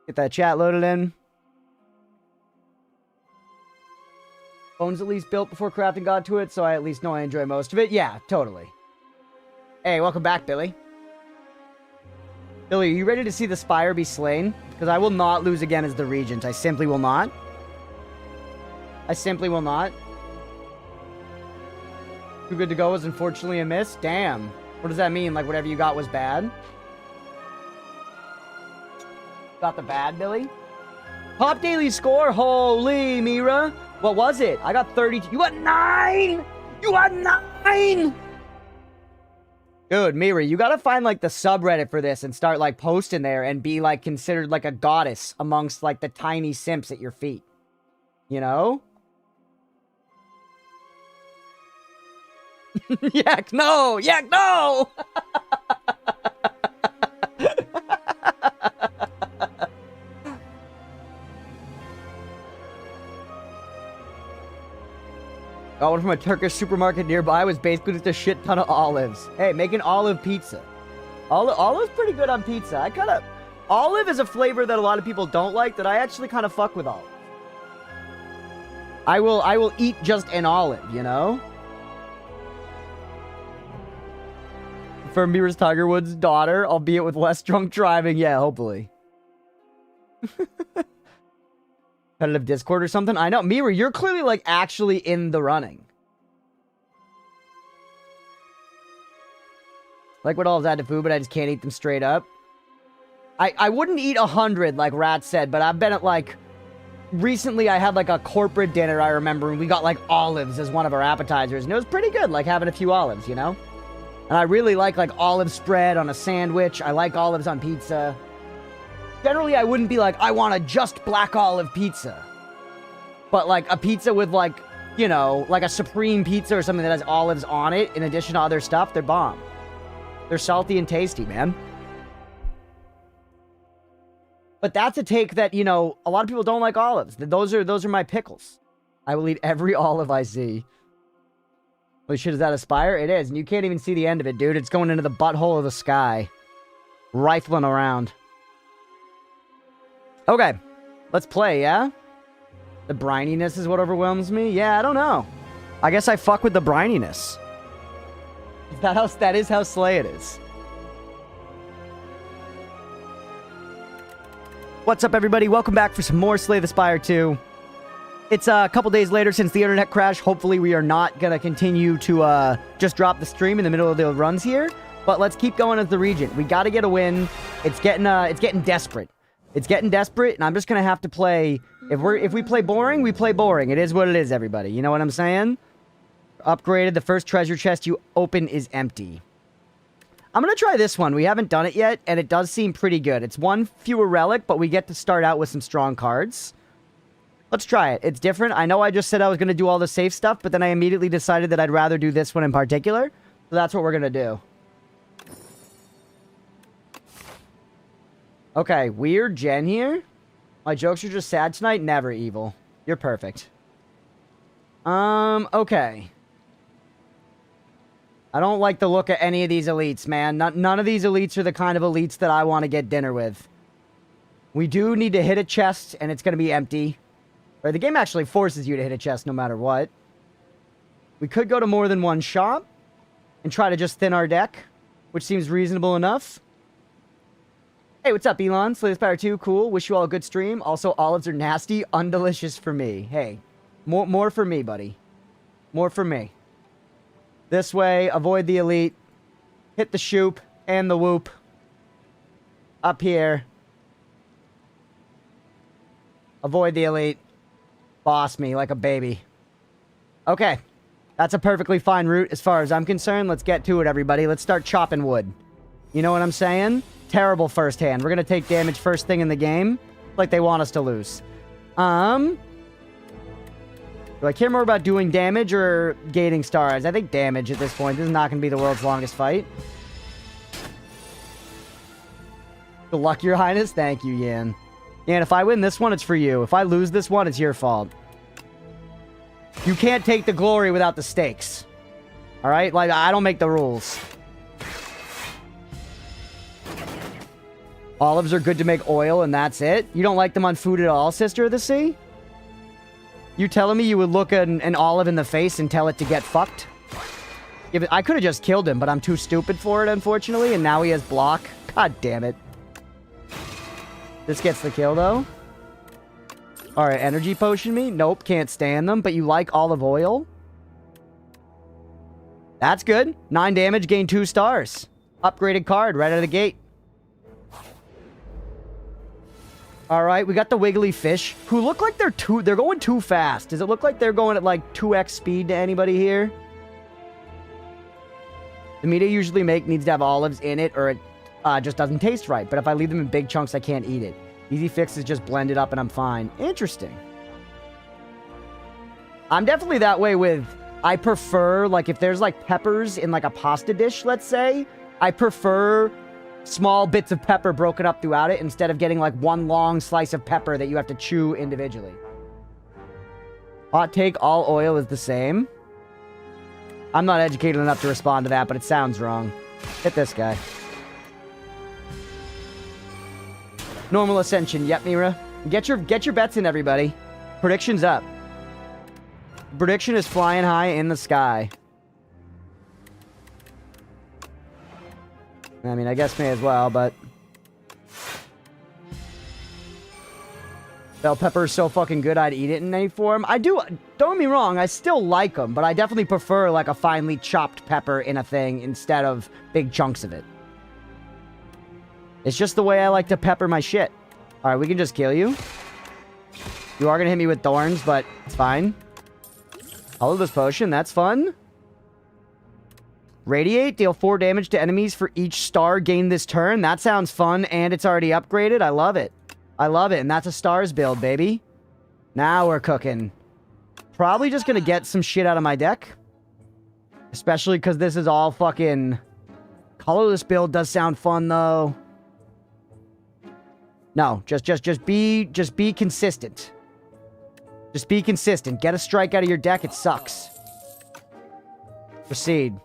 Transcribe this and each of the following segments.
Get that chat loaded in. Bones at least built before crafting got to it, so I at least know I enjoy most of it. Yeah, totally. Hey, welcome back, Billy. Billy, are you ready to see the Spire be slain? Because I will not lose again as the Regent. I simply will not. I simply will not. Too good to go is unfortunately a miss? Damn. What does that mean? Like, whatever you got was bad? Got the bad, Billy? Top daily score? Holy Mira. What was it? I got 32. You got 9! You got 9! Dude, Mira, you gotta find, like, the subreddit for this and start, like, posting there and be, like, considered, like, a goddess amongst, like, the tiny simps at your feet. You know? Yak, no! Yak, no! Got one from a Turkish supermarket nearby. Was basically just a shit ton of olives. Hey, make an olive pizza. Olive's pretty good on pizza. I kind of... Olive is a flavor that a lot of people don't like that I actually kind of fuck with olive. I will eat just an olive, you know? For Mira's Tiger Woods' daughter, albeit with less drunk driving. Yeah, hopefully. Competitive Discord or something? I know. Mira, you're clearly, like, actually in the running. Like what olives add to food, but I just can't eat them straight up. I wouldn't eat 100, like Rat said, but I've been at, like... Recently, I had, like, a corporate dinner, I remember, and we got, like, olives as one of our appetizers, and it was pretty good, like, having a few olives, you know? And I really like olive spread on a sandwich. I like olives on pizza. Generally, I wouldn't be like, I want a just black olive pizza. But, like, a pizza with, like, you know, like a supreme pizza or something that has olives on it, in addition to other stuff, they're bomb. They're salty and tasty, man. But that's a take that, you know, a lot of people don't like olives. Those are my pickles. I will eat every olive I see. Holy shit, is that a Spire? It is, and you can't even see the end of it, dude. It's going into the butthole of the sky. Rifling around. Okay, let's play, yeah? The brininess is what overwhelms me? Yeah, I don't know. I guess I fuck with the brininess. That is how slay it is. What's up, everybody? Welcome back for some more Slay the Spire 2. It's a couple days later since the internet crash. Hopefully, we are not going to continue to just drop the stream in the middle of the runs here. But let's keep going as the Regent. We got to get a win. It's getting desperate. It's getting desperate, and I'm just gonna have to play... If we play boring, we play boring. It is what it is, everybody. You know what I'm saying? Upgraded. The first treasure chest you open is empty. I'm gonna try this one. We haven't done it yet, and it does seem pretty good. It's one fewer relic, but we get to start out with some strong cards. Let's try it. It's different. I know I just said I was gonna do all the safe stuff, but then I immediately decided that I'd rather do this one in particular. So that's what we're gonna do. Okay, weird Jen here. My jokes are just sad tonight. Never evil. You're perfect. Okay. I don't like the look of any of these elites, man. None of these elites are the kind of elites that I want to get dinner with. We do need to hit a chest, and it's going to be empty. Or the game actually forces you to hit a chest no matter what. We could go to more than one shop and try to just thin our deck, which seems reasonable enough. Hey, what's up, Elon? Slay the Spire 2, cool. Wish you all a good stream. Also, olives are nasty, undelicious for me. Hey, more for me, buddy. More for me. This way, avoid the elite. Hit the shoop and the whoop. Up here. Avoid the elite. Boss me like a baby. Okay. That's a perfectly fine route as far as I'm concerned. Let's get to it, everybody. Let's start chopping wood. You know what I'm saying? Terrible first hand. We're going to take damage first thing in the game. Like they want us to lose. Do I care more about doing damage or gating stars? I think damage at this point. This is not going to be the world's longest fight. Good luck, Your Highness. Thank you, Yan. Yan, if I win this one, it's for you. If I lose this one, it's your fault. You can't take the glory without the stakes. Alright? Like, I don't make the rules. Olives are good to make oil and that's it? You don't like them on food at all, Sister of the Sea? You telling me you would look an olive in the face and tell it to get fucked? Yeah, I could have just killed him, but I'm too stupid for it, unfortunately, and now he has block. God damn it. This gets the kill, though. Alright, energy potion me? Nope, can't stand them, but you like olive oil? That's good. 9 damage, gain 2 stars. Upgraded card right out of the gate. Alright, we got the wiggly fish, who look like they're going too fast. Does it look like they're going at like 2x speed to anybody here? The meat I usually make needs to have olives in it, or it just doesn't taste right. But if I leave them in big chunks, I can't eat it. Easy fix is just blend it up and I'm fine. Interesting. I'm definitely that way with... I prefer, like, if there's, like, peppers in, like, a pasta dish, let's say, I prefer small bits of pepper broken up throughout it instead of getting, like, one long slice of pepper that you have to chew individually. Hot take, all oil is the same. I'm not educated enough to respond to that, but it sounds wrong. Hit this guy. Normal ascension. Yep, Mira. Get your bets in, everybody. Prediction's up. Prediction is flying high in the sky. I mean, I guess may as well, but... Bell pepper is so fucking good, I'd eat it in any form. I do, don't get me wrong, I still like them, but I definitely prefer, like, a finely chopped pepper in a thing instead of big chunks of it. It's just the way I like to pepper my shit. Alright, we can just kill you. You are gonna hit me with thorns, but it's fine. Follow this potion, that's fun. Radiate, deal 4 damage to enemies for each star gained this turn. That sounds fun, and it's already upgraded. I love it. I love it, and that's a stars build, baby. Now we're cooking. Probably just gonna get some shit out of my deck. Especially because this is all fucking... Colorless build does sound fun, though. No, just be consistent. Just be consistent. Get a strike out of your deck, it sucks. Proceed.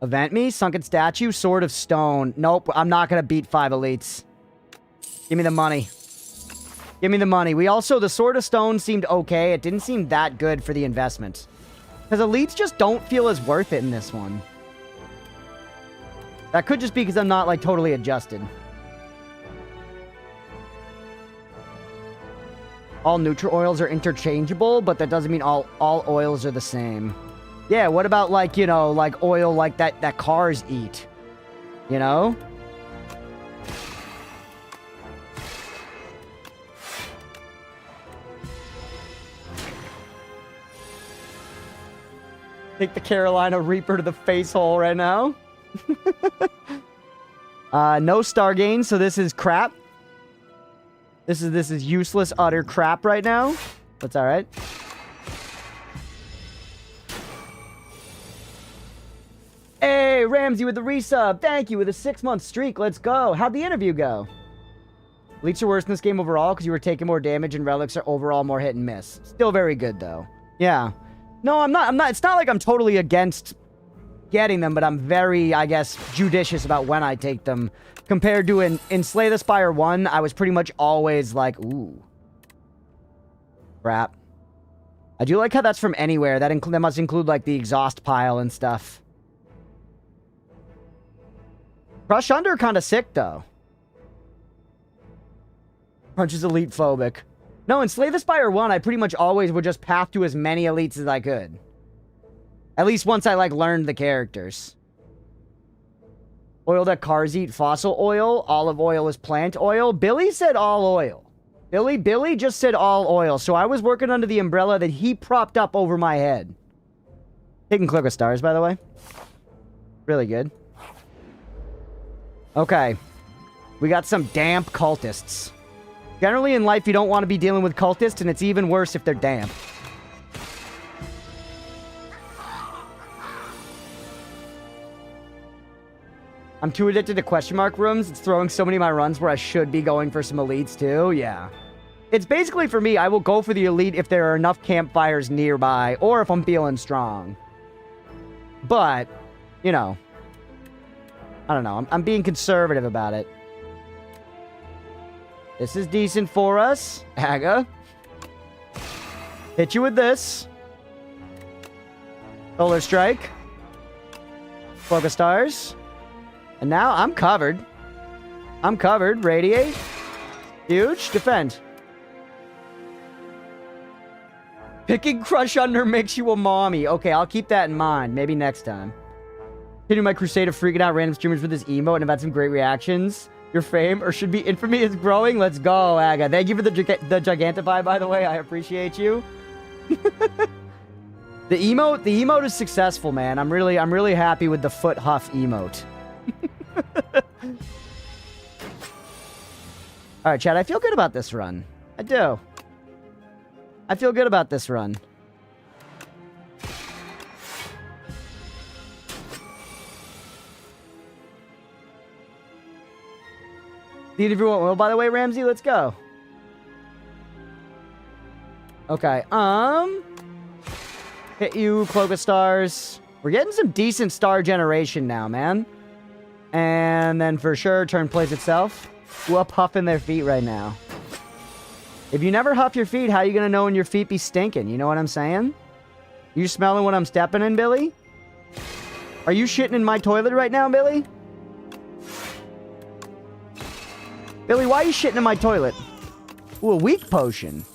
Event me, Sunken Statue, Sword of Stone. Nope, I'm not gonna beat 5 elites. Give me the money. Give me the money. We also, the Sword of Stone seemed okay. It didn't seem that good for the investment. Because elites just don't feel as worth it in this one. That could just be because I'm not, like, totally adjusted. All neutral oils are interchangeable, but that doesn't mean all oils are the same. Yeah, what about, like, you know, like oil like that cars eat? You know? Take the Carolina Reaper to the face hole right now. No star gain, so this is crap. This is useless, utter crap right now. That's alright. Hey, Ramsey with the resub. Thank you with a 6-month streak. Let's go. How'd the interview go? Elites are worse in this game overall because you were taking more damage and relics are overall more hit and miss. Still very good, though. Yeah. No, I'm not. It's not like I'm totally against getting them, but I'm very, I guess, judicious about when I take them. Compared to in Slay the Spire 1, I was pretty much always like, ooh. Crap. I do like how that's from anywhere. That must include, like, the exhaust pile and stuff. Crush Under kind of sick, though. Crunch is elite phobic. No, in Slay the Spire 1, I pretty much always would just path to as many elites as I could. At least once I, like, learned the characters. Oil that cars eat, fossil oil. Olive oil is plant oil. Billy said all oil. Billy just said all oil. So I was working under the umbrella that he propped up over my head. Taking click with stars, by the way. Really good. Okay. We got some damp cultists. Generally in life, you don't want to be dealing with cultists, and it's even worse if they're damp. I'm too addicted to question mark rooms. It's throwing so many of my runs where I should be going for some elites, too. Yeah. It's basically, for me, I will go for the elite if there are enough campfires nearby, or if I'm feeling strong. But, you know. I don't know. I'm being conservative about it. This is decent for us. Aga. Hit you with this. Solar Strike. Focus Stars. And now I'm covered. I'm covered. Radiate. Huge. Defend. Picking Crush Under makes you a mommy. Okay, I'll keep that in mind. Maybe next time. Continue my crusade of freaking out random streamers with this emote and I've had some great reactions. Your fame, or should be infamy, is growing. Let's go, Aga. Thank you for the Gigantify, by the way. I appreciate you. The emote is successful, man. I'm really happy with the foot huff emote. All right, chat. I feel good about this run. I do. I feel good about this run. The interview went well, by the way, Ramsey. Let's go. Okay. Hit you, Cloak of Stars. We're getting some decent star generation now, man. And then for sure, turn plays itself. Whoop huffing their feet right now. If you never huff your feet, how you gonna know when your feet be stinking? You know what I'm saying? You smelling what I'm stepping in, Billy? Are you shitting in my toilet right now, Billy? Billy, why are you shitting in my toilet? Ooh, a weak potion.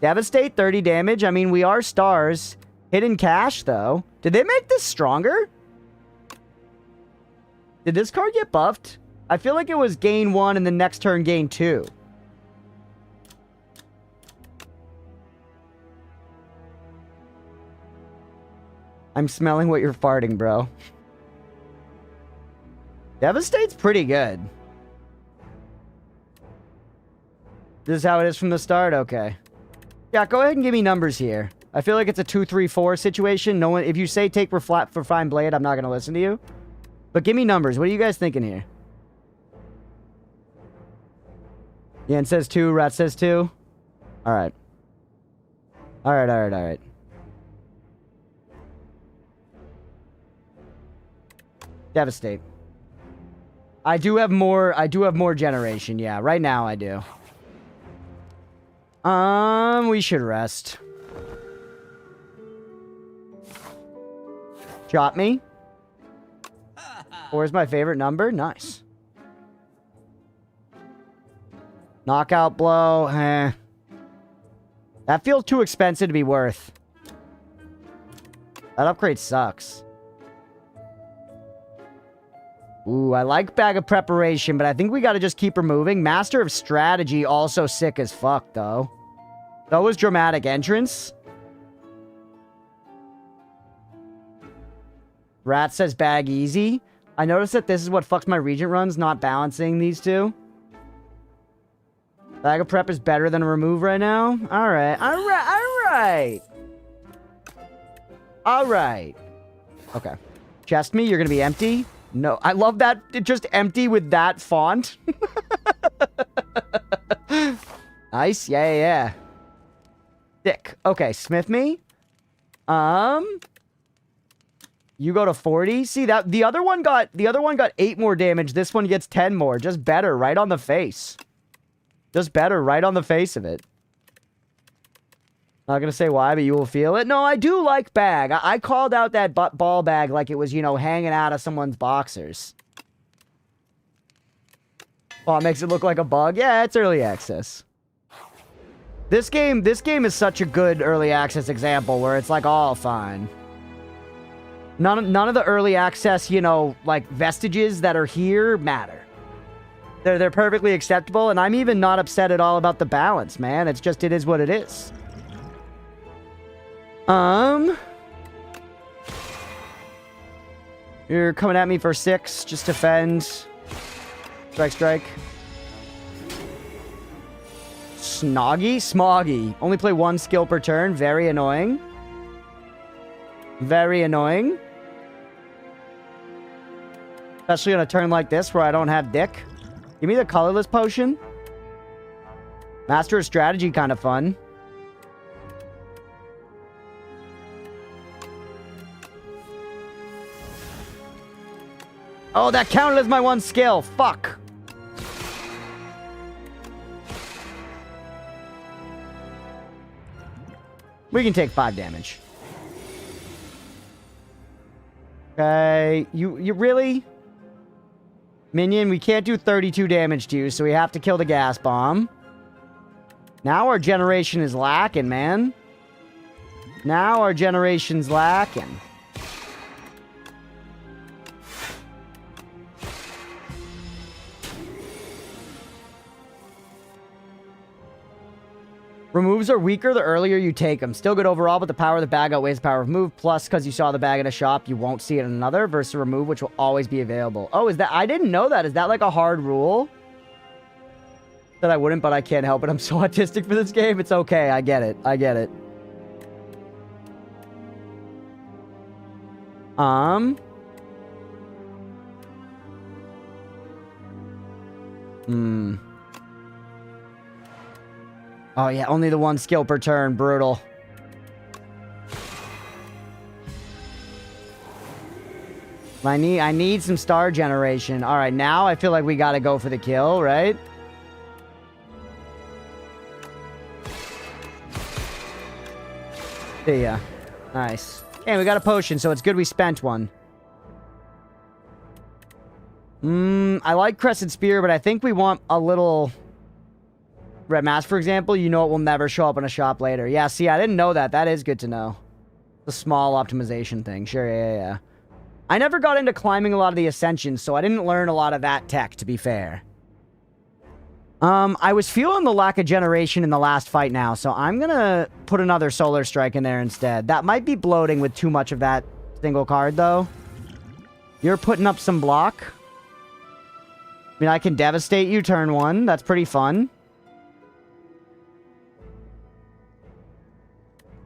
Devastate, 30 damage. I mean, we are stars. Hidden cash, though. Did they make this stronger? Did this card get buffed? I feel like it was gain 1 and the next turn gain 2. I'm smelling what you're farting, bro. Devastate's pretty good. This is how it is from the start? Okay. Yeah, go ahead and give me numbers here. I feel like it's a 2-3-4 situation. No one, if you say take Refine Blade, I'm not going to listen to you. But give me numbers. What are you guys thinking here? Yan says 2. Rat says 2. Alright. Alright. Devastate. I do have more generation. Yeah, right now I do. We should rest. Chop me. 4 is my favorite number. Nice. Knockout blow. That feels too expensive to be worth. That upgrade sucks. Ooh, I like Bag of Preparation, but I think we gotta just keep her moving. Master of Strategy, also sick as fuck, though. So was Dramatic Entrance. Rat says bag easy. I noticed that this is what fucks my Regent runs, not balancing these two. Bag of Prep is better than a remove right now. Alright. Okay. Chest me, you're gonna be empty. No, I love that. It just empty with that font. Nice. Yeah. Thick. Okay, smith me. You go to 40. See that the other one got 8 more damage. This one gets 10 more. Just better right on the face. Just better right on the face of it. Not gonna say why, but you will feel it. No, I do like bag. I called out that ball bag like it was, you know, hanging out of someone's boxers. Oh, it makes it look like a bug. Yeah, it's early access. This game is such a good early access example where it's like all fine. None of the early access, you know, like vestiges that are here matter. They're perfectly acceptable, and I'm even not upset at all about the balance, man. It's just, it is what it is. You're coming at me for 6. Just defend. Strike. Smoggy. Only play 1 skill per turn. Very annoying. Especially on a turn like this where I don't have dick. Give me the colorless potion. Master of Strategy, kind of fun. Oh, that counted as my one skill. Fuck. We can take 5 damage. Okay. You really? Minion, we can't do 32 damage to you, so we have to kill the gas bomb. Now our generation is lacking, man. Now our generation's lacking. Removes are weaker the earlier you take them. Still good overall, but the power of the bag outweighs the power of remove. Plus, because you saw the bag in a shop, you won't see it in another. Versus remove, which will always be available. Oh, is that... I didn't know that. Is that like a hard rule? That I wouldn't, but I can't help it. I'm so autistic for this game. It's okay. I get it. I get it. Oh, yeah. Only the one skill per turn. Brutal. I need some star generation. All right, now I feel like we got to go for the kill, right? See ya. Nice. And we got a potion, so it's good we spent one. I like Crescent Spear, but I think we want a little... Red Mask, for example, you know it will never show up in a shop later. Yeah, see, I didn't know that. That is good to know. The small optimization thing. Sure, yeah. I never got into climbing a lot of the Ascensions, so I didn't learn a lot of that tech, to be fair. I was feeling the lack of generation in the last fight now, so I'm gonna put another Solar Strike in there instead. That might be bloating with too much of that single card, though. You're putting up some block. I mean, I can devastate you turn 1. That's pretty fun.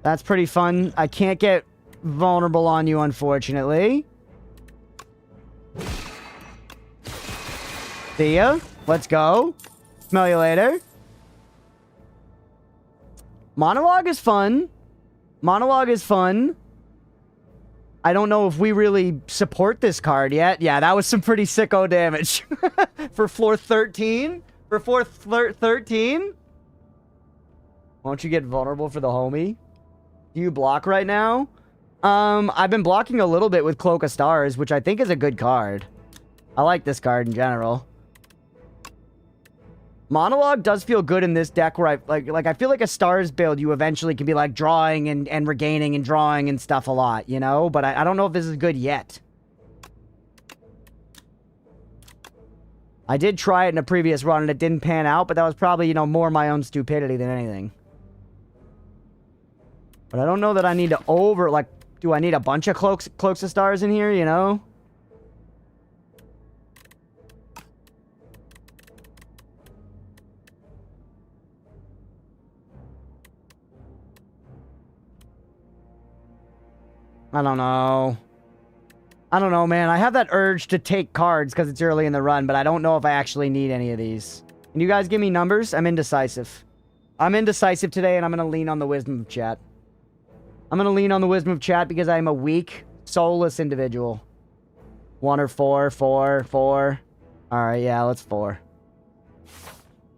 That's pretty fun. I can't get vulnerable on you, unfortunately. See ya. Let's go. Smell you later. Monologue is fun. Monologue is fun. I don't know if we really support this card yet. Yeah, that was some pretty sicko damage. For floor 13? For floor 13? Won't you get vulnerable for the homie? Do you block right now? I've been blocking a little bit with Cloak of Stars, which I think is a good card. I like this card in general. Monologue does feel good in this deck where I feel like a Stars build, you eventually can be like drawing and regaining and drawing and stuff a lot, you know? But I don't know if this is good yet. I did try it in a previous run and it didn't pan out, but that was probably, you know, more my own stupidity than anything. But I don't know that I need to do I need a bunch of Cloaks of Stars in here, you know? I don't know. I don't know, man. I have that urge to take cards because it's early in the run, but I don't know if I actually need any of these. Can you guys give me numbers? I'm indecisive. I'm indecisive today, and I'm going to lean on the wisdom of chat. I'm going to lean on the wisdom of chat because I'm a weak, soulless individual. 1 or 4, 4, 4. All right, yeah, let's 4.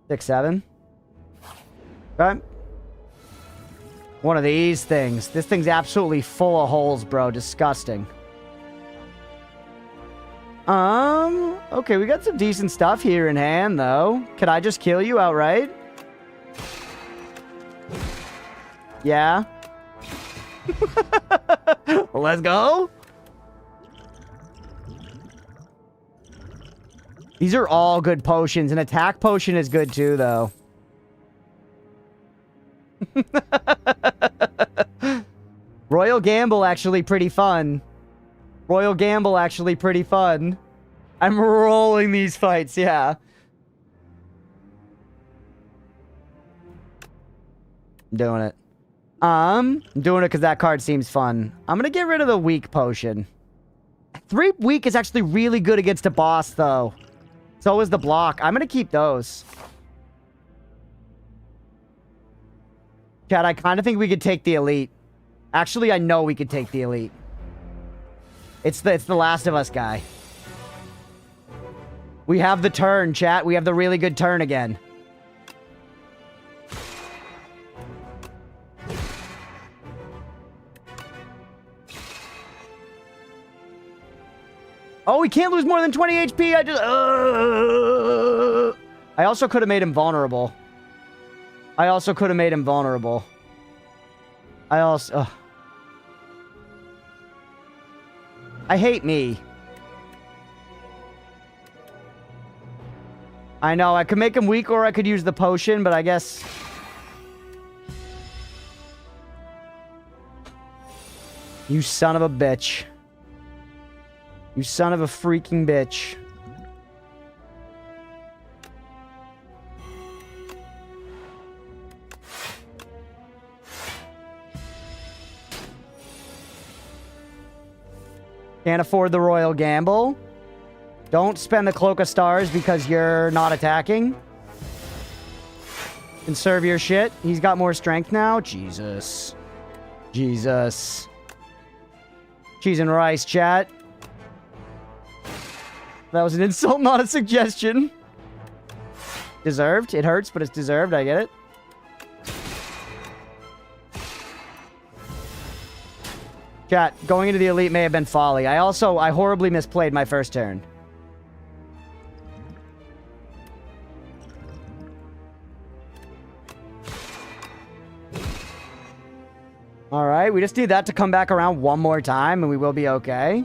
6, 7. Okay. One of these things. This thing's absolutely full of holes, bro. Disgusting. Okay, we got some decent stuff here in hand, though. Could I just kill you outright? Yeah. Let's go. These are all good potions. An attack potion is good too, though. Royal Gamble actually pretty fun. Royal Gamble actually pretty fun. I'm rolling these fights, yeah. I'm doing it. I'm doing it because that card seems fun. I'm gonna get rid of the weak potion. 3 weak is actually really good against a boss, though. So is the block. I'm gonna keep those. Chad, I kind of think we could take the elite. Actually, I know we could take the elite. It's the Last of Us guy. We have the turn, chat. We have the really good turn again. Oh, we can't lose more than 20 HP. I also could have made him vulnerable. I hate me. I know, I could make him weak or I could use the potion, but I guess... You son of a bitch. You son of a freaking bitch. Can't afford the royal gamble. Don't spend the Cloak of Stars because you're not attacking. Conserve your shit. He's got more strength now. Jesus. Jesus. Cheese and rice, chat. That was an insult, not a suggestion. Deserved. It hurts, but it's deserved. I get it. Chat, going into the elite may have been folly. I horribly misplayed my first turn. Alright, we just need that to come back around one more time and we will be okay.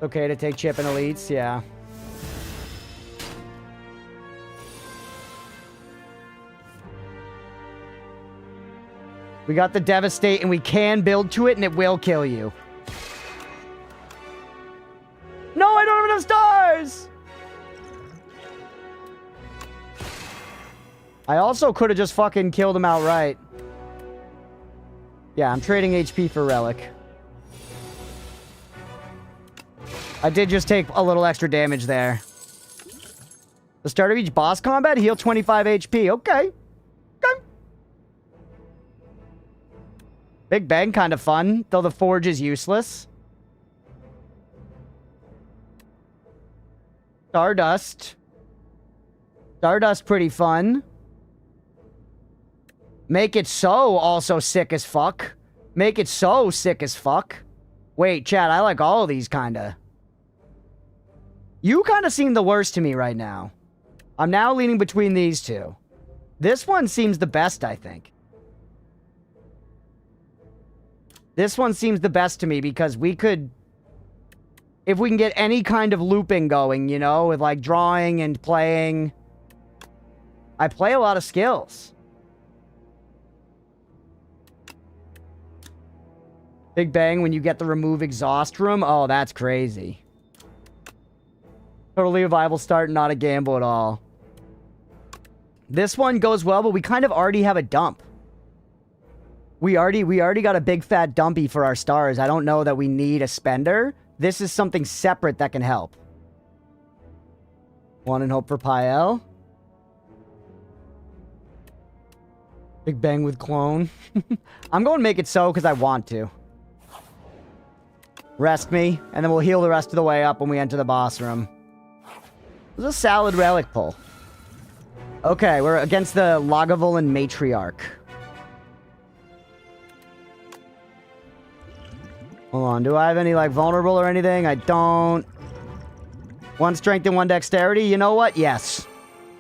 Okay to take chip and elites, yeah. We got the Devastate and we can build to it and it will kill you. No, I don't have enough stars! I also could have just fucking killed him outright. Yeah, I'm trading HP for Relic. I did just take a little extra damage there. The start of each boss combat, heal 25 HP. Okay. Okay. Big Bang, kind of fun, though the Forge is useless. Stardust. Stardust, pretty fun. Make it so, also sick as fuck. Make it so sick as fuck. Wait, chat, I like all of these, kinda. You kinda seem the worst to me right now. I'm now leaning between these two. This one seems the best, I think. This one seems the best to me because we could... If we can get any kind of looping going, you know, with like drawing and playing. I play a lot of skills. Big Bang, when you get the remove exhaust room. Oh, that's crazy. Totally a viable start, not a gamble at all. This one goes well, but we kind of already have a dump. We already got a big fat dumpy for our stars. I don't know that we need a spender. This is something separate that can help. One and hope for Pael. Big Bang with clone. I'm going to make it so because I want to. Rest me, and then we'll heal the rest of the way up when we enter the boss room. It was a solid relic pull. Okay, we're against the Lagavulin Matriarch. Hold on, do I have any, like, vulnerable or anything? I don't. One strength and one dexterity? You know what? Yes.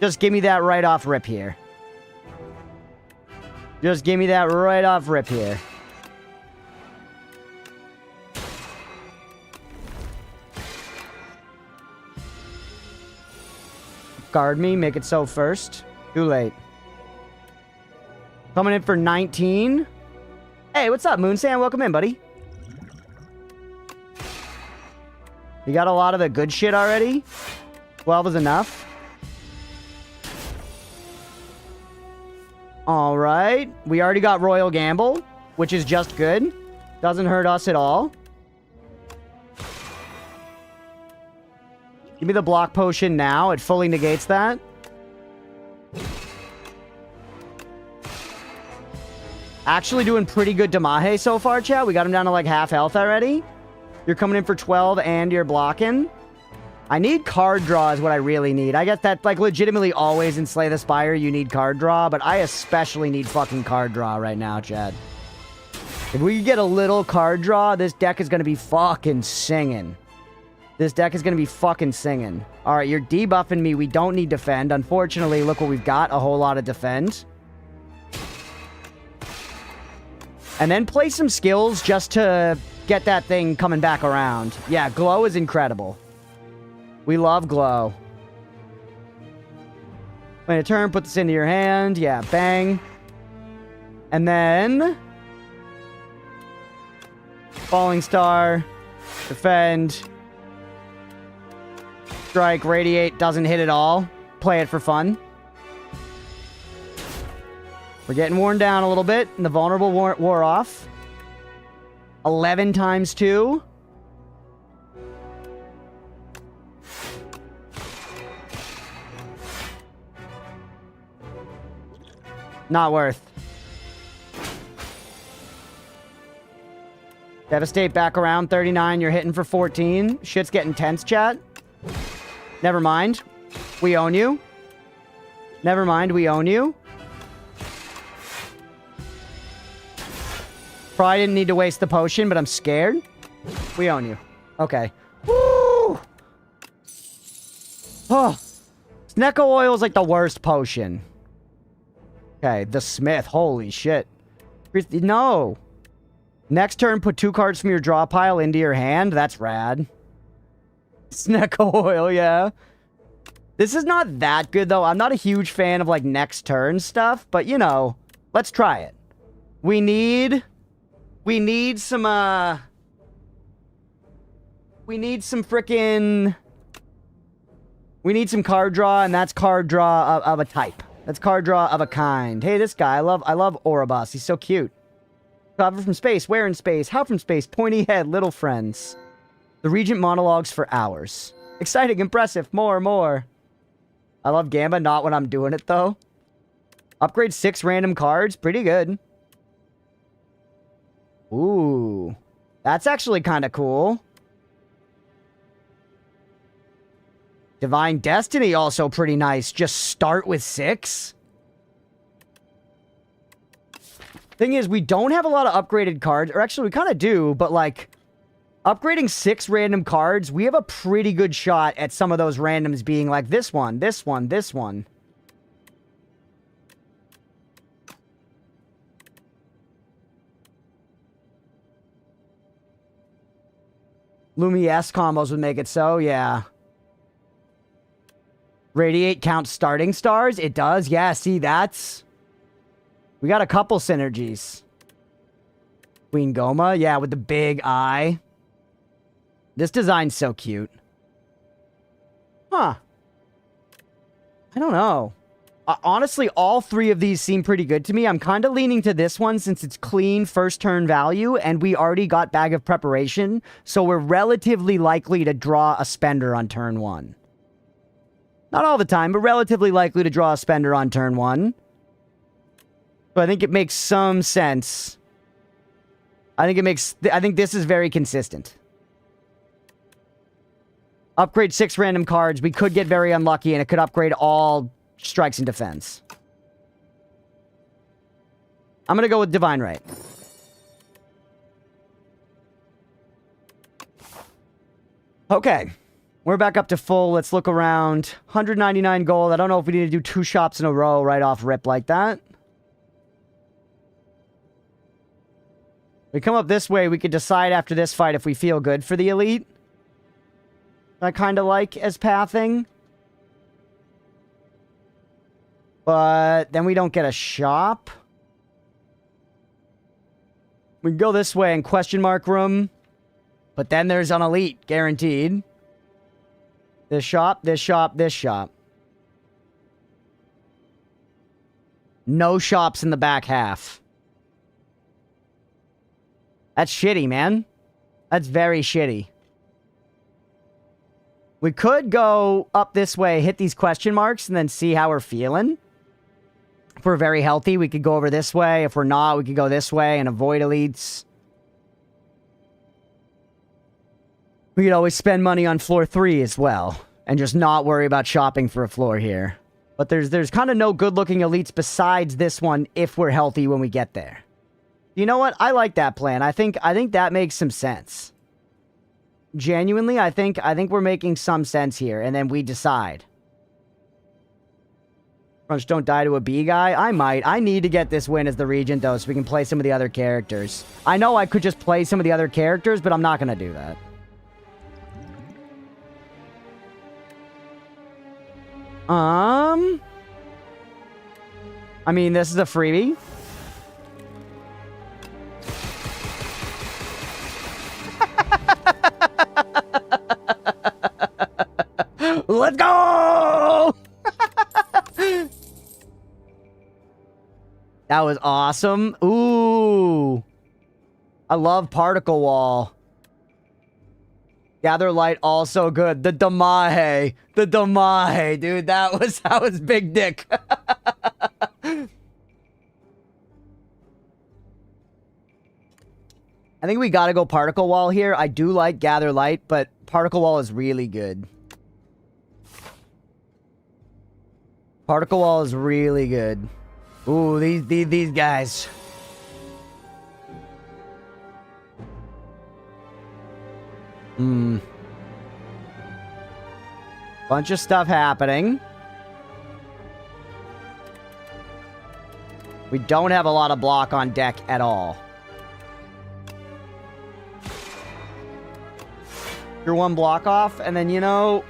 Just give me that right off rip here. Just give me that right off rip here. Guard me, make it so first. Too late. Coming in for 19. Hey, what's up, Moonsand? Welcome in, buddy. You got a lot of the good shit already? 12 is enough. Alright. We already got Royal Gamble, which is just good. Doesn't hurt us at all. Give me the block potion now. It fully negates that. Actually doing pretty good Damahe so far, chat. We got him down to like half health already. You're coming in for 12 and you're blocking. I need card draw is what I really need. I guess that, like, legitimately always in Slay the Spire, you need card draw, but I especially need fucking card draw right now, Chad. If we get a little card draw, this deck is going to be fucking singing. This deck is going to be fucking singing. All right, you're debuffing me. We don't need defend. Unfortunately, look what we've got. A whole lot of defend. And then play some skills just to get that thing coming back around. Yeah, Glow is incredible. We love Glow. Wait a turn, put this into your hand. Yeah, bang. And then... Falling Star. Defend. Strike, Radiate, doesn't hit at all. Play it for fun. We're getting worn down a little bit, and the Vulnerable wore off. 11 times 2. Not worth. Devastate back around 39. You're hitting for 14. Shit's getting tense, chat. Never mind. We own you. Never mind. We own you. Probably didn't need to waste the potion, but I'm scared. We own you. Okay. Woo! Oh. Snecko oil is like the worst potion. Okay, the Smith. Holy shit. No. Next turn, put 2 cards from your draw pile into your hand. That's rad. Snecko oil, yeah. This is not that good, though. I'm not a huge fan of, like, next turn stuff. But, you know, let's try it. We need some, We need some frickin'... We need some card draw, and that's card draw of a type. That's card draw of a kind. Hey, this guy, I love Oribos. He's so cute. Cover from space, where in space, how from space, pointy head, little friends. The Regent monologues for hours. Exciting, impressive, more. I love Gamba, not when I'm doing it, though. Upgrade 6 random cards, pretty good. Ooh. That's actually kind of cool. Divine Destiny also pretty nice. Just start with 6. Thing is, we don't have a lot of upgraded cards. Or actually, we kind of do, but like... Upgrading 6 random cards, we have a pretty good shot at some of those randoms being like this one, this one, this one. Lumi-S combos would make it so, yeah. Radiate counts starting stars? It does? Yeah, see, that's... We got a couple synergies. Queen Goma, yeah, with the big eye. This design's so cute. Huh. I don't know. Honestly, all 3 of these seem pretty good to me. I'm kind of leaning to this one since it's clean first turn value, and we already got Bag of Preparation, so we're relatively likely to draw a spender on turn 1. Not all the time, but relatively likely to draw a spender on turn 1. So I think it makes some sense. I think this is very consistent. Upgrade 6 random cards. We could get very unlucky, and it could upgrade all strikes and defense. I'm going to go with Divine Right. Okay. We're back up to full. Let's look around. 199 gold. I don't know if we need to do 2 shops in a row right off rip like that. We come up this way. We could decide after this fight if we feel good for the elite. I kind of like as pathing. But then we don't get a shop. We can go this way in question mark room. But then there's an elite, guaranteed. This shop, this shop, this shop. No shops in the back half. That's shitty, man. That's very shitty. We could go up this way, hit these question marks, and then see how we're feeling. If we're very healthy, we could go over this way. If we're not, we could go this way and avoid elites. We could always spend money on floor 3 as well. And just not worry about shopping for a floor here. But there's kind of no good-looking elites besides this one if we're healthy when we get there. You know what? I like that plan. I think that makes some sense. Genuinely, I think we're making some sense here, and then we decide. Crunch, don't die to a bee guy. I might. I need to get this win as the Regent, though, so we can play some of the other characters. I know I could just play some of the other characters, but I'm not going to do that. I mean, this is a freebie. Let's go! That was awesome. Ooh. I love Particle Wall. Gather Light, also good. The Damahe. The Damahe, dude. That was big dick. I think we gotta go Particle Wall here. I do like Gather Light, but Particle Wall is really good. Particle Wall is really good. Ooh, these guys. Bunch of stuff happening. We don't have a lot of block on deck at all. You're one block off, and then, you know,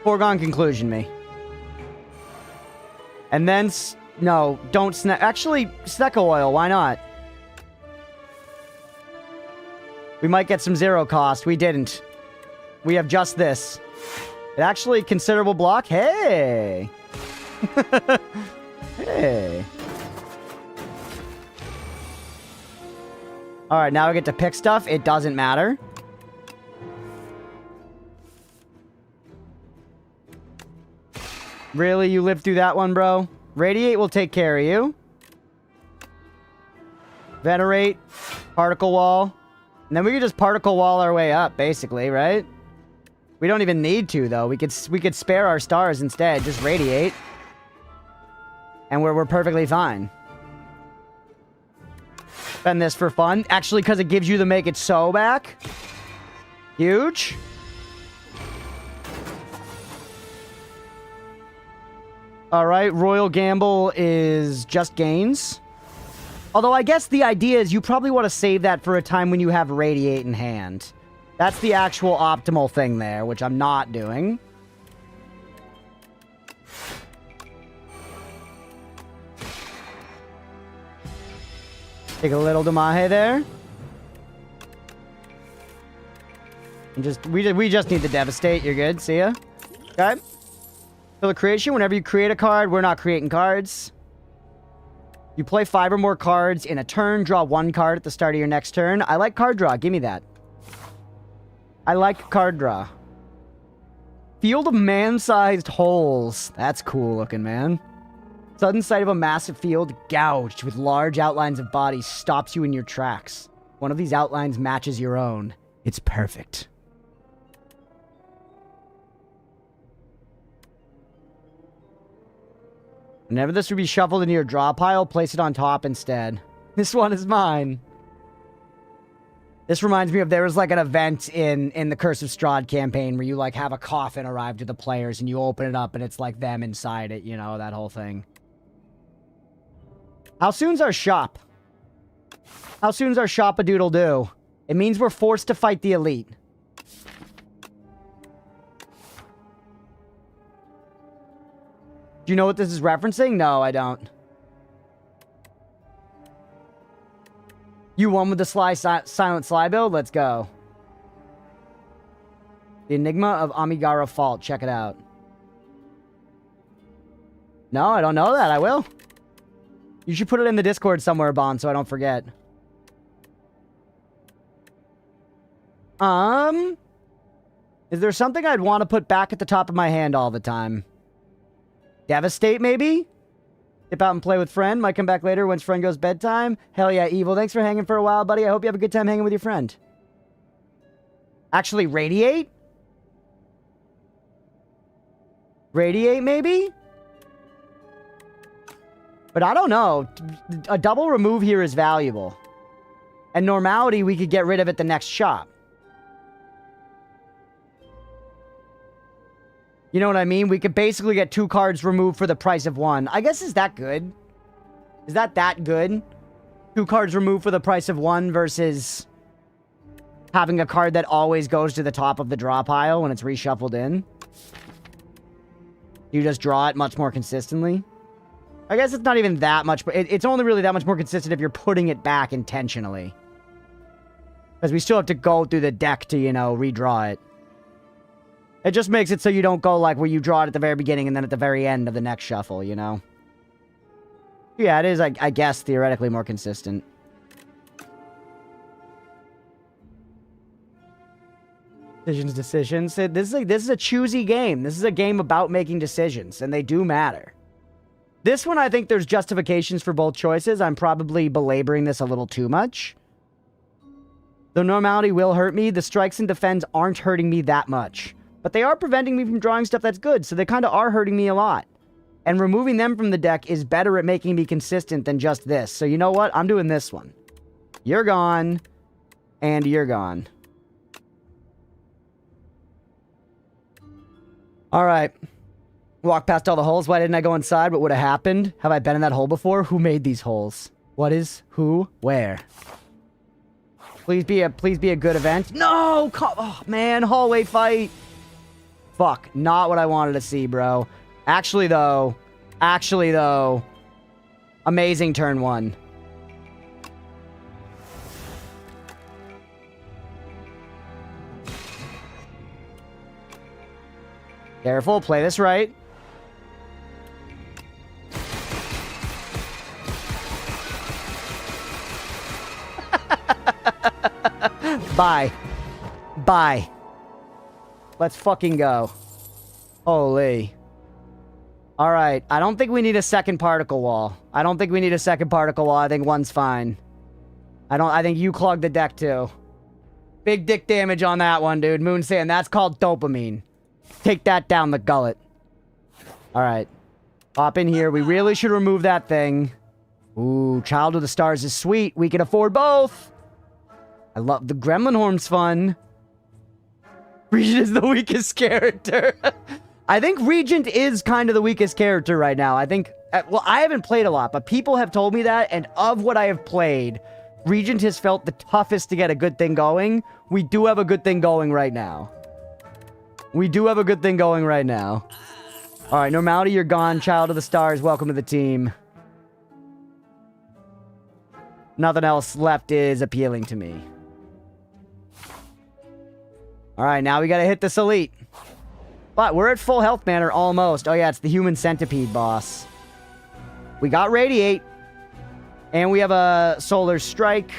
foregone conclusion me. And then, no, don't snack. Actually, Snecko Oil, why not? We might get some zero cost. We didn't. We have just this. It actually considerable block. Hey! Hey. Alright, now we get to pick stuff. It doesn't matter. Really? You lived through that one, bro? Radiate will take care of you. Venerate. Particle Wall. And then we could just Particle Wall our way up, basically, right? We don't even need to, though. We could spare our stars instead. Just Radiate. And we're perfectly fine. Spend this for fun. Actually, because it gives you the Make It So back. Huge. Alright, Royal Gamble is just gains. Although I guess the idea is you probably want to save that for a time when you have Radiate in hand. That's the actual optimal thing there, which I'm not doing. Take a little Damahe there. And we just need to Devastate. You're good. See ya. Okay. So the creation, whenever you create a card, we're not creating cards. You play 5 or more cards in a turn, draw 1 card at the start of your next turn. I like card draw. Give me that. I like card draw. Field of man-sized holes. That's cool looking, man. Sudden sight of a massive field gouged with large outlines of bodies stops you in your tracks. One of these outlines matches your own. It's perfect. Whenever this would be shuffled into your draw pile, place it on top instead. This one is mine. This reminds me of there was like an event in the Curse of Strahd campaign where you like have a coffin arrive to the players and you open it up and it's like them inside it, you know, that whole thing. How soon's our shop? How soon's our shop-a-doodle-doo? It means we're forced to fight the elite. Do you know what this is referencing? No, I don't. You won with the silent Sly build? Let's go. The Enigma of Amigara Fault. Check it out. No, I don't know that. I will. You should put it in the Discord somewhere, Bond, so I don't forget. Is there something I'd want to put back at the top of my hand all the time? Devastate, maybe? Dip out and play with friend. Might come back later once friend goes bedtime. Hell yeah, Evil. Thanks for hanging for a while, buddy. I hope you have a good time hanging with your friend. Actually, Radiate? Radiate, maybe? But I don't know. A double remove here is valuable. And Normality, we could get rid of at the next shop. You know what I mean? We could basically get 2 cards removed for the price of 1. I guess, is that good? Is that good? 2 cards removed for the price of 1 versus having a card that always goes to the top of the draw pile when it's reshuffled in. You just draw it much more consistently. I guess it's not even that much, but it's only really that much more consistent if you're putting it back intentionally. Because we still have to go through the deck to, you know, redraw it. It just makes it so you don't go like where you draw it at the very beginning and then at the very end of the next shuffle, you know? Yeah, it is, I guess, theoretically more consistent. Decisions. This is a choosy game. This is a game about making decisions, and they do matter. This one, I think there's justifications for both choices. I'm probably belaboring this a little too much. Though Normality will hurt me, the strikes and defends aren't hurting me that much. But they are preventing me from drawing stuff that's good, so they kind of are hurting me a lot. And removing them from the deck is better at making me consistent than just this. So you know what? I'm doing this one. You're gone. And you're gone. Alright. Walk past all the holes. Why didn't I go inside? What would have happened? Have I been in that hole before? Who made these holes? What is? Who? Where? Please be a good event. No! Oh, man. Hallway fight. Fuck. Not what I wanted to see, bro. Actually, though. Amazing turn 1. Careful. Play this right. Bye. Bye. Let's fucking go. Holy. Alright. I don't think we need a second particle wall. I think one's fine. I think you clogged the deck too. Big dick damage on that one, dude. Moon saying that's called dopamine. Take that down the gullet. Alright. Hop in here. We really should remove that thing. Ooh, Child of the Stars is sweet. We can afford both. I love the Gremlin Horn's fun. Regent is the weakest character. I think Regent is kind of the weakest character right now. I think... Well, I haven't played a lot, but people have told me that, and of what I have played, Regent has felt the toughest to get a good thing going. We do have a good thing going right now. Alright, Normality, you're gone. Child of the Stars, welcome to the team. Nothing else left is appealing to me. Alright, now we gotta hit this elite. But we're at full health manner, almost. Oh yeah, it's the Human Centipede boss. We got Radiate. And we have a Solar Strike.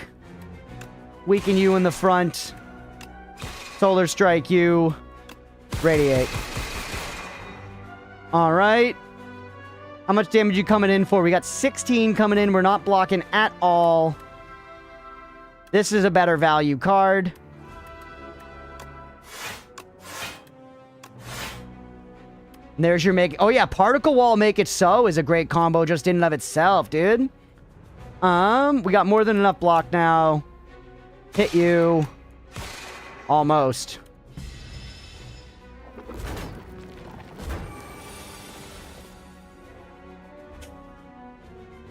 Weaken you in the front. Solar Strike you. Radiate. Alright. How much damage you coming in for? We got 16 coming in. We're not blocking at all. This is a better value card. And there's your make... Oh yeah, Particle Wall Make It So is a great combo just in and of itself, dude. We got more than enough block now. Hit you. Almost.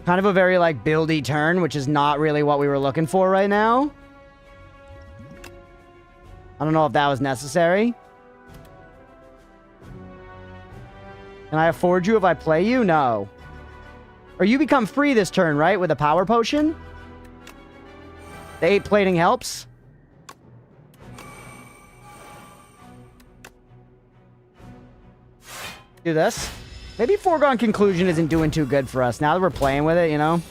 Kind of a very, like, buildy turn, which is not really what we were looking for right now. I don't know if that was necessary. Can I afford you if I play you? No. Or you become free this turn, right? With a power potion? The 8 plating helps. Do this. Maybe Foregone Conclusion isn't doing too good for us now that we're playing with it, you know?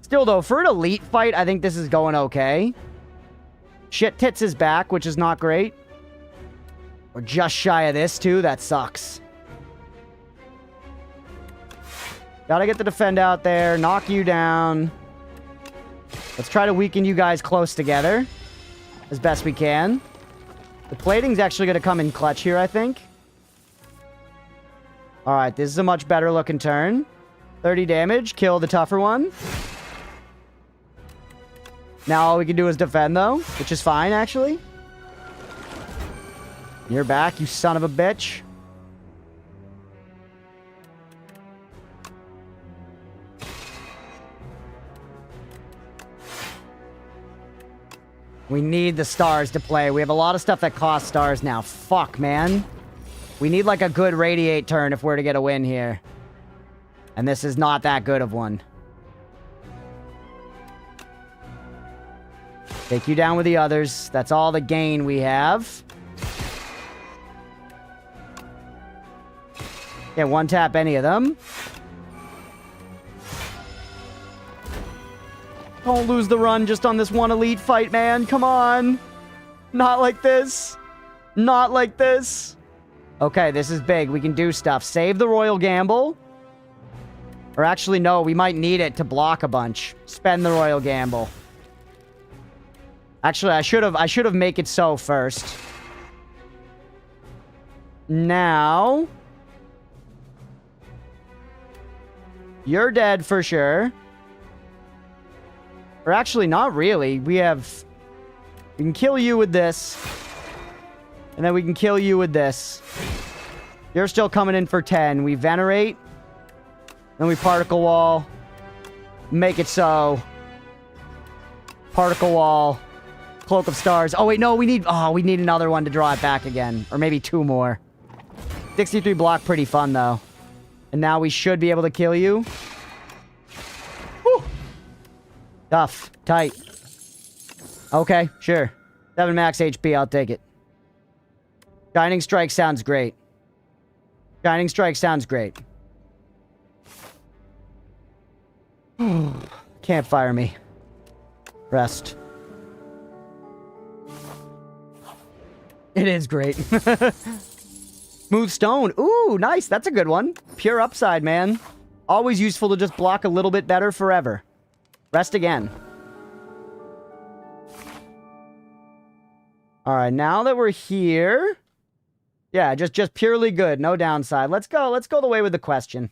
Still, though, for an elite fight, I think this is going okay. Shit Tits is back, which is not great. We're just shy of this, too. That sucks. Gotta get the defend out there. Knock you down. Let's try to weaken you guys close together. as best we can. The plating's actually going to come in clutch here, I think. Alright, this is a much better looking turn. 30 damage, kill the tougher one. Now all we can do is defend, though, which is fine, actually. You're back, you son of a bitch. We need the stars to play. We have a lot of stuff that costs stars now. Fuck, man. We need, like, a good radiate turn if we're to get a win here. And this is not that good of one. Take you down with the others. That's all the gain we have. Can't one-tap any of them. Don't lose the run just on this one elite fight, man. Come on. Not like this. Not like this. Okay, this is big. We can do stuff. Save the Royal Gamble. Or actually, no. We might need it to block a bunch. Spend the Royal Gamble. Actually, I should have make it so first. Now. You're dead for sure. Or actually, not really. We can kill you with this. And then we can kill you with this. You're still coming in for 10. We venerate. Then we particle wall. Make it so. Particle wall. Cloak of Stars. Oh, wait, no, we need another one to draw it back again. Or maybe 2 more. 63 block, pretty fun, though. And now we should be able to kill you. Whew. Tough. Tight. Okay, sure. 7 max HP, I'll take it. Shining Strike sounds great. Shining Strike sounds great. Can't fire me. Rest. It is great. Smooth Stone. Ooh, nice. That's a good one. Pure upside, man. Always useful to just block a little bit better forever. Rest again. Alright, now that we're here... Yeah, just purely good. No downside. Let's go the way with the question.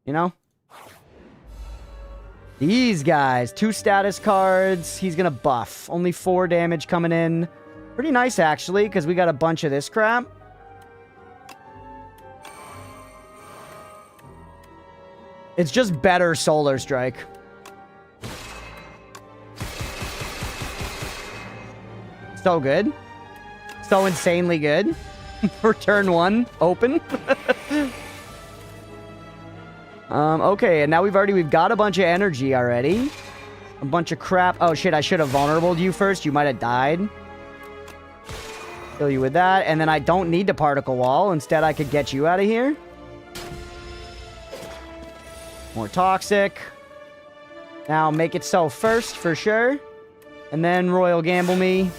You know? These guys. 2 status cards. He's gonna buff. Only 4 damage coming in. Pretty nice, actually, because we got a bunch of this crap. It's just better Solar Strike. So good. So insanely good. For turn 1. Open. Okay, and now we've got a bunch of energy already. A bunch of crap. Oh, shit, I should have vulnerabled you first. You might have died. Kill you with that. And then I don't need the particle wall. Instead, I could get you out of here. More toxic. Now, make it so first, for sure. And then Royal Gamble me.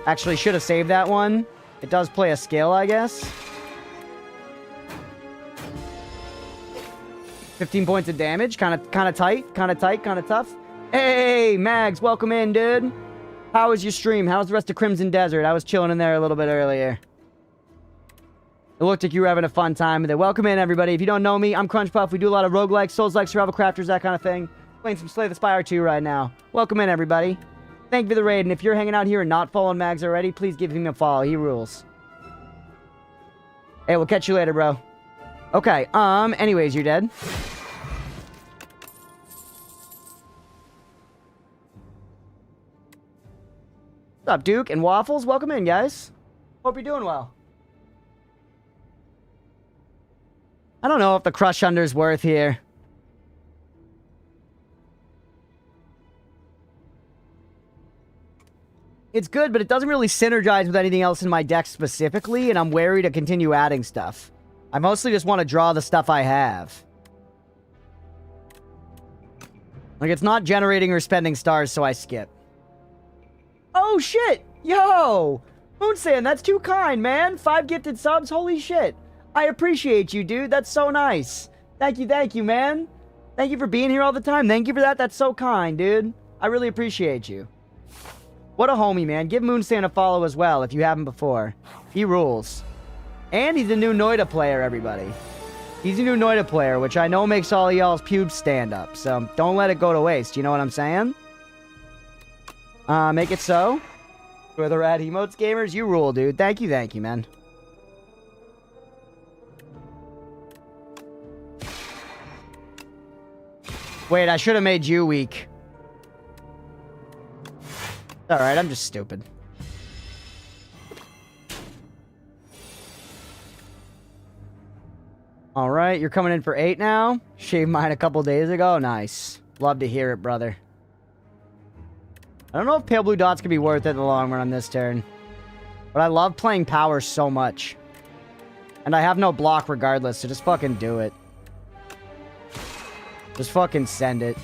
Actually, should have saved that one. It does play a skill, I guess. 15 points of damage. Kind of tight. Kind of tight. Kind of tough. Hey, Mags. Welcome in, dude. How was your stream? How was the rest of Crimson Desert? I was chilling in there a little bit earlier. It looked like you were having a fun time with it. Welcome in, everybody. If you don't know me, I'm Crunchpuff. We do a lot of roguelikes, Souls-like, survival crafters, that kind of thing. Playing some Slay the Spire 2 right now. Welcome in, everybody. Thank you for the raid, and if you're hanging out here and not following Mags already, please give him a follow. He rules. Hey, we'll catch you later, bro. Okay, anyways, you're dead. What's up, Duke and Waffles? Welcome in, guys. Hope you're doing well. I don't know if the Crush Under's worth here. It's good, but it doesn't really synergize with anything else in my deck specifically, and I'm wary to continue adding stuff. I mostly just want to draw the stuff I have. Like, it's not generating or spending stars, so I skip. Oh, shit! Yo! Moonsand, that's too kind, man! 5 gifted subs, holy shit! I appreciate you, dude. That's so nice. Thank you, man. Thank you for being here all the time. Thank you for that. That's so kind, dude. I really appreciate you. What a homie, man. Give Moonsand a follow as well if you haven't before. He rules. And he's a new Noida player, everybody. He's a new Noida player, which I know makes all of y'all's pubes stand up. So don't let it go to waste. You know what I'm saying? Make it so. With the rad emotes gamers, you rule, dude. Thank you, man. Wait, I should have made you weak. Alright, I'm just stupid. Alright, you're coming in for 8 now? Shaved mine a couple days ago? Nice. Love to hear it, brother. I don't know if pale blue dots could be worth it in the long run on this turn. But I love playing power so much. And I have no block regardless, so just fucking do it. Just fucking send it.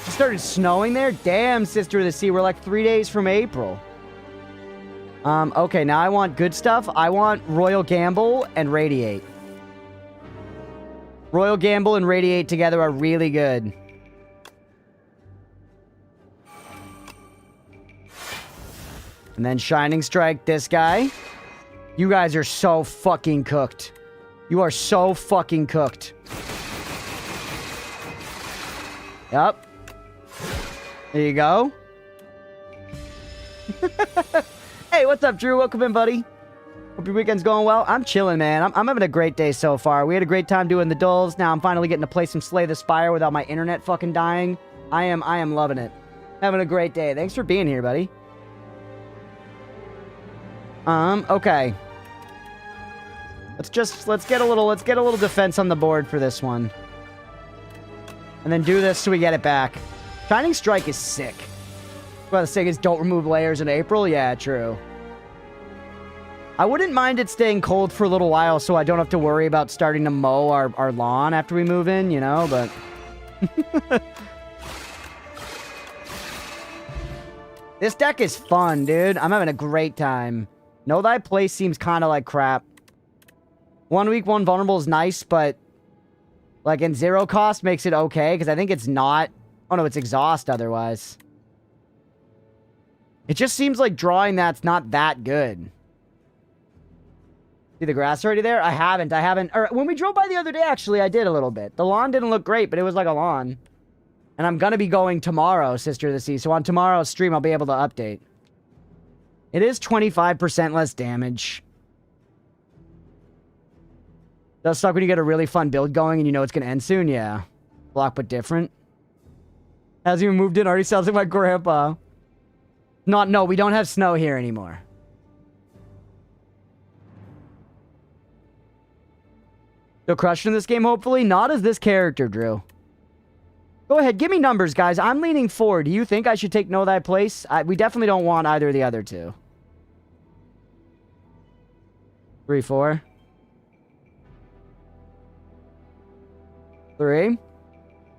It started snowing there? Damn, Sister of the Sea. We're like 3 days from April. Okay, now I want good stuff. I want Royal Gamble and Radiate. Royal Gamble and Radiate together are really good. And then Shining Strike this guy. You guys are so fucking cooked. You are so fucking cooked. Yep. There you go. Hey, what's up, Drew? Welcome in, buddy. Hope your weekend's going well. I'm chilling, man. I'm having a great day so far. We had a great time doing the dulls. Now I'm finally getting to play some Slay the Spire without my internet fucking dying. I am loving it. Having a great day. Thanks for being here, buddy. Okay. Let's get a little defense on the board for this one. And then do this so we get it back. Shining Strike is sick. Well, the thing is, don't remove layers in April? Yeah, true. I wouldn't mind it staying cold for a little while so I don't have to worry about starting to mow our lawn after we move in, you know, but... This deck is fun, dude. I'm having a great time. Know Thy Place seems kind of like crap. 1 week, 1 vulnerable is nice, but... Like, in 0 cost makes it okay, because I think it's not... Oh, no, it's exhaust otherwise. It just seems like drawing that's not that good. See the grass already there? I haven't. Or when we drove by the other day, actually, I did a little bit. The lawn didn't look great, but it was like a lawn. And I'm going to be going tomorrow, Sister of the Sea. So on tomorrow's stream, I'll be able to update. It is 25% less damage. Does suck when you get a really fun build going and you know it's going to end soon? Yeah. Block but different. Hasn't even moved in. Already sounds like my grandpa. No, we don't have snow here anymore. Still crushing this game, hopefully? Not as this character, Drew. Go ahead, give me numbers, guys. I'm leaning 4. Do you think I should take Know Thy Place? We definitely don't want either of the other two. 3, 4. 3.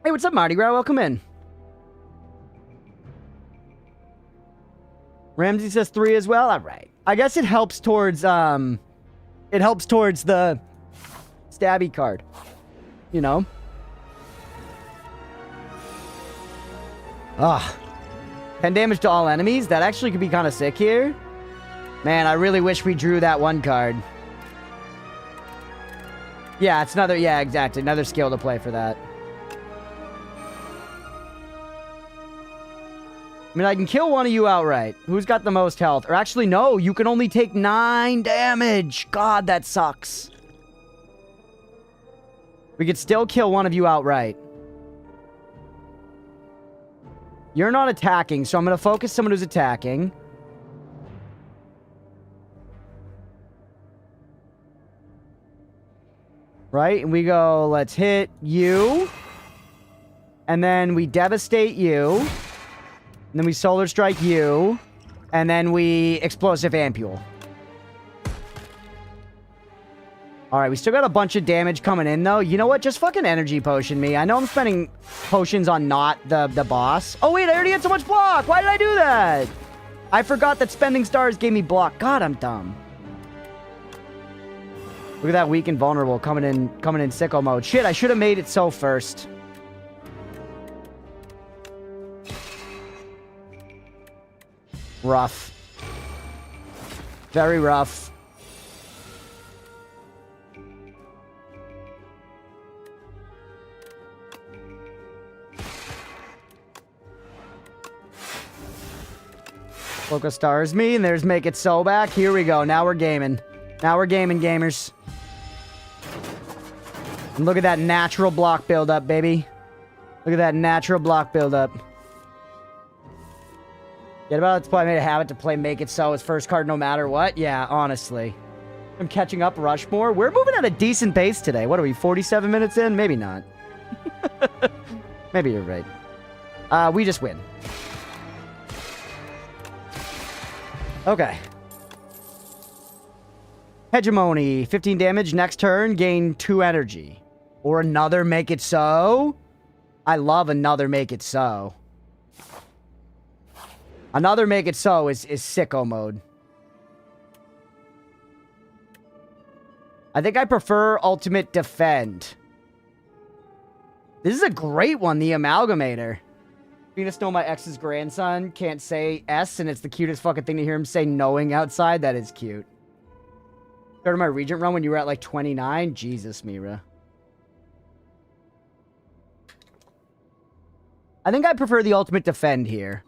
Hey, what's up, Mardi Gras? Welcome in. Ramsey says 3 as well? Alright. I guess it helps towards, the stabby card. You know? Ugh. 10 damage to all enemies? That actually could be kind of sick here. Man, I really wish we drew that one card. Yeah, it's another... Yeah, exactly. Another skill to play for that. I mean, I can kill one of you outright. Who's got the most health? Or actually, no. You can only take 9 damage. God, that sucks. We could still kill one of you outright. You're not attacking, so I'm going to focus someone who's attacking. Right? And we go, let's hit you. And then we devastate you. And then we solar strike you. And then we explosive ampule. Alright, we still got a bunch of damage coming in, though. You know what? Just fucking energy potion me. I know I'm spending potions on not the boss. Oh, wait, I already had so much block. Why did I do that? I forgot that spending stars gave me block. God, I'm dumb. Look at that weak and vulnerable coming in sicko mode. Shit, I should have made it so first. Rough. Very rough. Focus stars me, and there's Make It So back. Here we go. Now we're gaming. Now we're gaming, gamers. And look at that natural block buildup, baby. Look at that natural block buildup. Get about it's probably made a habit to play Make It So as first card no matter what. Yeah, honestly. I'm catching up Rushmore. We're moving at a decent pace today. What are we, 47 minutes in? Maybe not. Maybe you're right. We just win. Okay. Hegemony. 15 damage. Next turn, gain 2 energy. Or another Make It So. I love another Make It So. Another Make It So is sicko mode. I think I prefer Ultimate Defend. This is a great one, the Amalgamator. Venus know my ex's grandson can't say S, and it's the cutest fucking thing to hear him say knowing outside. That is cute. Started my Regent run when you were at like 29. Jesus, Mira. I think I prefer the Ultimate Defend here.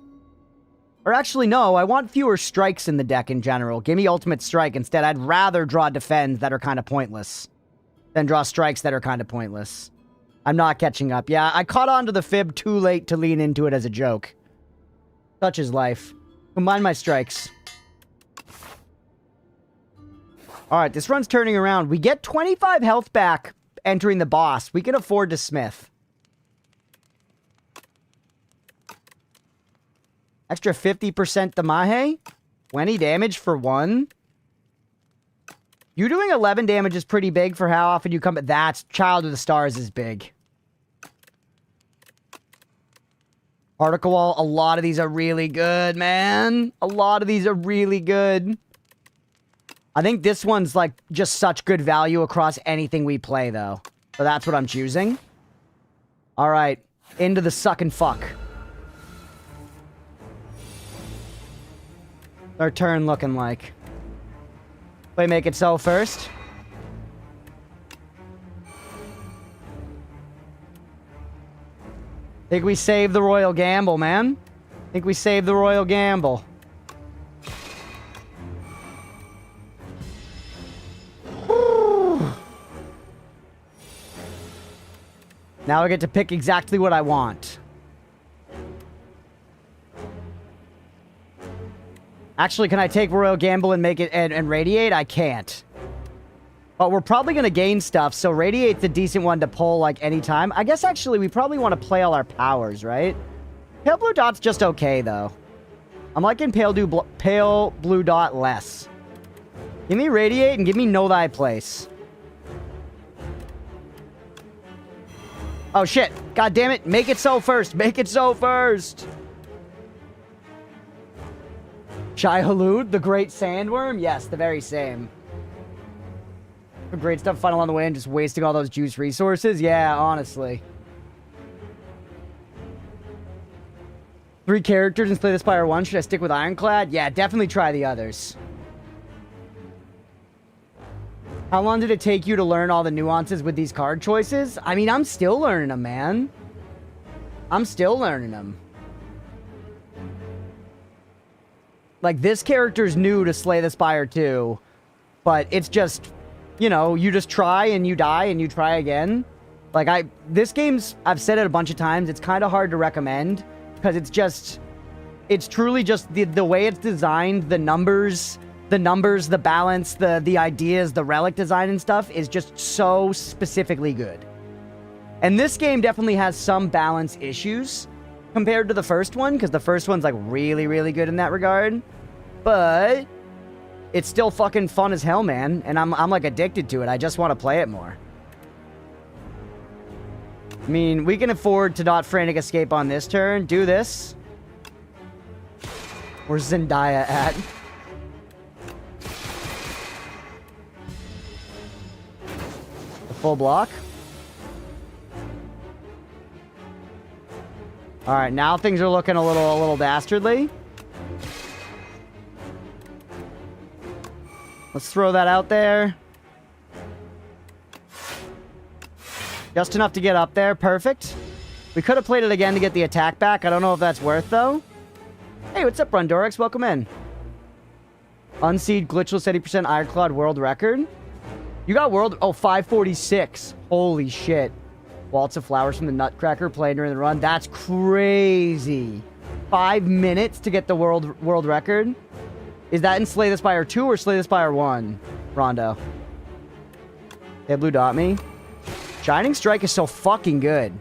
Or actually, no, I want fewer strikes in the deck in general. Give me Ultimate Strike instead. I'd rather draw defends that are kind of pointless than draw strikes that are kind of pointless. I'm not catching up. Yeah, I caught on to the fib too late to lean into it as a joke. Such is life. Combine my strikes. Alright, this run's turning around. We get 25 health back entering the boss. We can afford to smith. Extra 50% Damahe. 20 damage for 1. You doing 11 damage is pretty big for how often you come... That's... Child of the Stars is big. Particle Wall. A lot of these are really good, man. A lot of these are really good. I think this one's, like, just such good value across anything we play, though. So that's what I'm choosing. Alright. Into the suck and fuck. Our turn looking like. Play Make It So first. Think we saved the Royal Gamble, man. Think we saved the Royal Gamble. Now I get to pick exactly what I want. Actually, can I take Royal Gamble and make it and Radiate? I can't. But we're probably going to gain stuff, so Radiate's a decent one to pull, like, anytime. I guess, actually, we probably want to play all our powers, right? Pale Blue Dot's just okay, though. I'm liking Pale Blue Dot less. Give me Radiate and give me Know Thy Place. Oh, shit. God damn it. Make It So first. Make It So first. Shai Halud, the Great Sandworm? Yes, the very same. Great stuff funnel on the way and just wasting all those juice resources? Yeah, honestly. 3 characters and Slay the Spire 1. Should I stick with Ironclad? Yeah, definitely try the others. How long did it take you to learn all the nuances with these card choices? I mean, I'm still learning them, man. I'm still learning them. Like, this character's new to Slay the Spire 2, but it's just, you know, you just try and you die and you try again. Like, this game's, I've said it a bunch of times, it's kind of hard to recommend, because it's just, it's truly just the way it's designed, the numbers, the balance, the ideas, the relic design and stuff is just so specifically good. And this game definitely has some balance issues compared to the first one, because the first one's, like, really, really good in that regard. But it's still fucking fun as hell, man. And I'm like, addicted to it. I just want to play it more. I mean, we can afford to not Frantic Escape on this turn. Do this. Where's Zendaya at? The full block. Alright, now things are looking a little dastardly. Let's throw that out there. Just enough to get up there. Perfect. We could have played it again to get the attack back. I don't know if that's worth, though. Hey, what's up, Brundorex? Welcome in. Unseed glitchless 80% Ironclad world record. You got world... Oh, 546. Holy shit. Waltz of flowers from the Nutcracker playing during the run. That's crazy. 5 minutes to get the world record. Is that in Slay the Spire 2 or Slay the Spire 1? Rondo. They blue dot me. Shining Strike is so fucking good.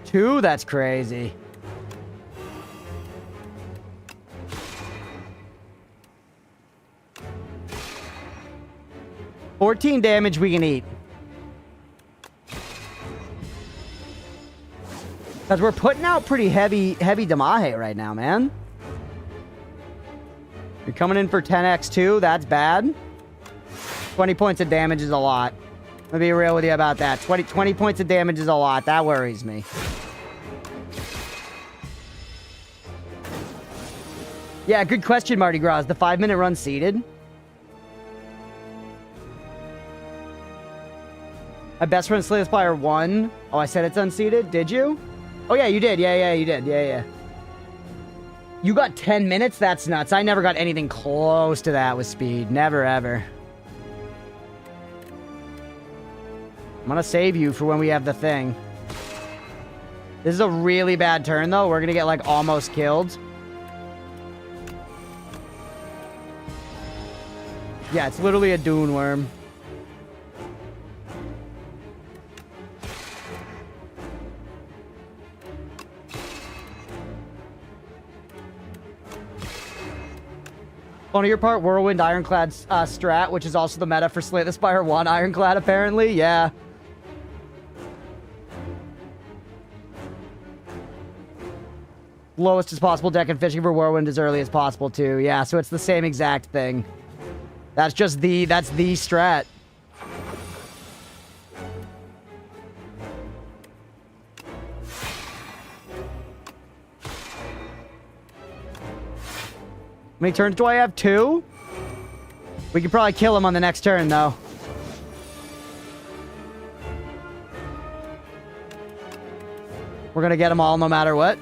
2? That's crazy. $14 damage we can eat. Because we're putting out pretty heavy Damahe right now, man. You're coming in for 10x too. That's bad. 20 points of damage is a lot. I'll be real with you about that. 20 points of damage is a lot. That worries me. Yeah, good question, Marty Gras. The 5-minute run seeded? My best friend Slay the Spire 1. Oh, I said it's unseeded? Did you? Oh, yeah, you did. Yeah, you did. Yeah. You got 10 minutes? That's nuts. I never got anything close to that with speed. Never, ever. I'm gonna save you for when we have the thing. This is a really bad turn, though. We're gonna get, like, almost killed. Yeah, it's literally a Dune Worm. On your part, Whirlwind Ironclad strat, which is also the meta for Slay the Spire 1 Ironclad, apparently. Yeah. Lowest as possible deck and fishing for Whirlwind as early as possible, too. Yeah, so it's the same exact thing. That's just that's the strat. How many turns do I have? 2? We could probably kill him on the next turn, though. We're gonna get them all no matter what.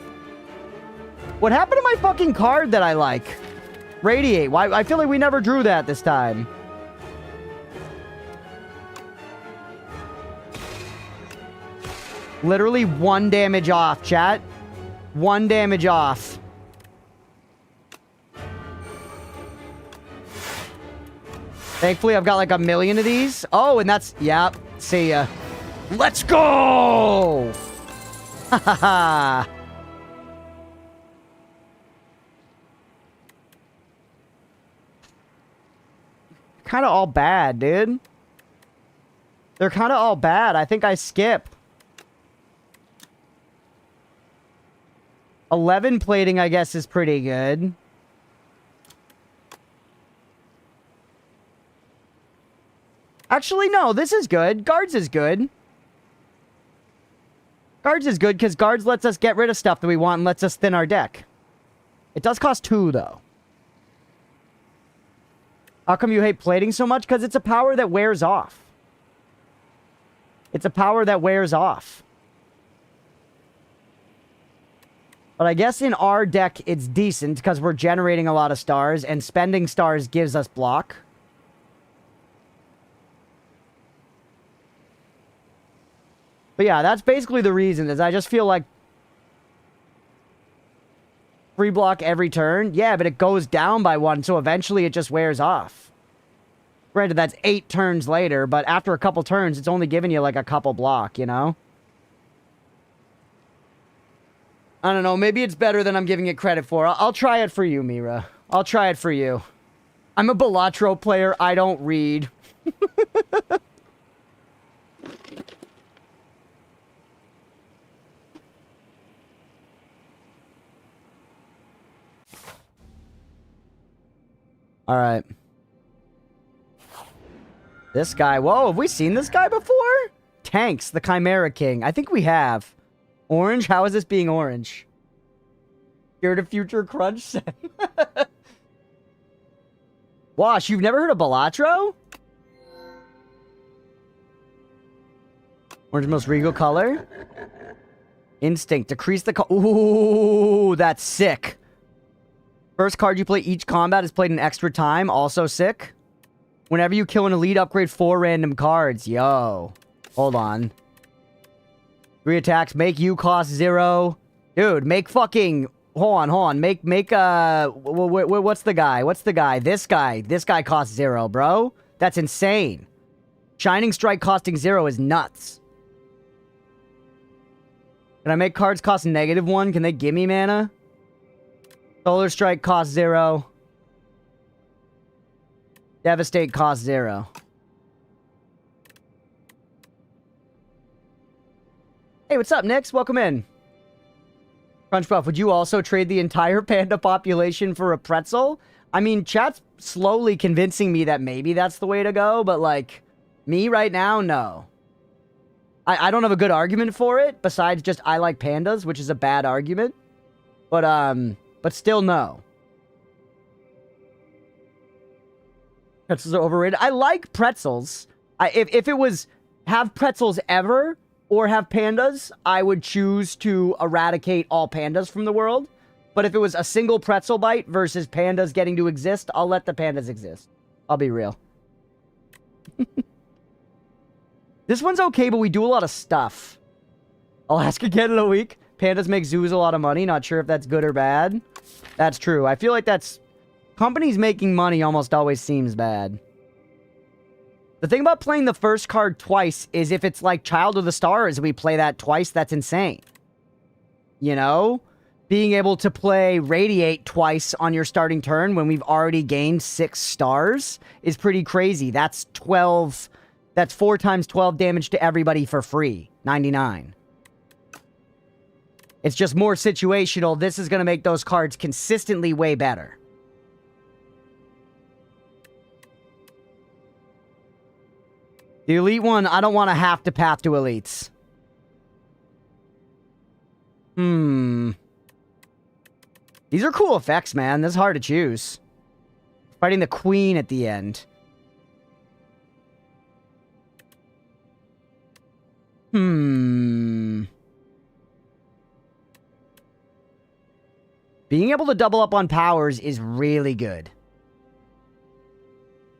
What happened to my fucking card that I like? Radiate. Why? I feel like we never drew that this time. Literally 1 damage off, chat. 1 damage off. Thankfully, I've got like 1 million of these. Oh, and that's... Yep. See ya. Let's go! Ha ha ha. Kind of all bad, dude. They're kind of all bad. I think I skip. 11 plating, I guess, is pretty good. Actually, no, this is good. Guards is good. Guards is good because Guards lets us get rid of stuff that we want and lets us thin our deck. It does cost 2, though. How come you hate plating so much? Because it's a power that wears off. It's a power that wears off. But I guess in our deck, it's decent because we're generating a lot of stars and spending stars gives us block. But yeah, that's basically the reason, is I just feel like free block every turn. Yeah, but it goes down by 1, so eventually it just wears off. Granted, that's 8 turns later, but after a couple turns, it's only giving you like a couple block, you know? I don't know, maybe it's better than I'm giving it credit for. I'll try it for you, Mira. I'll try it for you. I'm a Balatro player, I don't read. All right. This guy. Whoa, have we seen this guy before? Tanks, the Chimera King. I think we have. Orange? How is this being orange? You're the future Crunch. Wash, you've never heard of Balatro? Orange most regal color. Instinct. Decrease the... Ooh, that's sick. First card you play each combat is played in extra time. Also sick. Whenever you kill an elite, upgrade 4 random cards. Yo. Hold on. 3 attacks. Make you cost 0. Dude, make fucking... Hold on. Make, what's the guy? This guy costs 0, bro. That's insane. Shining Strike costing 0 is nuts. Can I make cards cost -1? Can they give me mana? Solar Strike costs 0. Devastate costs 0. Hey, what's up, Nix? Welcome in. Crunchpuff, would you also trade the entire panda population for a pretzel? I mean, chat's slowly convincing me that maybe that's the way to go, but, like, me right now, no. I don't have a good argument for it, besides just I like pandas, which is a bad argument. But still, no. Pretzels are overrated. I like pretzels. If it was have pretzels ever or have pandas, I would choose to eradicate all pandas from the world. But if it was a single pretzel bite versus pandas getting to exist, I'll let the pandas exist. I'll be real. This one's okay, but we do a lot of stuff. I'll ask again in a week. Pandas make zoos a lot of money. Not sure if that's good or bad. That's true. I feel like that's... Companies making money almost always seems bad. The thing about playing the first card twice is if it's like Child of the Stars, we play that twice, that's insane. You know? Being able to play Radiate twice on your starting turn when we've already gained 6 stars is pretty crazy. That's 12... That's 4 times 12 damage to everybody for free. 99. It's just more situational. This is going to make those cards consistently way better. The elite one, I don't want to have to path to elites. These are cool effects, man. This is hard to choose. Fighting the queen at the end. Being able to double up on powers is really good.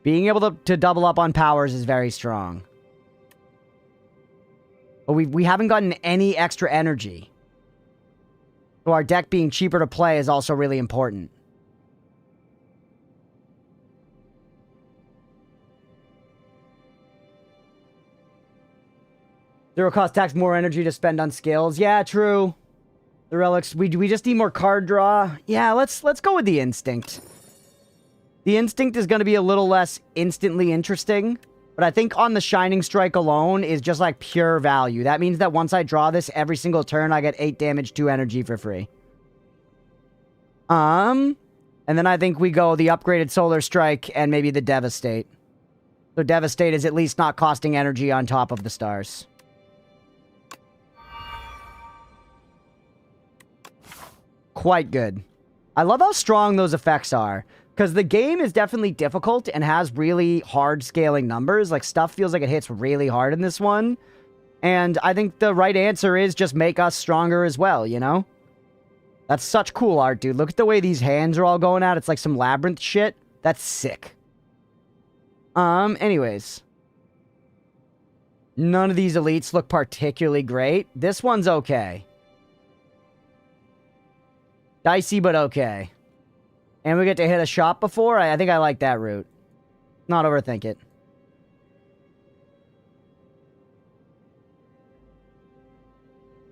Being able to double up on powers is very strong. But we haven't gotten any extra energy. So our deck being cheaper to play is also really important. Zero cost tax, more energy to spend on skills. Yeah, true. The relics, we just need more card draw. Yeah, let's go with the instinct. The instinct is going to be a little less instantly interesting, but I think on the Shining Strike alone is just like pure value. That means that once I draw this every single turn, I get 8 damage, 2 energy for free. And then I think we go the upgraded Solar Strike and maybe the Devastate. So Devastate is at least not costing energy on top of the stars. Quite good. I love how strong those effects are. Because the game is definitely difficult and has really hard scaling numbers. Like, stuff feels like it hits really hard in this one. And I think the right answer is just make us stronger as well, you know? That's such cool art, dude. Look at the way these hands are all going out. It's like some labyrinth shit. That's sick. Anyways. None of these elites look particularly great. This one's okay. Dicey, but okay. And we get to hit a shop before? I think I like that route. Not overthink it.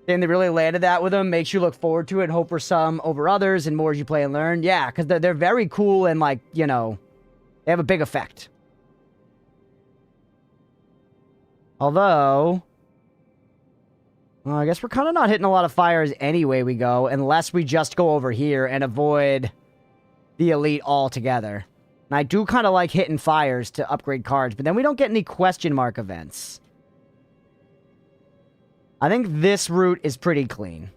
And they really landed that with them. Makes you look forward to it and hope for some over others and more as you play and learn. Yeah, because they're very cool and, like, you know, they have a big effect. Although... well, I guess we're kind of not hitting a lot of fires any way we go, unless we just go over here and avoid the elite altogether. And I do kind of like hitting fires to upgrade cards, but then we don't get any question mark events. I think this route is pretty clean.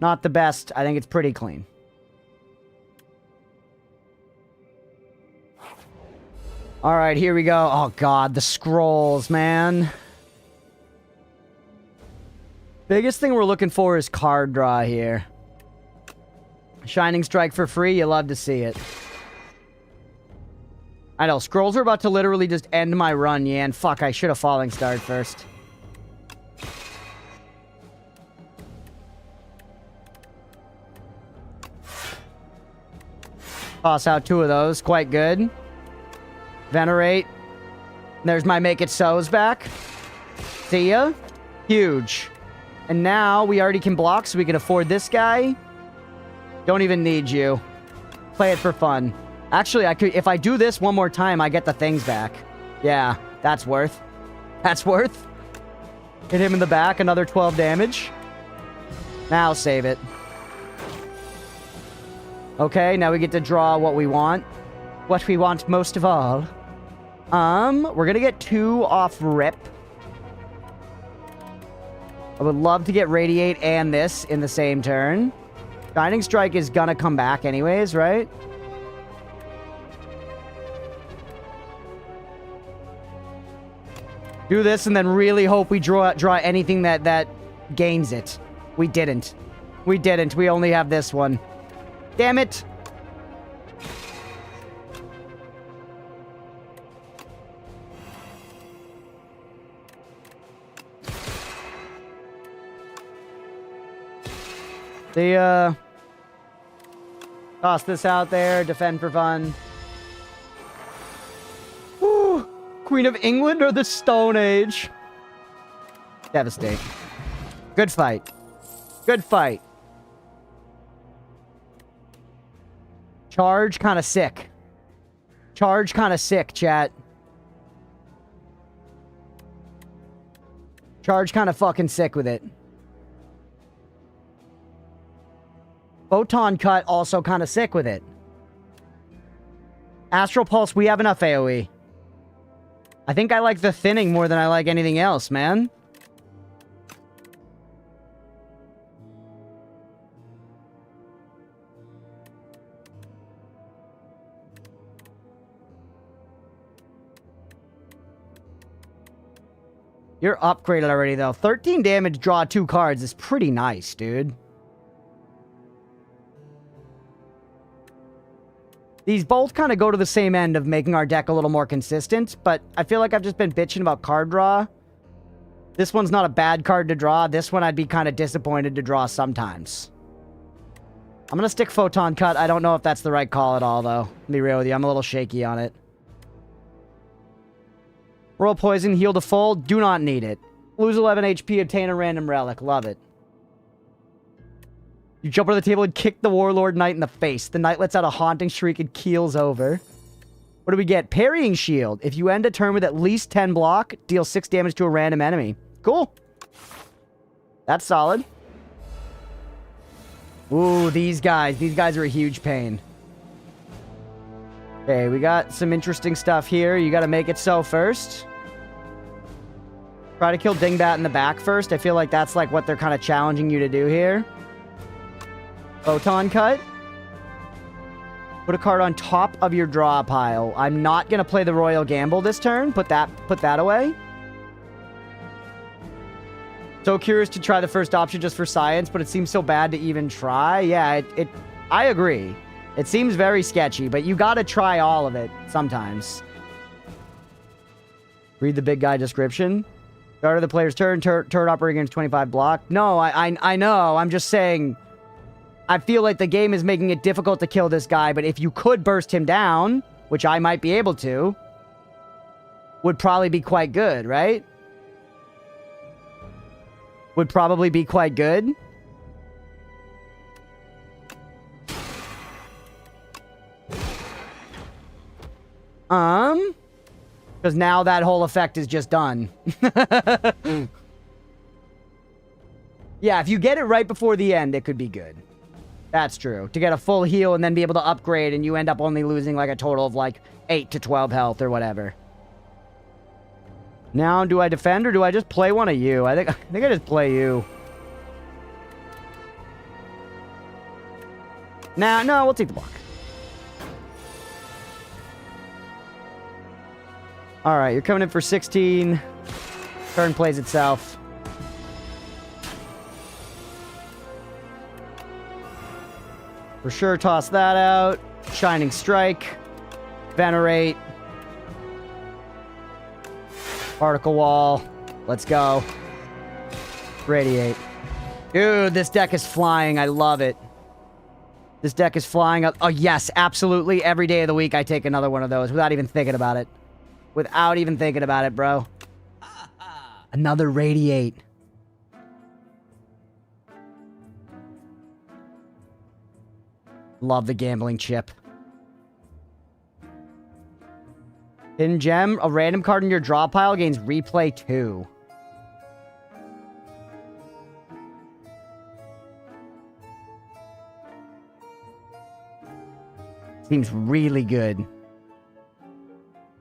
Not the best. I think it's pretty clean. All right, here we go. Oh, God, the scrolls, man. Biggest thing we're looking for is card draw here. Shining Strike for free. You love to see it. I know. Scrolls are about to literally just end my run, Yan. Fuck, I should have Falling Starred first. Toss out 2 of those. Quite good. Venerate. There's my Make It So's back. See ya. Huge. And now we already can block, so we can afford this guy. Don't even need you. Play it for fun. Actually, I could, if I do this one more time, I get the things back. Yeah, that's worth. That's worth. Hit him in the back, another 12 damage. Now save it. Okay, now we get to draw what we want. What we want most of all. We're gonna get 2 off rip. I would love to get Radiate and this in the same turn. Shining Strike is gonna come back anyways, right? Do this and then really hope we draw anything that gains it. We didn't. We didn't. We only have this one. Damn it! Toss this out there. Defend for fun. Woo! Queen of England or the Stone Age? Devastate. Good fight. Good fight. Charge kind of sick. Charge kind of sick, chat. Charge kind of fucking sick with it. Photon Cut also kind of sick with it. Astral Pulse, we have enough AoE. I think I like the thinning more than I like anything else, man. You're upgraded already, though. 13 damage, draw 2 cards is pretty nice, dude. These both kind of go to the same end of making our deck a little more consistent, but I feel like I've just been bitching about card draw. This one's not a bad card to draw. This one I'd be kind of disappointed to draw sometimes. I'm going to stick Photon Cut. I don't know if that's the right call at all, though. To be real with you, I'm a little shaky on it. Royal Poison, heal to full. Do not need it. Lose 11 HP, obtain a random relic. Love it. You jump under the table and kick the Warlord Knight in the face. The Knight lets out a haunting shriek and keels over. What do we get? Parrying Shield. If you end a turn with at least 10 block, deal 6 damage to a random enemy. Cool. That's solid. Ooh, these guys. These guys are a huge pain. Okay, we got some interesting stuff here. You got to make it so first. Try to kill Dingbat in the back first. I feel like that's like what they're kind of challenging you to do here. Photon Cut. Put a card on top of your draw pile. I'm not going to play the Royal Gamble this turn. Put that away. So curious to try the first option just for science, but it seems so bad to even try. Yeah, I agree. It seems very sketchy, but you got to try all of it sometimes. Read the big guy description. Start of the player's turn. Turn operating against 25 block. No, I know. I'm just saying... I feel like the game is making it difficult to kill this guy, but if you could burst him down, which I might be able to, would probably be quite good, right? Would probably be quite good. Because now that whole effect is just done. Yeah, if you get it right before the end, it could be good. That's true. To get a full heal and then be able to upgrade and you end up only losing like a total of like 8 to 12 health or whatever. Now, do I defend or do I just play one of you? I think I just play you. Nah, no, we'll take the block. Alright, you're coming in for 16. Turn plays itself. For sure, toss that out. Shining Strike. Venerate. Particle Wall. Let's go. Radiate. Dude, this deck is flying. I love it. This deck is flying up. Oh, yes, absolutely. Every day of the week, I take another one of those without even thinking about it. Without even thinking about it, bro. Another Radiate. Love the gambling chip. Hidden Gem. A random card in your draw pile gains replay 2. Seems really good.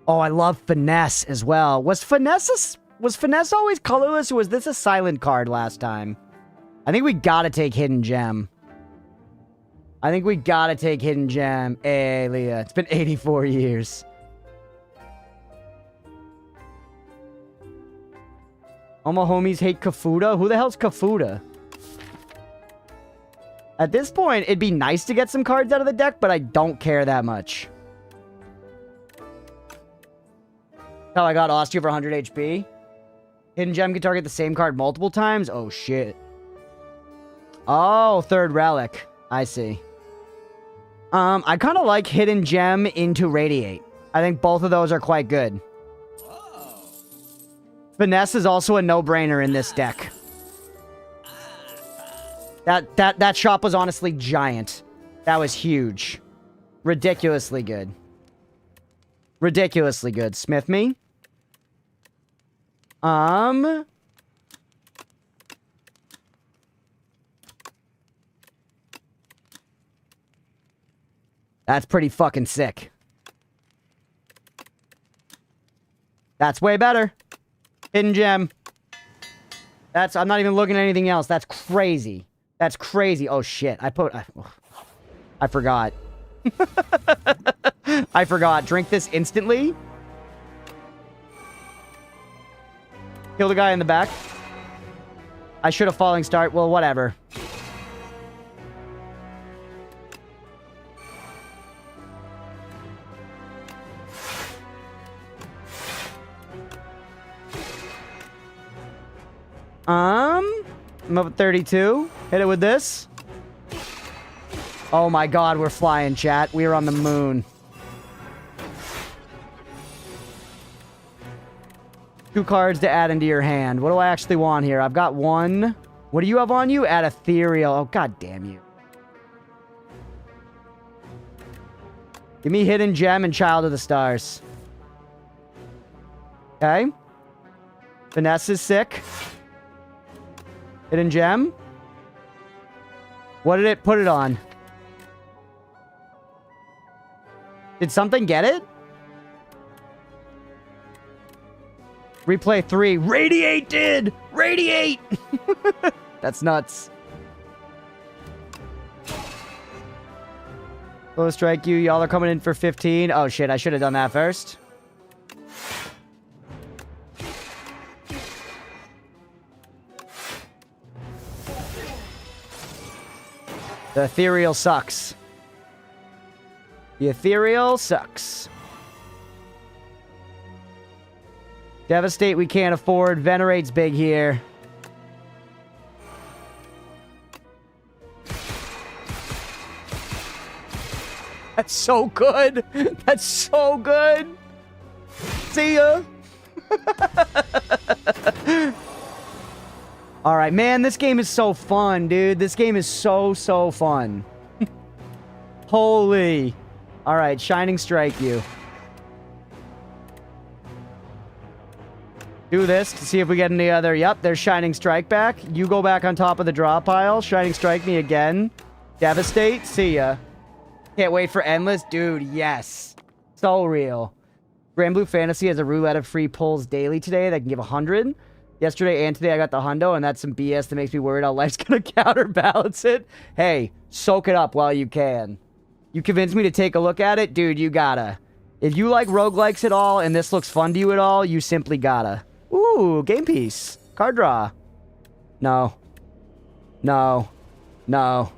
Oh, I love Finesse as well. Was Finesse always colorless, or was this a silent card last time? I think we gotta take Hidden Gem. I think we gotta take Hidden Gem. Hey, Leah. It's been 84 years. All my homies hate Kafuda? Who the hell's Kafuda? At this point, it'd be nice to get some cards out of the deck, but I don't care that much. How I got Osteo for 100 HP. Hidden Gem can target the same card multiple times? Oh, shit. Oh, third relic. I see. I kind of like Hidden Gem into Radiate. I think both of those are quite good. Whoa. Finesse is also a no-brainer in this deck. That shop was honestly giant. That was huge. Ridiculously good. Ridiculously good. Smith me. That's pretty fucking sick. That's way better. Hidden Gem. I'm not even looking at anything else. That's crazy. That's crazy. Oh, shit. I forgot. I forgot. Drink this instantly. Kill the guy in the back. I should have Falling Start. Well, whatever. I'm up at 32. Hit it with this. Oh my god, we're flying, chat. We are on the moon. 2 cards to add into your hand. What do I actually want here? I've got 1. What do you have on you? Add Ethereal. Oh, god damn you. Give me Hidden Gem and Child of the Stars. Okay. Finesse is sick. Hidden Gem. What did it put it on? Did something get it? Replay 3. Radiate did! Radiate! That's nuts. Low strike you. Y'all are coming in for 15. Oh shit, I should have done that first. The Ethereal sucks. The Ethereal sucks. Devastate we can't afford. Venerate's big here. That's so good. That's so good. See ya. Alright, man, this game is so fun, dude. This game is so fun. Holy. Alright, Shining Strike you. Do this to see if we get any other... Yep, there's Shining Strike back. You go back on top of the draw pile. Shining Strike me again. Devastate. See ya. Can't wait for Endless. Dude, yes. So real. Grand Blue Fantasy has a roulette of free pulls daily today that can give 100. Yesterday and today I got the hundo, and that's some BS that makes me worried how life's gonna counterbalance it. Hey, soak it up while you can. You convinced me to take a look at it? Dude, you gotta. If you like roguelikes at all, and this looks fun to you at all, you simply gotta. Ooh, game piece. Card draw. No. No. No.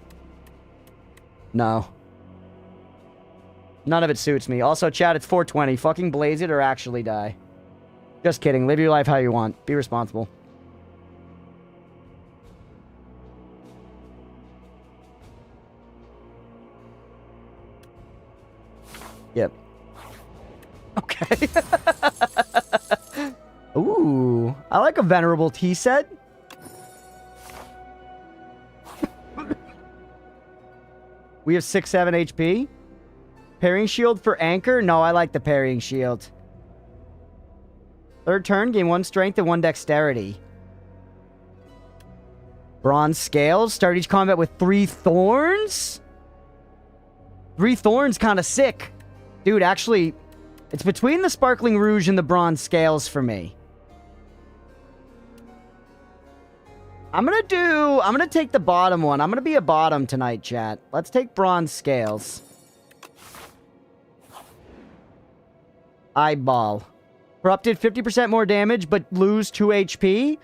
No. None of it suits me. Also, chat, it's 420. Fucking blaze it or actually die. Just kidding. Live your life how you want. Be responsible. Yep. Okay. Ooh. I like a venerable tea set. We have 6-7 HP. Parrying shield for anchor? No, I like the parrying shield. Third turn, gain 1 strength and 1 dexterity. Bronze scales. Start each combat with 3 thorns? 3 thorns kind of sick. Dude, actually, it's between the sparkling rouge and the bronze scales for me. I'm gonna take the bottom one. I'm gonna be a bottom tonight, chat. Let's take bronze scales. Eyeball. Corrupted 50% more damage, but lose 2 HP.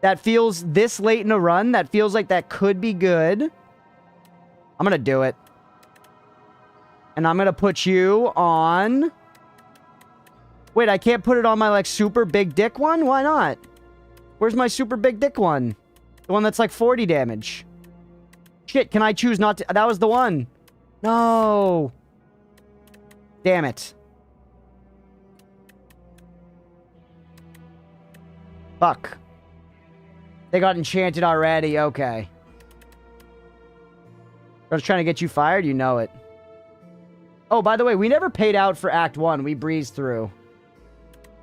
That feels this late in a run. That feels like that could be good. I'm gonna do it. And I'm gonna put you on... Wait, I can't put it on my, like, super big dick one? Why not? Where's my super big dick one? The one that's like 40 damage. Shit, can I choose not to... That was the one. No. Damn it. Fuck. They got enchanted already. Okay. I was trying to get you fired. You know it. Oh, by the way, we never paid out for Act 1. We breezed through.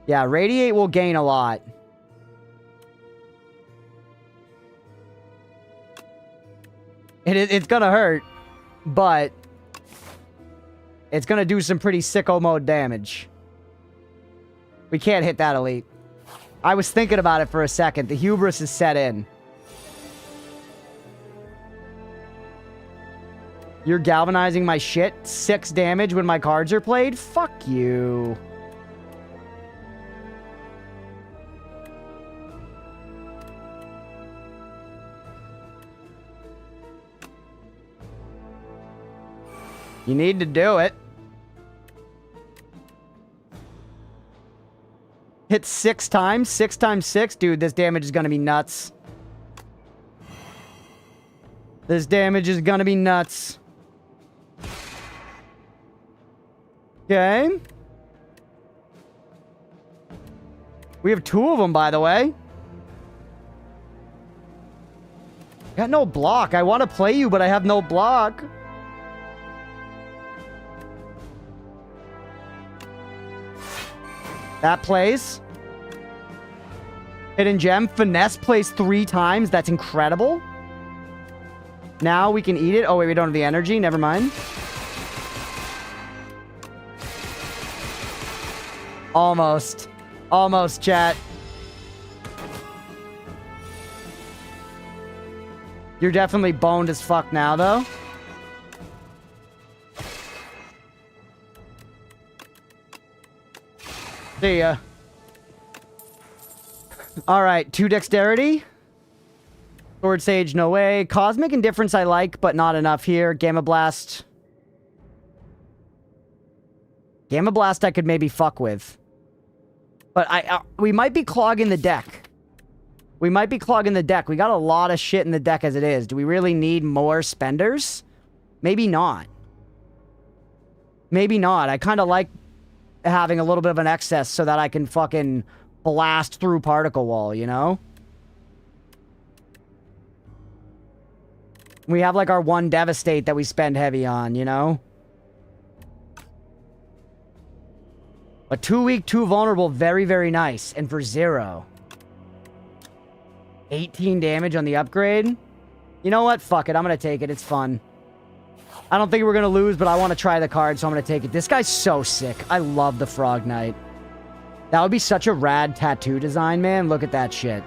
Yeah, Radiate will gain a lot. It's gonna hurt, but it's gonna do some pretty sicko mode damage. We can't hit that elite. I was thinking about it for a second. The hubris is set in. You're galvanizing my shit? 6 damage when my cards are played? Fuck you. You need to do it. Hit 6 times? 6 times 6? Dude, this damage is gonna be nuts. This damage is gonna be nuts. Okay. We have 2 of them, by the way. Got no block. I want to play you, but I have no block. That plays. Hidden gem. Finesse plays 3 times. That's incredible. Now we can eat it. Oh, wait, we don't have the energy. Never mind. Almost. Almost, chat. You're definitely boned as fuck now, though. See ya. Alright, 2 dexterity. Sword Sage, no way. Cosmic Indifference I like, but not enough here. Gamma Blast. Gamma Blast I could maybe fuck with. But we might be clogging the deck. We might be clogging the deck. We got a lot of shit in the deck as it is. Do we really need more spenders? Maybe not. Maybe not. I kind of like having a little bit of an excess so that I can fucking blast through Particle Wall, you know? We have like our 1 Devastate that we spend heavy on, you know? But 2 weak, 2 vulnerable, very, very nice. And for 0. 18 damage on the upgrade. You know what? Fuck it. I'm going to take it. It's fun. I don't think we're going to lose, but I want to try the card, so I'm going to take it. This guy's so sick. I love the Frog Knight. That would be such a rad tattoo design, man. Look at that shit.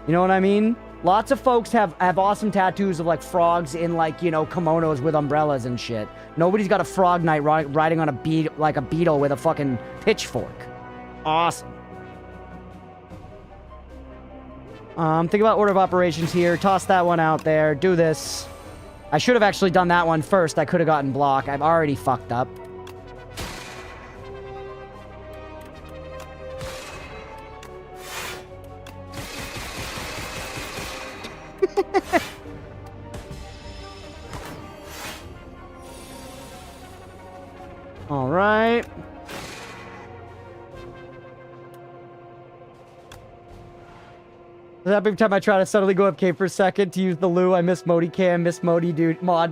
You know what I mean? Lots of folks have awesome tattoos of, like, frogs in, like, you know, kimonos with umbrellas and shit. Nobody's got a frog knight riding on a beetle with a fucking pitchfork. Awesome. Think about order of operations here. Toss that one out there. Do this. I should have actually done that one first. I could have gotten block. I've already fucked up. All right. Every time I try to suddenly go up K for a second to use the loo, I miss Modi cam, miss mod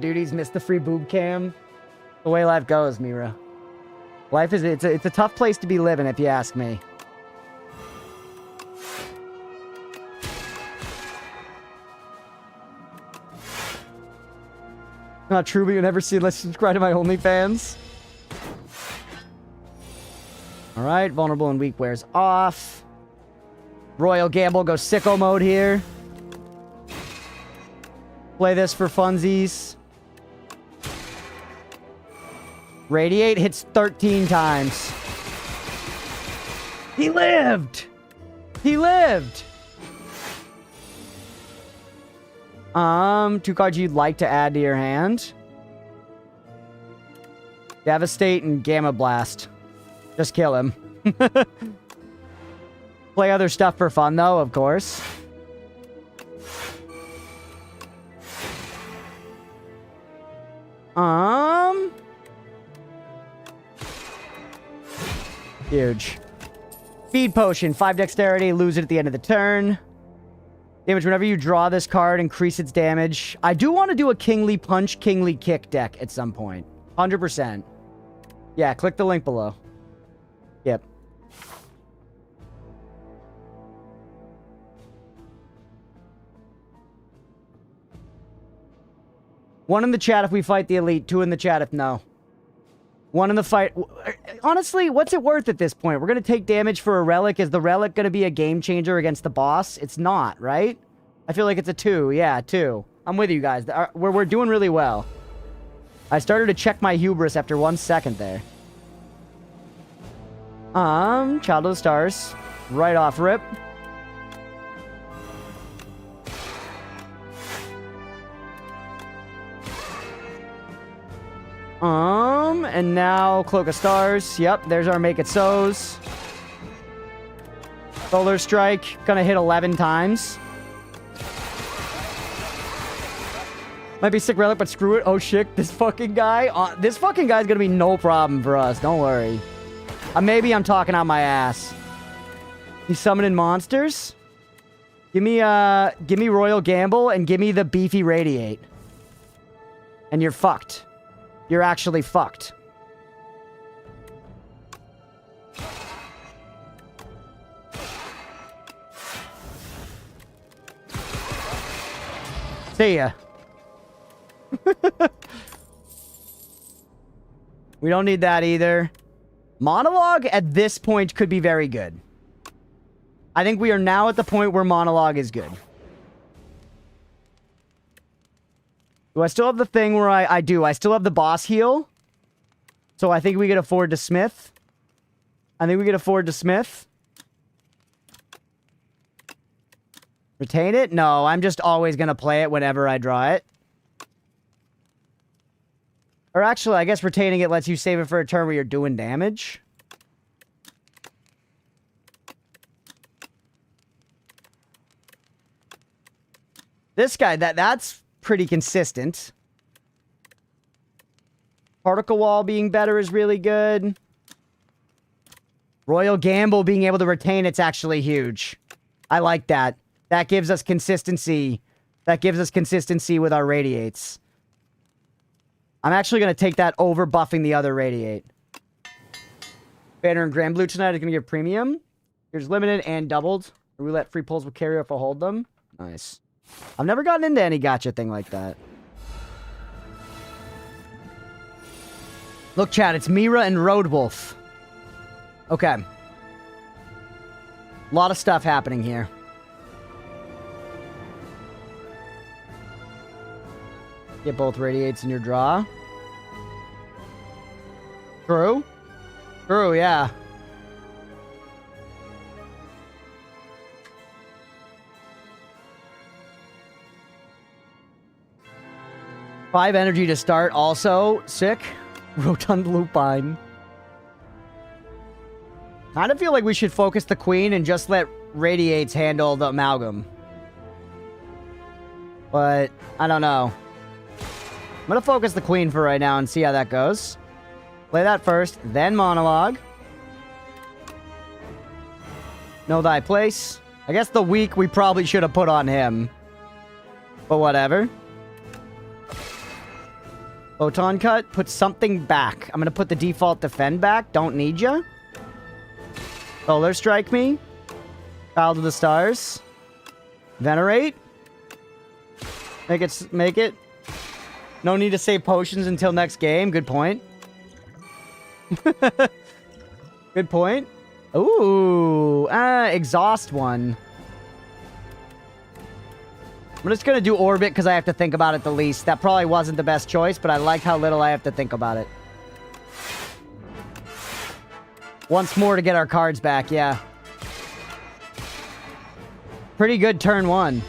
duties, miss the free boob cam. The way life goes, Mira. Life is, it's a tough place to be living, if you ask me. Not true, but you'll never see unless you subscribe to my OnlyFans. Alright, vulnerable and weak wears off. Royal Gamble goes sicko mode here. Play this for funsies. Radiate hits 13 times. He lived! He lived! 2 cards you'd like to add to your hand. Devastate and Gamma Blast. Just kill him. Play other stuff for fun, though, of course. Huge. Speed Potion. 5 dexterity. Lose it at the end of the turn. Damage whenever you draw this card. Increase its damage. I do want to do a Kingly Punch, Kingly Kick deck at some point. 100%. Yeah, click the link below. Yep. One in the chat if we fight the elite. 2 in the chat if no. 1 in the fight. Honestly, what's it worth at this point? We're going to take damage for a relic. Is the relic going to be a game changer against the boss? It's not, right? I feel like it's a 2. Yeah, 2. I'm with you guys. We're doing really well. I started to check my hubris after 1 second there. Child of the Stars. Right off rip. And now Cloak of Stars. Yep, there's our Make It So's. Solar Strike. Gonna hit 11 times. Might be sick relic, but screw it. Oh shit, this fucking guy. This fucking guy's gonna be no problem for us. Don't worry. Maybe I'm talking out my ass. He's summoning monsters. Give me Royal Gamble and give me the beefy Radiate. And you're fucked. You're actually fucked. See ya. We don't need that either. Monologue at this point could be very good. I think we are now at the point where Monologue is good. Do I still have the thing where I do? I still have the boss heal. So I think we can afford to Smith. I think we can afford to Smith. Retain it? No, I'm just always going to play it whenever I draw it. Or actually, I guess retaining it lets you save it for a turn where you're doing damage. This guy, that's pretty consistent. Particle Wall being better is really good. Royal Gamble being able to retain it's actually huge. I like that. That gives us consistency. That gives us consistency with our Radiates. I'm actually going to take that over buffing the other Radiate. Banner and Grand Blue tonight is going to give premium. Here's limited and doubled. Roulette free pulls will carry if I hold them. Nice. I've never gotten into any gacha thing like that. Look, chat, it's Mira and Roadwolf. Okay. A lot of stuff happening here. Get both radiates in your draw. True. True, yeah. Five energy to start, also sick. Rotund Lupine. Kind of feel like we should focus the queen and just let radiates handle the amalgam. But I don't know. I'm gonna focus the queen for right now and see how that goes. Play that first, then monologue. Know thy place. I guess the weak we probably should have put on him. But whatever. Photon cut, put something back. I'm gonna put the default defend back. Don't need ya. Solar strike me. Child of the stars. Venerate. Make it. No need to save potions until next game. Good point. Good point. Ooh. Exhaust one. I'm just gonna do orbit because I have to think about it the least. That probably wasn't the best choice, but I like how little I have to think about it. Once more to get our cards back, yeah. Pretty good turn one.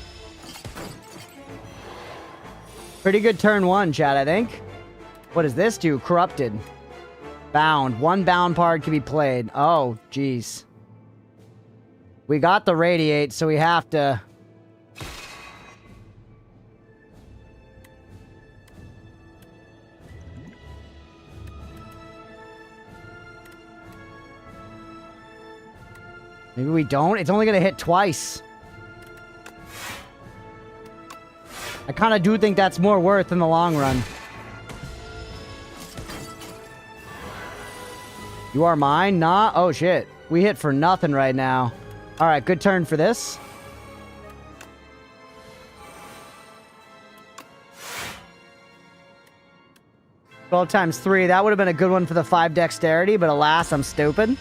Pretty good turn one, chat, I think. What does this do? Corrupted. Bound. One bound card can be played. Oh, jeez. We got the radiate, so we have to... Maybe we don't? It's only going to hit twice. I kind of do think that's more worth in the long run. You are mine? Nah? Oh, shit. We hit for nothing right now. Alright, good turn for this. Twelve times 3. That would have been a good one for the 5 dexterity, but alas, I'm stupid.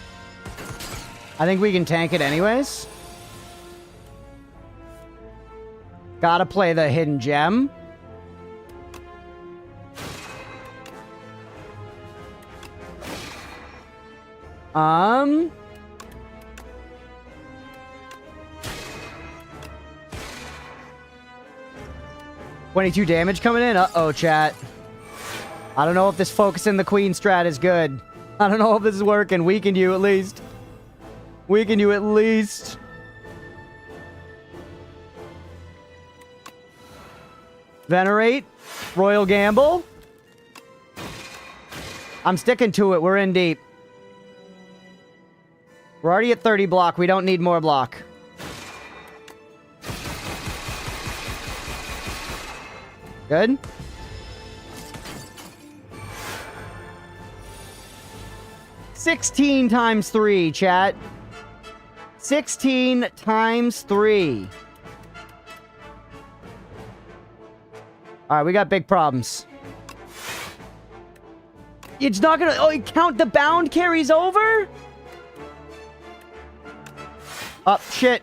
I think we can tank it anyways. Gotta play the hidden gem. Um... 22 damage coming in? Uh-oh, chat. I don't know if this focusing the queen strat is good. I don't know if this is working. Weaken you at least. Weaken you at least. Venerate. Royal Gamble. I'm sticking to it. We're in deep. We're already at 30 block. We don't need more block. Good. $16 times 3, chat. 16 times 3. Alright, we got big problems. It's not gonna... Oh, count the bound carries over? Oh, shit.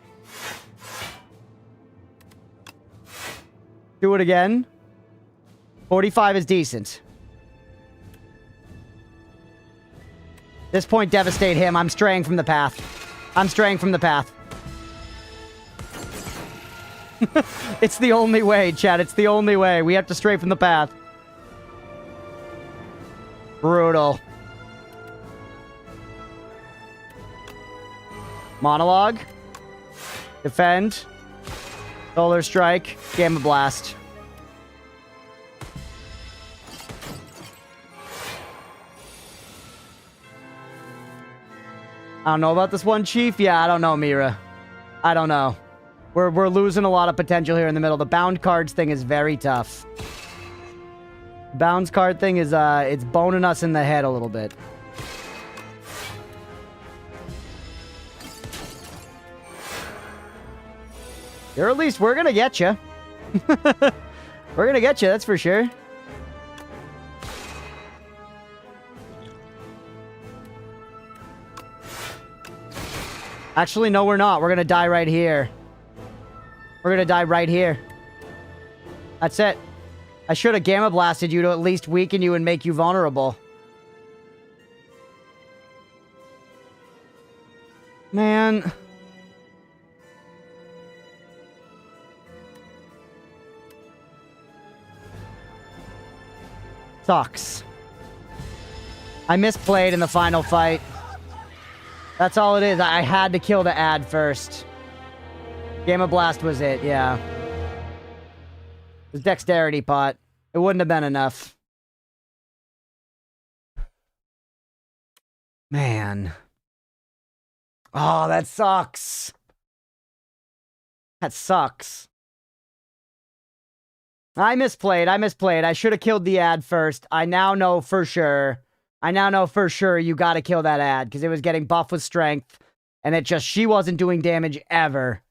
Do it again. 45 is decent. This point, devastate him. I'm straying from the path. I'm straying from the path. It's the only way, chat. It's the only way. We have to stray from the path. Brutal. Monologue. Defend. Solar Strike. Gamma Blast. I don't know about this one, Chief. Yeah, I don't know, Mira. I don't know. We're losing a lot of potential here in the middle. The bound cards thing is very tough. Bounds card thing is, it's boning us in the head a little bit. Or at least we're gonna get you. We're gonna get you, that's for sure. Actually, no, we're not. We're gonna die right here. We're gonna die right here. That's it. I should have Gamma Blasted you to at least weaken you and make you vulnerable. Man. Sucks. I misplayed in the final fight. That's all it is. I had to kill the ad first. Gamma Blast was it, yeah. It was Dexterity Pot. It wouldn't have been enough. Man. Oh, that sucks. That sucks. I misplayed. I should have killed the ad first. I now know for sure. You gotta kill that ad because it was getting buffed with strength and she wasn't doing damage ever.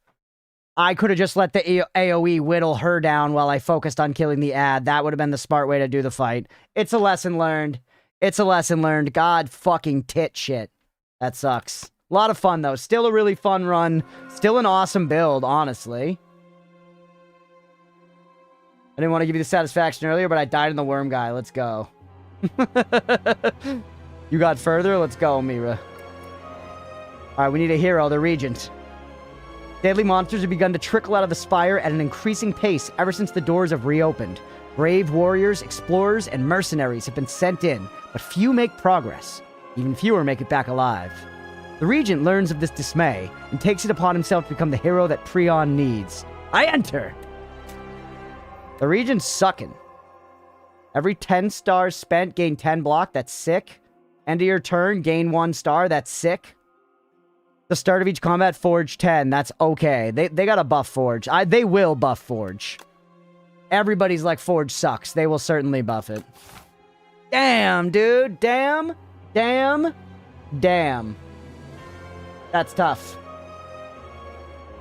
I could have just let the AoE whittle her down while I focused on killing the ad. That would have been the smart way to do the fight. It's a lesson learned. God fucking tit shit. That sucks. A lot of fun though. Still a really fun run. Still an awesome build, honestly. I didn't want to give you the satisfaction earlier, but I died in the worm guy. Let's go. You got further? Let's go, Mira. Alright, we need a hero, the Regent. Deadly monsters have begun to trickle out of the Spire at an increasing pace ever since the doors have reopened. Brave warriors, explorers, and mercenaries have been sent in, but few make progress. Even fewer make it back alive. The Regent learns of this dismay and takes it upon himself to become the hero that Prion needs. I enter! The Regent's sucking. Every 10 stars spent, gain 10 block. That's sick. End of your turn, gain 1 star. That's sick. The start of each combat, Forge 10. That's okay. They got to buff Forge. They will buff Forge. Everybody's like, Forge sucks. They will certainly buff it. Damn, dude. Damn. That's tough.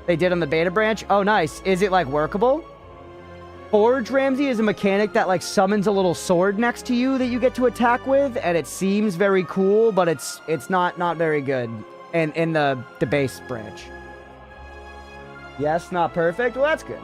They did on the beta branch? Oh, nice. Is it, like, workable? Forge, Ramsey, is a mechanic that, like, summons a little sword next to you that you get to attack with, and it seems very cool, but it's not very good in the base branch. Yes, not perfect? Well, that's good.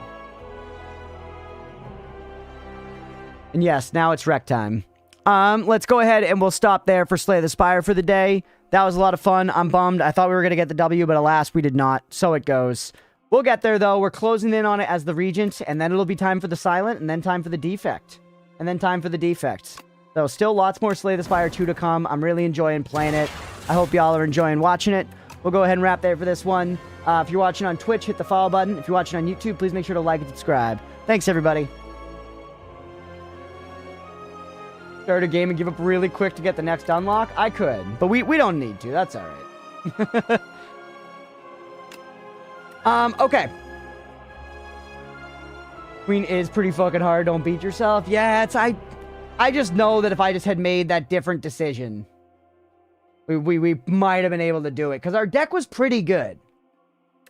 And yes, now it's rec time. Let's go ahead and we'll stop there for Slay the Spire for the day. That was a lot of fun. I'm bummed. I thought we were going to get the W, but alas, we did not. So it goes. We'll get there, though. We're closing in on it as the Regent, and then it'll be time for the Silent, and then time for the Defect. And then time for the Defect. So still lots more Slay the Spire 2 to come. I'm really enjoying playing it. I hope y'all are enjoying watching it. We'll go ahead and wrap there for this one. If you're watching on Twitch, hit the follow button. If you're watching on YouTube, please make sure to like and subscribe. Thanks, everybody. Start a game and give up really quick to get the next unlock? I could, but we don't need to. That's all right. Okay. Queen is pretty fucking hard. Don't beat yourself. Yeah, I just know that if I just had made that different decision, we might have been able to do it. Because our deck was pretty good.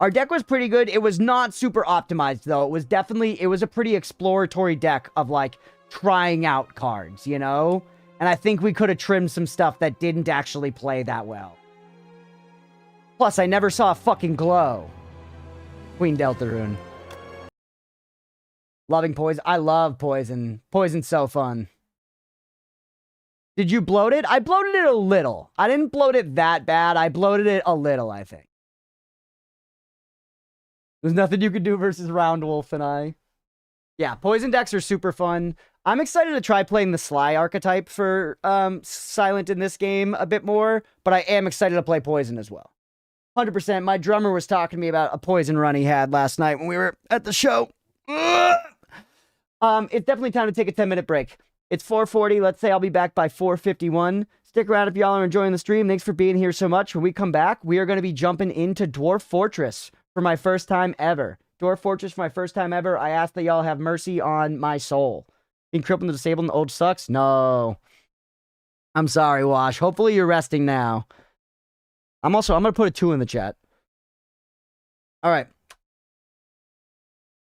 It was not super optimized, though. It was a pretty exploratory deck of, like, trying out cards, you know? And I think we could have trimmed some stuff that didn't actually play that well. Plus, I never saw a fucking glow. Queen Deltarune. Loving Poison. I love Poison. Poison's so fun. Did you bloat it? I bloated it a little. I didn't bloat it that bad. I bloated it a little, I think. There's nothing you could do versus Round Wolf and I. Yeah, Poison decks are super fun. I'm excited to try playing the Sly archetype for Silent in this game a bit more, but I am excited to play Poison as well. 100%. My drummer was talking to me about a Poison run he had last night when we were at the show. It's definitely time to take a 10-minute break. It's 4:40. Let's say I'll be back by 4:51. Stick around if y'all are enjoying the stream. Thanks for being here so much. When we come back, we are going to be jumping into Dwarf Fortress for my first time ever. Dwarf Fortress for my first time ever. I ask that y'all have mercy on my soul. Being crippled and disabled and old sucks? No. I'm sorry, Wash. Hopefully you're resting now. I'm going to put a 2 in the chat. All right.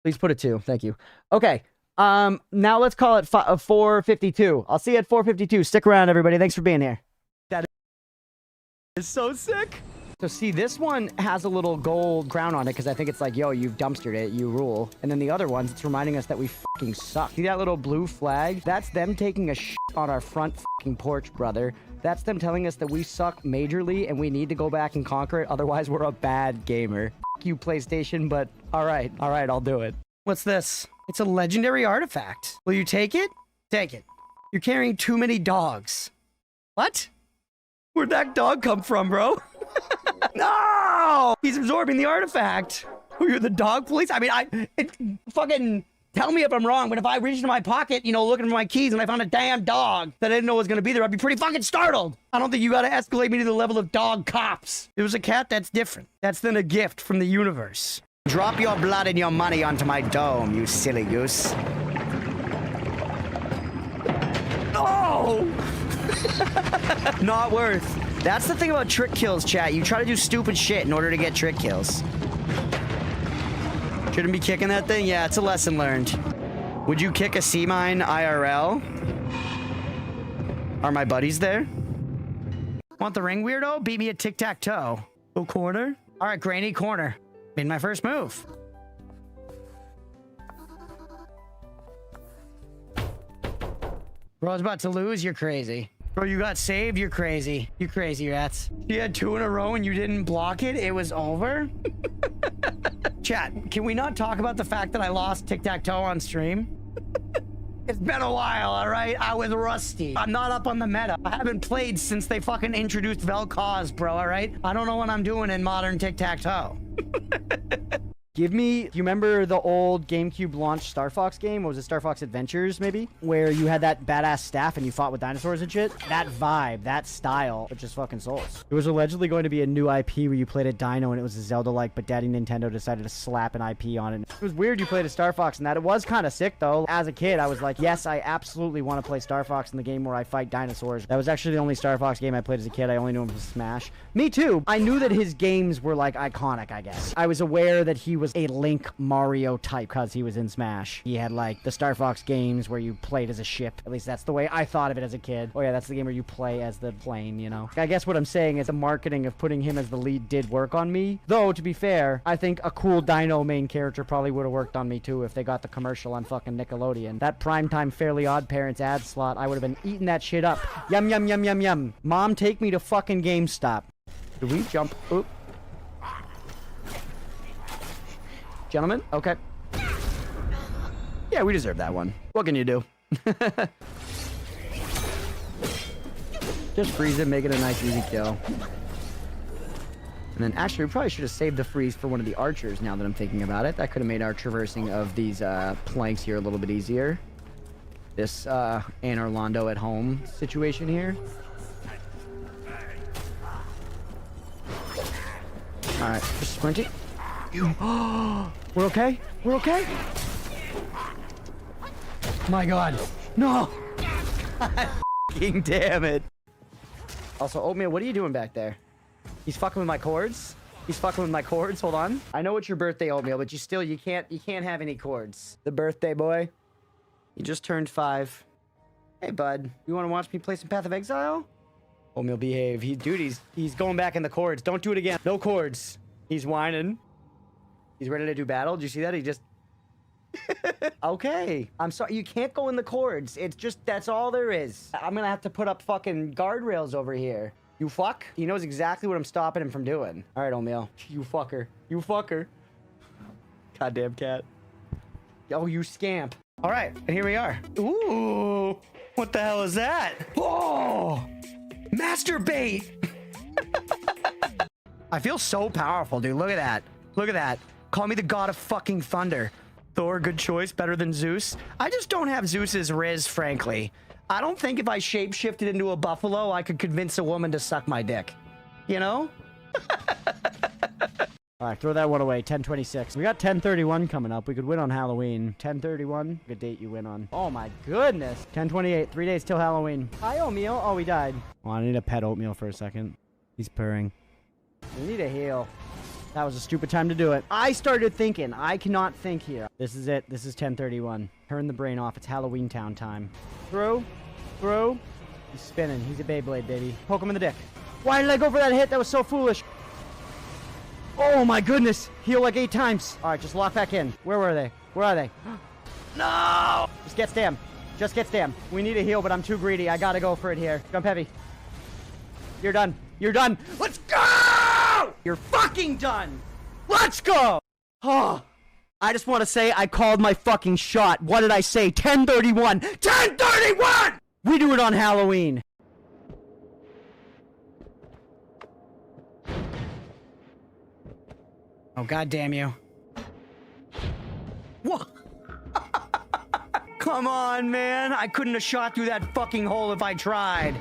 Please put a 2. Thank you. Okay. Now let's call it 4:52. I'll see you at 4:52. Stick around, everybody. Thanks for being here. That is so sick. So see, this one has a little gold crown on it because I think it's like, yo, you've dumpstered it, you rule. And then the other ones, it's reminding us that we fucking suck. See that little blue flag? That's them taking a shit on our front fucking porch, brother. That's them telling us that we suck majorly and we need to go back and conquer it. Otherwise, we're a bad gamer. Fuck you, PlayStation, but all right, I'll do it. What's this? It's a legendary artifact. Will you take it? Take it. You're carrying too many dogs. What? Where'd that dog come from, bro? No! He's absorbing the artifact. Oh, you're the dog police? I mean, fucking tell me if I'm wrong, but if I reached into my pocket, you know, looking for my keys and I found a damn dog that I didn't know was gonna be there, I'd be pretty fucking startled. I don't think you gotta escalate me to the level of dog cops. It was a cat, that's different. That's then a gift from the universe. Drop your blood and your money onto my dome, you silly goose. No! Not worth. That's the thing about trick kills, chat. You try to do stupid shit in order to get trick kills. Shouldn't be kicking that thing? Yeah, it's a lesson learned. Would you kick a sea mine IRL? Are my buddies there? Want the ring, weirdo? Beat me at tic-tac-toe. Go corner? All right, Granny, corner. Made my first move. Bro, I was about to lose. You're crazy. Bro, you got saved. You're crazy. You crazy rats. You had 2 in a row and you didn't block it. It was over. Chat, can we not talk about the fact that I lost tic-tac-toe on stream? It's been a while, all right? I was rusty. I'm not up on the meta. I haven't played since they fucking introduced Vel'Koz, bro, all right? I don't know what I'm doing in modern tic-tac-toe. Give me, do you remember the old GameCube launch Star Fox game? What was it, Star Fox Adventures, maybe? Where you had that badass staff and you fought with dinosaurs and shit? That vibe, that style, but just fucking souls. It was allegedly going to be a new IP where you played a dino and it was a Zelda-like, but Daddy Nintendo decided to slap an IP on it. It was weird you played a Star Fox and that. It was kind of sick, though. As a kid, I was like, yes, I absolutely want to play Star Fox in the game where I fight dinosaurs. That was actually the only Star Fox game I played as a kid. I only knew him from Smash. Me too. I knew that his games were, like, iconic, I guess. I was aware that he was a Link Mario type because he was in Smash. He had like the Star Fox games where you played as a ship. At least that's the way I thought of it as a kid. Oh yeah, that's the game where you play as the plane, you know. I guess what I'm saying is the marketing of putting him as the lead did work on me. Though, to be fair, I think a cool dino main character probably would have worked on me too if they got the commercial on fucking Nickelodeon. That primetime Fairly Odd Parents ad slot, I would have been eating that shit up. Yum, yum, yum, yum, yum. Mom, take me to fucking GameStop. Did we jump? Oop. Gentlemen? Okay. Yeah, we deserve that one. What can you do? Just freeze it, make it a nice easy kill. And then actually, we probably should have saved the freeze for one of the archers now that I'm thinking about it. That could have made our traversing of these planks here a little bit easier. This Anne Orlando at home situation here. Alright, just sprinting. We're okay? We're okay? My god. No! Fucking damn it. Also, Oatmeal, what are you doing back there? He's fucking with my cords? He's fucking with my cords? Hold on. I know it's your birthday, Oatmeal, but you can't have any cords. The birthday boy. You just turned 5. Hey, bud. You want to watch me play some Path of Exile? Oatmeal, behave. He's going back in the cords. Don't do it again. No cords. He's whining. He's ready to do battle. Did you see that? He just... Okay. I'm sorry. You can't go in the cords. It's just... That's all there is. I'm gonna have to put up fucking guardrails over here. You fuck? He knows exactly what I'm stopping him from doing. All right, Oatmeal. You fucker. You fucker. Goddamn cat. Oh, you scamp. All right. And here we are. Ooh. What the hell is that? Oh. Masturbate. I feel so powerful, dude. Look at that. Look at that. Call me the god of fucking thunder. Thor, good choice. Better than Zeus. I just don't have Zeus's riz, frankly. I don't think if I shapeshifted into a buffalo, I could convince a woman to suck my dick. You know? All right, throw that one away. 10:26. We got 10:31 coming up. We could win on Halloween. 10:31. Good date you win on. Oh my goodness. 10:28. 3 days till Halloween. Hi, Oatmeal. Oh, we died. Oh, I need to pet Oatmeal for a second. He's purring. We need a heal. That was a stupid time to do it. I started thinking. I cannot think here. This is it. This is 10:31. Turn the brain off. It's Halloween Town time. Throw. Throw. He's spinning. He's a Beyblade, baby. Poke him in the dick. Why did I go for that hit? That was so foolish. Oh my goodness. Heal like 8 times. All right, just lock back in. Where were they? Where are they? No! Just get stam. Just get stam. We need a heal, but I'm too greedy. I gotta go for it here. Jump heavy. You're done. You're done. Let's go! You're fucking done. Let's go! Oh. I just want to say I called my fucking shot. What did I say? 1031. 1031! We do it on Halloween. Oh, god damn you. What? Come on, man. I couldn't have shot through that fucking hole if I tried.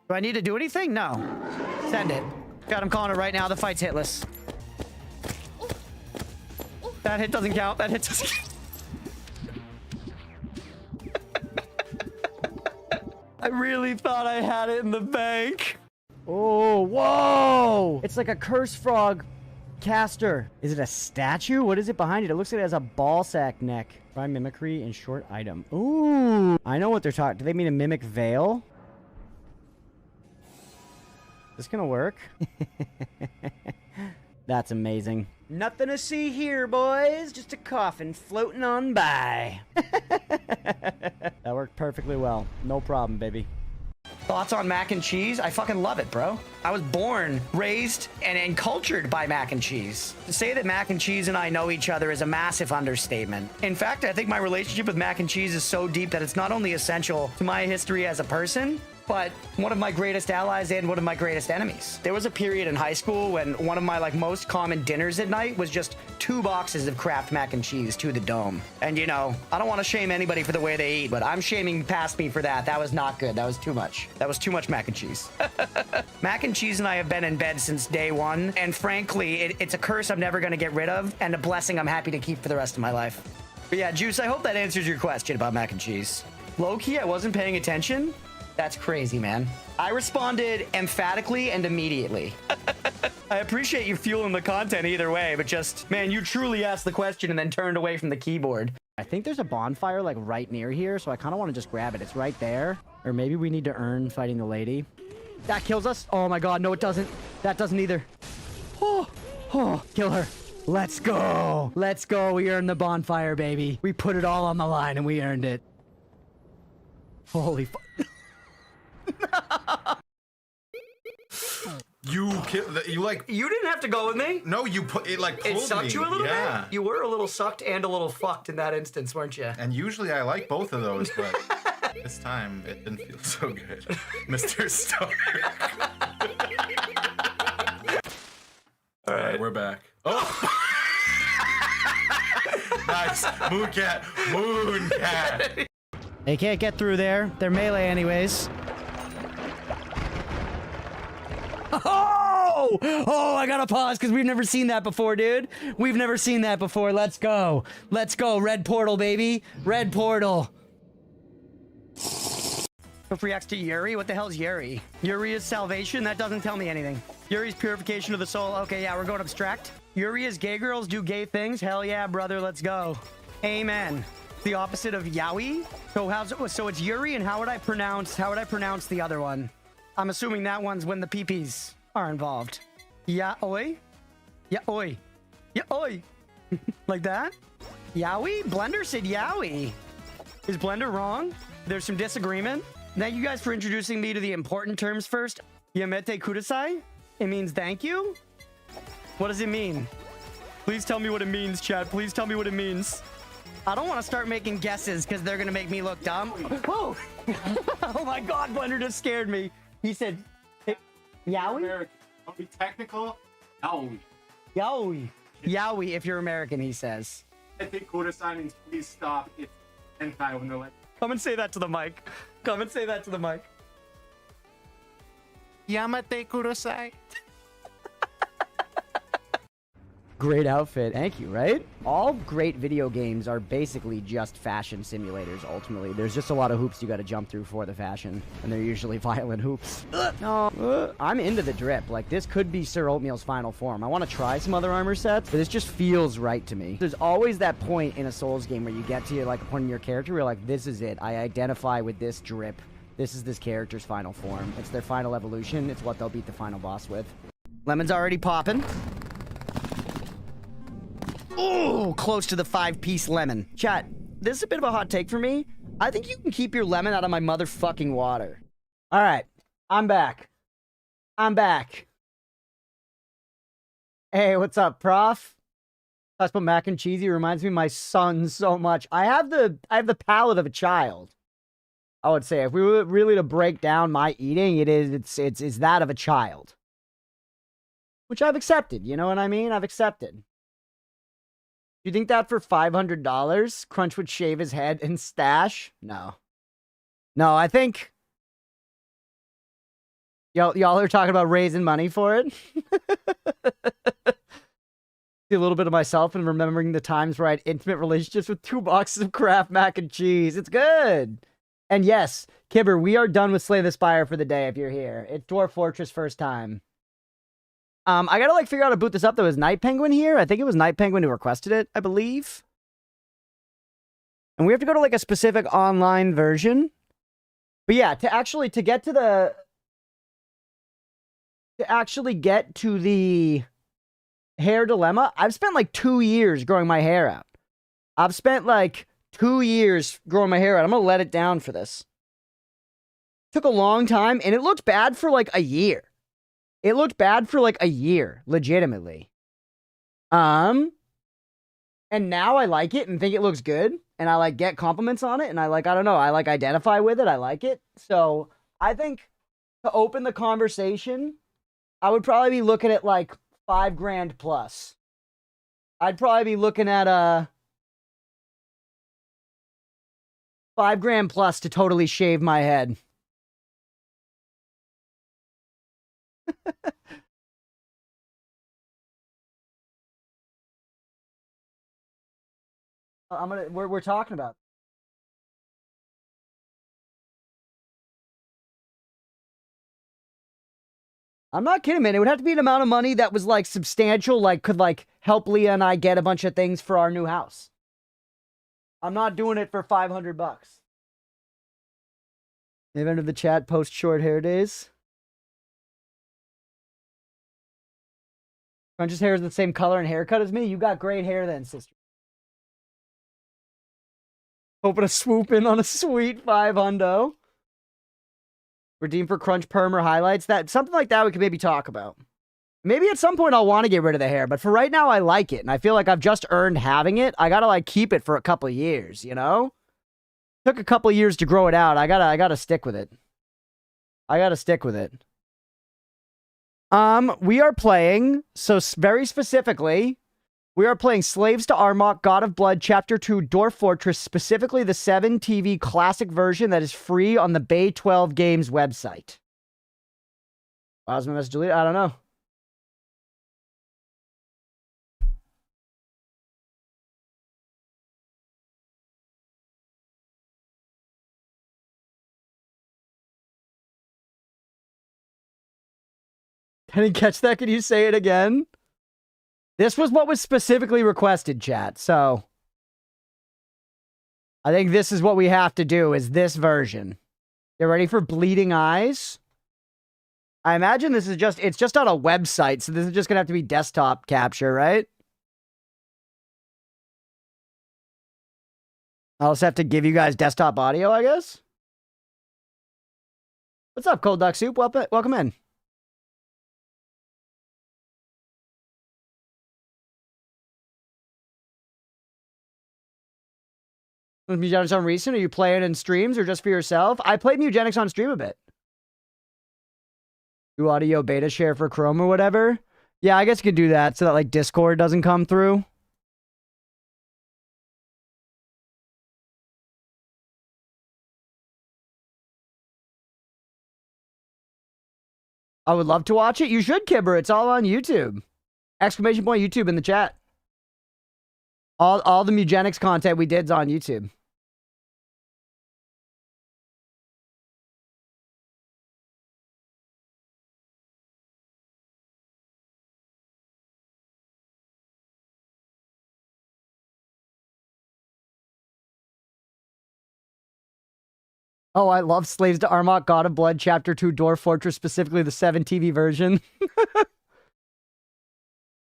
Do I need to do anything? No. Send it. God, I'm calling it right now. The fight's hitless. That hit doesn't count. That hit doesn't count. I really thought I had it in the bank. Oh, whoa! It's like a curse frog caster. Is it a statue? What is it behind it? It looks like it has a ball sack neck. Try mimicry and short item. Ooh! I know what they're talking. Do they mean a mimic veil? Is this gonna work? That's amazing. Nothing to see here, boys. Just a coffin floating on by. That worked perfectly well. No problem, baby. Thoughts on mac and cheese? I fucking love it, bro. I was born, raised, and cultured by mac and cheese. To say that mac and cheese and I know each other is a massive understatement. In fact, I think my relationship with mac and cheese is so deep that it's not only essential to my history as a person, but one of my greatest allies and one of my greatest enemies. There was a period in high school when one of my most common dinners at night was just 2 boxes of Kraft mac and cheese to the dome. And you know, I don't want to shame anybody for the way they eat, but I'm shaming past me for that. That was not good. That was too much. That was too much mac and cheese. Mac and cheese and I have been in bed since day one. And frankly, it's a curse I'm never going to get rid of and a blessing I'm happy to keep for the rest of my life. But yeah, Juice, I hope that answers your question about mac and cheese. Low-key, I wasn't paying attention. That's crazy, man. I responded emphatically and immediately. I appreciate you fueling the content either way, but just, man, you truly asked the question and then turned away from the keyboard. I think there's a bonfire right near here, so I kind of want to just grab it. It's right there. Or maybe we need to earn fighting the lady. That kills us. Oh my god, no it doesn't. That doesn't either. Oh, kill her. Let's go. Let's go. We earned the bonfire, baby. We put it all on the line and we earned it. Holy fuck. You didn't have to go with me. No, you put it pulled it sucked me. You a little bit. You were a little sucked and a little fucked in that instance, weren't you? And usually I like both of those, but this time it didn't feel so good, Mr. Stark. All right, we're back. Oh, nice, Mooncat. They can't get through there. They're melee anyways. Oh, I gotta pause because we've never seen that before, dude. We've never seen that before. Let's go. Let's go. Red portal, baby. Red portal. If reacts to Yuri? What the hell is Yuri? Yuri is salvation? That doesn't tell me anything. Yuri's purification of the soul. Okay, yeah, we're going abstract. Yuri is gay girls do gay things? Hell yeah, brother. Let's go. Amen. The opposite of yaoi. So it's Yuri, and how would I pronounce the other one? I'm assuming that one's when the peepees are involved. Yaoi? Yaoi. Yaoi. Like that? Yaoi? Blender said yaoi. Is Blender wrong? There's some disagreement. Thank you guys for introducing me to the important terms first. Yamete kudasai? It means thank you? What does it mean? Please tell me what it means, chat. Please tell me what it means. I don't want to start making guesses because they're going to make me look dumb. Oh! Oh my god, Blender just scared me. He said, yaoi? I'll be technical. Yaoi. Yaoi. Yaoi if you're American, he says. I think Kudasai means please stop. It's hentai when they're like... Come and say that to the mic. Come and say that to the mic. Yamate Kudasai. Great outfit. Thank you, right? All great video games are basically just fashion simulators, ultimately. There's just a lot of hoops you gotta jump through for the fashion, and they're usually violent hoops. No. I'm into the drip. This could be Sir Oatmeal's final form. I want to try some other armor sets, but this just feels right to me. There's always that point in a Souls game where you get to, a point in your character where you're like, this is it. I identify with this drip. This is this character's final form. It's their final evolution. It's what they'll beat the final boss with. Lemon's already popping. Oh, close to the 5-piece lemon. Chat, this is a bit of a hot take for me. I think you can keep your lemon out of my motherfucking water. All right, I'm back. I'm back. Hey, what's up, Prof? Talks about mac and cheesy reminds me of my son so much. I have the palate of a child. I would say if we were really to break down my eating, it's that of a child. Which I've accepted, you know what I mean? I've accepted. You think that for $500, Crunch would shave his head and stash? No. No, I think y'all are talking about raising money for it. See a little bit of myself and remembering the times where I had intimate relationships with 2 boxes of Kraft mac and cheese. It's good. And yes, Kibber, we are done with Slay the Spire for the day if you're here. It's Dwarf Fortress first time. I gotta figure out how to boot this up though. Is Night Penguin here? I think it was Night Penguin who requested it, I believe. And we have to go to a specific online version. But yeah, to actually get to the hair dilemma, I've spent 2 years growing my hair out. I've spent 2 years growing my hair out. I'm gonna let it down for this. Took a long time, and it looked bad for a year. It looked bad for a year, legitimately. And now I like it and think it looks good, and I get compliments on it, and I don't know, I identify with it, I like it. So I think to open the conversation, I would probably be looking at $5 grand plus. I'd probably be looking at $5 grand plus to totally shave my head. We're talking about. I'm not kidding, man. It would have to be an amount of money that was substantial, could help Leah and I get a bunch of things for our new house. I'm not doing it for $500. They've entered the chat post short hair days. Crunch's hair is the same color and haircut as me. You got great hair then, sister. Hoping to swoop in on a sweet 500. Redeem for Crunch Permer highlights. Something like that we could maybe talk about. Maybe at some point I'll want to get rid of the hair, but for right now I like it, and I feel like I've just earned having it. I gotta keep it for a couple of years, you know? Took a couple of years to grow it out. I gotta stick with it. I gotta stick with it. We are playing, so very specifically, we are playing Slaves to Armok, God of Blood, Chapter 2, Dwarf Fortress, specifically the 7 TV classic version that is free on the Bay 12 Games website. Why was my message deleted? I don't know. Didn't catch that. Can you say it again? This was what was specifically requested, chat. So I think this is what we have to do, is this version. You ready for Bleeding Eyes? I imagine this is it's just on a website, so this is just going to have to be desktop capture, right? I'll just have to give you guys desktop audio, I guess. What's up, Cold Duck Soup? Welcome in. Was Mugenics on recent? Are you playing in streams or just for yourself? I played Mugenics on stream a bit. Do audio beta share for Chrome or whatever? Yeah, I guess you could do that so that Discord doesn't come through. I would love to watch it. You should, Kibber. It's all on YouTube. Exclamation point YouTube in the chat. All the Mugenics content we did's on YouTube. Oh, I love Slaves to Armok, God of Blood, Chapter 2, Dwarf Fortress, specifically the 7 TV version.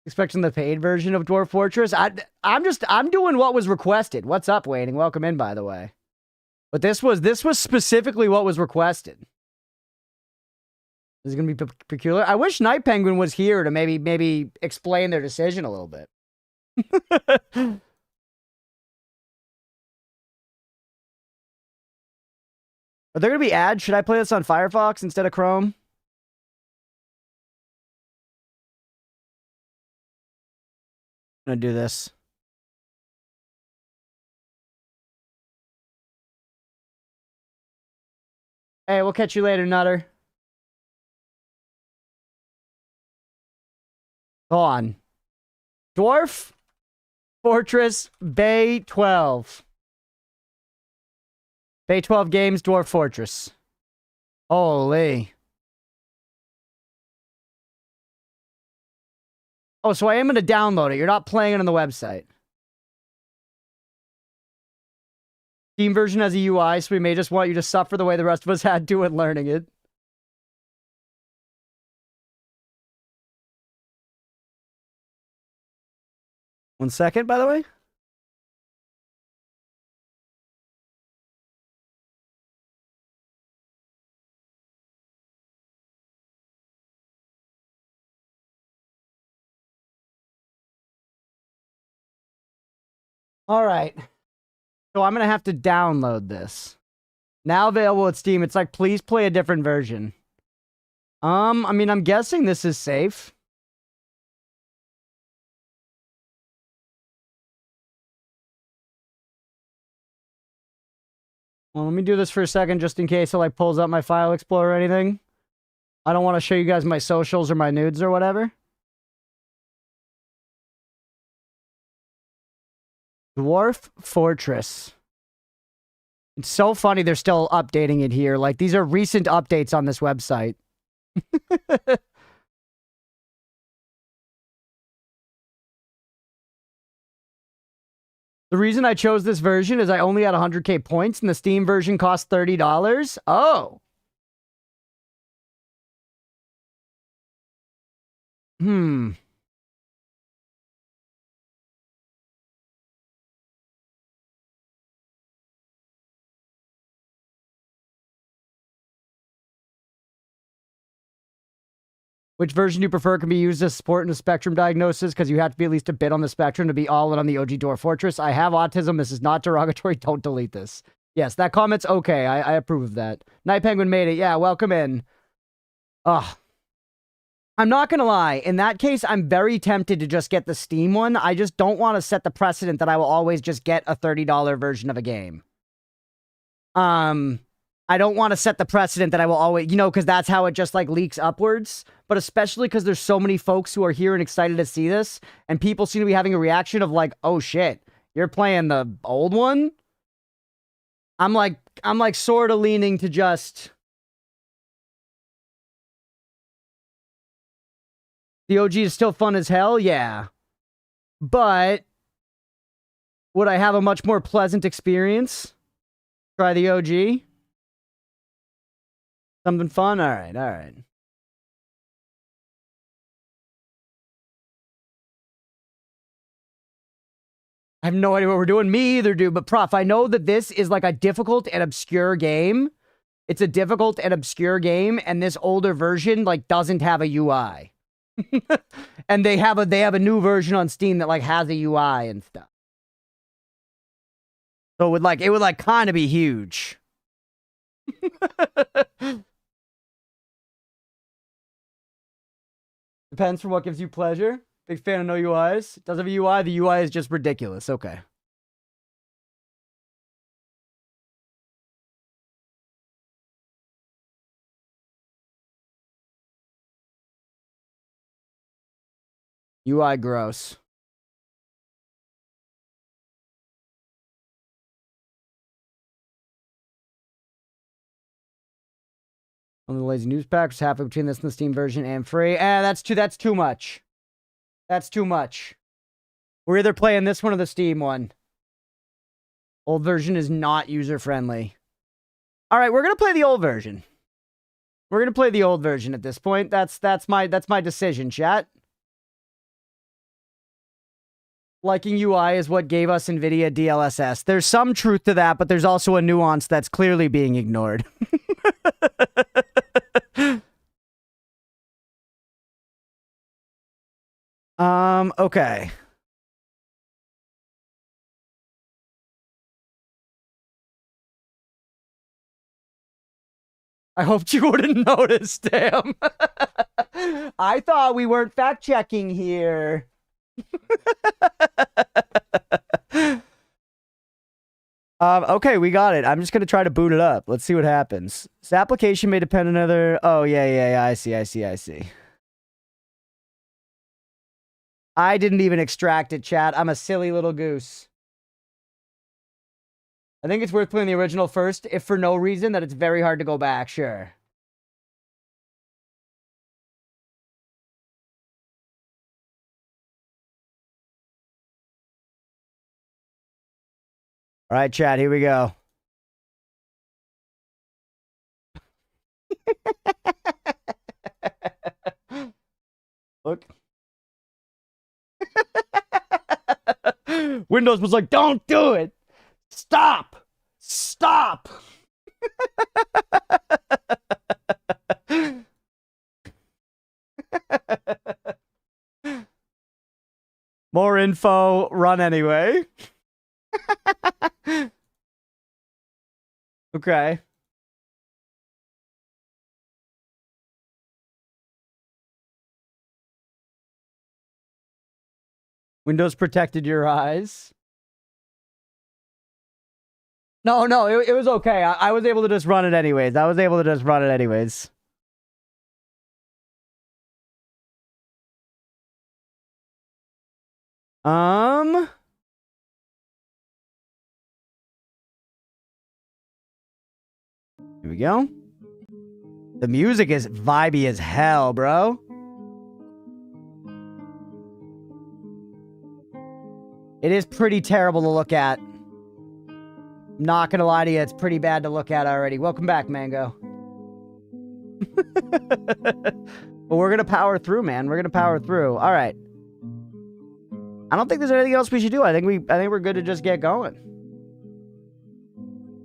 Expecting the paid version of Dwarf Fortress. I'm doing what was requested. What's up, Waiting? Welcome in, by the way. But this was specifically what was requested. This is gonna be peculiar. I wish Night Penguin was here to maybe explain their decision a little bit. Are there gonna be ads? Should I play this on Firefox instead of Chrome? I'm gonna do this. Hey, we'll catch you later, Nutter. Go on. Dwarf Fortress Bay 12. Bay 12 Games, Dwarf Fortress. Holy. Oh, so I am going to download it. You're not playing it on the website. Steam version has a UI, so we may just want you to suffer the way the rest of us had to in learning it. One second, by the way. All right. So I'm going to have to download this. Now available at Steam. It's like, please play a different version. I mean, I'm guessing this is safe. Well, let me do this for a second just in case it like pulls up my file explorer or anything. I don't want to show you guys my socials or my nudes or whatever. Dwarf Fortress. It's so funny they're still updating it here. Like, these are recent updates on this website. The reason I chose this version is I only had 100k points and the Steam version cost $30. Oh. Which version do you prefer can be used as support in a spectrum diagnosis? Because you have to be at least a bit on the spectrum to be all in on the OG Dwarf Fortress. I have autism. This is not derogatory. Don't delete this. Yes, that comment's okay. I approve of that. Night Penguin made it. Yeah, welcome in. Ugh. I'm not going to lie. In that case, I'm very tempted to just get the Steam one. I just don't want to set the precedent that I will always just get a $30 version of a game. I don't want to set the precedent that I will always, you know, because that's how it just like leaks upwards. But especially because there's so many folks who are here and excited to see this, and people seem to be having a reaction of like, oh shit, you're playing the old one? I'm like sort of leaning to just... The OG is still fun as hell, yeah. But would I have a much more pleasant experience? Try the OG? Something fun? All right, all right. I have no idea what we're doing. Me either, dude. But Prof, I know that this is like a difficult and obscure game. It's a difficult and obscure game, and this older version like doesn't have a UI. And they have a new version on Steam that like has a UI and stuff. So it would kind of be huge. Depends from what gives you pleasure. Big fan of no UIs. Does have a UI. The UI is just ridiculous. Okay. UI gross. On the lazy news pack was halfway between this and the Steam version and free. That's too much. That's too much. We're either playing this one or the Steam one. Old version is not user friendly. All right, we're gonna play the old version. We're gonna play the old version at this point. That's my decision, chat. Liking UI is what gave us NVIDIA DLSS. There's some truth to that, but there's also a nuance that's clearly being ignored. Okay. I hoped you wouldn't notice, damn. I thought we weren't fact-checking here. Okay, we got it. I'm just gonna try to boot it up. Let's see what happens. This application may depend on another... Oh, yeah. I see. I didn't even extract it, chat. I'm a silly little goose. I think it's worth playing the original first, if for no reason that it's very hard to go back, sure. All right, chat, here we go. Look. Windows was like, don't do it. Stop. More info, run anyway. Okay. Windows protected your eyes. No, it was okay. I was able to just run it anyways. Here we go. The music is vibey as hell, bro. It is pretty terrible to look at. I'm not gonna lie to you, it's pretty bad to look at already. Welcome back, Mango. But we're gonna power through, man. We're gonna power through. All right. I don't think there's anything else we should do. I think we're good to just get going.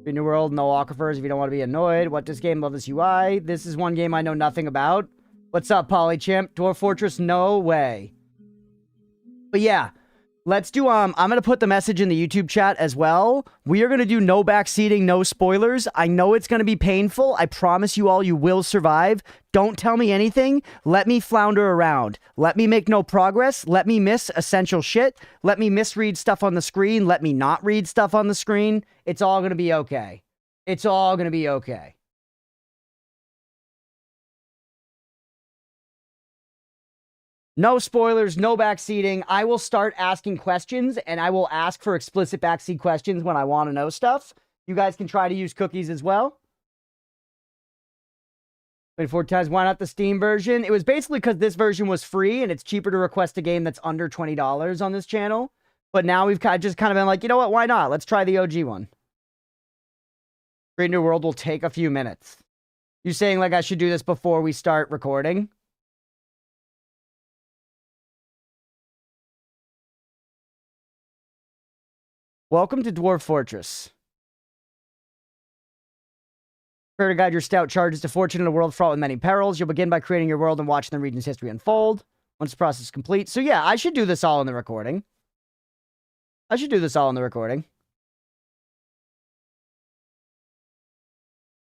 New world, no aquifers if you don't want to be annoyed. What this game? Love this UI. This is one game I know nothing about. What's up, Polychimp? Dwarf Fortress? No way. But yeah, let's do, I'm going to put the message in the YouTube chat as well. We are going to do no backseating, no spoilers. I know it's going to be painful. I promise you all you will survive. Don't tell me anything. Let me flounder around. Let me make no progress. Let me miss essential shit. Let me misread stuff on the screen. Let me not read stuff on the screen. It's all going to be okay. It's all going to be okay. No spoilers, no backseating. I will start asking questions, and I will ask for explicit backseat questions when I want to know stuff. You guys can try to use cookies as well. 24 times, why not the Steam version? It was basically because this version was free, and it's cheaper to request a game that's under $20 on this channel. But now we've just kind of been like, you know what, why not? Let's try the OG one. Create New World will take a few minutes. You saying like I should do this before we start recording? Welcome to Dwarf Fortress. Prepare to guide your stout charges to fortune in a world fraught with many perils. You'll begin by creating your world and watching the region's history unfold. Once the process is complete. So yeah, I should do this all in the recording.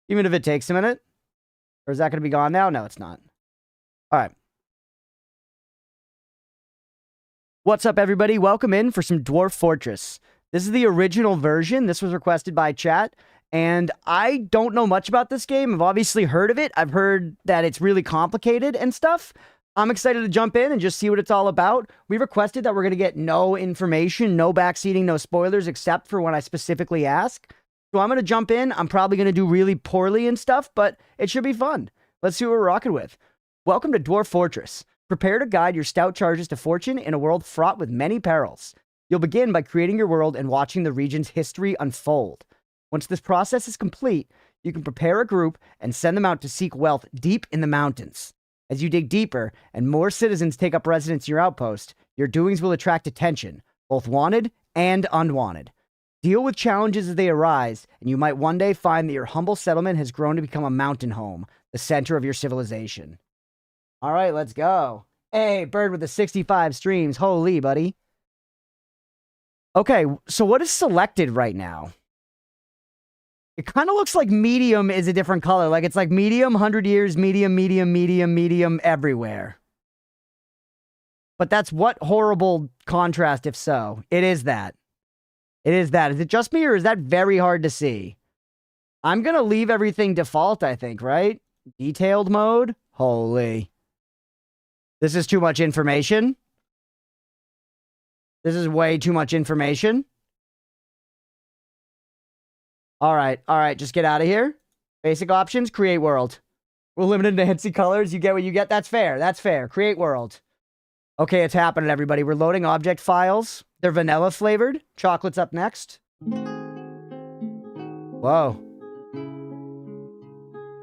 Even if it takes a minute? Or is that going to be gone now? No, it's not. All right. What's up, everybody? Welcome in for some Dwarf Fortress. This is the original version. This was requested by chat. And I don't know much about this game. I've obviously heard of it. I've heard that it's really complicated and stuff. I'm excited to jump in and just see what it's all about. We requested that we're going to get no information, no backseating, no spoilers, except for when I specifically ask. So I'm going to jump in. I'm probably going to do really poorly and stuff, but it should be fun. Let's see what we're rocking with. Welcome to Dwarf Fortress. Prepare to guide your stout charges to fortune in a world fraught with many perils. You'll begin by creating your world and watching the region's history unfold. Once this process is complete, You can prepare a group and send them out to seek wealth deep in the mountains. As you dig deeper and more citizens take up residence in your outpost, your doings will attract attention, both wanted and unwanted. Deal with challenges as they arise, and you might one day find that your humble settlement has grown to become a mountain home, the center of your civilization. All right, let's go. Hey, Bird with the 65 streams. Holy, buddy. Okay, so what is selected right now? It kind of looks like medium is a different color. Like it's like medium, 100 years, medium, medium, medium, medium, everywhere. But that's what horrible contrast if so. It is that. It is that. Is it just me or is that very hard to see? I'm going to leave everything default, I think, right? Detailed mode? Holy. This is too much information. This is way too much information. All right, just get out of here. Basic options, create world. We're limited to Nancy colors. You get what you get. That's fair. Create world. Okay, it's happening, everybody. We're loading object files. They're vanilla flavored. Chocolate's up next. Whoa.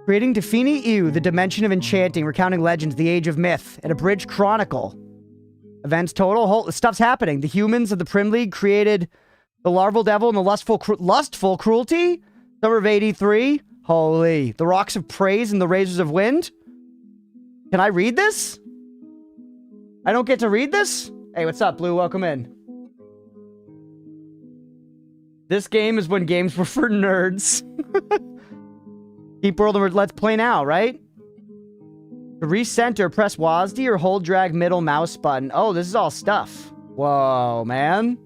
Creating Defini Ew, the dimension of enchanting, recounting legends, the age of myth, an abridged chronicle. Events total. Stuff's happening. The humans of the Prim League created the larval devil and the lustful cruelty. Summer of 83. Holy. The rocks of praise and the razors of wind. Can I read this? I don't get to read this? Hey, what's up, Blue? Welcome in. This game is when games were for nerds. Keep world and let's play now, right? To recenter, press WASD or hold drag middle mouse button. Oh, this is all stuff. Whoa, man.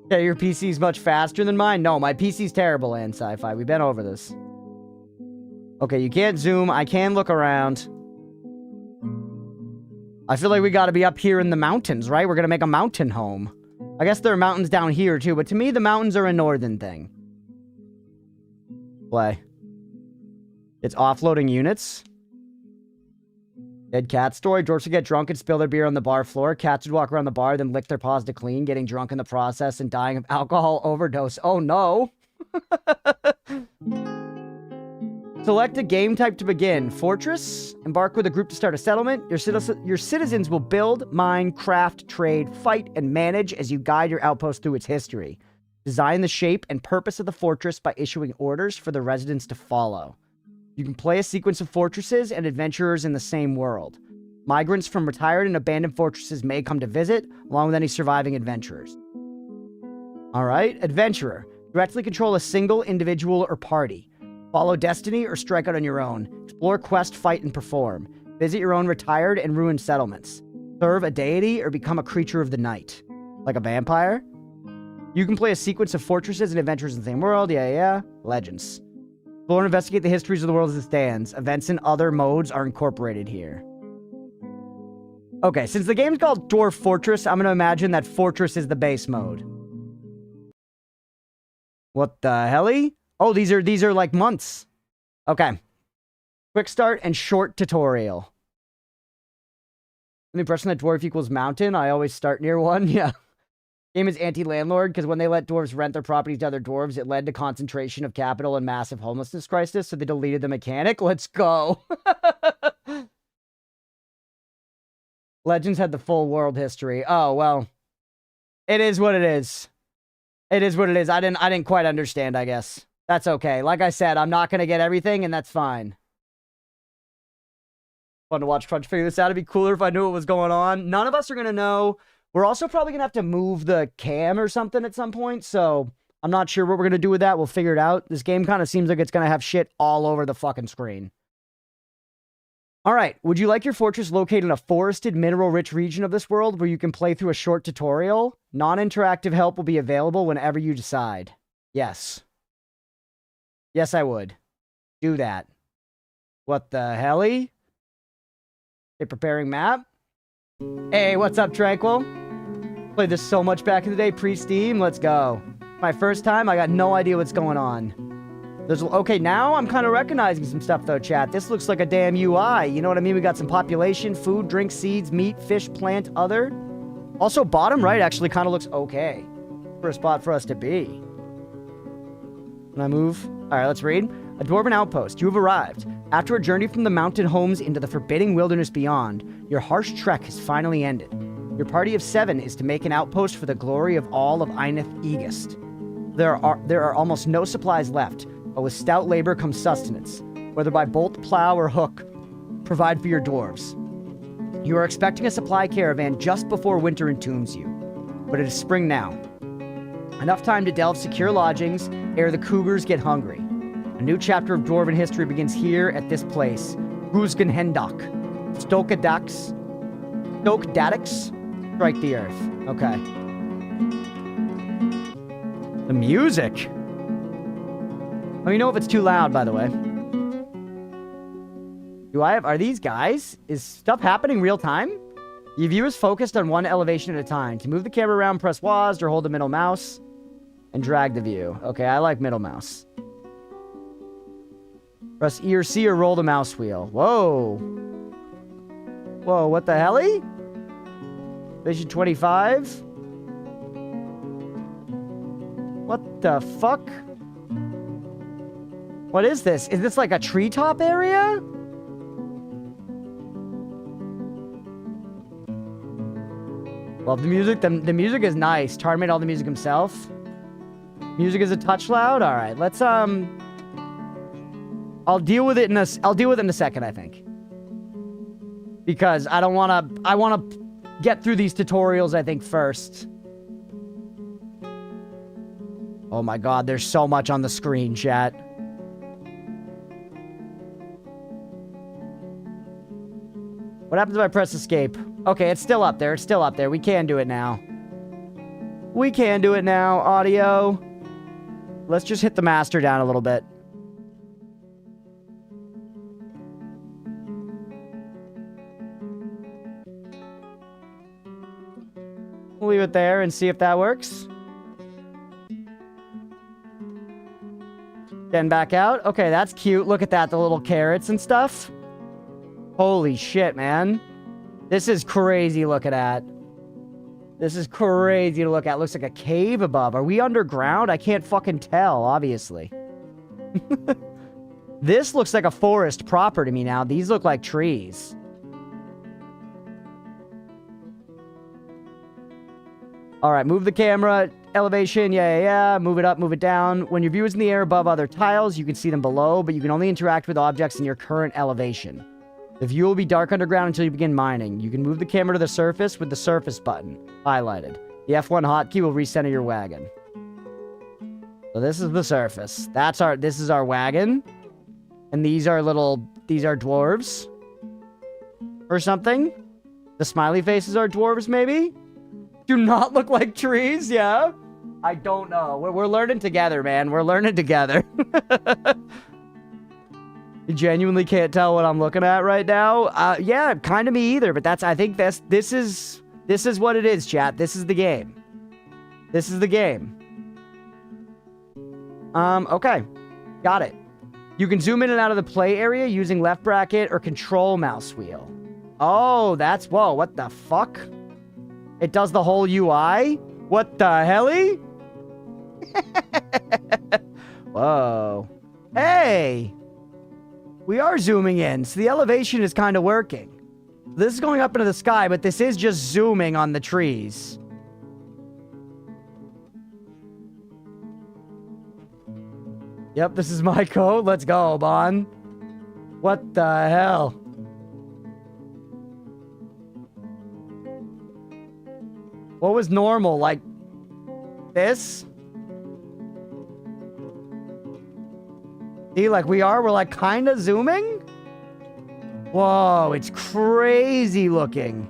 Okay, your PC's much faster than mine? No, my PC's terrible, and sci-fi. We've been over this. Okay, you can't zoom. I can look around. I feel like we gotta be up here in the mountains, right? We're gonna make a mountain home. I guess there are mountains down here, too, but to me, the mountains are a northern thing. Play. It's offloading units. Dead cat story. Dwarfs would get drunk and spill their beer on the bar floor. Cats would walk around the bar, then lick their paws to clean, getting drunk in the process and dying of alcohol overdose. Oh, no. Select a game type to begin. Fortress. Embark with a group to start a settlement. Your citizens will build, mine, craft, trade, fight, and manage as you guide your outpost through its history. Design the shape and purpose of the fortress by issuing orders for the residents to follow. You can play a sequence of fortresses and adventurers in the same world. Migrants from retired and abandoned fortresses may come to visit, along with any surviving adventurers. Alright, Adventurer. Directly control a single, individual, or party. Follow destiny or strike out on your own. Explore, quest, fight, and perform. Visit your own retired and ruined settlements. Serve a deity or become a creature of the night. Like a vampire? You can play a sequence of fortresses and adventures in the same world. Yeah. Legends. Explore and investigate the histories of the world as it stands. Events and other modes are incorporated here. Okay, since the game's called Dwarf Fortress, I'm going to imagine that Fortress is the base mode. What the helly? Oh, these are like months. Okay. Quick start and short tutorial. The impression that dwarf equals mountain. I always start near one. Yeah. Game is anti-landlord because when they let dwarves rent their properties to other dwarves, it led to concentration of capital and massive homelessness crisis, so they deleted the mechanic. Let's go. Legends had the full world history. Oh, well. It is what it is. It is what it is. I didn't quite understand, I guess. That's okay. Like I said, I'm not going to get everything, and that's fine. Fun to watch Crunch figure this out. It'd be cooler if I knew what was going on. None of us are going to know. We're also probably going to have to move the cam or something at some point, so I'm not sure what we're going to do with that. We'll figure it out. This game kind of seems like it's going to have shit all over the fucking screen. All right. Would you like your fortress located in a forested, mineral-rich region of this world where you can play through a short tutorial? Non-interactive help will be available whenever you decide. Yes. Yes, I would. Do that. What the helly? Okay, preparing map. Hey, what's up, Tranquil? Played this so much back in the day, pre-Steam. Let's go. My first time, I got no idea what's going on. Okay, now I'm kind of recognizing some stuff, though, chat. This looks like a damn UI. You know what I mean? We got some population, food, drink, seeds, meat, fish, plant, other. Also, bottom right actually kind of looks okay for a spot for us to be. Can I move? All right, let's read. A dwarven outpost. You have arrived. After a journey from the mountain homes into the forbidding wilderness beyond, your harsh trek has finally ended. Your party of 7 is to make an outpost for the glory of all of Einith Aegist. There are almost no supplies left, but with stout labor comes sustenance. Whether by bolt, plow, or hook, provide for your dwarves. You are expecting a supply caravan just before winter entombs you, but it is spring now. Enough time to delve secure lodgings ere the cougars get hungry. A new chapter of dwarven history begins here at this place. Guzgenhendok. Stokadax. Strike the earth. Okay. The music. Let me know if it's too loud, by the way. Are these guys? Is stuff happening real time? Your view is focused on one elevation at a time. To move the camera around, press WASD or hold the middle mouse and drag the view. Okay, I like middle mouse. Press E or C or roll the mouse wheel. Whoa. Whoa, what the helly? Vision 25? What the fuck? What is this? Is this like a treetop area? Well, the music is nice. Tar made all the music himself. Music is a touch loud. All right, let's I'll deal with it in a second, I think. Because I want to get through these tutorials, I think, first. Oh my god, there's so much on the screen, chat. What happens if I press escape? Okay, it's still up there. It's still up there. We can do it now. We can do it now. Audio. Let's just hit the master down a little bit. We'll leave it there and see if that works. Then back out. Okay, that's cute. Look at that. The little carrots and stuff. Holy shit, man. This is crazy looking at. This is crazy to look at. Looks like a cave above. Are we underground? I can't fucking tell, obviously. This looks like a forest proper to me now. These look like trees. All right, move the camera. Elevation, yeah. Move it up, move it down. When your view is in the air above other tiles, you can see them below, but you can only interact with objects in your current elevation. The view will be dark underground until you begin mining. You can move the camera to the surface with the surface button highlighted. The F1 hotkey will recenter your wagon. So this is the surface. This is our wagon. And these are dwarves. Or something. The smiley faces are dwarves, maybe? Do not look like trees, yeah? I don't know. We're learning together, man. We're learning together. You genuinely can't tell what I'm looking at right now. Yeah, kind of me either. But I think this is what it is, chat. This is the game. This is the game. Okay, got it. You can zoom in and out of the play area using left bracket or control mouse wheel. Oh, whoa. What the fuck? It does the whole UI. What the helly? Whoa. Hey. We are zooming in, so the elevation is kind of working. This is going up into the sky, but this is just zooming on the trees. Yep, this is my code. Let's go, Bon. What the hell? What was normal? Like this? See, like we're like kind of zooming? Whoa, it's crazy looking.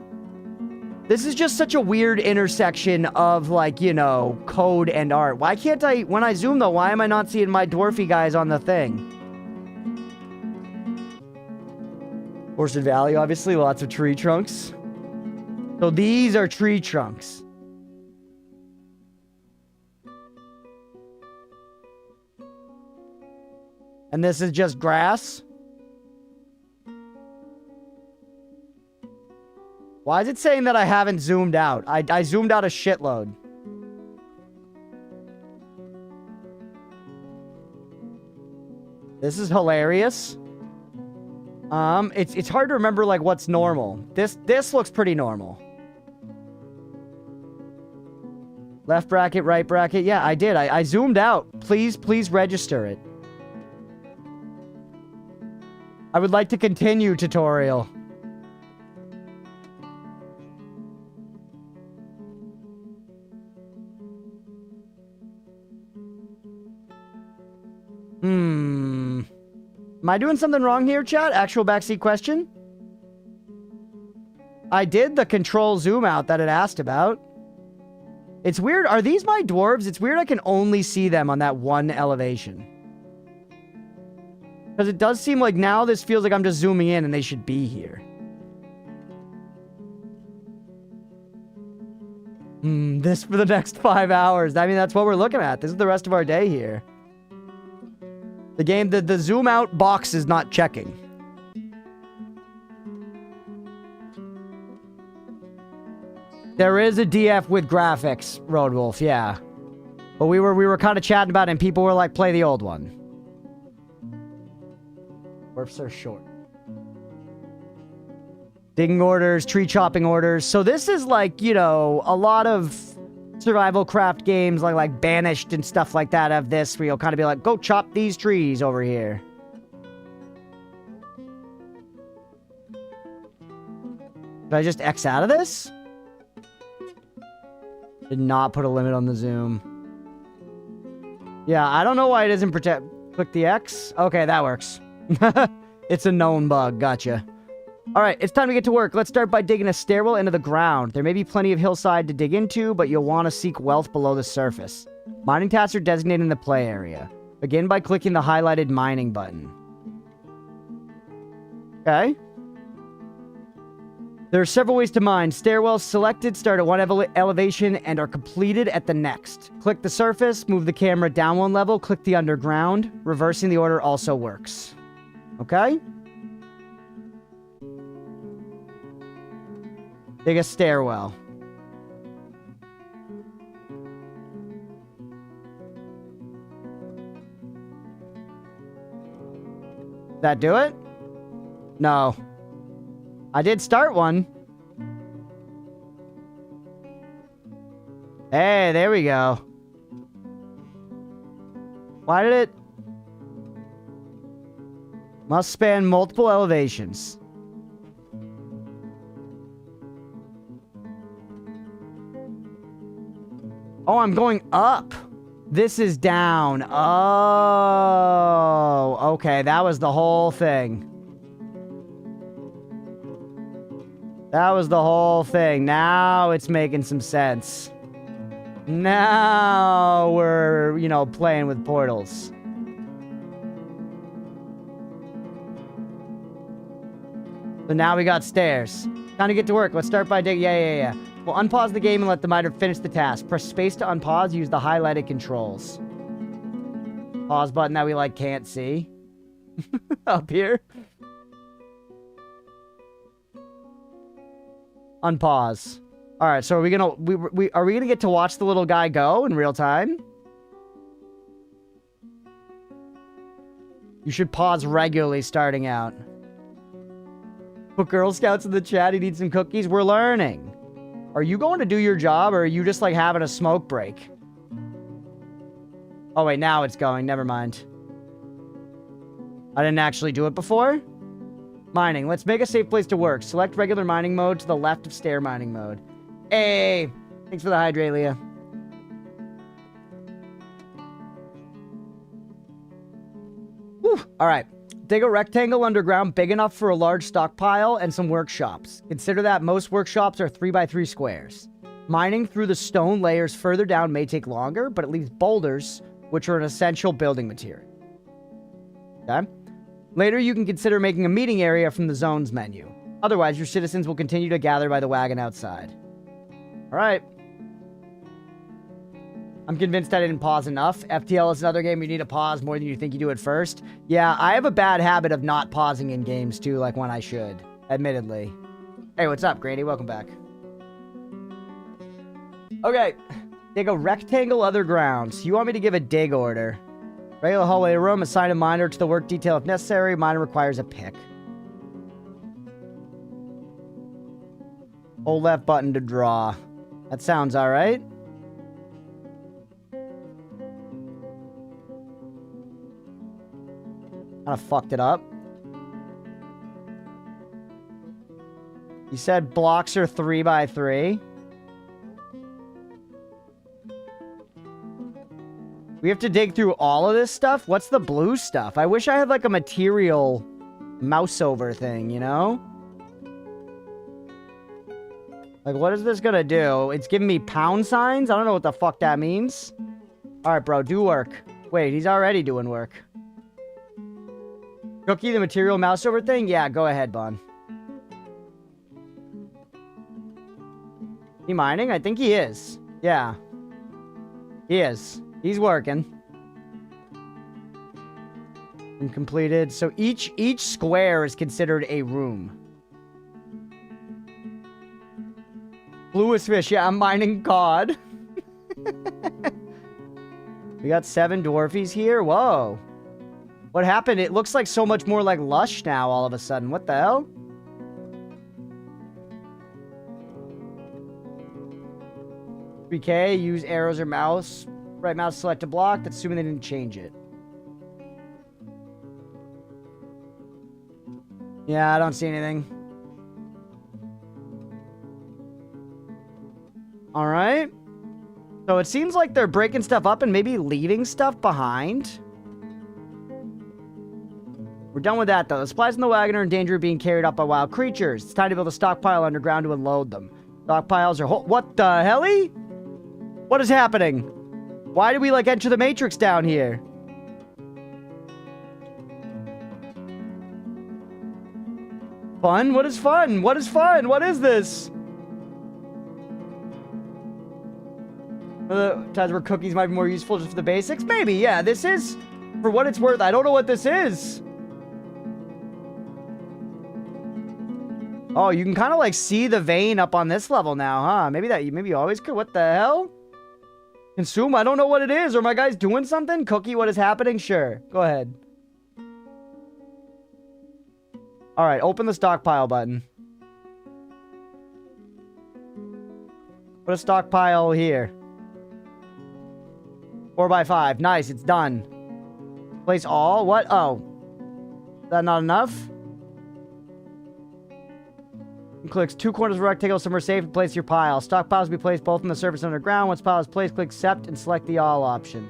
This is just such a weird intersection of like, you know, code and art. Why can't when I zoom though, why am I not seeing my dwarfy guys on the thing? Forested Valley, obviously, lots of tree trunks. So these are tree trunks. And this is just grass? Why is it saying that I haven't zoomed out? I zoomed out a shitload. This is hilarious. It's hard to remember, like, what's normal. This looks pretty normal. Left bracket, right bracket. Yeah, I did. I zoomed out. Please register it. I would like to continue tutorial. Am I doing something wrong here, chat? Actual backseat question? I did the control zoom out that it asked about. It's weird. Are these my dwarves? It's weird I can only see them on that one elevation. Because it does seem like now this feels like I'm just zooming in and they should be here. This for the next 5 hours. I mean, that's what we're looking at. This is the rest of our day here. The game, the zoom out box is not checking. There is a DF with graphics, Roadwolf, yeah. But we were kind of chatting about it and people were like, play the old one. Dwarfs are short. Digging orders, tree chopping orders. So this is like, you know, a lot of survival craft games like Banished and stuff like that have this where you'll kind of be like, go chop these trees over here. Did I just X out of this? Did not put a limit on the zoom. Yeah, I don't know why it doesn't protect. Click the X. Okay, that works. It's a known bug. Gotcha. All right, it's time to get to work. Let's start by digging a stairwell into the ground. There may be plenty of hillside to dig into, but you'll want to seek wealth below the surface. Mining tasks are designated in the play area. Begin by clicking the highlighted mining button. Okay. There are several ways to mine. Stairwells selected start at one elevation and are completed at the next. Click the surface, move the camera down one level, click the underground. Reversing the order also works. Okay? Dig a stairwell. That do it? No. I did start one. Hey, there we go. Why did it? Must span multiple elevations. Oh, I'm going up. This is down. Oh, okay. That was the whole thing. That was the whole thing. Now it's making some sense. Now we're, you know, playing with portals. So now we got stairs. Time to get to work. Let's start by digging. Yeah. We'll unpause the game and let the miner finish the task. Press space to unpause. Use the highlighted controls. Pause button that we, like, can't see. Up here. Unpause. All right, so are we gonna get to watch the little guy go in real time? You should pause regularly starting out. Put Girl Scouts in the chat. He needs some cookies. We're learning. Are you going to do your job, or are you just like having a smoke break? Oh wait, now it's going. Never mind. I didn't actually do it before. Mining. Let's make a safe place to work. Select regular mining mode to the left of stair mining mode. Hey! Thanks for the hydralia. Whew. Alright. Dig a rectangle underground big enough for a large stockpile and some workshops. Consider that most workshops are 3x3 squares. Mining through the stone layers further down may take longer, but it leaves boulders, which are an essential building material. Okay? Later, you can consider making a meeting area from the zones menu. Otherwise, your citizens will continue to gather by the wagon outside. Alright. I'm convinced I didn't pause enough. FTL is another game you need to pause more than you think you do at first. Yeah, I have a bad habit of not pausing in games, too, like when I should. Admittedly. Hey, what's up, Grady? Welcome back. Okay. Dig a rectangle underground. So you want me to give a dig order. Regular hallway room. Assign a miner to the work detail if necessary. Miner requires a pick. Hold left button to draw. That sounds alright. Kind of fucked it up. You said blocks are 3 by 3. We have to dig through all of this stuff? What's the blue stuff? I wish I had like a material mouse over thing, you know? Like, what is this gonna do? It's giving me pound signs? I don't know what the fuck that means. Alright, bro, do work. Wait, he's already doing work. Cookie, the material mouse over thing? Yeah, go ahead, Bon. He mining? I think he is. Yeah. He is. He's working. And completed. So each square is considered a room. Bluest fish. Yeah, I'm mining cod. We got 7 dwarfies here. Whoa. What happened? It looks like so much more like lush now all of a sudden. What the hell? $3K. Use arrows or mouse. Right mouse select a block. That's assuming they didn't change it. Yeah, I don't see anything. Alright. So it seems like they're breaking stuff up and maybe leaving stuff behind. We're done with that, though. The supplies in the wagon are in danger of being carried up by wild creatures. It's time to build a stockpile underground to unload them. Stockpiles are... What the hell-y? What is happening? Why did we, like, enter the Matrix down here? Fun? What is fun? What is fun? What is this? Times where cookies might be more useful just for the basics? Maybe, yeah. This is, for what it's worth, I don't know what this is. Oh, you can kind of, like, see the vein up on this level now, huh? Maybe you always could. What the hell? Consume? I don't know what it is. Are my guys doing something? Cookie, what is happening? Sure. Go ahead. Alright, open the stockpile button. Put a stockpile here. 4x5. Nice, it's done. Place all? What? Oh. Is that not enough? Clicks 2 corners of a rectangle somewhere safe and place your pile. Stockpiles will be placed both on the surface and underground. Once pile is placed, click accept and select the all option.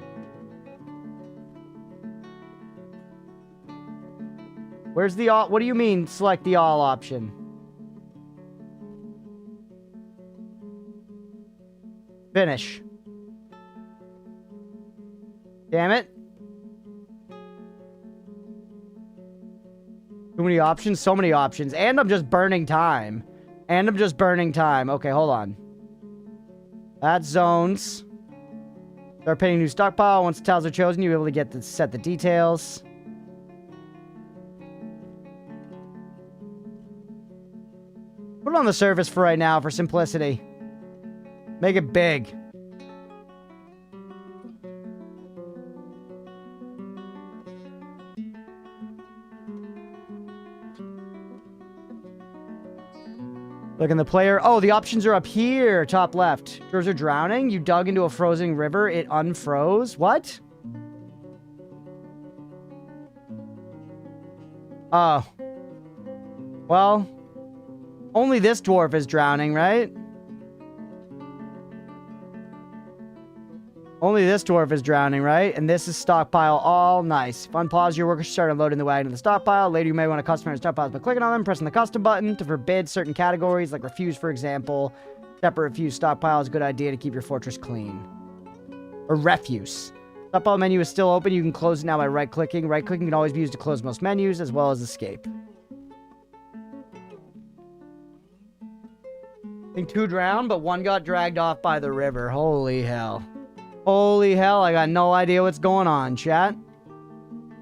Where's the all? What do you mean select the all option? Finish. Damn it. Too many options? So many options. And I'm just burning time. Okay, hold on. Add zones. Start painting new stockpile. Once the tiles are chosen, you'll be able to get to set the details. Put it on the surface for right now for simplicity. Make it big. Look in the player. Oh, the options are up here, top left. Yours are drowning. You dug into a frozen river. It unfroze. What? Oh. Well, only this dwarf is drowning, right? Only this dwarf is drowning, right? And this is stockpile all. Nice. If unpause, your workers start unloading the wagon to the stockpile. Later, you may want to customize stockpiles by clicking on them, pressing the custom button to forbid certain categories, like refuse, for example. Separate refuse stockpile is a good idea to keep your fortress clean. Or refuse. Stockpile menu is still open. You can close it now by right-clicking. Right-clicking can always be used to close most menus, as well as escape. I think 2 drowned, but 1 got dragged off by the river. Holy hell. Holy hell, I got no idea what's going on, chat.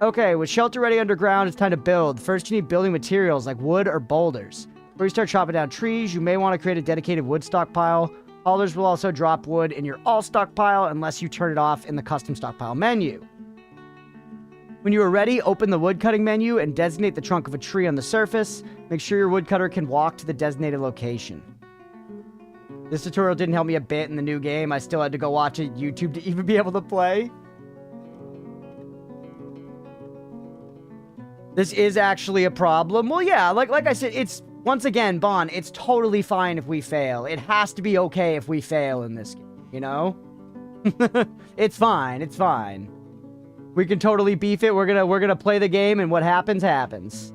Okay, with shelter ready underground, it's time to build. First, you need building materials like wood or boulders. Before you start chopping down trees, you may want to create a dedicated wood stockpile. Boulders will also drop wood in your all stockpile unless you turn it off in the custom stockpile menu. When you are ready, open the woodcutting menu and designate the trunk of a tree on the surface. Make sure your woodcutter can walk to the designated location. This tutorial didn't help me a bit in the new game. I still had to go watch it YouTube to even be able to play. This is actually a problem. Well, yeah, like I said, it's, once again, Bon, it's totally fine if we fail. It has to be okay if we fail in this game, you know? It's fine, it's fine. We can totally beef it. We're gonna play the game, and what happens, happens.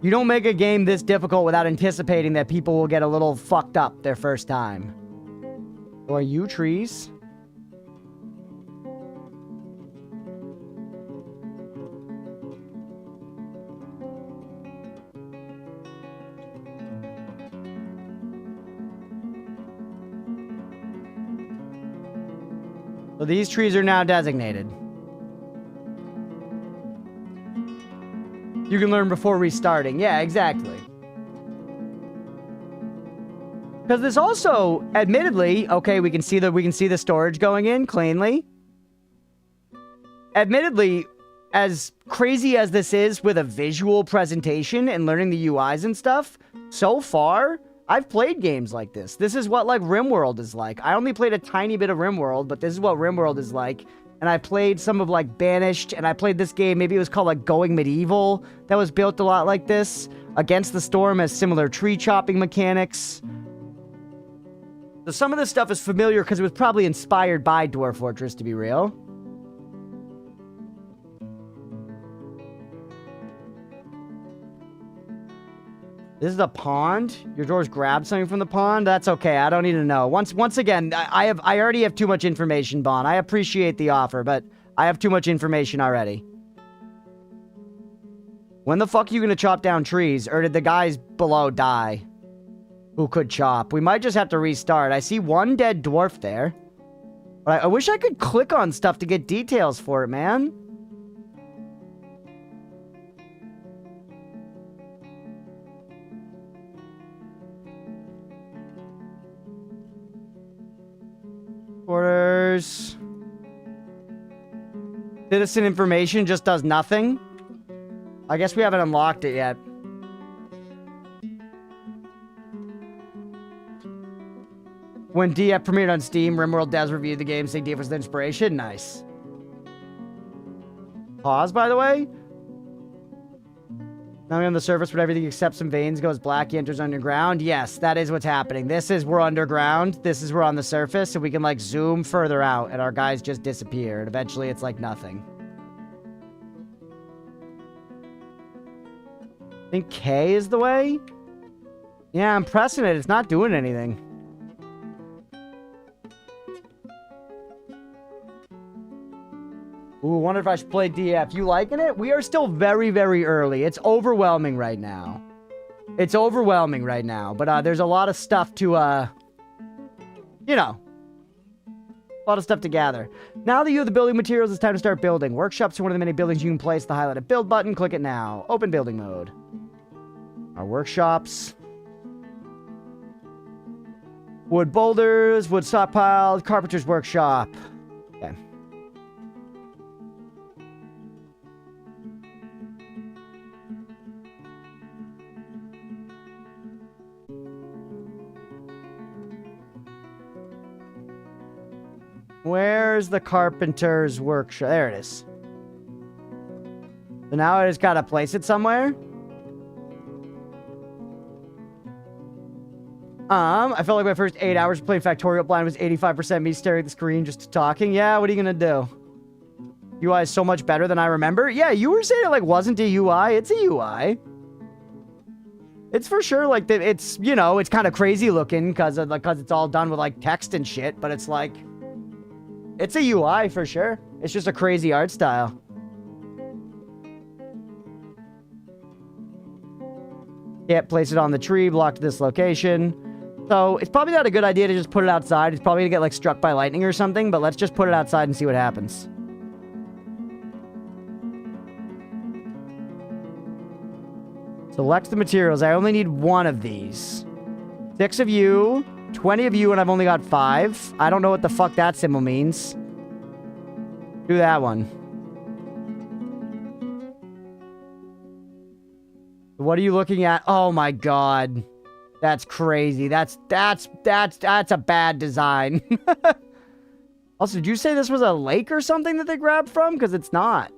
You don't make a game this difficult without anticipating that people will get a little fucked up their first time. So are you trees? So these trees are now designated. You can learn before restarting. Yeah, exactly. Because this also, admittedly, okay, we can see the storage going in cleanly. Admittedly, as crazy as this is with a visual presentation and learning the UIs and stuff, so far, I've played games like this. This is what, like, RimWorld is like. I only played a tiny bit of RimWorld, but this is what RimWorld is like. And I played some of, like, Banished, and I played this game, maybe it was called, like, Going Medieval, that was built a lot like this. Against the Storm has similar tree chopping mechanics. So some of this stuff is familiar because it was probably inspired by Dwarf Fortress, to be real. This is a pond? Your drawers grabbed something from the pond? That's okay. I don't need to know. Once again, I already have too much information, Bon. I appreciate the offer, but I have too much information already. When the fuck are you gonna chop down trees? Or did the guys below die? Who could chop? We might just have to restart. I see one dead dwarf there. But I wish I could click on stuff to get details for it, man. Orders. Citizen information just does nothing. I guess we haven't unlocked it yet. When DF premiered on Steam, RimWorld devs reviewed the game, saying DF was the inspiration. Nice. Pause, by the way. Now we're on the surface, but everything except some veins goes black. He enters underground. Yes, that is what's happening. This is, we're underground. This is, we're on the surface, so we can, like, zoom further out, and our guys just disappear. And eventually, it's like nothing. I think K is the way? Yeah, I'm pressing it. It's not doing anything. Ooh, wonder if I should play DF. You liking it? We are still very, very early. It's overwhelming right now. It's overwhelming right now. But there's a lot of stuff to, you know. A lot of stuff to gather. Now that you have the building materials, it's time to start building. Workshops are one of the many buildings you can place. The highlighted build button. Click it now. Open building mode. Our workshops. Wood boulders. Wood stockpile. Carpenter's workshop. Okay. Where's the carpenter's workshop? There it is. So now I just gotta place it somewhere. I felt like my first 8 hours playing Factorial Blind was 85% me staring at the screen just talking. Yeah, what are you gonna do? UI is so much better than I remember. Yeah, you were saying it like wasn't a UI. It's a UI. It's for sure like that. It's, you know, it's kind of crazy looking because it's all done with like text and shit. But it's like, it's a UI for sure. It's just a crazy art style. Can't place it on the tree. Blocked this location. So it's probably not a good idea to just put it outside. It's probably gonna get like struck by lightning or something. But let's just put it outside and see what happens. Select the materials. I only need one of these. 6 of you, 20 of you, and I've only got 5. I don't know what the fuck that symbol means. Do that one. What are you looking at? Oh my god. That's crazy. That's a bad design. Also, did you say this was a lake or something that they grabbed from? Because it's not.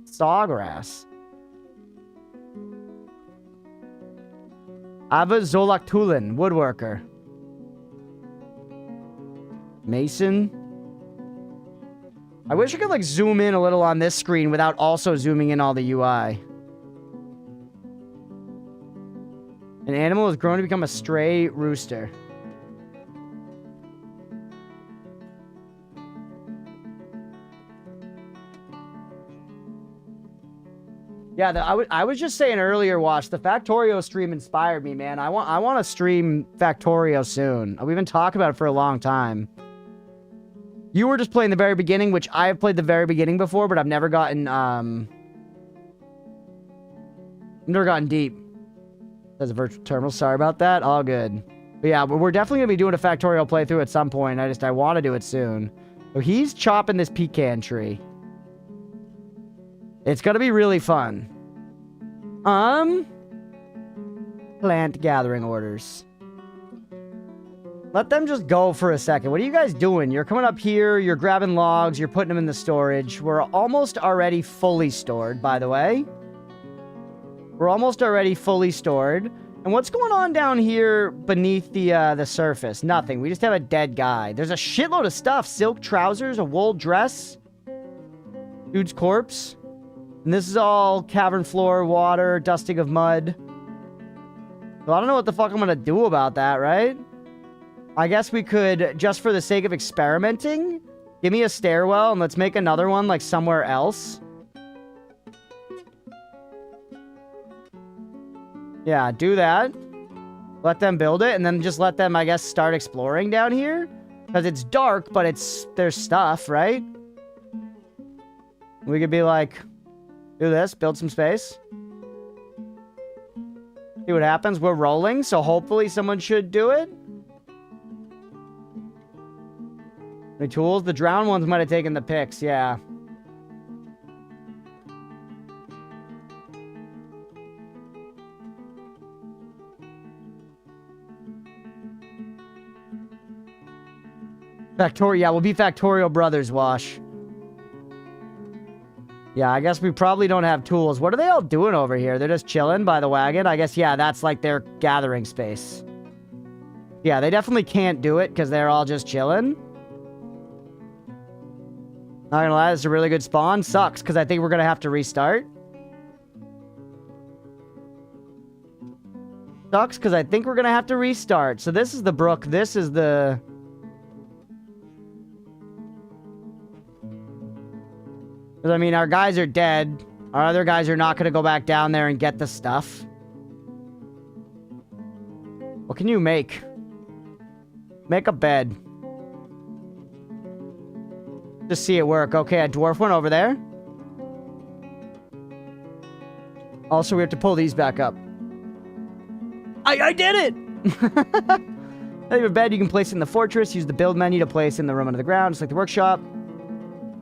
Sawgrass. Ava Zolaktulin, woodworker. Mason. I wish I could like zoom in a little on this screen without also zooming in all the UI. An animal has grown to become a stray rooster. Yeah, I was just saying earlier, Wash, the Factorio stream inspired me, man. I want to stream Factorio soon. We've been talking about it for a long time. You were just playing the very beginning, which I have played the very beginning before, but I've never gotten deep. As a virtual terminal, sorry about that. All good. But yeah, we're definitely gonna be doing a Factorio playthrough at some point. I want to do it soon. So he's chopping this pecan tree. It's gonna be really fun. Plant gathering orders. Let them just go for a second. What are you guys doing? You're coming up here, you're grabbing logs, you're putting them in the storage. We're almost already fully stored, by the way. We're almost already fully stored. And what's going on down here beneath the surface? Nothing. We just have a dead guy. There's a shitload of stuff. Silk trousers, a wool dress. Dude's corpse. And this is all cavern floor, water, dusting of mud. So I don't know what the fuck I'm gonna do about that, right? I guess we could, just for the sake of experimenting, give me a stairwell and let's make another one like somewhere else. Yeah, do that. Let them build it and then just let them, I guess, start exploring down here. Because it's dark, but there's stuff, right? We could be like, do this, build some space. See what happens. We're rolling, so hopefully someone should do it. Any tools? The drowned ones might have taken the picks, yeah. Factorio, yeah, we'll be Factorial Brothers, Wash. Yeah, I guess we probably don't have tools. What are they all doing over here? They're just chilling by the wagon? I guess, yeah, that's like their gathering space. Yeah, they definitely can't do it because they're all just chilling. Not gonna lie, this is a really good spawn. Sucks, because I think we're gonna have to restart. Sucks, because I think we're gonna have to restart. So this is the brook. This is the... Because, I mean, our guys are dead. Our other guys are not going to go back down there and get the stuff. What can you make? Make a bed. Just see it work. Okay, a dwarf went over there. Also, we have to pull these back up. I did it! I have a bed you can place in the fortress. Use the build menu to place in the room under the ground, just like the workshop.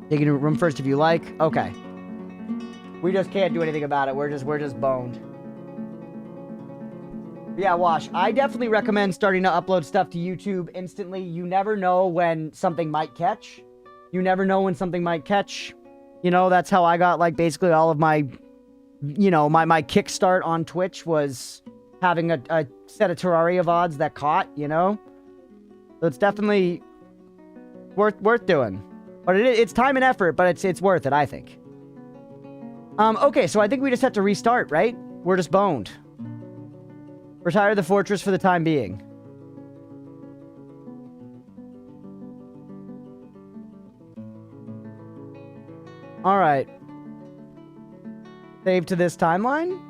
Take it in a room first if you like. Okay. We just can't do anything about it. We're just boned. Yeah, Wash. I definitely recommend starting to upload stuff to YouTube instantly. You never know when something might catch. You never know when something might catch. You know, that's how I got, like, basically all of my, you know, my kickstart on Twitch was having a set of Terraria VODs that caught, you know? So it's definitely worth doing. But it's time and effort, but it's worth it, I think. Okay, so I think we just have to restart, right? We're just boned. Retire the fortress for the time being. Alright. Save to this timeline?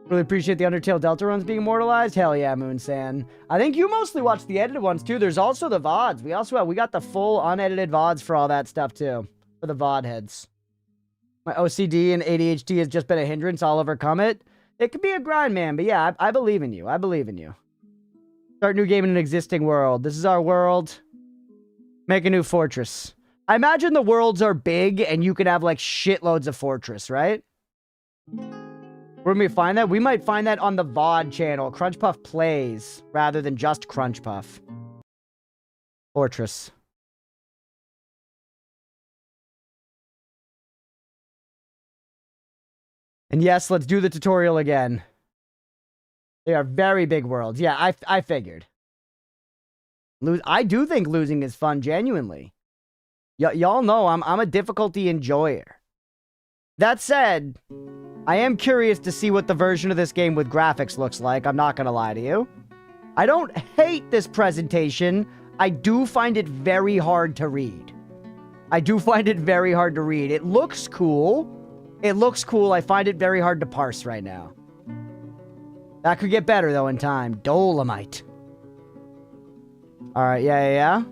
Really appreciate the Undertale Delta runs being immortalized. Hell yeah, Moonsan. I think you mostly watch the edited ones too. There's also the VODs. We got the full unedited VODs for all that stuff too. For the VOD heads. My OCD and ADHD has just been a hindrance. I'll overcome it. It could be a grind, man. But yeah, I believe in you. I believe in you. Start new game in an existing world. This is our world. Make a new fortress. I imagine the worlds are big and you could have like shitloads of fortress, right? Where do we find that? We might find that on the VOD channel. Crunchpuff Plays rather than just Crunchpuff. Fortress. And yes, let's do the tutorial again. They are very big worlds. Yeah, I figured. I do think losing is fun, genuinely. Y'all know I'm a difficulty enjoyer. That said, I am curious to see what the version of this game with graphics looks like. I'm not gonna lie to you. I don't hate this presentation. I do find it very hard to read. It looks cool. I find it very hard to parse right now. That could get better, though, in time. Dolomite. Alright, yeah.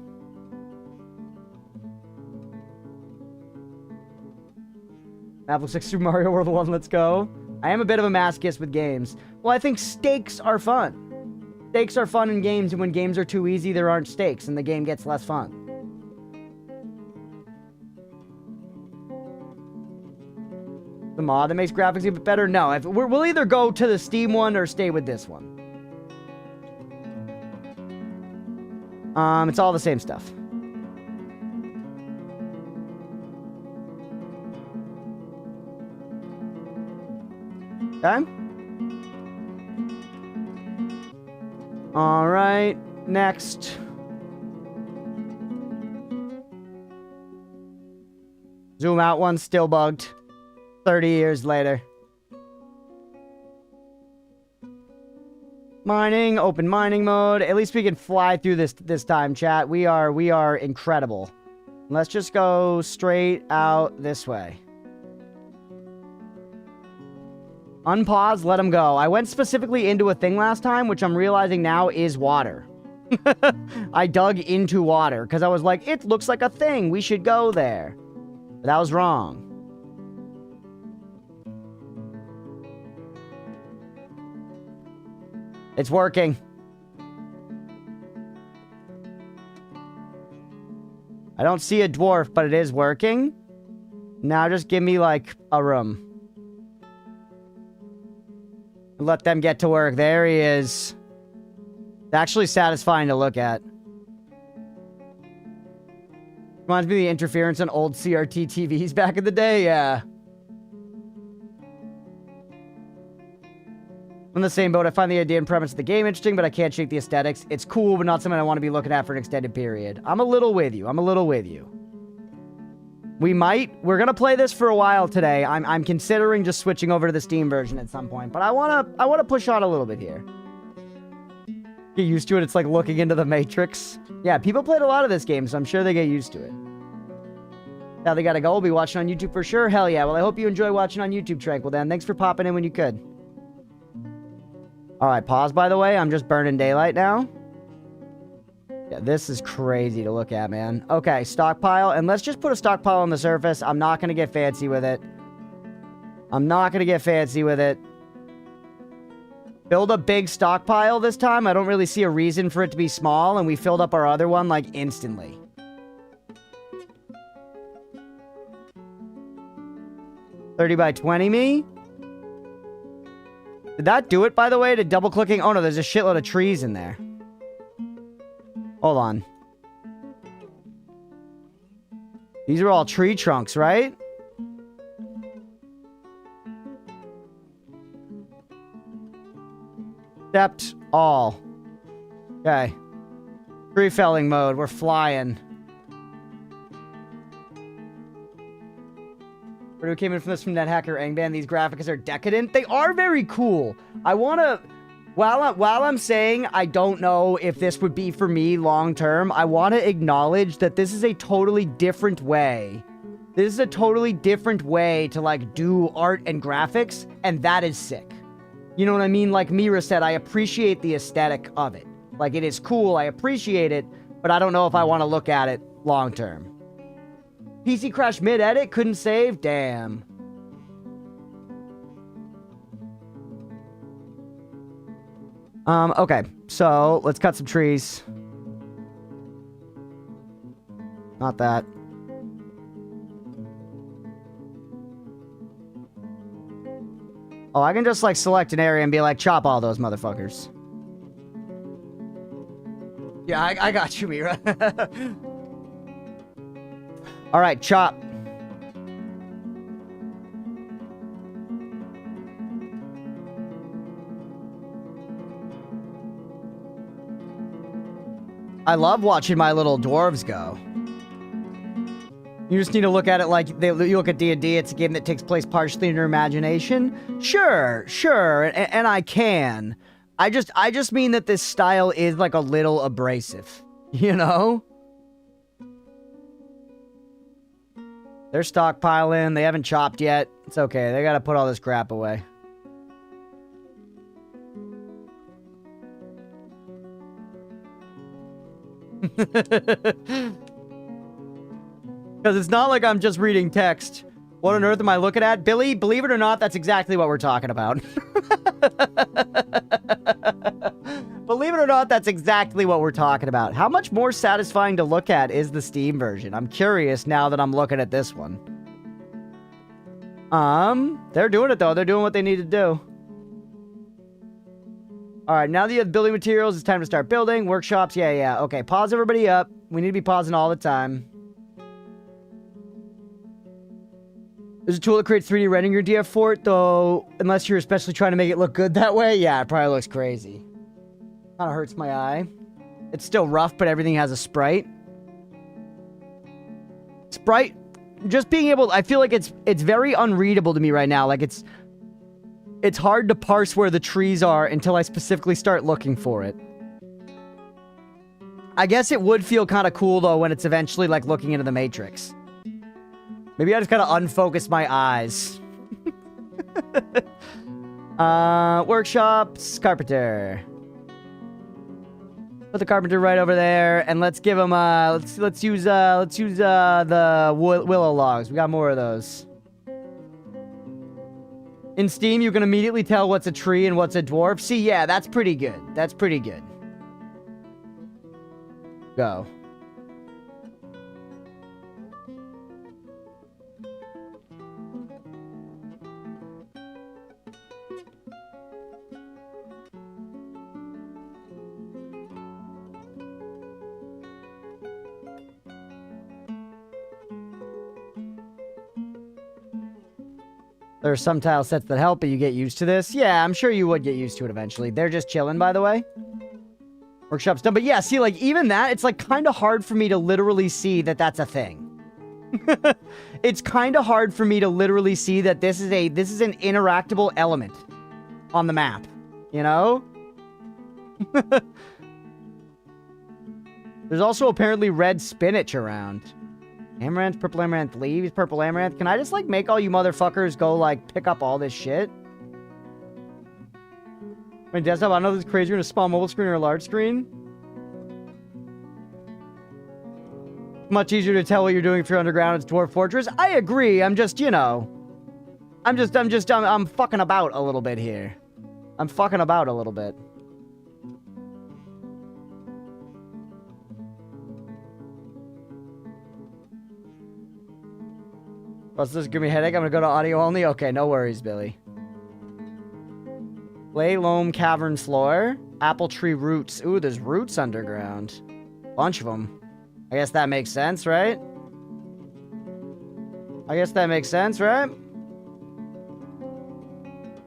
Map looks like Super Mario World 1, let's go. I am a bit of a masochist with games. Well, I think stakes are fun. Stakes are fun in games, and when games are too easy, there aren't stakes, and the game gets less fun. The mod that makes graphics a bit better? No, we'll either go to the Steam one or stay with this one. It's all the same stuff. Okay. All right, next. Zoom out one, still bugged. 30 years later. Mining, open mining mode. At least we can fly through this time, chat. We are incredible. Let's just go straight out this way. Unpause, let them go. I went specifically into a thing last time, which I'm realizing now is water. I dug into water because I was like, it looks like a thing. We should go there. But that was wrong. It's working. I don't see a dwarf, but it is working. Now just give me, like, a room. Let them get to work. There he is. It's actually satisfying to look at. Reminds me of the interference on old CRT TVs back in the day, yeah. I'm in the same boat. I find the idea and premise of the game interesting, but I can't shake the aesthetics. It's cool, but not something I want to be looking at for an extended period. I'm a little with you. We're gonna play this for a while today. I'm considering just switching over to the Steam version at some point, but I wanna push on a little bit here. Get used to it. It's like looking into the Matrix. Yeah, people played a lot of this game, so I'm sure they get used to it. Now they gotta go. We'll be watching on YouTube for sure. Hell yeah. Well, I hope you enjoy watching on YouTube, Tranquil Dan. Thanks for popping in when you could. Alright, pause, by the way. I'm just burning daylight now. Yeah, this is crazy to look at, man. Okay, stockpile. And let's just put a stockpile on the surface. I'm not going to get fancy with it. Build a big stockpile this time. I don't really see a reason for it to be small. And we filled up our other one, like, instantly. $30 by $20 me? Did that do it, by the way, to double clicking? Oh no, there's a shitload of trees in there. Hold on. These are all tree trunks, right? Except all. Okay. Tree felling mode. We're flying. Where came in from this from NetHacker Angband. These graphics are decadent. They are very cool. I want to... While I'm saying I don't know if this would be for me long term, I want to acknowledge that this is a totally different way. This is a totally different way to, like, do art and graphics, and that is sick. You know what I mean? Like Mira said, I appreciate the aesthetic of it. Like, it is cool, I appreciate it, but I don't know if I want to look at it long term. PC crash mid-edit, couldn't save? Damn. Okay, so let's cut some trees. Not that. Oh, I can just, like, select an area and be like, chop all those motherfuckers. Yeah, I got you, Mira. Alright, chop. I love watching my little dwarves go. You just need to look at it like you look at D&D. It's a game that takes place partially in your imagination. Sure, and I can. I just mean that this style is like a little abrasive, you know? They're stockpiling. They haven't chopped yet. It's okay. They gotta put all this crap away. Because it's not like I'm just reading text. What on earth am I looking at? Billy, believe it or not, that's exactly what we're talking about. Believe it or not, that's exactly what we're talking about. How much more satisfying to look at is the Steam version? I'm curious now that I'm looking at this one. They're doing it though. They're doing what they need to do. Alright, now that you have building materials, it's time to start building. Workshops, yeah. Okay, pause everybody up. We need to be pausing all the time. There's a tool that creates 3D rendering your DF fort, though, unless you're especially trying to make it look good that way, yeah, it probably looks crazy. Kind of hurts my eye. It's still rough, but everything has a sprite. Sprite, just being able, I feel like it's very unreadable to me right now. Like, it's hard to parse where the trees are until I specifically start looking for it. I guess it would feel kind of cool, though, when it's eventually, like, looking into the Matrix. Maybe I just gotta unfocus my eyes. Workshops, carpenter. Put the carpenter right over there, and let's give him let's use the willow logs. We got more of those. In Steam, you can immediately tell what's a tree and what's a dwarf. See, yeah, that's pretty good. That's pretty good. Go. There are some tile sets that help, but you get used to this. Yeah, I'm sure you would get used to it eventually. They're just chilling, by the way. Workshop's done. But yeah, see, like, even that, it's, like, kind of hard for me to literally see that that's a thing. It's kind of hard for me to literally see that this is an interactable element on the map. You know? There's also apparently red spinach around. Amaranth, purple amaranth leaves, purple amaranth. Can I just, like, make all you motherfuckers go, like, pick up all this shit? My desktop, I know this is crazy. You're in a small mobile screen or a large screen. Much easier to tell what you're doing if you're underground. It's Dwarf Fortress. I agree. I'm just, you know. I'm fucking about a little bit here. I'm fucking about a little bit. Oh, so this is giving me a headache. I'm gonna go to audio only. Okay, no worries, Billy. Clay loam cavern floor. Apple tree roots. Ooh, there's roots underground. Bunch of them. I guess that makes sense, right?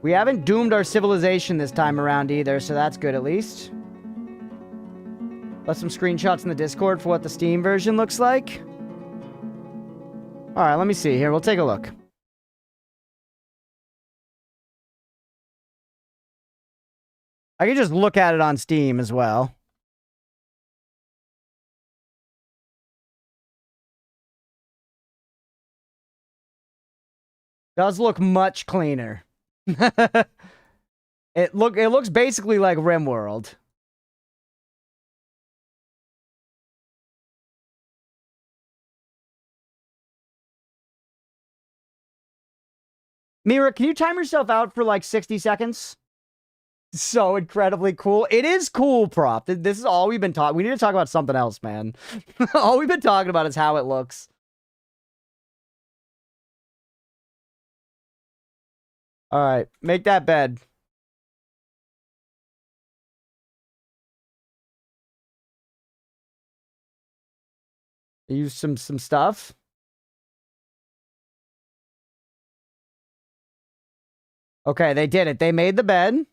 We haven't doomed our civilization this time around either, so that's good at least. Left some screenshots in the Discord for what the Steam version looks like. Alright, let me see here. We'll take a look. I can just look at it on Steam as well. Does look much cleaner. It looks basically like RimWorld. Mira, can you time yourself out for like 60 seconds? So incredibly cool. It is cool, prop. This is all we've been talking. We need to talk about something else, man. All we've been talking about is how it looks. All right, make that bed. Use some stuff. Okay, they did it. They made the bed.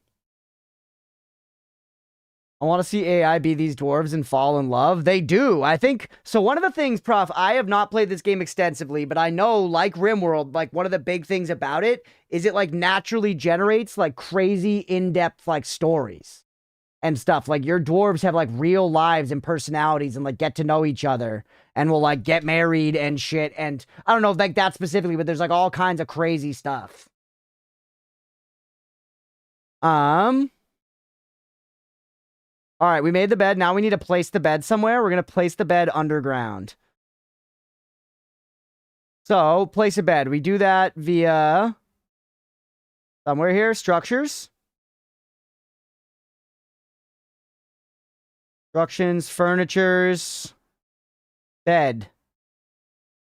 I want to see AI be these dwarves and fall in love. They do. I think so. One of the things, Prof, I have not played this game extensively, but I know, like RimWorld, like one of the big things about it is it like naturally generates like crazy in-depth like stories and stuff. Like your dwarves have like real lives and personalities and like get to know each other and will like get married and shit. And I don't know like that specifically, but there's like all kinds of crazy stuff. All right, we made the bed. Now we need to place the bed somewhere. We're going to place the bed underground. So, place a bed. We do that via somewhere here, structures. Instructions, furnitures, bed.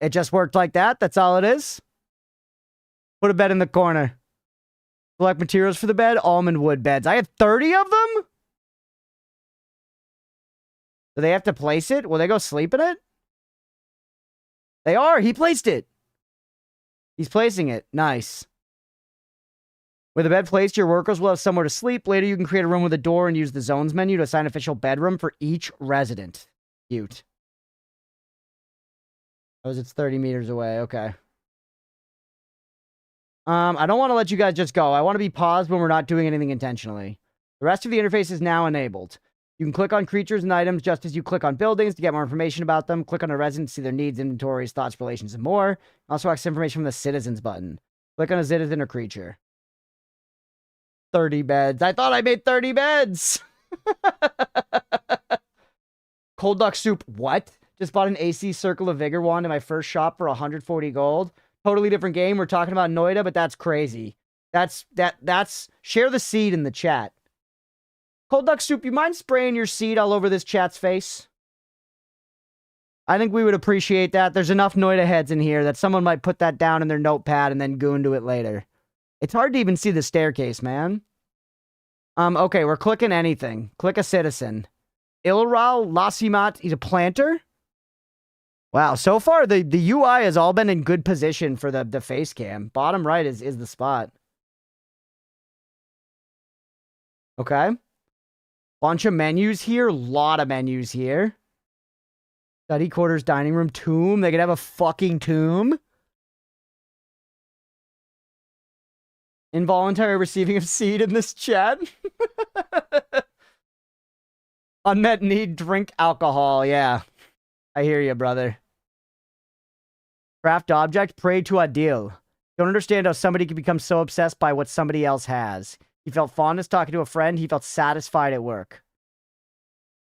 It just worked like that. That's all it is. Put a bed in the corner. Select materials for the bed. Almond wood beds. I have 30 of them? Do they have to place it? Will they go sleep in it? They are. He placed it. He's placing it. Nice. With the bed placed, your workers will have somewhere to sleep. Later, you can create a room with a door and use the zones menu to assign official bedroom for each resident. Cute. Oh, it's 30 meters away. Okay. I don't want to let you guys just go. I want to be paused when we're not doing anything intentionally. The rest of the interface is now enabled. You can click on creatures and items just as you click on buildings to get more information about them. Click on a resident to see their needs, inventories, thoughts, relations, and more. Also access information from the citizens button. Click on a citizen or creature. 30 beds. I thought I made 30 beds. Cold duck soup. What? Just bought an AC Circle of Vigor wand in my first shop for 140 gold. Totally different game. We're talking about Noida, but that's crazy. That's share the seed in the chat. Cold duck soup, you mind spraying your seed all over this chat's face? I think we would appreciate that. There's enough Noida heads in here that someone might put that down in their notepad and then goon to it later. It's hard to even see the staircase, man. Okay, we're clicking anything. Click a citizen. Ilral Lasimat, he's a planter? Wow, so far the UI has all been in good position for the face cam. Bottom right is the spot. Okay. Bunch of menus here. Lot of menus here. Study quarters, dining room, tomb. They could have a fucking tomb. Involuntary receiving of seed in this chat. Unmet need, drink alcohol. Yeah. I hear you, brother. Craft object, pray to Adil. Don't understand how somebody can become so obsessed by what somebody else has. He felt fondness talking to a friend. He felt satisfied at work.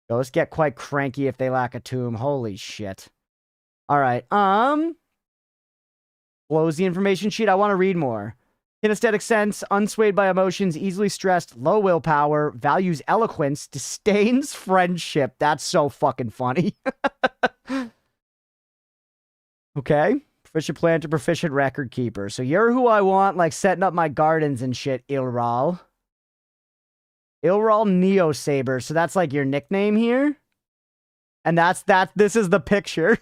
Ghosts get quite cranky if they lack a tomb. Holy shit. All right. Close the information sheet. I want to read more. Kinesthetic sense, unswayed by emotions, easily stressed, low willpower, values eloquence, disdains friendship. That's so fucking funny. Okay. Proficient planter, proficient record keeper. So you're who I want, like setting up my gardens and shit, Ilral. Ilral Neo Saber. So that's like your nickname here. And this is the picture.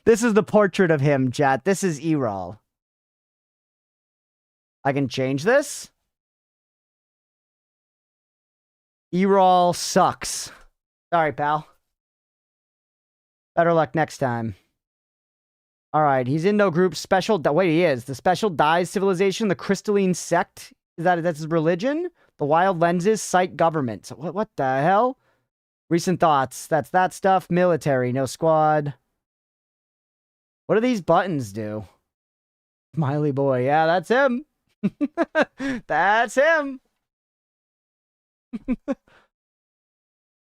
This is the portrait of him, chat. This is Ilral. I can change this. Ilral sucks. Sorry, pal. Better luck next time. All right, he's in no group. Special. Wait, he is. The Special Dyes Civilization, the Crystalline Sect. That's his religion? The Wild Lenses, Site Government. So what the hell? Recent thoughts. That's that stuff. Military, no squad. What do these buttons do? Smiley boy. Yeah, that's him. That's him.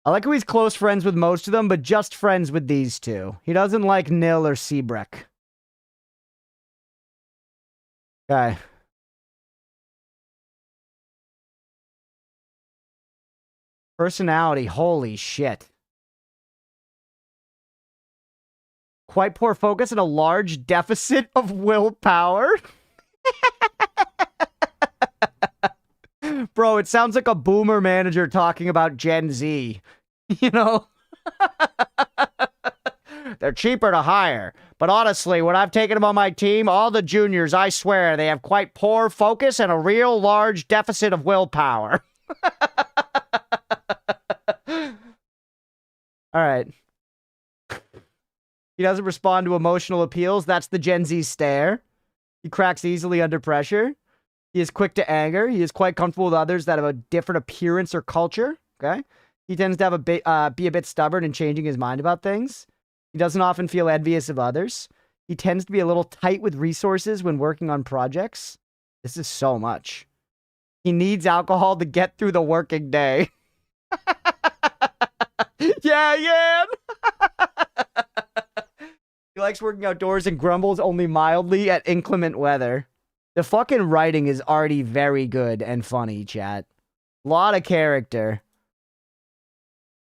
I like how he's close friends with most of them, but just friends with these two. He doesn't like Nil or Seabreck. Okay. Personality, holy shit. Quite poor focus and a large deficit of willpower. Bro, it sounds like a boomer manager talking about Gen Z. You know? They're cheaper to hire. But honestly, when I've taken them on my team, all the juniors, I swear, they have quite poor focus and a real large deficit of willpower. All right. He doesn't respond to emotional appeals. That's the Gen Z stare. He cracks easily under pressure. He is quick to anger. He is quite comfortable with others that have a different appearance or culture. Okay. He tends to have be a bit stubborn in changing his mind about things. He doesn't often feel envious of others. He tends to be a little tight with resources when working on projects. This is so much. He needs alcohol to get through the working day. Yeah. He likes working outdoors and grumbles only mildly at inclement weather. The fucking writing is already very good and funny, chat. Lot of character.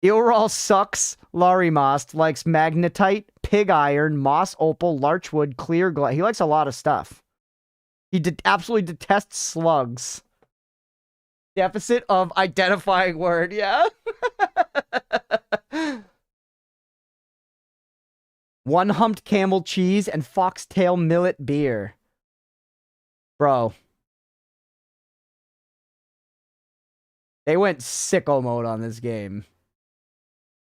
Ilral sucks. Larimost likes magnetite, pig iron, moss opal, larchwood, clear glass. He likes a lot of stuff. He absolutely detests slugs. Deficit of identifying word, yeah? One humped camel cheese and foxtail millet beer. Bro. They went sicko mode on this game.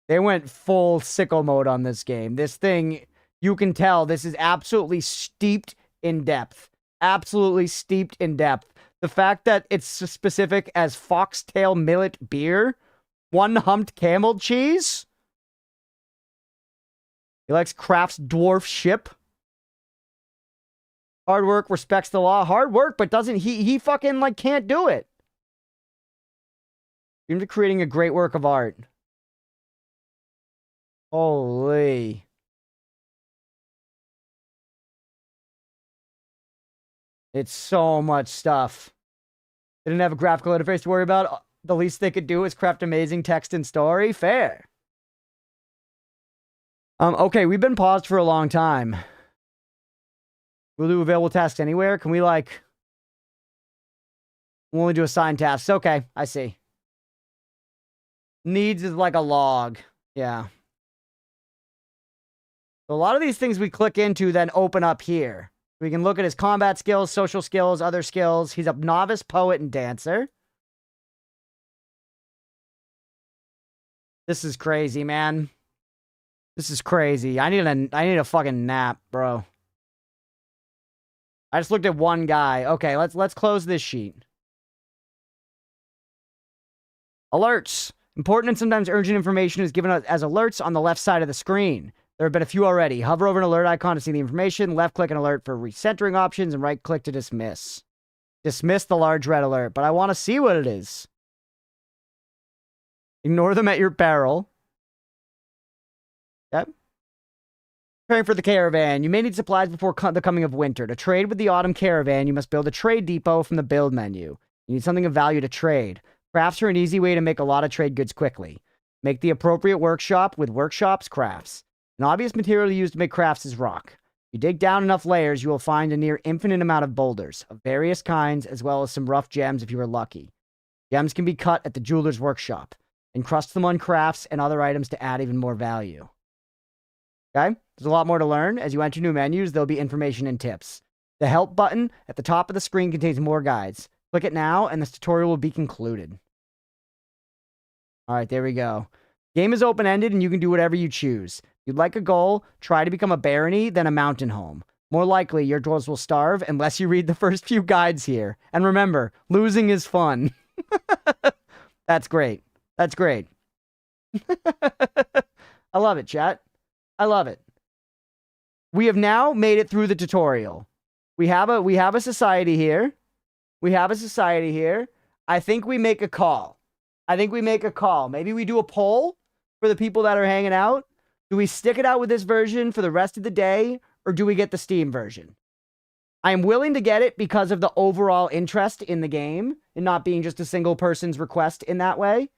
They went full sicko mode on this game. This thing, you can tell, this is absolutely steeped in depth. Absolutely steeped in depth. The fact that it's specific as foxtail millet beer, one humped camel cheese. He likes crafts dwarf ship. Hard work, respects the law. Hard work, but doesn't he fucking like can't do it. Dreams of creating a great work of art. Holy. It's so much stuff. They didn't have a graphical interface to worry about. The least they could do is craft amazing text and story. Fair. Okay, we've been paused for a long time. We'll do available tasks anywhere. Can we, like... We'll only do assigned tasks. Okay, I see. Needs is like a log. Yeah. So a lot of these things we click into then open up here. We can look at his combat skills, social skills, other skills. He's a novice poet and dancer. This is crazy, man. This is crazy. I need a fucking nap, bro. I just looked at one guy. Okay, let's close this sheet. Alerts. Important and sometimes urgent information is given as alerts on the left side of the screen. There have been a few already. Hover over an alert icon to see the information. Left-click an alert for recentering options, and right-click to dismiss. Dismiss the large red alert, but I want to see what it is. Ignore them at your peril. Yep. Preparing for the caravan. You may need supplies before the coming of winter. To trade with the autumn caravan, you must build a trade depot from the build menu. You need something of value to trade. Crafts are an easy way to make a lot of trade goods quickly. Make the appropriate workshop with workshops crafts. An obvious material used to make crafts is rock. You dig down enough layers, you will find a near infinite amount of boulders, of various kinds, as well as some rough gems if you are lucky. Gems can be cut at the jeweler's workshop. Encrust them on crafts and other items to add even more value. Okay? There's a lot more to learn. As you enter new menus, there'll be information and tips. The help button at the top of the screen contains more guides. Click it now, and this tutorial will be concluded. Alright, there we go. Game is open-ended, and you can do whatever you choose. If you'd like a goal, try to become a barony, then a mountain home. More likely, your dwarves will starve unless you read the first few guides here. And remember, losing is fun. That's great. That's great. I love it, chat. I love it. We have now made it through the tutorial. We have a society here. We have a society here. I think we make a call. Maybe we do a poll for the people that are hanging out. Do we stick it out with this version for the rest of the day, or do we get the Steam version? I am willing to get it because of the overall interest in the game and not being just a single person's request in that way.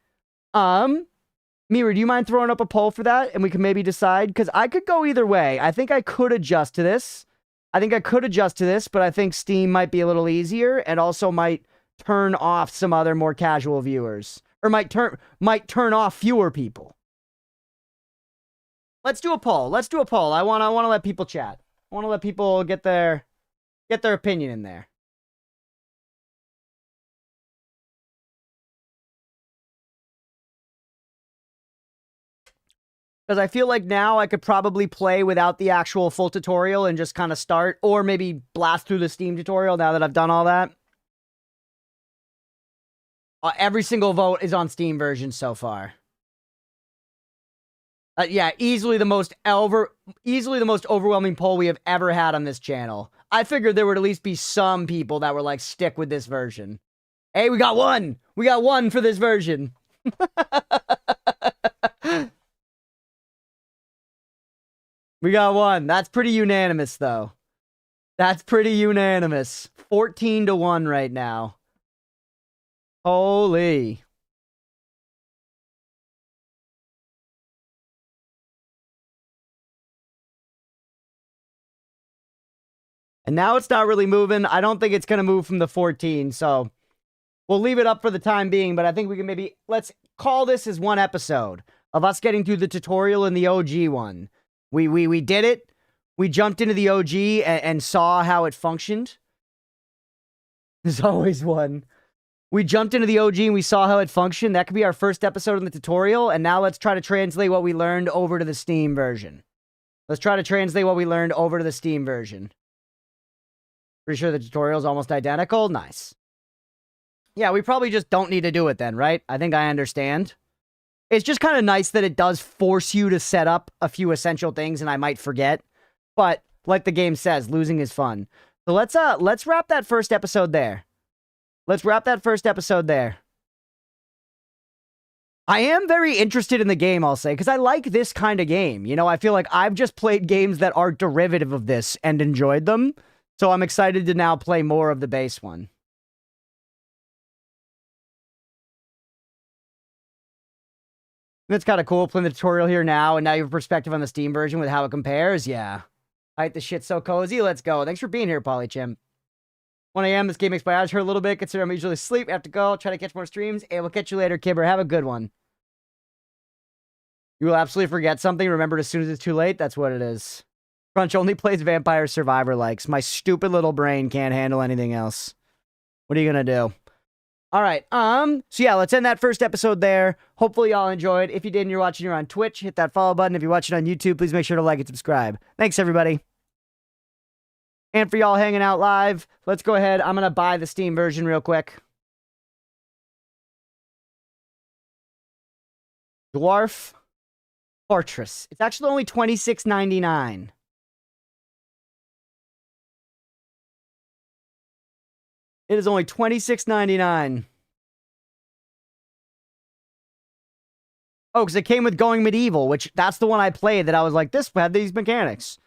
Mira, do you mind throwing up a poll for that? And we can maybe decide? Because I could go either way. I think I could adjust to this. But I think Steam might be a little easier and also might turn off some other more casual viewers. Or might turn off fewer people. Let's do a poll. I wanna let people chat. I wanna let people get their opinion in there. Because I feel like now I could probably play without the actual full tutorial and just kind of start, or maybe blast through the Steam tutorial now that I've done all that. Every single vote is on Steam version so far. Yeah, easily the most overwhelming poll we have ever had on this channel. I figured there would at least be some people that were like, stick with this version. Hey, we got one! We got one for this version! We got one. That's pretty unanimous, though. That's pretty unanimous. 14-1 right now. Holy. And now it's not really moving. I don't think it's going to move from the 14, so we'll leave it up for the time being, but I think we can maybe... Let's call this as one episode of us getting through the tutorial and the OG one. We did it. We jumped into the OG and saw how it functioned. There's always one. We jumped into the OG and we saw how it functioned. That could be our first episode in the tutorial. And now let's try to translate what we learned over to the Steam version. Pretty sure the tutorial is almost identical. Nice. Yeah, we probably just don't need to do it then, right? I think I understand. It's just kind of nice that it does force you to set up a few essential things and I might forget. But like the game says, losing is fun. So let's wrap that first episode there. I am very interested in the game, I'll say, because I like this kind of game. You know, I feel like I've just played games that are derivative of this and enjoyed them. So I'm excited to now play more of the base one. It's kind of cool playing the tutorial here now, and now you have a perspective on the Steam version with how it compares. Yeah. Alright, this shit's so cozy. Let's go. Thanks for being here, Polychim. 1 a.m. This game makes my eyes hurt a little bit, considering I'm usually asleep. I have to go. Try to catch more streams. Hey, we'll catch you later, Kibber. Have a good one. You will absolutely forget something. Remember it as soon as it's too late. That's what it is. Crunch only plays Vampire Survivor likes. My stupid little brain can't handle anything else. What are you gonna do? All right, so yeah, let's end that first episode there. Hopefully y'all enjoyed. If you did and you're watching here on Twitch, hit that follow button. If you're watching on YouTube, please make sure to like and subscribe. Thanks, everybody. And for y'all hanging out live, let's go ahead. I'm going to buy the Steam version real quick. Dwarf Fortress. It's actually only $26.99. It is only $26.99. Oh, because it came with Going Medieval, which that's the one I played that I was like, this had these mechanics.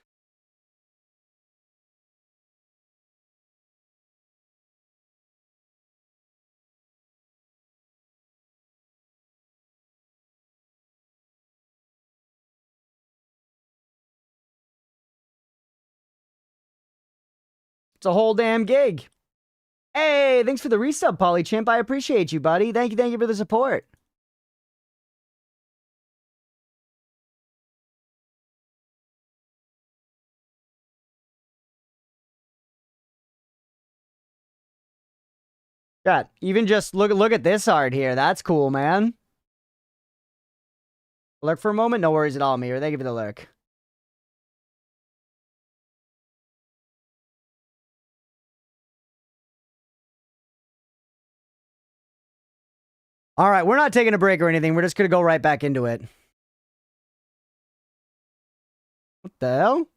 It's a whole damn gig. Hey, thanks for the resub, Polychimp. I appreciate you, buddy. Thank you for the support. God, even just look at this art here. That's cool, man. Lurk for a moment? No worries at all, Mir. Thank you for the lurk. All right, we're not taking a break or anything. We're just going to go right back into it. What the hell?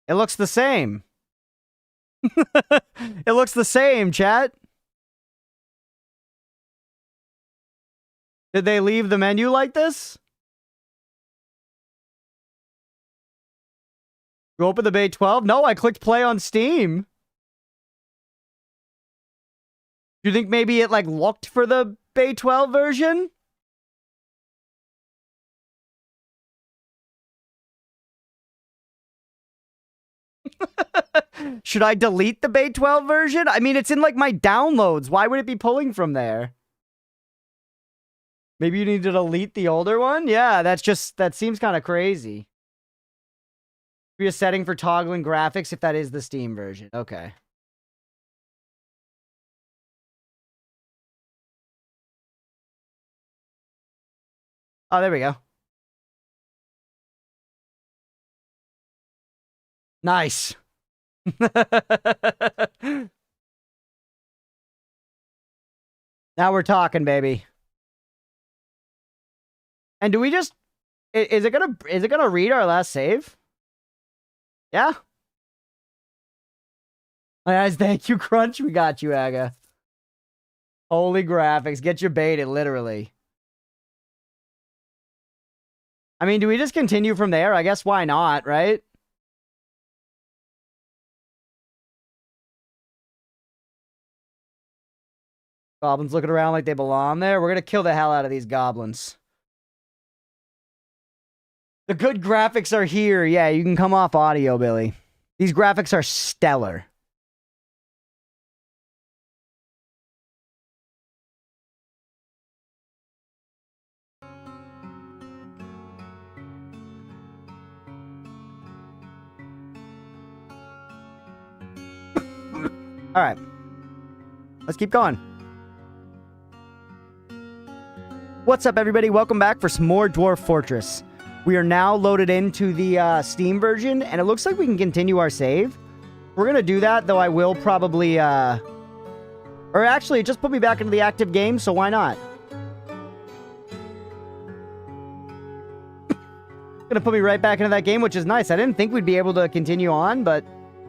It looks the same. It looks the same, chat. Did they leave the menu like this? You open the Bay 12? No, I clicked play on Steam. Do you think maybe it, like, looked for the Bay 12 version? Should I delete the Bay 12 version? I mean, it's in, like, my downloads. Why would it be pulling from there? Maybe you need to delete the older one? Yeah, that seems kind of crazy. Be a setting for toggling graphics if that is the Steam version. Okay. Oh, there we go. Nice. Now we're talking, baby. And do we just is it gonna read our last save? Yeah. Guys, thank you, Crunch. We got you, Aga. Holy graphics. Get your baited, literally. I mean, do we just continue from there? I guess why not, right? Goblins looking around like they belong there. We're gonna kill the hell out of these goblins. The good graphics are here. Yeah, you can come off audio, Billy. These graphics are stellar. All right. Let's keep going. What's up, everybody? Welcome back for some more Dwarf Fortress. We are now loaded into the Steam version, and it looks like we can continue our save. We're going to do that, though I will probably... Or actually, it just put me back into the active game, so why not? Gonna put me right back into that game, which is nice. I didn't think we'd be able to continue on, but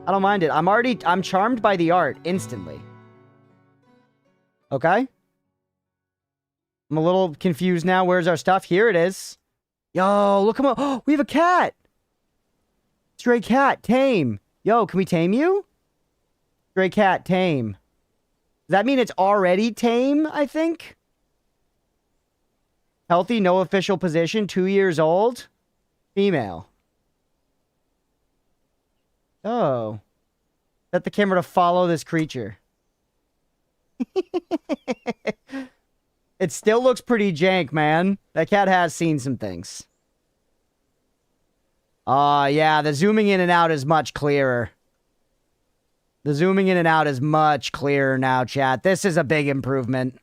I don't mind it. I'm charmed by the art instantly. Okay? I'm a little confused now. Where's our stuff? Here it is. Yo, look him up. Oh, we have a cat. Stray cat, tame. Yo, can we tame you? Stray cat, tame. Does that mean it's already tame, I think? Healthy, no official position, 2 years old. Female. Oh. Set the camera to follow this creature. It still looks pretty jank, man. That cat has seen some things. Yeah, the zooming in and out is much clearer. The zooming in and out is much clearer now, chat. This is a big improvement.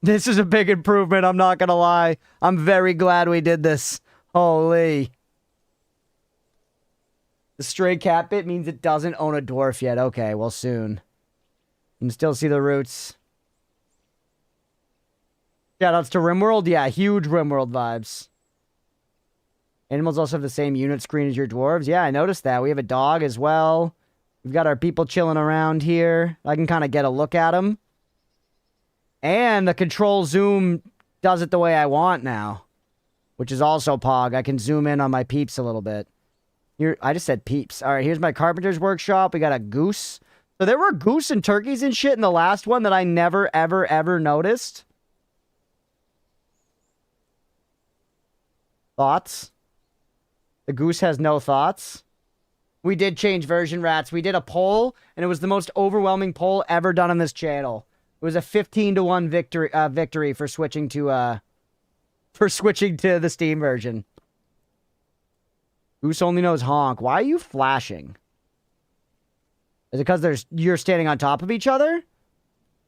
This is a big improvement, I'm not gonna lie. I'm very glad we did this. Holy. The stray cat bit means it doesn't own a dwarf yet. Okay, well, soon. You can still see the roots. Shoutouts to RimWorld. Yeah, huge RimWorld vibes. Animals also have the same unit screen as your dwarves. Yeah, I noticed that. We have a dog as well. We've got our people chilling around here. I can kind of get a look at them. And the control zoom does it the way I want now. Which is also pog. I can zoom in on my peeps a little bit. Here, I just said peeps. All right, here's my carpenter's workshop. We got a goose. So there were goose and turkeys and shit in the last one that I never, ever, ever noticed. Thoughts? The goose has no thoughts. We did change version, rats. We did a poll, and it was the most overwhelming poll ever done on this channel. It was a 15-1 victory for switching to the Steam version. Goose only knows honk. Why are you flashing? Is it because you're standing on top of each other?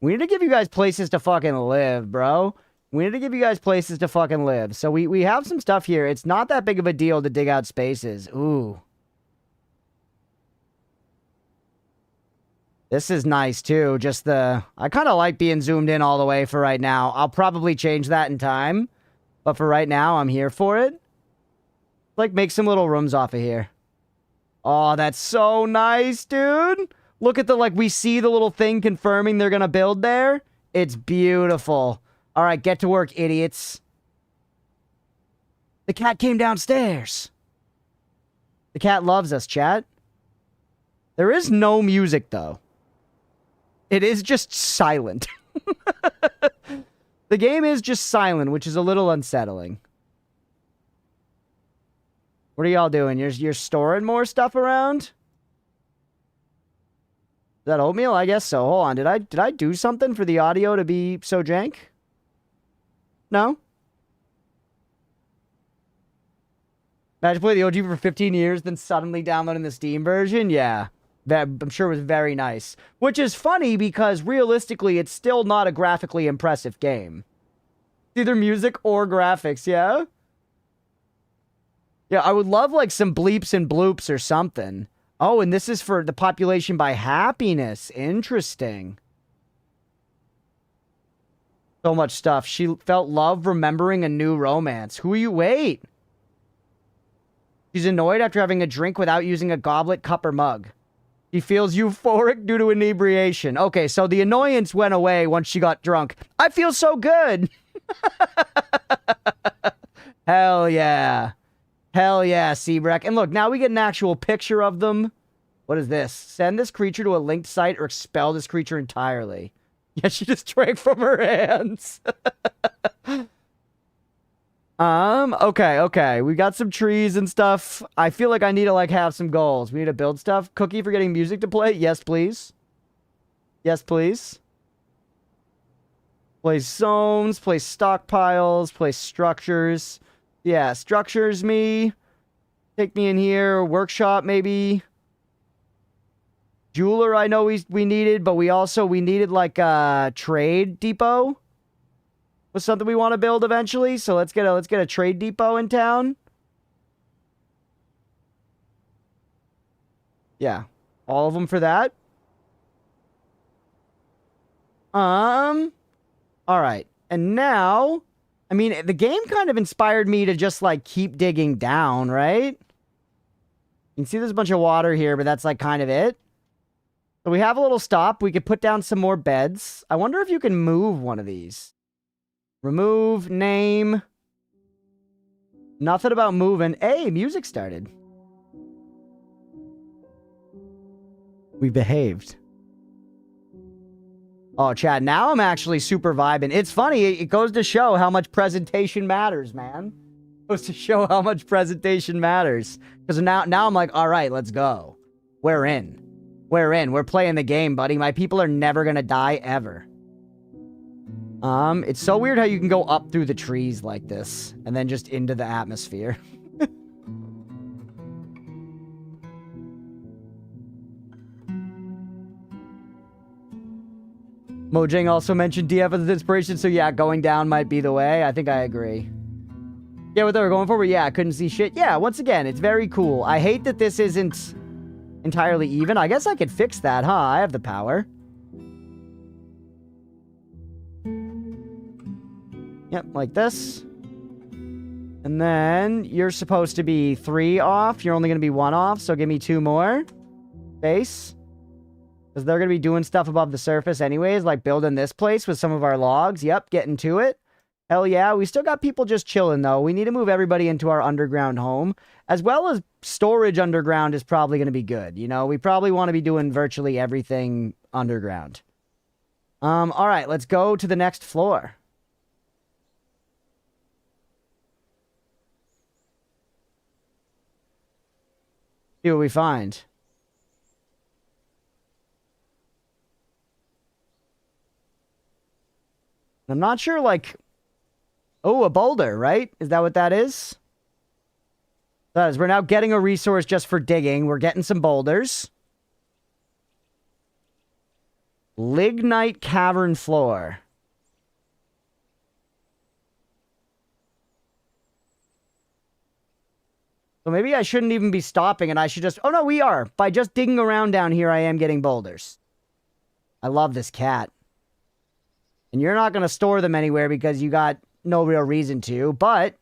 We need to give you guys places to fucking live, bro. We need to give you guys places to fucking live. So we have some stuff here. It's not that big of a deal to dig out spaces. Ooh. This is nice, too. I kind of like being zoomed in all the way for right now. I'll probably change that in time. But for right now, I'm here for it. Like, make some little rooms off of here. Oh, that's so nice, dude. Look at we see the little thing confirming they're going to build there. It's beautiful. All right, get to work, idiots. The cat came downstairs. The cat loves us, chat. There is no music, though. It is just silent. The game is just silent, which is a little unsettling. What are y'all doing? You're storing more stuff around? Is that oatmeal? I guess so. Hold on. Did I do something for the audio to be so jank? No? Imagine playing the OG for 15 years, then suddenly downloading the Steam version? Yeah. That, I'm sure it was very nice. Which is funny because realistically, it's still not a graphically impressive game. Either music or graphics, yeah? Yeah, I would love like some bleeps and bloops or something. Oh, and this is for the population by happiness. Interesting. So much stuff. She felt love remembering a new romance. Who you wait? She's annoyed after having a drink without using a goblet, cup, or mug. She feels euphoric due to inebriation. Okay, so the annoyance went away once she got drunk. I feel so good. Hell yeah. Hell yeah, Seabrack. And look, now we get an actual picture of them. What is this? Send this creature to a linked site or expel this creature entirely. Yeah, she just drank from her hands. Okay. We got some trees and stuff. I feel like I need to, like, have some goals. We need to build stuff. Cookie for getting music to play? Yes, please. Yes, please. Place zones, place stockpiles, place structures. Yeah, structures me. Take me in here. Workshop, maybe. Jeweler, I know we needed, but we needed, like, a trade depot. Was something we want to build eventually, so let's get a trade depot in town. Yeah, all of them for that. All right, and now, I mean, the game kind of inspired me to just like keep digging down, right? You can see there's a bunch of water here, but that's like kind of it. So we have a little stop. We could put down some more beds. I wonder if you can move one of these. Remove, name. Nothing about moving. Hey, music started. We behaved. Oh, Chad, now I'm actually super vibing. It's funny, it goes to show how much presentation matters, man. It goes to show how much presentation matters. Because now I'm like, all right, let's go. We're in. We're in. We're playing the game, buddy. My people are never gonna die, ever. It's so weird how you can go up through the trees like this, and then just into the atmosphere. Mojang also mentioned DF as inspiration, so yeah, going down might be the way. I think I agree. Yeah, what they were going for, but yeah, I couldn't see shit. Yeah, once again, it's very cool. I hate that this isn't entirely even. I guess I could fix that, huh? I have the power. Yep, like this. And then you're supposed to be 3 off. You're only going to be 1 off, so give me 2 more. Base. Because they're going to be doing stuff above the surface anyways, like building this place with some of our logs. Yep, getting to it. Hell yeah. We still got people just chilling, though. We need to move everybody into our underground home. As well as storage underground is probably going to be good. You know, we probably want to be doing virtually everything underground. All right, let's go to the next floor. See what we find. I'm not sure, like... Oh, a boulder, right? Is that what that is? That is. We're now getting a resource just for digging. We're getting some boulders. Lignite cavern floor. So maybe I shouldn't even be stopping and I should just... Oh, no, we are. By just digging around down here, I am getting boulders. I love this cat. And you're not going to store them anywhere because you got no real reason to. But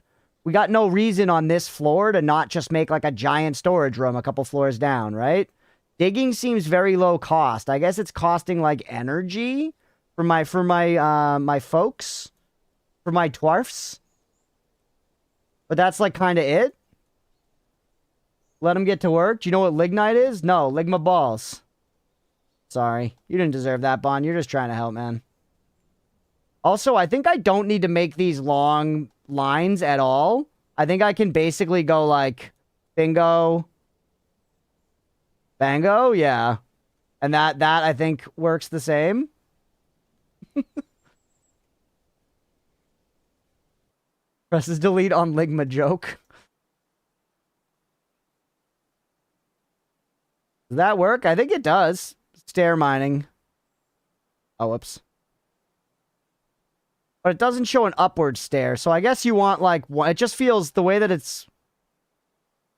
we got no reason on this floor to not just make like a giant storage room a couple floors down, right? Digging seems very low cost. I guess it's costing like energy for my folks. For my dwarfs. But that's like kind of it. Let them get to work. Do you know what lignite is? No, ligma balls. Sorry. You didn't deserve that, Bond. You're just trying to help, man. Also, I think I don't need to make these long lines at all. I think I can basically go like bingo, bango, yeah. And that I think works the same. Presses delete on Ligma joke. Does that work? I think it does. Stair mining. Oh, whoops. But it doesn't show an upward stair, so I guess you want, like, it just feels the way that it's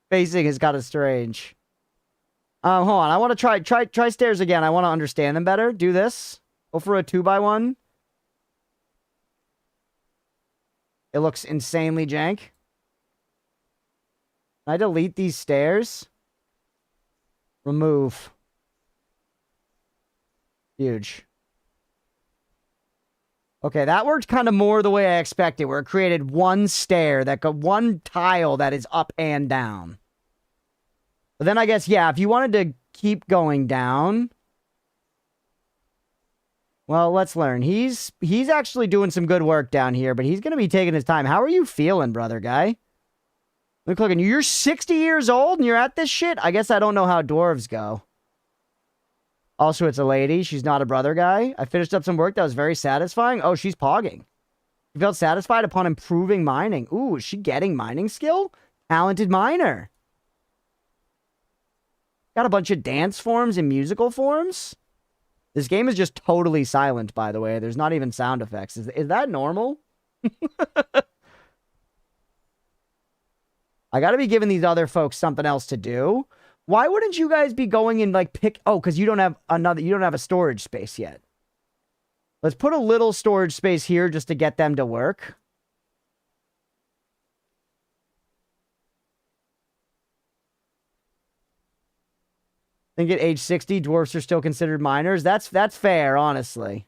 facing is kind of strange. Hold on. I want to try stairs again. I want to understand them better. Do this. Go for a 2x1. It looks insanely jank. Can I delete these stairs? Remove. Huge. Okay, that worked kind of more the way I expected, where it created one stair, one tile that is up and down. But then I guess, yeah, if you wanted to keep going down... Well, let's learn. He's actually doing some good work down here, but he's going to be taking his time. How are you feeling, brother guy? Look, looking. You're 60 years old and you're at this shit? I guess I don't know how dwarves go. Also, it's a lady. She's not a brother guy. I finished up some work that was very satisfying. Oh, she's pogging. She felt satisfied upon improving mining. Ooh, is she getting mining skill? Talented miner. Got a bunch of dance forms and musical forms. This game is just totally silent, by the way. There's not even sound effects. Is that normal? I gotta be giving these other folks something else to do. Why wouldn't you guys be going and like pick... Oh, because you don't have a storage space yet. Let's put a little storage space here just to get them to work. I think at age 60, dwarfs are still considered minors. That's fair, honestly.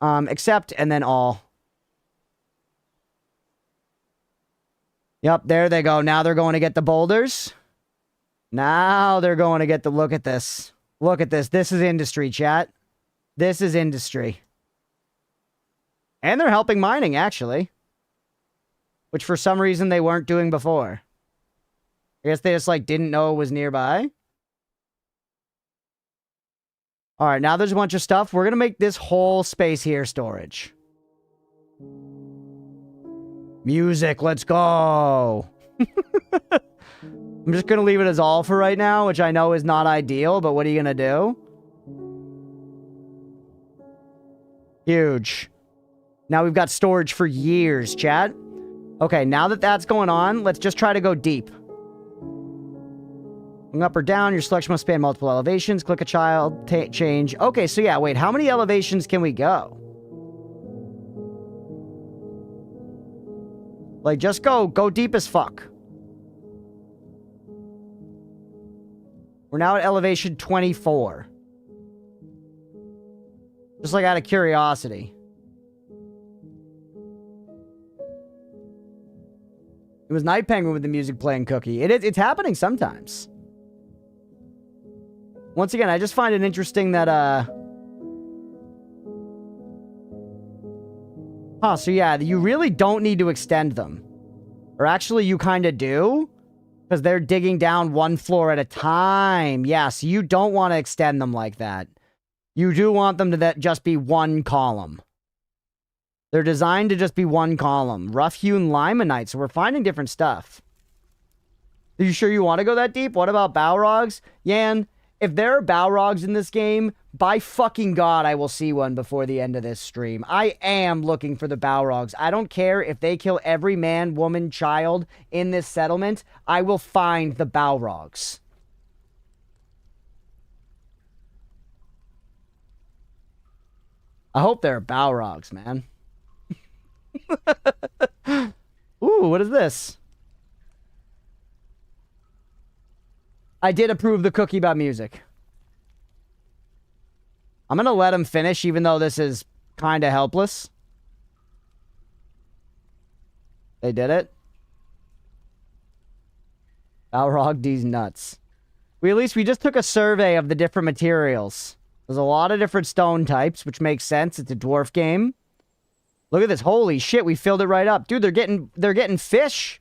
Except, and then all. Yep, there they go. Now they're going to get the boulders. Now they're going to get the... Look at this. Look at this. This is industry, chat. This is industry. And they're helping mining, actually. Which for some reason they weren't doing before. I guess they just, like, didn't know it was nearby. Alright, now there's a bunch of stuff. We're gonna make this whole space here storage. Music, let's go! I'm just gonna leave it as all for right now, which I know is not ideal, but what are you gonna do? Huge. Now we've got storage for years, chat. Okay, now that that's going on, let's just try to go deep. Up or down, your selection must span multiple elevations. Click a child, change. Okay, so yeah, wait, how many elevations can we go? Like, just go deep as fuck. We're now at elevation 24. Just like out of curiosity. It was Night Penguin with the music playing cookie. It's happening sometimes. Once again, I just find it interesting that, so yeah, you really don't need to extend them. Or actually, you kind of do. Because they're digging down one floor at a time. Yeah, so you don't want to extend them like that. You do want them to just be one column. They're designed to just be one column. Rough-hewn limonite, so we're finding different stuff. Are you sure you want to go that deep? What about Balrogs? Yan... If there are Balrogs in this game, by fucking God, I will see one before the end of this stream. I am looking for the Balrogs. I don't care if they kill every man, woman, child in this settlement. I will find the Balrogs. I hope there are Balrogs, man. Ooh, what is this? I did approve the cookie about music. I'm gonna let him finish, even though this is kind of helpless. They did it. Balrog D's nuts. At least we just took a survey of the different materials. There's a lot of different stone types, which makes sense. It's a dwarf game. Look at this. Holy shit, we filled it right up. Dude, they're getting fish.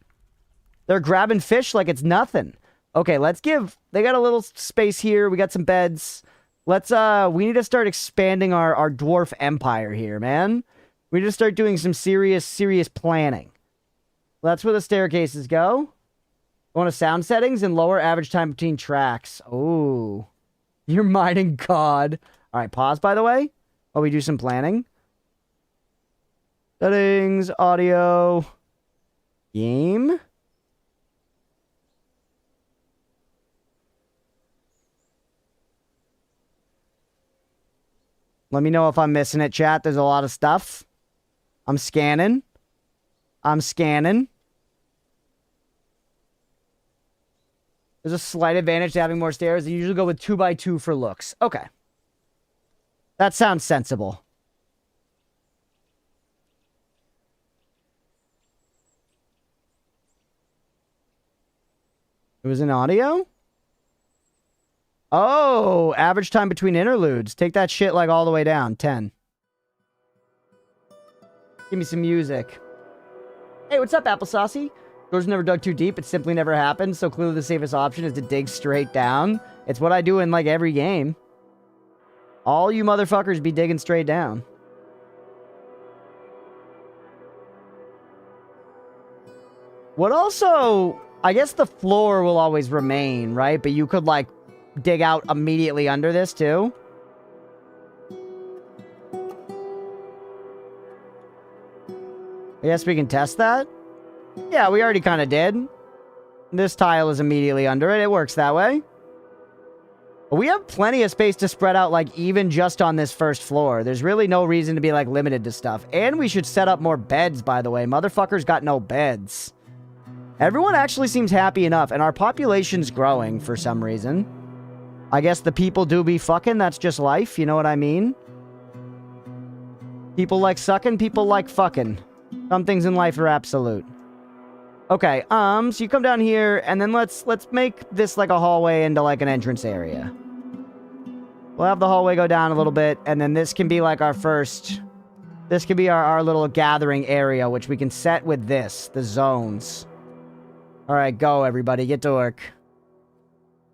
They're grabbing fish like it's nothing. Okay, let's give... They got a little space here. We got some beds. Let's, we need to start expanding our dwarf empire here, man. We need to start doing some serious planning. That's where the staircases go. Go to sound settings and lower average time between tracks. Oh. You're mining God. All right, pause, by the way, while we do some planning. Settings, audio, game. Let me know if I'm missing it, chat. There's a lot of stuff. I'm scanning. There's a slight advantage to having more stairs. They usually go with 2x2 for looks. Okay. That sounds sensible. It was in audio? Oh, average time between interludes. Take that shit like all the way down. 10. Give me some music. Hey, what's up, Apple Saucy? Doors never dug too deep. It simply never happened. So clearly the safest option is to dig straight down. It's what I do in like every game. All you motherfuckers be digging straight down. What also... I guess the floor will always remain, right? But you could, like, dig out immediately under this, too. I guess we can test that. Yeah, we already kind of did. This tile is immediately under it. It works that way. But we have plenty of space to spread out, like, even just on this first floor. There's really no reason to be, like, limited to stuff. And we should set up more beds, by the way. Motherfuckers got no beds. Everyone actually seems happy enough, and our population's growing for some reason. I guess the people do be fucking, that's just life, you know what I mean? People like sucking, people like fucking. Some things in life are absolute. Okay, so you come down here, and then let's make this like a hallway into like an entrance area. We'll have the hallway go down a little bit, and then this can be like our first... This can be our little gathering area, which we can set with this, the zones. Alright, go everybody, get to work.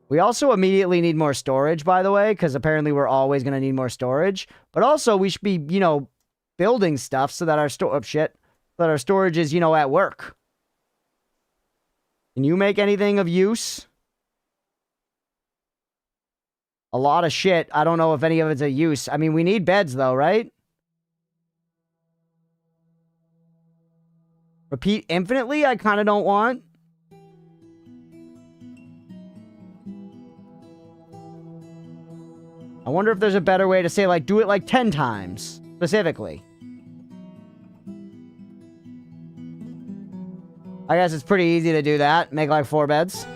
We also immediately need more storage, by the way, because apparently we're always going to need more storage. But also, we should be, you know, building stuff so that our storage is, you know, at work. Can you make anything of use? A lot of shit. I don't know if any of it's a use. I mean, we need beds, though, right? Repeat infinitely? I kind of don't want. I wonder if there's a better way to say, like, do it like 10 times, specifically. I guess it's pretty easy to do that. Make, like, 4 beds.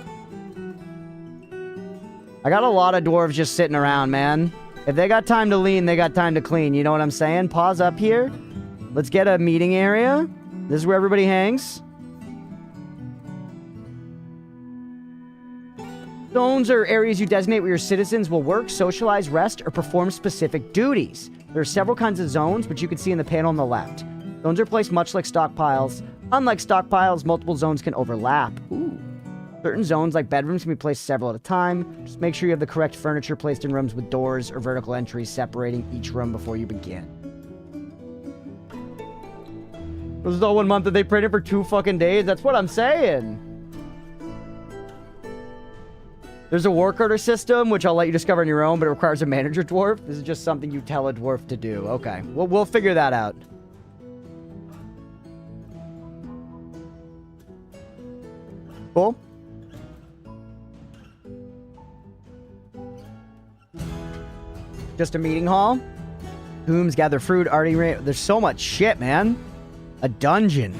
I got a lot of dwarves just sitting around, man. If they got time to lean, they got time to clean. You know what I'm saying? Pause up here. Let's get a meeting area. This is where everybody hangs. Zones are areas you designate where your citizens will work, socialize, rest, or perform specific duties. There are several kinds of zones, which you can see in the panel on the left. Zones are placed much like stockpiles. Unlike stockpiles, multiple zones can overlap. Ooh. Certain zones, like bedrooms, can be placed several at a time. Just make sure you have the correct furniture placed in rooms with doors or vertical entries separating each room before you begin. This is all 1 month that they printed for 2 fucking days? That's what I'm saying. There's a work order system, which I'll let you discover on your own, but it requires a manager dwarf. This is just something you tell a dwarf to do. Okay, we'll figure that out. Cool. Just a meeting hall. Tombs, gather fruit, arting rate. There's so much shit, man. A dungeon.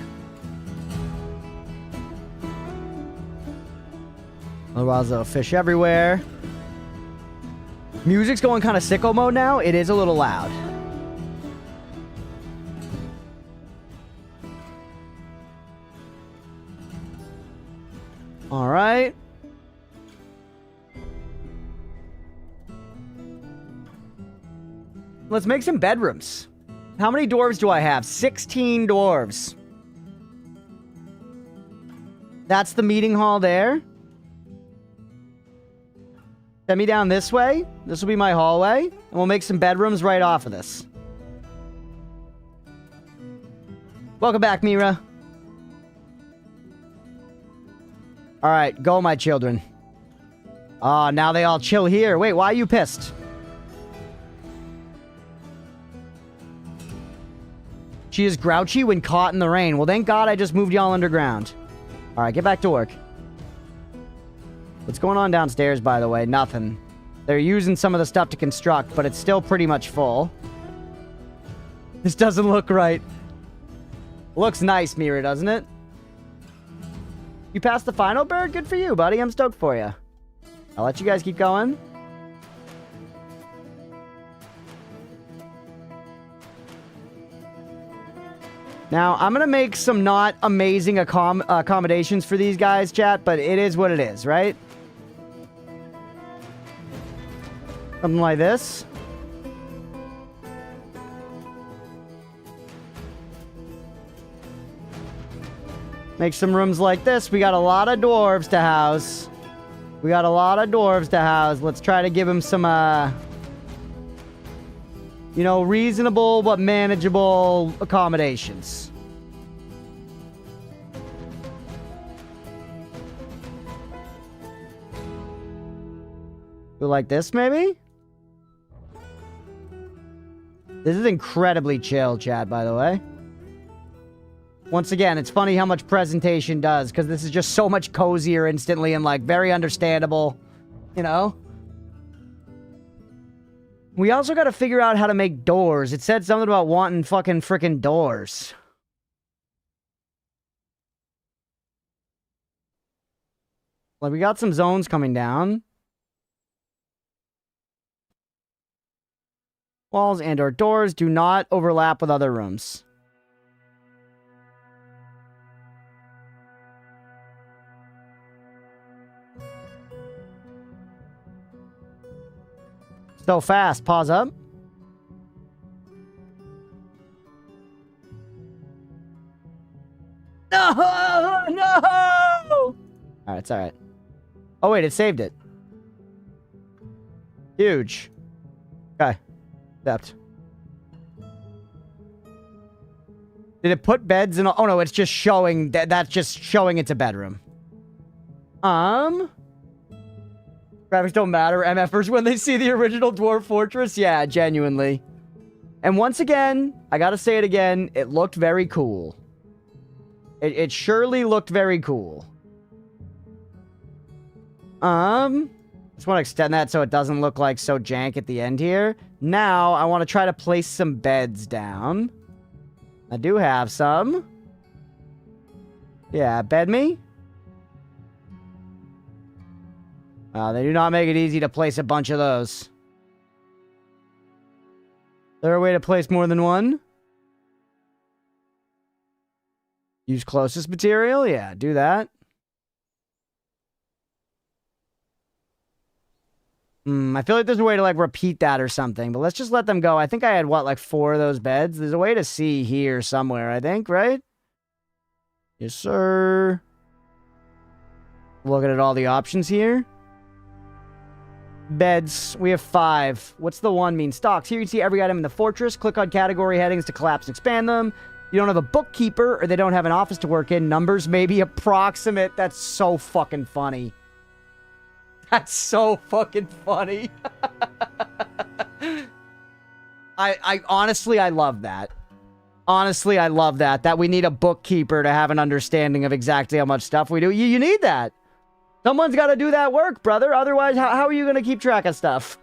Otherwise, there'll fish everywhere. Music's going kind of sicko mode now. It is a little loud. All right. Let's make some bedrooms. How many dwarves do I have? 16 dwarves. That's the meeting hall there. Send me down this way. This will be my hallway. And we'll make some bedrooms right off of this. Welcome back, Mira. Alright, go, my children. Ah, now they all chill here. Wait, why are you pissed? She is grouchy when caught in the rain. Well, thank God I just moved y'all underground. Alright, get back to work. What's going on downstairs, by the way? Nothing. They're using some of the stuff to construct, but it's still pretty much full. This doesn't look right. Looks nice, Mira, doesn't it? You passed the final bird? Good for you, buddy. I'm stoked for you. I'll let you guys keep going. Now, I'm going to make some not amazing accommodations for these guys, chat, but it is what it is, right? Something like this. Make some rooms like this. We got a lot of dwarves to house. We got a lot of dwarves to house. Let's try to give them some, you know, reasonable but manageable accommodations. Like this, maybe? This is incredibly chill, chat, by the way. Once again, it's funny how much presentation does, because this is just so much cozier instantly and, like, very understandable, you know? We also got to figure out how to make doors. It said something about wanting fucking frickin' doors. Like, we got some zones coming down. Walls and or doors do not overlap with other rooms. So fast. Pause up. No! No! Alright, it's alright. Oh, wait, it saved it. Huge. Okay. Did it put beds in? Oh no, it's just showing that. That's just showing it's a bedroom. Graphics don't matter. MFers when they see the original Dwarf Fortress. Yeah, genuinely. And once again, I gotta say it again. It looked very cool. It surely looked very cool. Just want to extend that so it doesn't look like so jank at the end here. Now, I want to try to place some beds down. I do have some. Yeah, bed me. They do not make it easy to place a bunch of those. Is there a way to place more than one? Use closest material? Yeah, do that. I feel like there's a way to, like, repeat that or something, but let's just let them go. I think I had, what, like 4 of those beds? There's a way to see here somewhere, I think, right? Yes, sir. Looking at all the options here. Beds. We have 5. What's the one mean? Stocks. Here you can see every item in the fortress. Click on category headings to collapse and expand them. You don't have a bookkeeper, or they don't have an office to work in. Numbers may be approximate. That's so fucking funny. That's so fucking funny. I honestly, I love that. Honestly, I love that. That we need a bookkeeper to have an understanding of exactly how much stuff we do. You need that. Someone's got to do that work, brother. Otherwise, how are you going to keep track of stuff?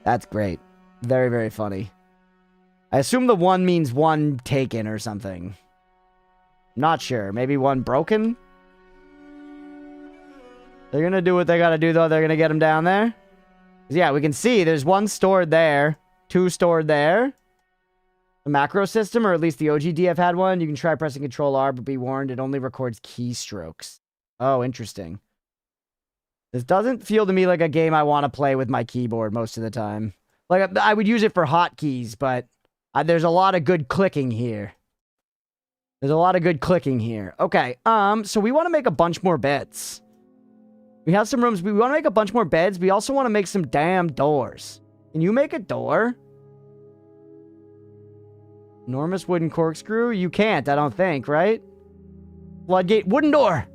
That's great. Very, very funny. I assume the one means one taken or something. Not sure. Maybe one broken? They're going to do what they got to do, though. They're going to get them down there. Yeah, we can see there's 1 stored there. 2 stored there. The macro system, or at least the OGDF had one. You can try pressing Control R, but be warned, it only records keystrokes. Oh, interesting. This doesn't feel to me like a game I want to play with my keyboard most of the time. Like, I would use it for hotkeys, but there's a lot of good clicking here. There's a lot of good clicking here. Okay, so we want to make a bunch more beds. We have some rooms. We want to make a bunch more beds. We also want to make some damn doors. Can you make a door? Enormous wooden corkscrew? You can't, I don't think, right? Floodgate, wooden door!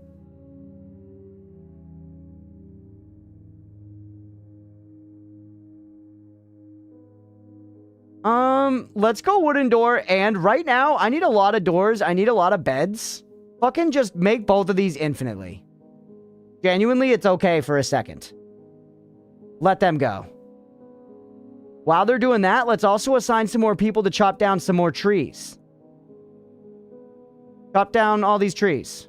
Let's go wooden door, and right now, I need a lot of doors, I need a lot of beds. Fucking just make both of these infinitely. Genuinely, it's okay for a second. Let them go. While they're doing that, let's also assign some more people to chop down some more trees. Chop down all these trees.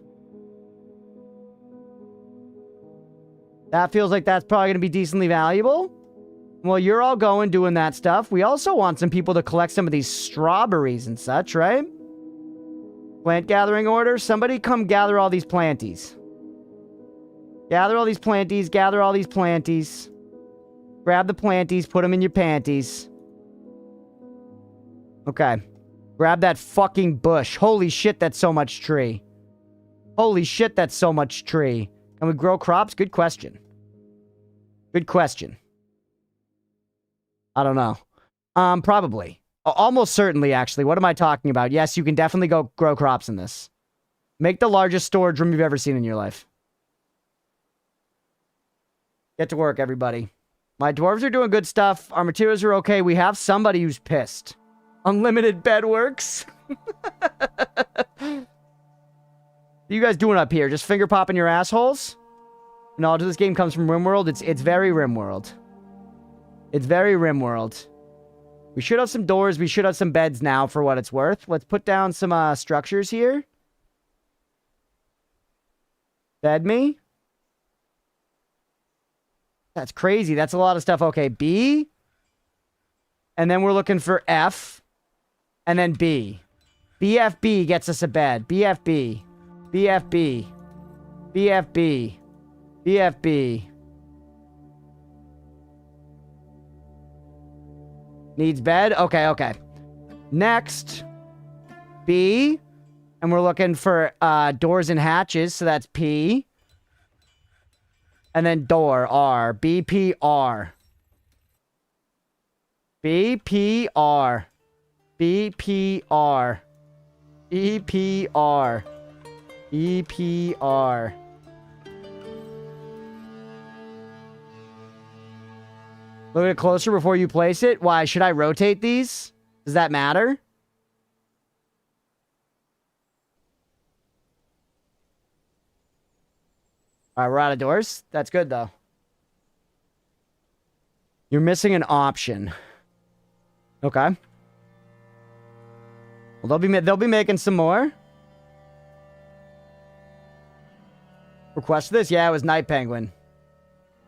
That feels like that's probably going to be decently valuable. Well, you're all going doing that stuff. We also want some people to collect some of these strawberries and such, right? Plant gathering order. Somebody come gather all these planties. Gather all these planties. Gather all these planties. Grab the planties. Put them in your panties. Okay. Grab that fucking bush. Holy shit, that's so much tree. Holy shit, that's so much tree. Can we grow crops? Good question. Good question. I don't know. Probably. Almost certainly, actually. What am I talking about? Yes, you can definitely go grow crops in this. Make the largest storage room you've ever seen in your life. Get to work, everybody. My dwarves are doing good stuff. Our materials are okay. We have somebody who's pissed. Unlimited bed works. What are you guys doing up here? Just finger popping your assholes? Knowledge of this game comes from RimWorld. It's very RimWorld. It's very RimWorld. We should have some doors. We should have some beds now for what it's worth. Let's put down some structures here. Fed me. That's crazy. That's a lot of stuff. Okay, B. And then we're looking for F. And then B. BFB gets us a bed. BFB. BFB. BFB. BFB. Needs bed? Okay, okay. Next. B. And we're looking for doors and hatches, so that's P. And then door, R. BPR. BPR. BPR. EPR. EPR. Look at it closer before you place it. Why? Should I rotate these? Does that matter? Alright, we're out of doors. That's good, though. You're missing an option. Okay. Well, they'll be making some more. Request this? Yeah, it was Night Penguin.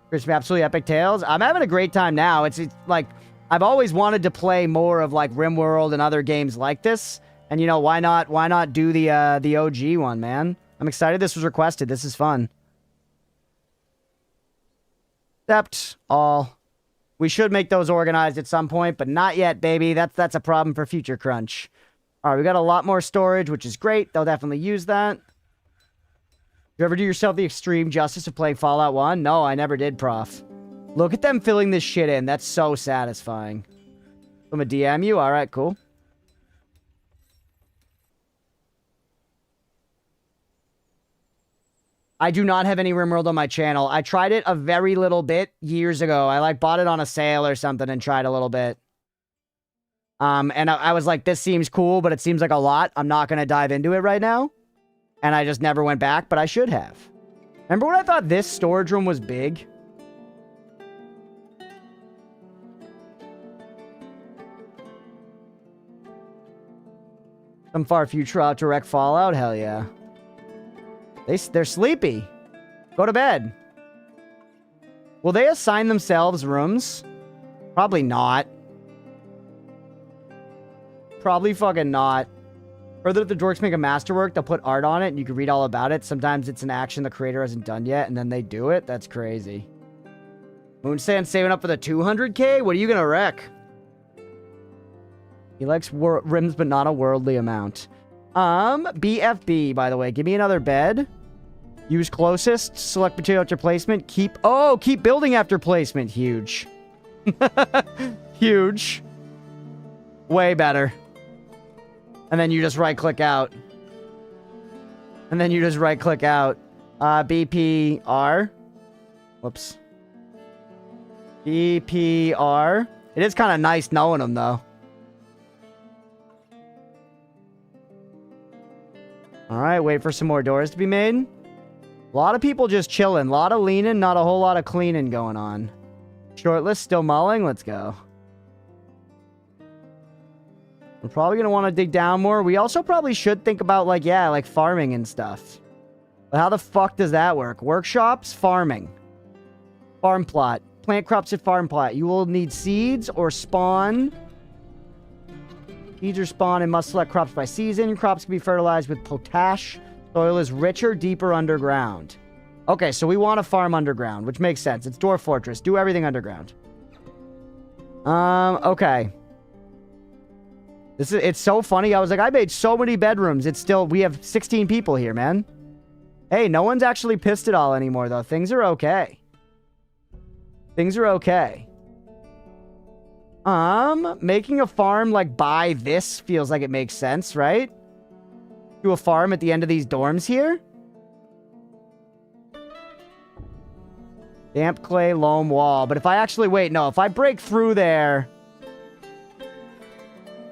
Crispy, absolutely epic tales. I'm having a great time now. It's like, I've always wanted to play more of like RimWorld and other games like this. And you know, why not do the OG one, man? I'm excited this was requested. This is fun. Accept all. We should make those organized at some point, but not yet, baby. That's a problem for future crunch. All right, we got a lot more storage, which is great. They'll definitely use that. You ever do yourself the extreme justice of playing Fallout 1? No, I never did, prof. Look at them filling this shit in. That's so satisfying. I'm a DM you? Alright, cool. I do not have any RimWorld on my channel. I tried it a very little bit years ago. I like bought it on a sale or something and tried a little bit. And I was like, this seems cool, but it seems like a lot. I'm not going to dive into it right now. And I just never went back, but I should have. Remember when I thought this storage room was big? Some far future out to wreck Fallout? Hell yeah. They're sleepy. Go to bed. Will they assign themselves rooms? Probably not. Probably fucking not. Further, if the dorks make a masterwork, they'll put art on it and you can read all about it. Sometimes it's an action the creator hasn't done yet and then they do it. That's crazy. Moonsand saving up for the 200k? What are you gonna wreck? He likes rims, but not a worldly amount. BFB, by the way. Give me another bed. Use closest. Select material after placement. Keep building after placement. Huge. Huge. Way better. And then you just right-click out. And then you just right-click out. BPR. Whoops. BPR. It is kind of nice knowing them, though. Alright, wait for some more doors to be made. A lot of people just chilling. A lot of leaning, not a whole lot of cleaning going on. Shortlist still mulling? Let's go. We're probably going to want to dig down more. We also probably should think about, like, yeah, like farming and stuff. But how the fuck does that work? Workshops? Farming. Farm plot. Plant crops at farm plot. You will need seeds or spawn. Seeds or spawn and must select crops by season. Crops can be fertilized with potash. Soil is richer, deeper underground. Okay, so we want to farm underground, which makes sense. It's Dwarf Fortress. Do everything underground. Okay. It's so funny. I was like, I made so many bedrooms. It's still, we have 16 people here, man. Hey, no one's actually pissed at all anymore, though. Things are okay. Things are okay. Making a farm, like, by this feels like it makes sense, right? Do a farm at the end of these dorms here. Damp clay, loam wall. But if I actually, wait, no. If I break through there...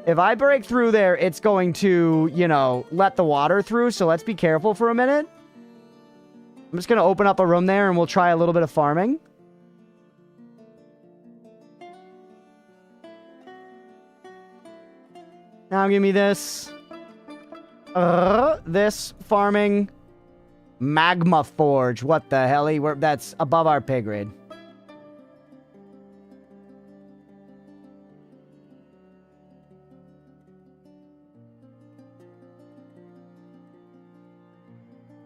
If I break through there, it's going to, you know, let the water through. So let's be careful for a minute. I'm just going to open up a room there and we'll try a little bit of farming. Now give me this. This farming. Magma forge. What the hell? That's above our pay grade.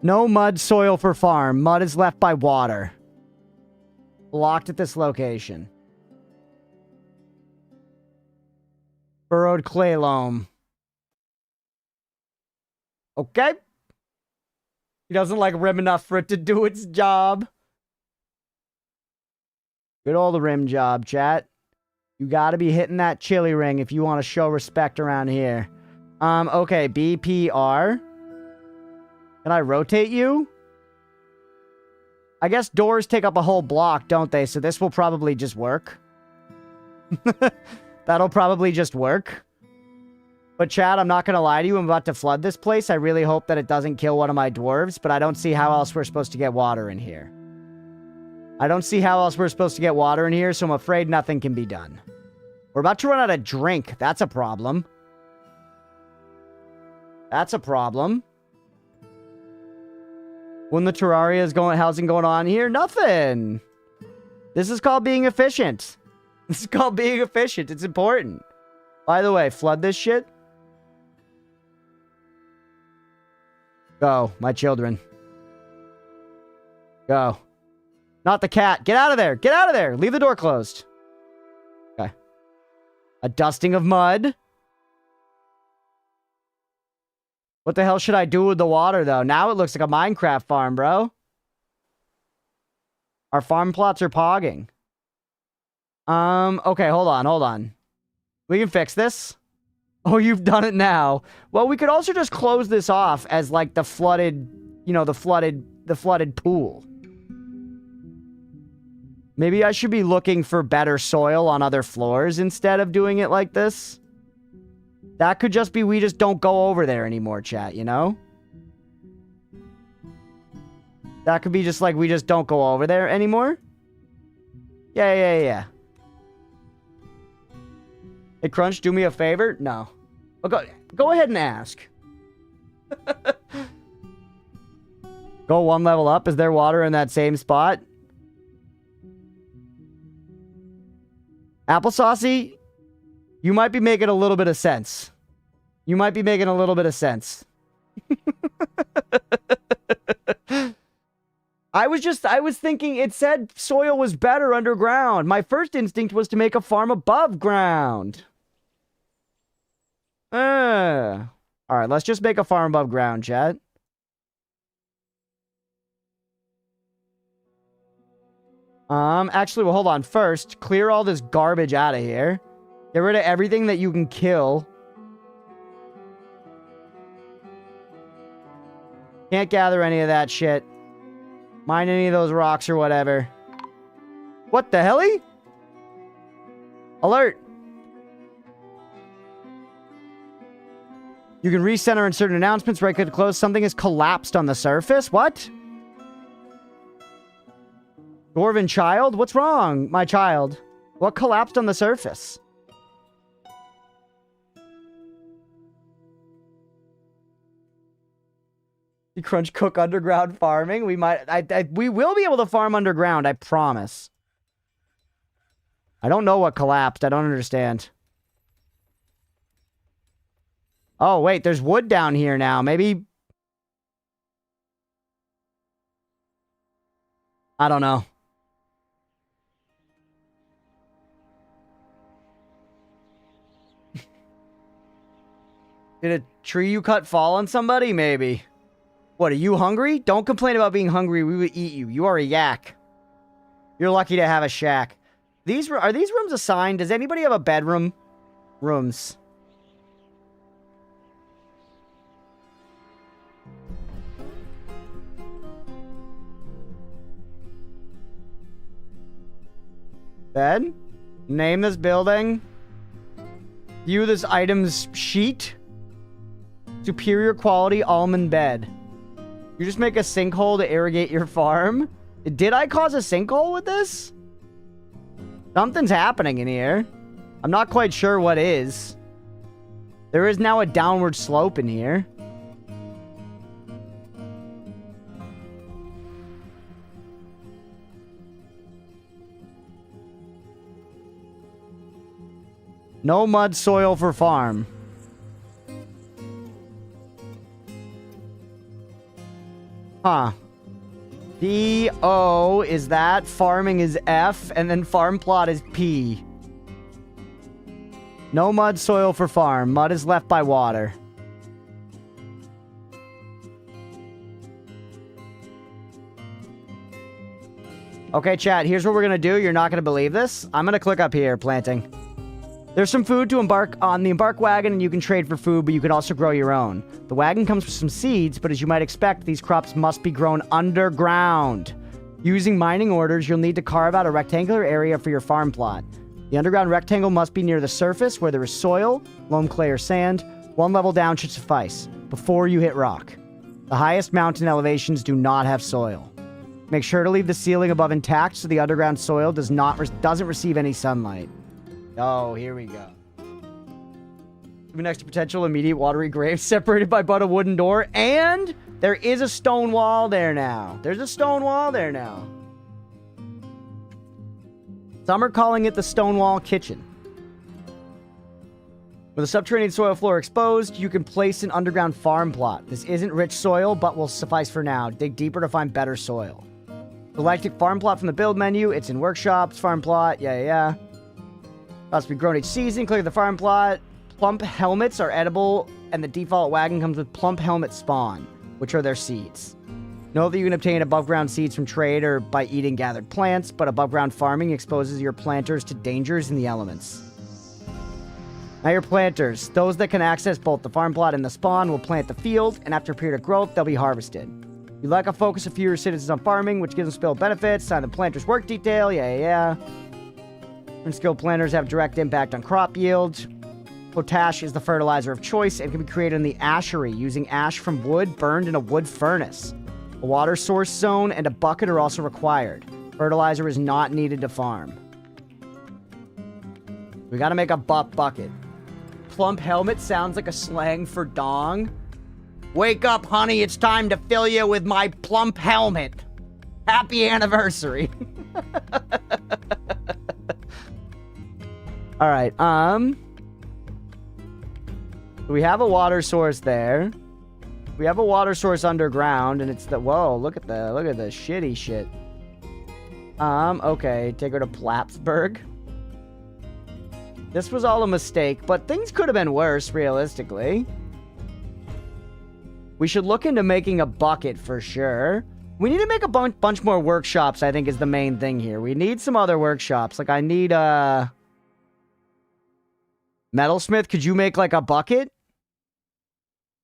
No mud soil for farm. Mud is left by water. Blocked at this location. Burrowed clay loam. Okay. He doesn't like rim enough for it to do its job. Good old rim job, chat. You gotta be hitting that chili ring if you want to show respect around here. Okay, BPR. Can I rotate you? I guess doors take up a whole block, don't they? So this will probably just work. That'll probably just work. But Chad, I'm not going to lie to you. I'm about to flood this place. I really hope that it doesn't kill one of my dwarves, but I don't see how else we're supposed to get water in here. I don't see how else we're supposed to get water in here, so I'm afraid nothing can be done. We're about to run out of drink. That's a problem. That's a problem. When the Terraria is going, housing going on here? Nothing. This is called being efficient. This is called being efficient. It's important. By the way, flood this shit. Go, my children. Go. Not the cat. Get out of there. Get out of there. Leave the door closed. Okay. A dusting of mud. What the hell should I do with the water, though? Now it looks like a Minecraft farm, bro. Our farm plots are pogging. Okay, hold on. We can fix this. Oh, you've done it now. Well, we could also just close this off as, like, the flooded, you know, the flooded pool. Maybe I should be looking for better soil on other floors instead of doing it like this. That could just be we just don't go over there anymore, chat, you know? That could be just like we just don't go over there anymore. Yeah. Hey, Crunch, do me a favor? No. Go ahead and ask. Go one level up. Is there water in that same spot? Applesaucey, you might be making a little bit of sense. You might be making a little bit of sense. I was thinking it said soil was better underground. My first instinct was to make a farm above ground. Alright, let's just make a farm above ground, chat. Actually, well, hold on. First, clear all this garbage out of here. Get rid of everything that you can kill. Can't gather any of that shit. Mine any of those rocks or whatever. What the helly? Alert! You can recenter in certain announcements. Right click to close. Something has collapsed on the surface. What? Dwarven child? What's wrong, my child? What collapsed on the surface? You crunch cook underground farming. We will be able to farm underground, I promise. I don't know what collapsed. I don't understand. Oh, wait, there's wood down here now. Maybe... I don't know. Did a tree you cut fall on somebody? Maybe. What, are you hungry? Don't complain about being hungry. We would eat you. You are a yak. You're lucky to have a shack. Are these rooms assigned? Does anybody have a bedroom? Rooms. Bed? Name this building. View this item's sheet. Superior quality almond bed. You just make a sinkhole to irrigate your farm? Did I cause a sinkhole with this? Something's happening in here. I'm not quite sure what is. There is now a downward slope in here. No mud soil for farm. Huh. D-O is that, farming is F, and then farm plot is P. No mud soil for farm. Mud is left by water. Okay, chat, here's what we're gonna do. You're not gonna believe this. I'm gonna click up here, planting. There's some food to embark on the embark wagon, and you can trade for food, but you can also grow your own. The wagon comes with some seeds, but as you might expect, these crops must be grown underground. Using mining orders, you'll need to carve out a rectangular area for your farm plot. The underground rectangle must be near the surface where there is soil, loam, clay, or sand. One level down should suffice, before you hit rock. The highest mountain elevations do not have soil. Make sure to leave the ceiling above intact so the underground soil doesn't receive any sunlight. Oh, here we go. Next to potential immediate watery grave separated by but a wooden door. And there is a stone wall there now. There's a stone wall there now. Some are calling it the Stonewall Kitchen. With a subterranean soil floor exposed, you can place an underground farm plot. This isn't rich soil, but will suffice for now. Dig deeper to find better soil. Select farm plot from the build menu. It's in workshops, farm plot, yeah. Must be grown each season. Click the farm plot. Plump helmets are edible, and the default wagon comes with plump helmet spawn, which are their seeds. Know that you can obtain above-ground seeds from trade or by eating gathered plants, but above-ground farming exposes your planters to dangers in the elements. Now your planters. Those that can access both the farm plot and the spawn will plant the field, and after a period of growth, they'll be harvested. You like a focus of fewer citizens on farming, which gives them skill benefits. Sign the planter's work detail. Yeah. And skilled planters have direct impact on crop yield. Potash is the fertilizer of choice and can be created in the ashery using ash from wood burned in a wood furnace. A water source zone and a bucket are also required. Fertilizer is not needed to farm. We gotta make a bucket. Plump helmet sounds like a slang for dong. Wake up, honey, it's time to fill you with my plump helmet. Happy anniversary. Alright, We have a water source there. We have a water source underground, and it's the... Whoa, look at the shitty shit. Okay, take her to Plattsburgh. This was all a mistake, but things could have been worse, realistically. We should look into making a bucket for sure. We need to make a bunch more workshops, I think, is the main thing here. We need some other workshops. Like, I need, Metalsmith, could you make, like, a bucket?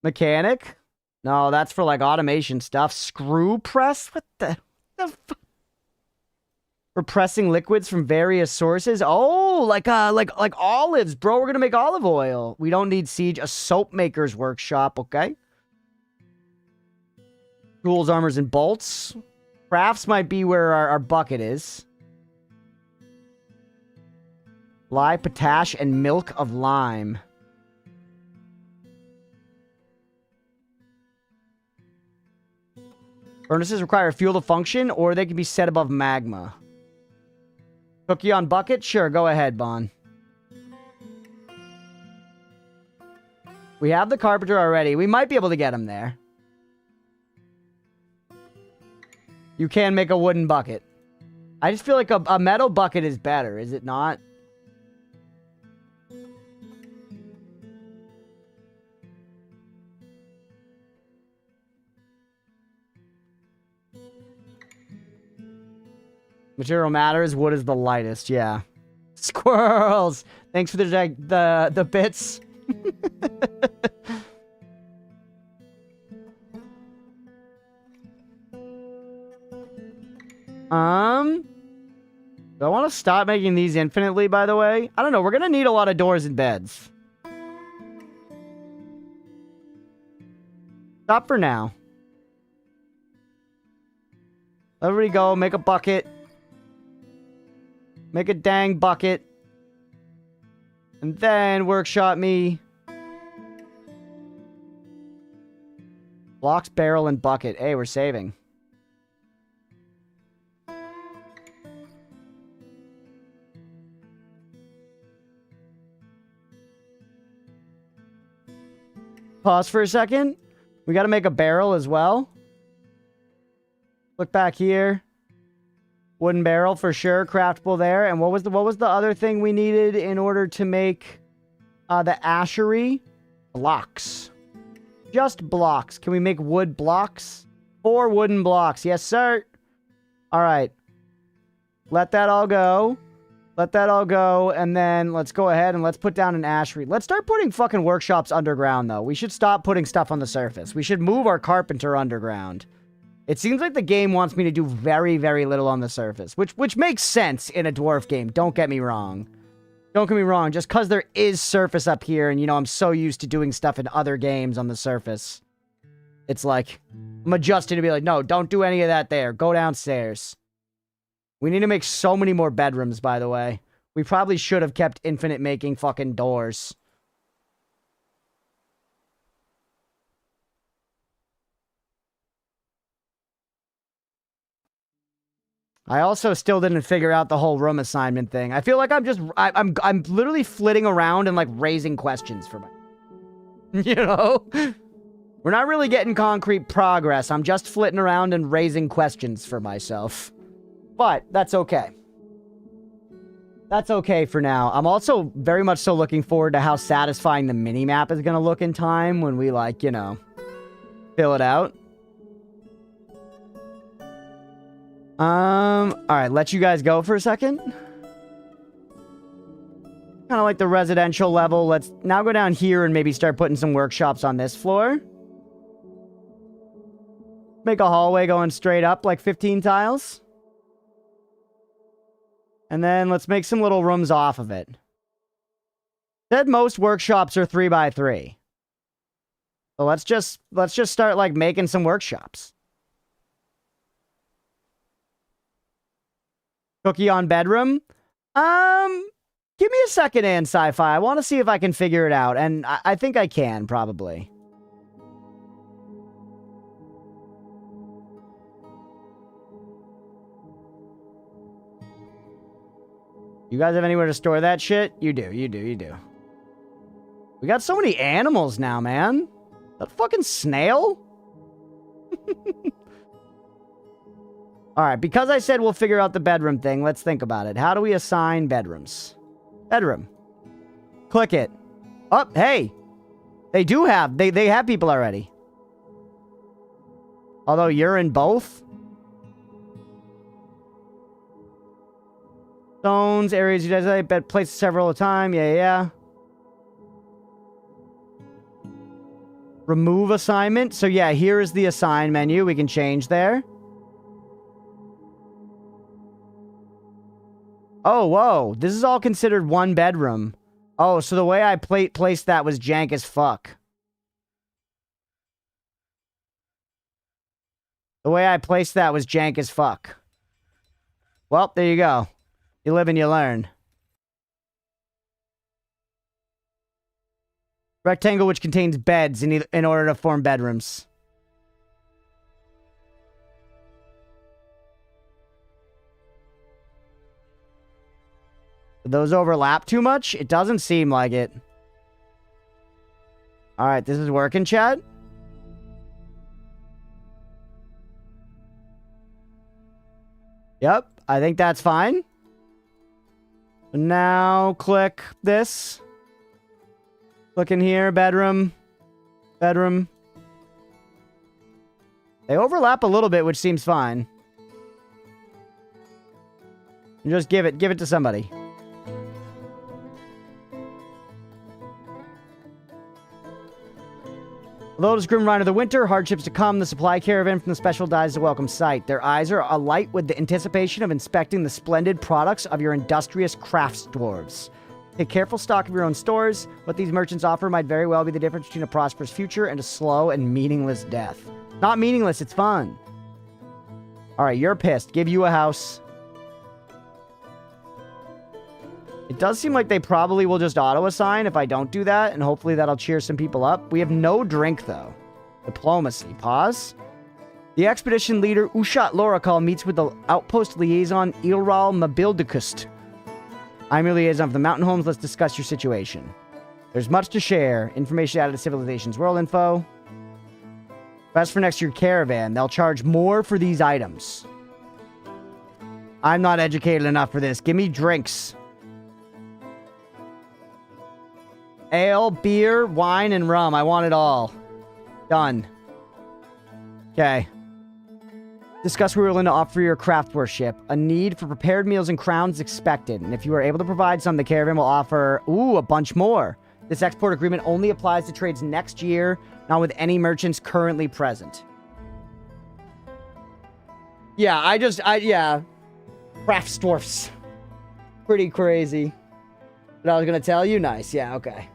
Mechanic? No, that's for, like, automation stuff. Screw press? What the fuck? For pressing liquids from various sources? Oh, like olives, bro. We're gonna make olive oil. We don't need siege. A soap maker's workshop, okay? Tools, armors, and bolts. Crafts might be where our bucket is. Lye, potash, and milk of lime. Furnaces require fuel to function, or they can be set above magma. Cookie on bucket? Sure, go ahead, Bon. We have the carpenter already. We might be able to get him there. You can make a wooden bucket. I just feel like a metal bucket is better, is it not? Material matters. Wood is the lightest. Yeah. Squirrels. Thanks for the bits. Do I want to stop making these infinitely, by the way? I don't know. We're going to need a lot of doors and beds. Stop for now. Everybody go. Make a bucket. Make a dang bucket. And then workshop me. Blocks, barrel, and bucket. Hey, we're saving. Pause for a second. We got to make a barrel as well. Look back here. Wooden barrel for sure, craftable there. And what was the other thing we needed in order to make the ashery? Blocks. Just blocks. Can we make wood blocks? 4 wooden blocks. Yes, sir. All right. Let that all go. Let that all go. And then let's go ahead and let's put down an ashery. Let's start putting fucking workshops underground, though. We should stop putting stuff on the surface. We should move our carpenter underground. It seems like the game wants me to do very, very little on the surface, which makes sense in a dwarf game. Don't get me wrong. Don't get me wrong. Just because there is surface up here, and, you know, I'm so used to doing stuff in other games on the surface. It's like, I'm adjusting to be like, no, don't do any of that there. Go downstairs. We need to make so many more bedrooms, by the way. We probably should have kept infinite making fucking doors. I also still didn't figure out the whole room assignment thing. I feel like I'm literally flitting around and like raising questions for my, you know? We're not really getting concrete progress. I'm just flitting around and raising questions for myself. But that's okay. That's okay for now. I'm also very much so looking forward to how satisfying the mini-map is going to look in time when we, like, you know, fill it out. Alright, let you guys go for a second. Kind of like the residential level. Let's now go down here and maybe start putting some workshops on this floor. Make a hallway going straight up, like 15 tiles. And then let's make some little rooms off of it. Said most workshops are 3x3. So let's just start, like, making some workshops. Cookie on bedroom? Give me a second, and sci-fi. I want to see if I can figure it out, and I think I can, probably. You guys have anywhere to store that shit? You do, you do, you do. We got so many animals now, man. That fucking snail? Alright, because I said we'll figure out the bedroom thing, let's think about it. How do we assign bedrooms? Bedroom. Click it. Oh, hey! They do have, they have people already. Although you're in both? Zones, areas you designate, bed places several at a time. Yeah. Remove assignment. So yeah, here is the assign menu. We can change there. Oh, whoa. This is all considered one bedroom. Oh, so the way I placed that was jank as fuck. The way I placed that was jank as fuck. Well, there you go. You live and you learn. Rectangle which contains beds in order to form bedrooms. Do those overlap too much? It doesn't seem like it. Alright, this is working, chat. Yep, I think that's fine. Now, click this. Look in here, bedroom. Bedroom. They overlap a little bit, which seems fine. And just give it to somebody. Although it is grim ride of the winter, hardships to come, the supply caravan from the special dies is a welcome sight. Their eyes are alight with the anticipation of inspecting the splendid products of your industrious crafts dwarves. Take careful stock of your own stores. What these merchants offer might very well be the difference between a prosperous future and a slow and meaningless death. Not meaningless, it's fun. Alright, you're pissed. Give you a house. It does seem like they probably will just auto-assign if I don't do that, and hopefully that'll cheer some people up. We have no drink, though. Diplomacy. Pause. The expedition leader, Ushat Lorakal, meets with the outpost liaison, Ilral Mabildikust. I'm your liaison for the mountain homes. Let's discuss your situation. There's much to share. Information added to Civilization's World Info. Best for next year caravan. They'll charge more for these items. I'm not educated enough for this. Give me drinks. Ale, beer, wine, and rum. I want it all. Done. Okay. Discuss what we're willing to offer your craft worship. A need for prepared meals and crowns expected. And if you are able to provide some, the caravan will offer, a bunch more. This export agreement only applies to trades next year, not with any merchants currently present. Yeah, yeah. Craft dwarfs. Pretty crazy. But I was gonna tell you, nice. Yeah, okay.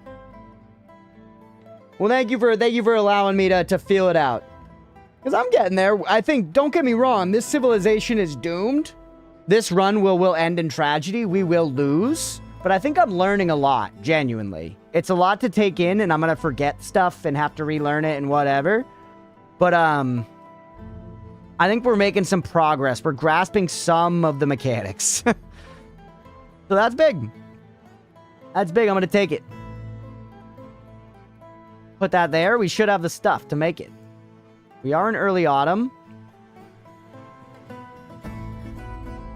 Well, thank you for allowing me to feel it out. Because I'm getting there. I think, don't get me wrong, this civilization is doomed. This run will end in tragedy. We will lose. But I think I'm learning a lot, genuinely. It's a lot to take in, and I'm going to forget stuff and have to relearn it and whatever. But, I think we're making some progress. We're grasping some of the mechanics. So that's big. That's big. I'm going to take it. Put that there. We should have the stuff to make it. We are in early autumn.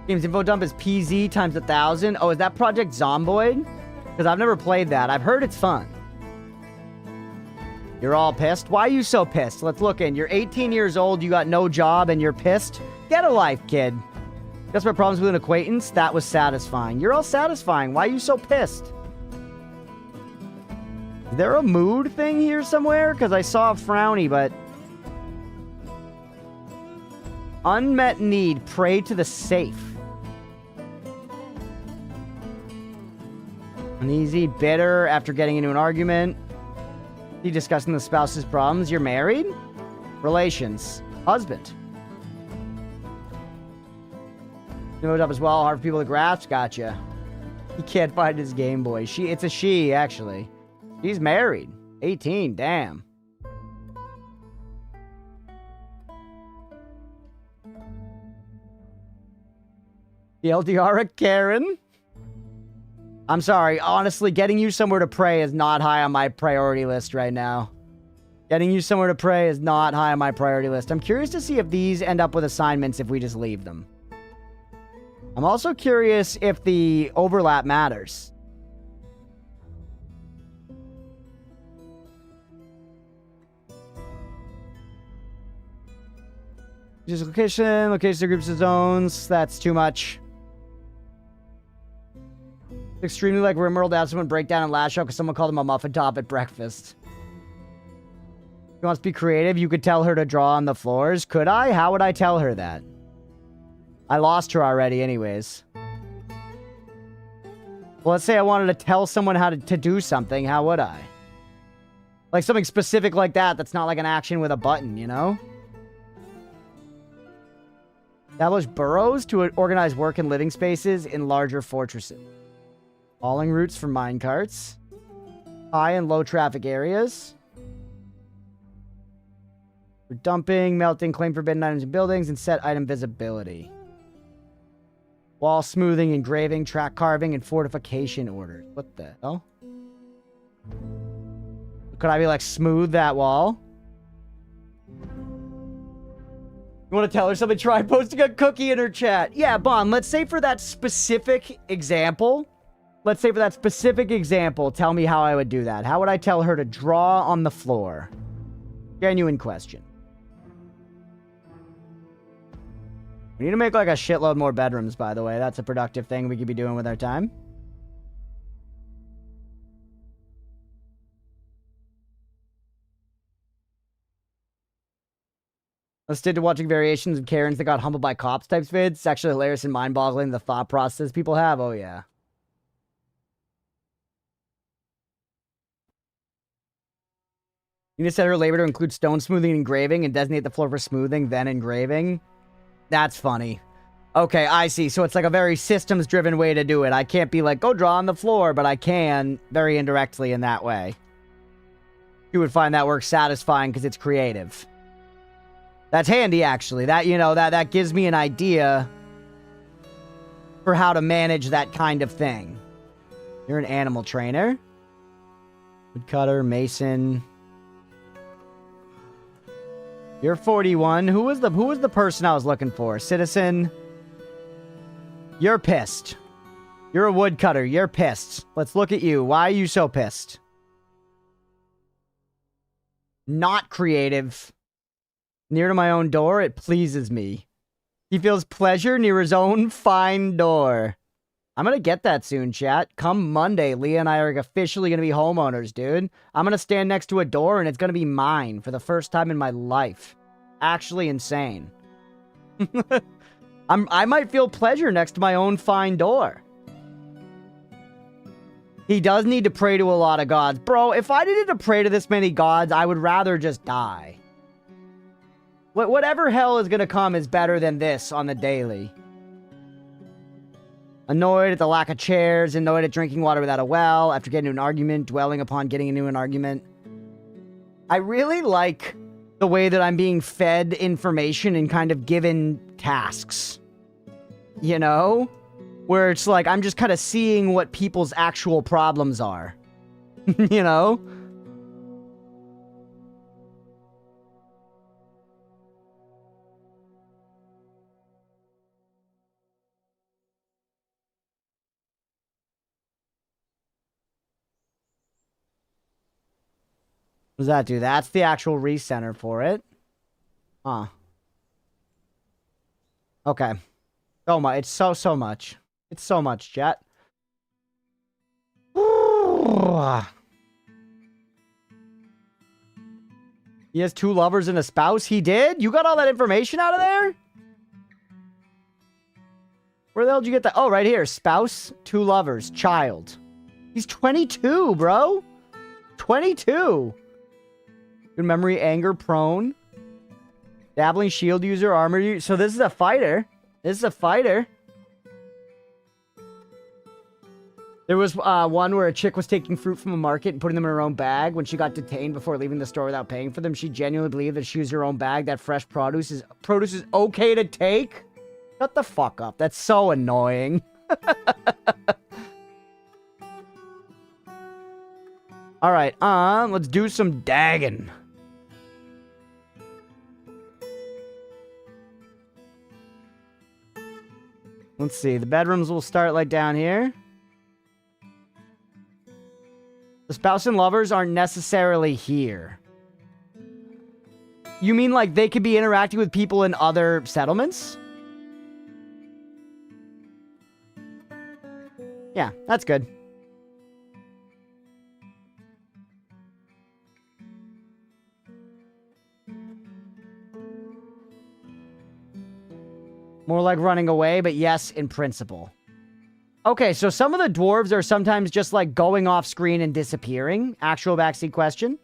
Games info dump is PZ times 1,000. Oh, is that Project Zomboid? Because I've never played that. I've heard it's fun. You're all pissed? Why are you so pissed? Let's look in. You're 18 years old, you got no job, and you're pissed? Get a life, kid. Guess my problems with an acquaintance? That was satisfying. You're all satisfying. Why are you so pissed? Is there a mood thing here somewhere? Because I saw a frowny, but... Unmet need. Pray to the safe. Uneasy. Bitter after getting into an argument. You discussing the spouse's problems. You're married? Relations. Husband. Moved up as well. Hard for people to grasp. Gotcha. He can't find his Game Boy. It's a she, actually. She's married. 18. Damn. The LDR Karen. I'm sorry. Honestly, getting you somewhere to pray is not high on my priority list right now. Getting you somewhere to pray is not high on my priority list. I'm curious to see if these end up with assignments if we just leave them. I'm also curious if the overlap matters. Just location of groups of zones. That's too much. Extremely like Rimworld to have someone break down and lash out because someone called him a muffin top at breakfast. If she wants to be creative, you could tell her to draw on the floors. Could I? How would I tell her that? I lost her already anyways. Well, let's say I wanted to tell someone how to do something. How would I? Like something specific like that that's not like an action with a button, you know? Establish burrows to organize work and living spaces in larger fortresses. Hauling routes for minecarts. High and low traffic areas. For dumping, melting, claim forbidden items in buildings, and set item visibility. Wall smoothing, engraving, track carving, and fortification orders. What the hell? Could I be like, smooth that wall? You want to tell her something? Try posting a cookie in her chat. Yeah, Bon, let's say for that specific example. Let's say for that specific example, tell me how I would do that. How would I tell her to draw on the floor? Genuine question. We need to make like a shitload more bedrooms, by the way. That's a productive thing we could be doing with our time. Let's stick to watching variations of Karens that got humbled by cops types vids. It's actually hilarious and mind-boggling the thought process people have. Oh, yeah. You need to set her labor to include stone smoothing and engraving and designate the floor for smoothing, then engraving. That's funny. Okay, I see. So it's like a very systems-driven way to do it. I can't be like, go draw on the floor, but I can very indirectly in that way. You would find that work satisfying because it's creative. That's handy, actually. That, you know, that gives me an idea for how to manage that kind of thing. You're an animal trainer. Woodcutter, mason. You're 41. Who was the person I was looking for? Citizen. You're pissed. You're a woodcutter. You're pissed. Let's look at you. Why are you so pissed? Not creative. Near to my own door, it pleases me. He feels pleasure near his own fine door. I'm gonna get that soon, chat. Come Monday, Leah and I are officially gonna be homeowners, dude. I'm gonna stand next to a door and it's gonna be mine for the first time in my life. Actually insane. I might feel pleasure next to my own fine door. He does need to pray to a lot of gods. Bro, if I needed to pray to this many gods, I would rather just die. Whatever hell is gonna come is better than this on the daily. Annoyed at the lack of chairs, annoyed at drinking water without a well, after getting into an argument, dwelling upon getting into an argument. I really like the way that I'm being fed information and kind of given tasks. You know? Where it's like, I'm just kind of seeing what people's actual problems are. You know? What does that do? That's the actual recenter for it. Huh. Okay. So much. It's so much. It's so much, chat. He has 2 lovers and a spouse? He did? You got all that information out of there? Where the hell did you get that? Oh, right here. Spouse, 2 lovers, child. He's 22, bro. 22. Good memory, anger, prone. Dabbling, shield user, armor user. So this is a fighter. This is a fighter. There was one where a chick was taking fruit from a market and putting them in her own bag. When she got detained before leaving the store without paying for them, she genuinely believed that she used her own bag, that fresh produce is okay to take. Shut the fuck up. That's so annoying. All right, let's do some dagging. Let's see. The bedrooms will start like down here. The spouse and lovers aren't necessarily here. You mean like they could be interacting with people in other settlements? Yeah, that's good. More like running away, but yes, in principle. Okay, so some of the dwarves are sometimes just like going off screen and disappearing. Actual backseat question.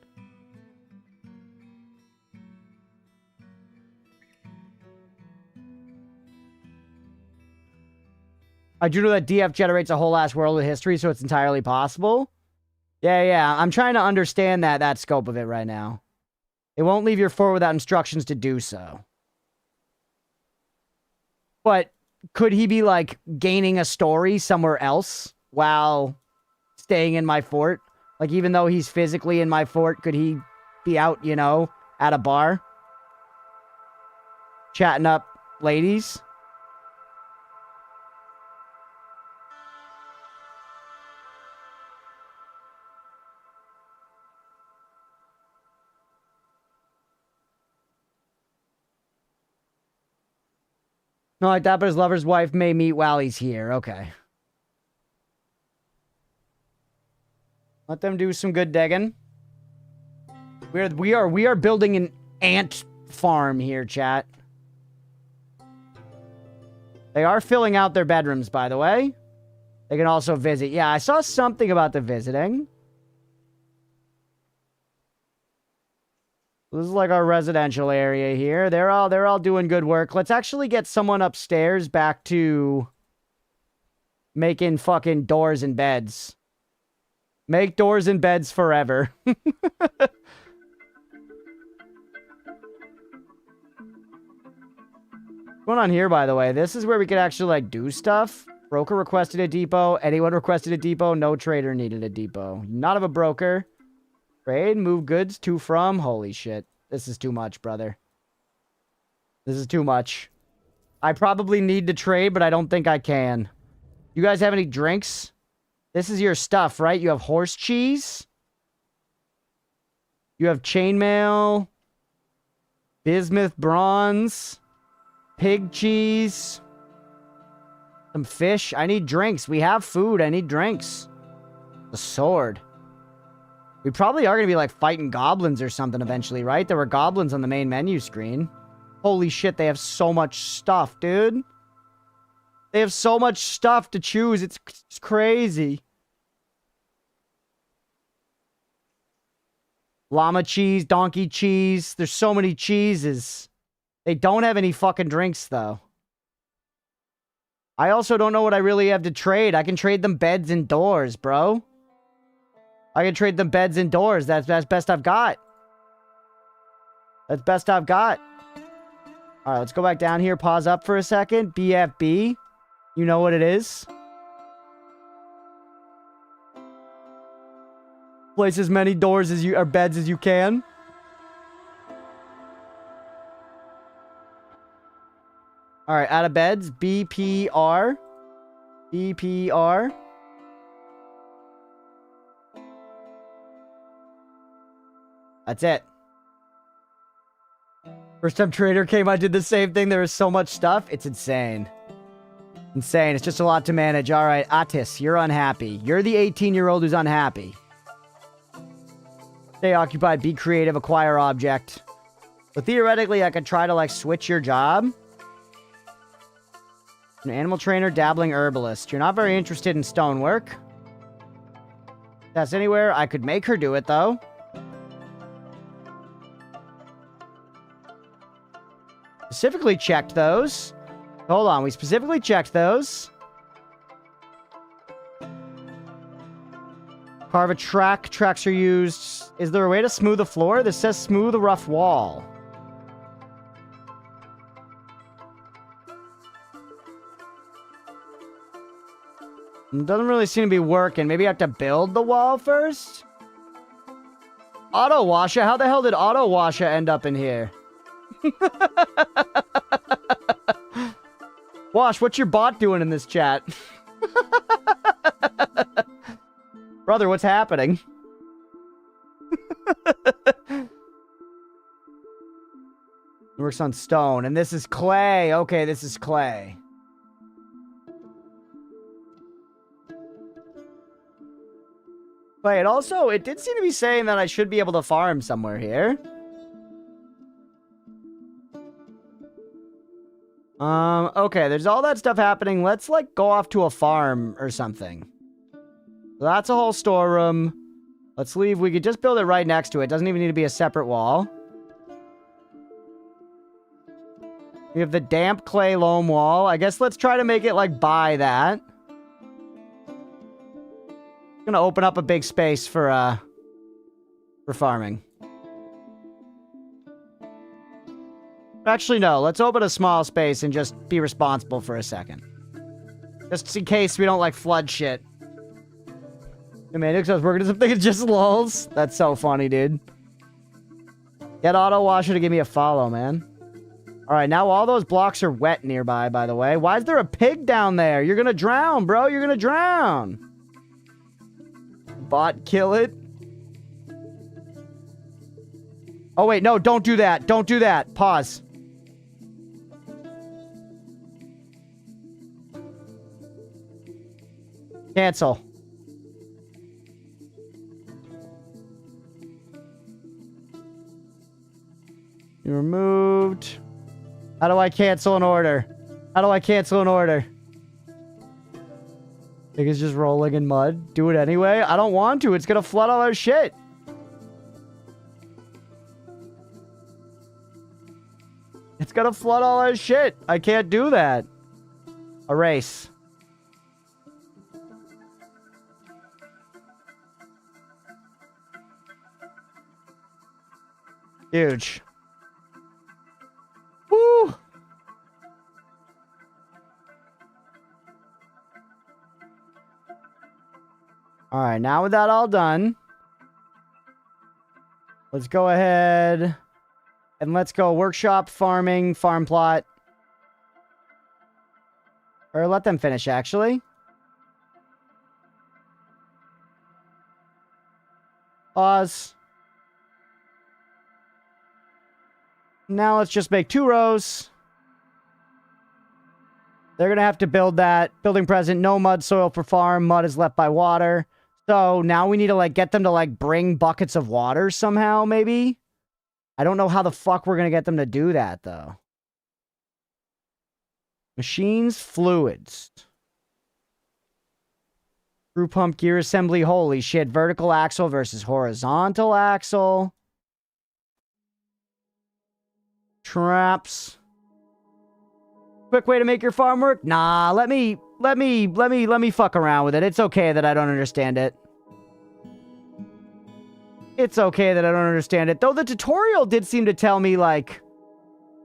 I do know that DF generates a whole ass world of history, so it's entirely possible. Yeah. I'm trying to understand that scope of it right now. It won't leave your fort without instructions to do so. But could he be, like, gaining a story somewhere else while staying in my fort? Like, even though he's physically in my fort, could he be out, you know, at a bar? Chatting up ladies? No, like that, but his lover's wife may meet while he's here. Okay. Let them do some good digging. We are building an ant farm here, chat. They are filling out their bedrooms, by the way. They can also visit. Yeah, I saw something about the visiting. This is like our residential area here. They're all doing good work. Let's actually get someone upstairs back to making fucking doors and beds. Make doors and beds forever. What's going on here, by the way? This is where we could actually, like, do stuff. Broker requested a depot. Anyone requested a depot. No trader needed a depot. Not of a broker. Trade, move goods to from. Holy shit. This is too much, brother. This is too much. I probably need to trade, but I don't think I can. You guys have any drinks? This is your stuff, right? You have horse cheese. You have chainmail. Bismuth bronze. Pig cheese. Some fish. I need drinks. We have food. I need drinks. The sword. We probably are going to be, like, fighting goblins or something eventually, right? There were goblins on the main menu screen. Holy shit, they have so much stuff, dude. They have so much stuff to choose. It's crazy. Llama cheese, donkey cheese. There's so many cheeses. They don't have any fucking drinks, though. I also don't know what I really have to trade. I can trade them beds and doors, bro. I can trade them beds and doors. That's best I've got. That's best I've got. All right, let's go back down here. Pause up for a second. BFB. You know what it is. Place as many doors as you or beds as you can. All right, out of beds. BPR. BPR. That's it. First time trader came, I did the same thing. There is so much stuff. It's insane. Insane. It's just a lot to manage. All right, Atis, you're unhappy. You're the 18-year-old who's unhappy. Stay occupied, be creative, acquire object. But theoretically, I could try to, like, switch your job. An animal trainer, dabbling herbalist. You're not very interested in stonework. That's anywhere. I could make her do it, though. Specifically checked those. Hold on, we specifically checked those. Carve a track. Tracks are used. Is there a way to smooth the floor? This says smooth a rough wall. It doesn't really seem to be working. Maybe I have to build the wall first? Auto Washa? How the hell did Auto Washa end up in here? Wash, what's your bot doing in this chat? Brother, what's happening? Works on stone, and this is clay. Okay, this is clay. Wait, also, it did seem to be saying that I should be able to farm somewhere here. Okay, there's all that stuff happening. Let's, like, go off to a farm or something. So that's a whole storeroom. Let's leave. We could just build it right next to it. Doesn't even need to be a separate wall. We have the damp clay loam wall. I guess let's try to make it, like, by that. Gonna open up a big space for farming. Actually, no. Let's open a small space and just be responsible for a second. Just in case we don't, like, flood shit. The Maniac says we're gonna think it's just lulz. That's so funny, dude. Get Auto Washer to give me a follow, man. Alright, now all those blocks are wet nearby, by the way. Why is there a pig down there? You're gonna drown, bro. You're gonna drown. Bot, kill it. Oh, wait. No, don't do that. Don't do that. Pause. Cancel. You removed. How do I cancel an order? How do I cancel an order? I think it's just rolling in mud. Do it anyway. I don't want to. It's gonna flood all our shit. It's gonna flood all our shit. I can't do that. Erase. Huge. Woo! Alright, now with that all done, let's go ahead and let's go workshop, farming, farm plot. Or let them finish, actually. Pause. Now let's just make 2 rows. They're going to have to build that. Building present, no mud soil for farm. Mud is left by water. So now we need to, like, get them to, like, bring buckets of water somehow, maybe? I don't know how the fuck we're going to get them to do that, though. Machines, fluids. Screw pump gear assembly. Holy shit. Vertical axle versus horizontal axle. Traps. Quick way to make your farm work? Nah, let me fuck around with it. It's okay that I don't understand it. It's okay that I don't understand it. Though the tutorial did seem to tell me, like,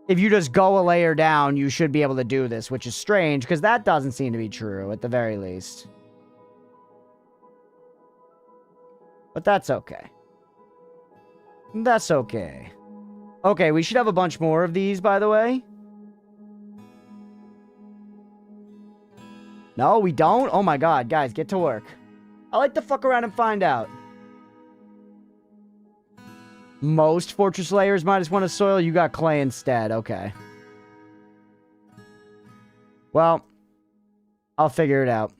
if you just go a layer down, you should be able to do this, which is strange, because that doesn't seem to be true, at the very least. But that's okay. That's okay. Okay, we should have a bunch more of these, by the way. No, we don't? Oh my god, guys, get to work. I like to fuck around and find out. Most fortress layers -1 of soil. You got clay instead. Okay. Well, I'll figure it out.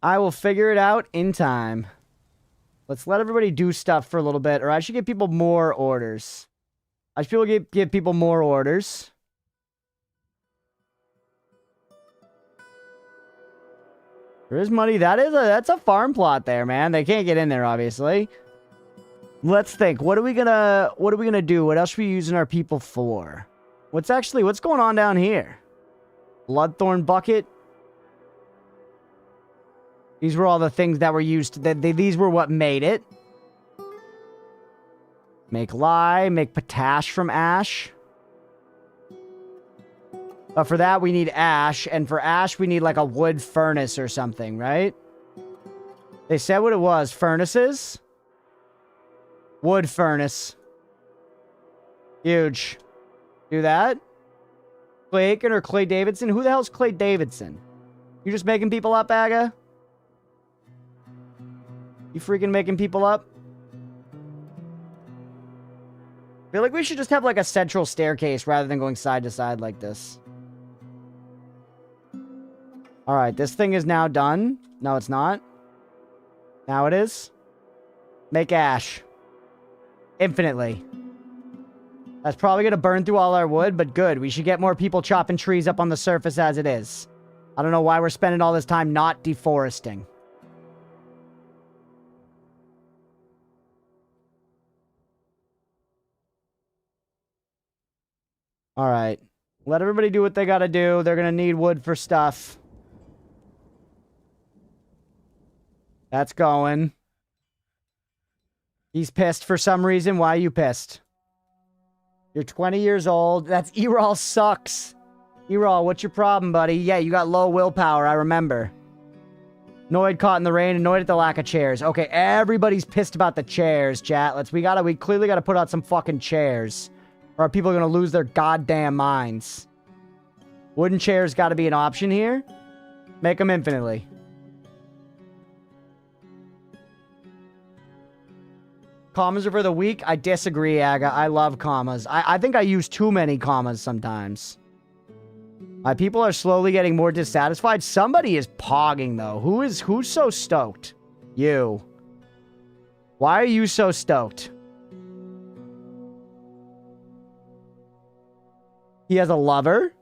I will figure it out in time. Let's let everybody do stuff for a little bit, or I should give people more orders. I should give people more orders. There is money. That's a farm plot there, man. They can't get in there, obviously. Let's think. What are we gonna do? What else are we using our people for? What's going on down here? Bloodthorn bucket. These were all the things that were used. These were what made it. Make lye. Make potash from ash. But for that, we need ash. And for ash, we need like a wood furnace or something, right? They said what it was. Furnaces? Wood furnace. Huge. Do that. Clay Aiken or Clay Davidson? Who the hell's Clay Davidson? You just making people up, Aga? You freaking making people up? I feel like we should just have like a central staircase rather than going side to side like this. Alright, this thing is now done. No, it's not. Now it is. Make ash. Infinitely. That's probably going to burn through all our wood, but good. We should get more people chopping trees up on the surface as it is. I don't know why we're spending all this time not deforesting. Alright. Let everybody do what they gotta do. They're gonna need wood for stuff. That's going. He's pissed for some reason. Why are you pissed? You're 20 years old. That's Erol sucks. Erol, what's your problem, buddy? Yeah, you got low willpower, I remember. Annoyed caught in the rain, annoyed at the lack of chairs. Okay, everybody's pissed about the chairs, chat. We clearly gotta put out some fucking chairs. Or are people gonna lose their goddamn minds? Wooden chairs gotta be an option here. Make them infinitely. Commas are for the weak? I disagree, Aga. I love commas. I think I use too many commas sometimes. My people are slowly getting more dissatisfied. Somebody is pogging, though. Who's so stoked? You. Why are you so stoked? He has a lover.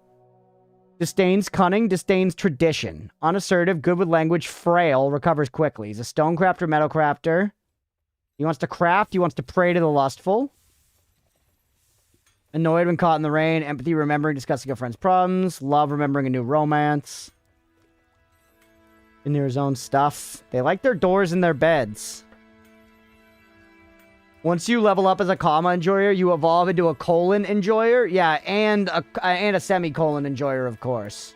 Disdains cunning, disdains tradition. Unassertive, good with language, frail, recovers quickly. He's a stonecrafter, metal crafter. He wants to craft. He wants to prey to the lustful. Annoyed when caught in the rain. Empathy, remembering, discussing a friend's problems. Love, remembering a new romance. Into his own stuff. They like their doors and their beds. Once you level up as a comma enjoyer, you evolve into a colon enjoyer. Yeah, and a semicolon enjoyer, of course.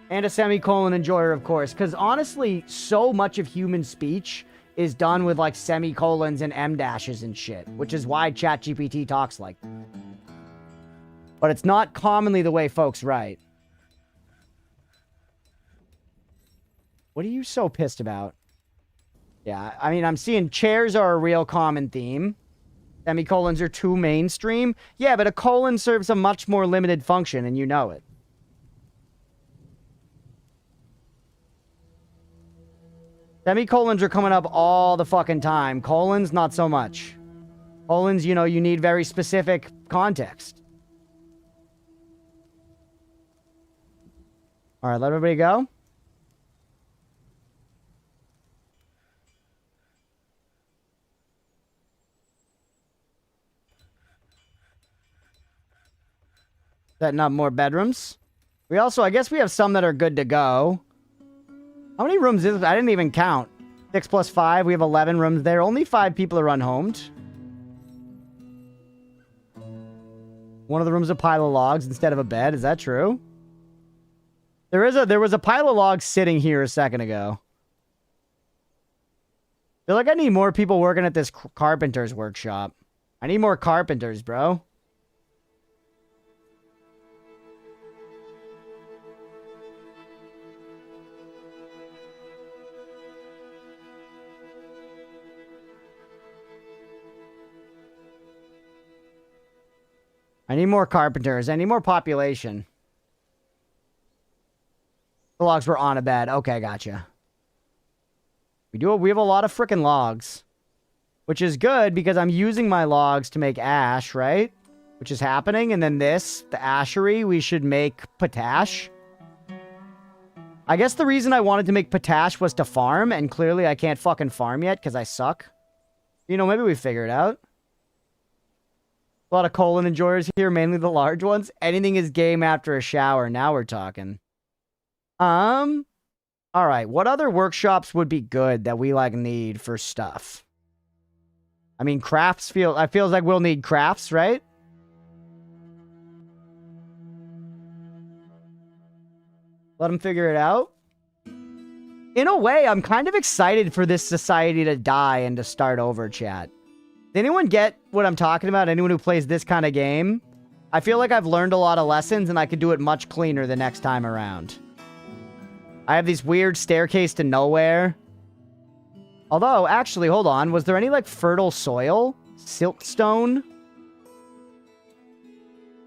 And a semicolon enjoyer, of course. Because honestly, so much of human speech is done with like semicolons and em dashes and shit, which is why ChatGPT talks like that. But it's not commonly the way folks write. What are you so pissed about? Yeah, I mean, I'm seeing chairs are a real common theme. Semicolons are too mainstream. Yeah, but a colon serves a much more limited function, and you know it. Semicolons are coming up all the fucking time. Colons, not so much. Colons, you know, you need very specific context. Alright, let everybody go. Setting up more bedrooms. We also, I guess we have some that are good to go. How many rooms is it? I didn't even count. 6 plus 5. We have 11 rooms there. Only 5 people are unhomed. One of the rooms a pile of logs instead of a bed. Is that true? There was a pile of logs sitting here a second ago. I feel like I need more people working at this carpenter's workshop. I need more carpenters, bro. I need more carpenters. I need more population. The logs were on a bed. Okay, gotcha. We have a lot of freaking logs. Which is good because I'm using my logs to make ash, right? Which is happening. And then this, the ashery, we should make potash. I guess the reason I wanted to make potash was to farm. And clearly I can't fucking farm yet because I suck. You know, maybe we figure it out. A lot of colon enjoyers here, mainly the large ones. Anything is game after a shower. Now we're talking. All right. What other workshops would be good that we like need for stuff? I mean, crafts feels like we'll need crafts, right? Let them figure it out. In a way, I'm kind of excited for this society to die and to start over, chat. Does anyone get what I'm talking about? Anyone who plays this kind of game? I feel like I've learned a lot of lessons and I could do it much cleaner the next time around. I have these weird staircase to nowhere. Although, actually, hold on. Was there any, like, fertile soil? Siltstone?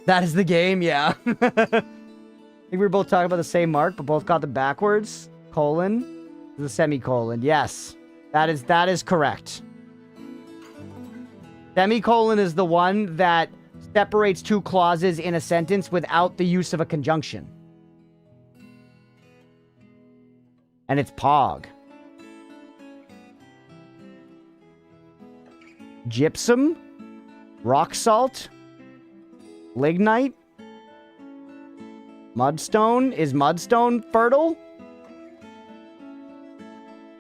That is the game, yeah. I think we were both talking about the same mark, but both got them backwards. Colon. The semicolon. Yes. That is correct. Semicolon is the one that separates two clauses in a sentence without the use of a conjunction. And it's POG. Gypsum. Rock salt. Lignite. Mudstone. Is mudstone fertile?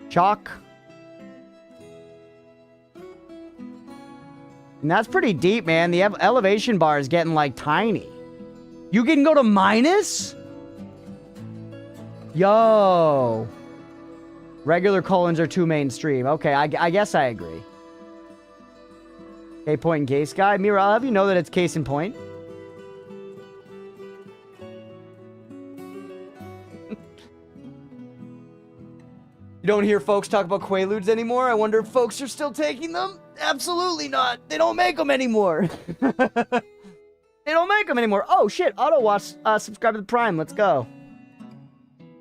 Chalk. And that's pretty deep, man. The elevation bar is getting, like, tiny. You can go to minus? Yo. Regular colons are too mainstream. Okay, I guess I agree. K point and case guy. Mira, I'll have you know that it's case in point. You don't hear folks talk about Quaaludes anymore? I wonder if folks are still taking them? Absolutely not. They don't make them anymore. They don't make them anymore. Oh, shit. Auto Watch subscribe to the Prime. Let's go.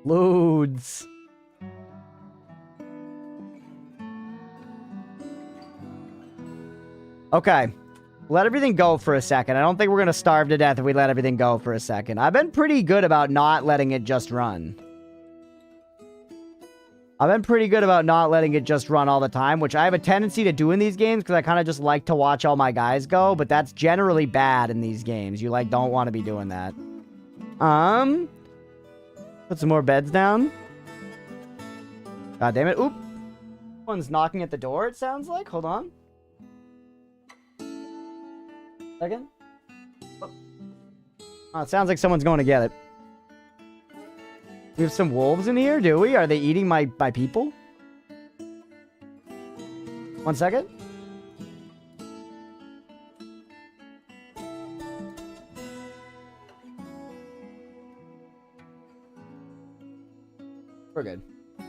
Loads. Okay. Let everything go for a second. I don't think we're going to starve to death if we let everything go for a second. I've been pretty good about not letting it just run. I've been pretty good about not letting it just run all the time, which I have a tendency to do in these games because I kind of just like to watch all my guys go, but that's generally bad in these games. You, like, don't want to be doing that. Put some more beds down. God damn it. Oop. Someone's knocking at the door, it sounds like. Hold on. Second. Oh, it sounds like someone's going to get it. We have some wolves in here, do we? Are they eating my people? 1 second. We're good. I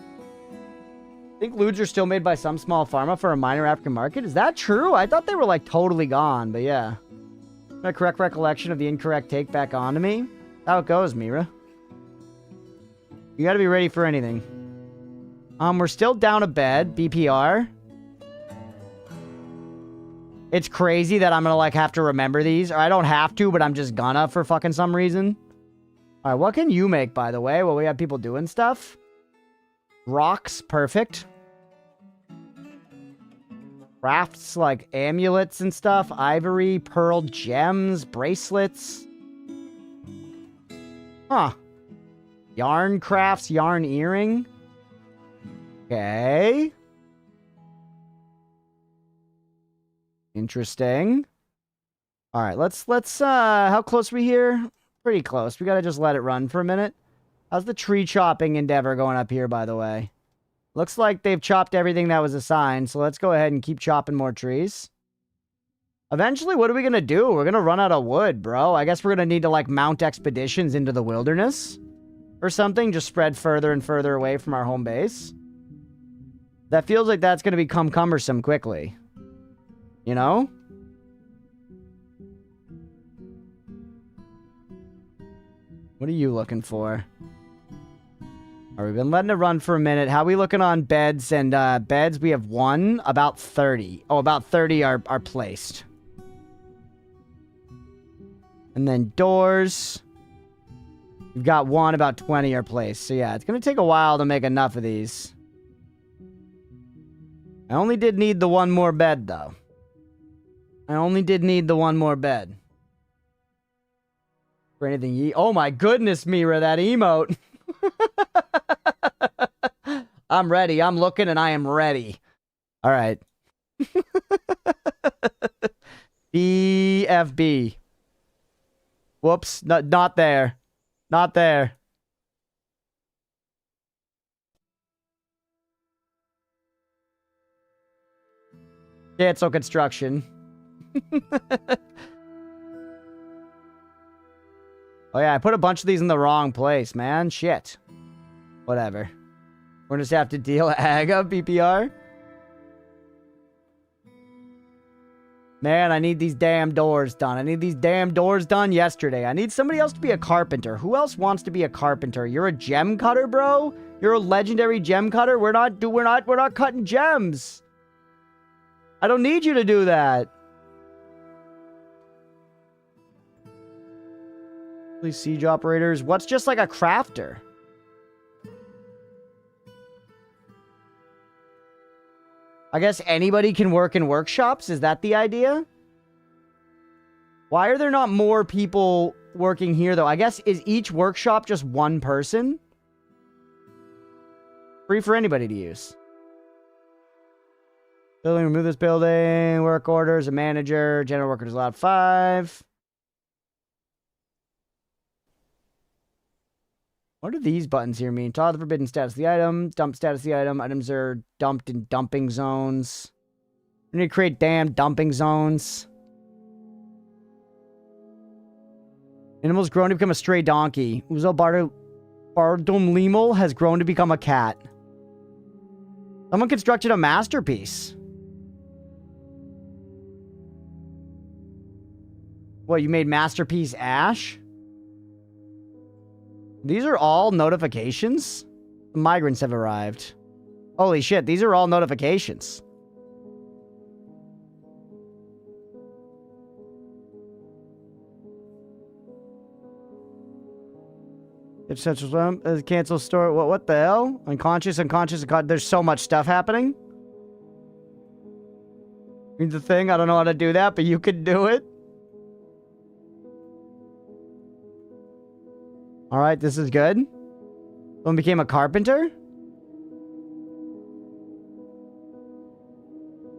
think lewds are still made by some small pharma for a minor African market. Is that true? I thought they were, like, totally gone, but yeah. A correct recollection of the incorrect take back onto me. That's how it goes, Mira. You gotta be ready for anything. We're still down a bed. BPR. It's crazy that I'm gonna, like, have to remember these. Or I don't have to, but I'm just gonna for fucking some reason. Alright, what can you make, by the way? Well, we have people doing stuff. Rocks. Perfect. Crafts, like, amulets and stuff. Ivory, pearl, gems, bracelets. Huh. Yarn crafts, yarn earring. Okay. Interesting. All right, let's how close are we here? Pretty close. We got to just let it run for a minute. How's the tree chopping endeavor going up here, by the way? Looks like they've chopped everything that was assigned, so let's go ahead and keep chopping more trees. Eventually, what are we going to do? We're going to run out of wood, bro. I guess we're going to need to, like, mount expeditions into the wilderness. Or something, just spread further and further away from our home base. That feels like that's going to become cumbersome quickly. You know? What are you looking for? Alright, we've been letting it run for a minute. How are we looking on beds? And beds, we have one, about 30. Oh, about 30 are placed. And then doors. We've got one, about 20 are placed. So yeah, it's going to take a while to make enough of these. I only did need the one more bed, though. I only did need the one more bed. For anything oh my goodness, Mira, that emote. I'm ready. I'm looking and I am ready. All right. BFB. Whoops. Not there. Not there. Cancel construction. Oh yeah, I put a bunch of these in the wrong place, man. Shit. Whatever. We're gonna just have to deal AGA BPR. Man, I need these damn doors done. I need these damn doors done yesterday. I need somebody else to be a carpenter. Who else wants to be a carpenter? You're a gem cutter, bro? You're a legendary gem cutter? We're not cutting gems. I don't need you to do that. Please, siege operators. What's just like a crafter? I guess anybody can work in workshops? Is that the idea? Why are there not more people working here, though? I guess, is each workshop just one person? Free for anybody to use. Building, remove this building. Work orders, a manager. General workers allowed 5. What do these buttons here mean? Toggle the forbidden status of the item. Dump status of the item. Items are dumped in dumping zones. We need to create damn dumping zones. Animal's grown to become a stray donkey. Uzo Bardomlimel has grown to become a cat. Someone constructed a masterpiece. What, you made Masterpiece Ash? These are all notifications? The migrants have arrived. Holy shit, these are all notifications. If central cancel store. What the hell? Unconscious. There's so much stuff happening. Read the thing. I don't know how to do that, but you can do it. Alright, this is good. Someone became a carpenter?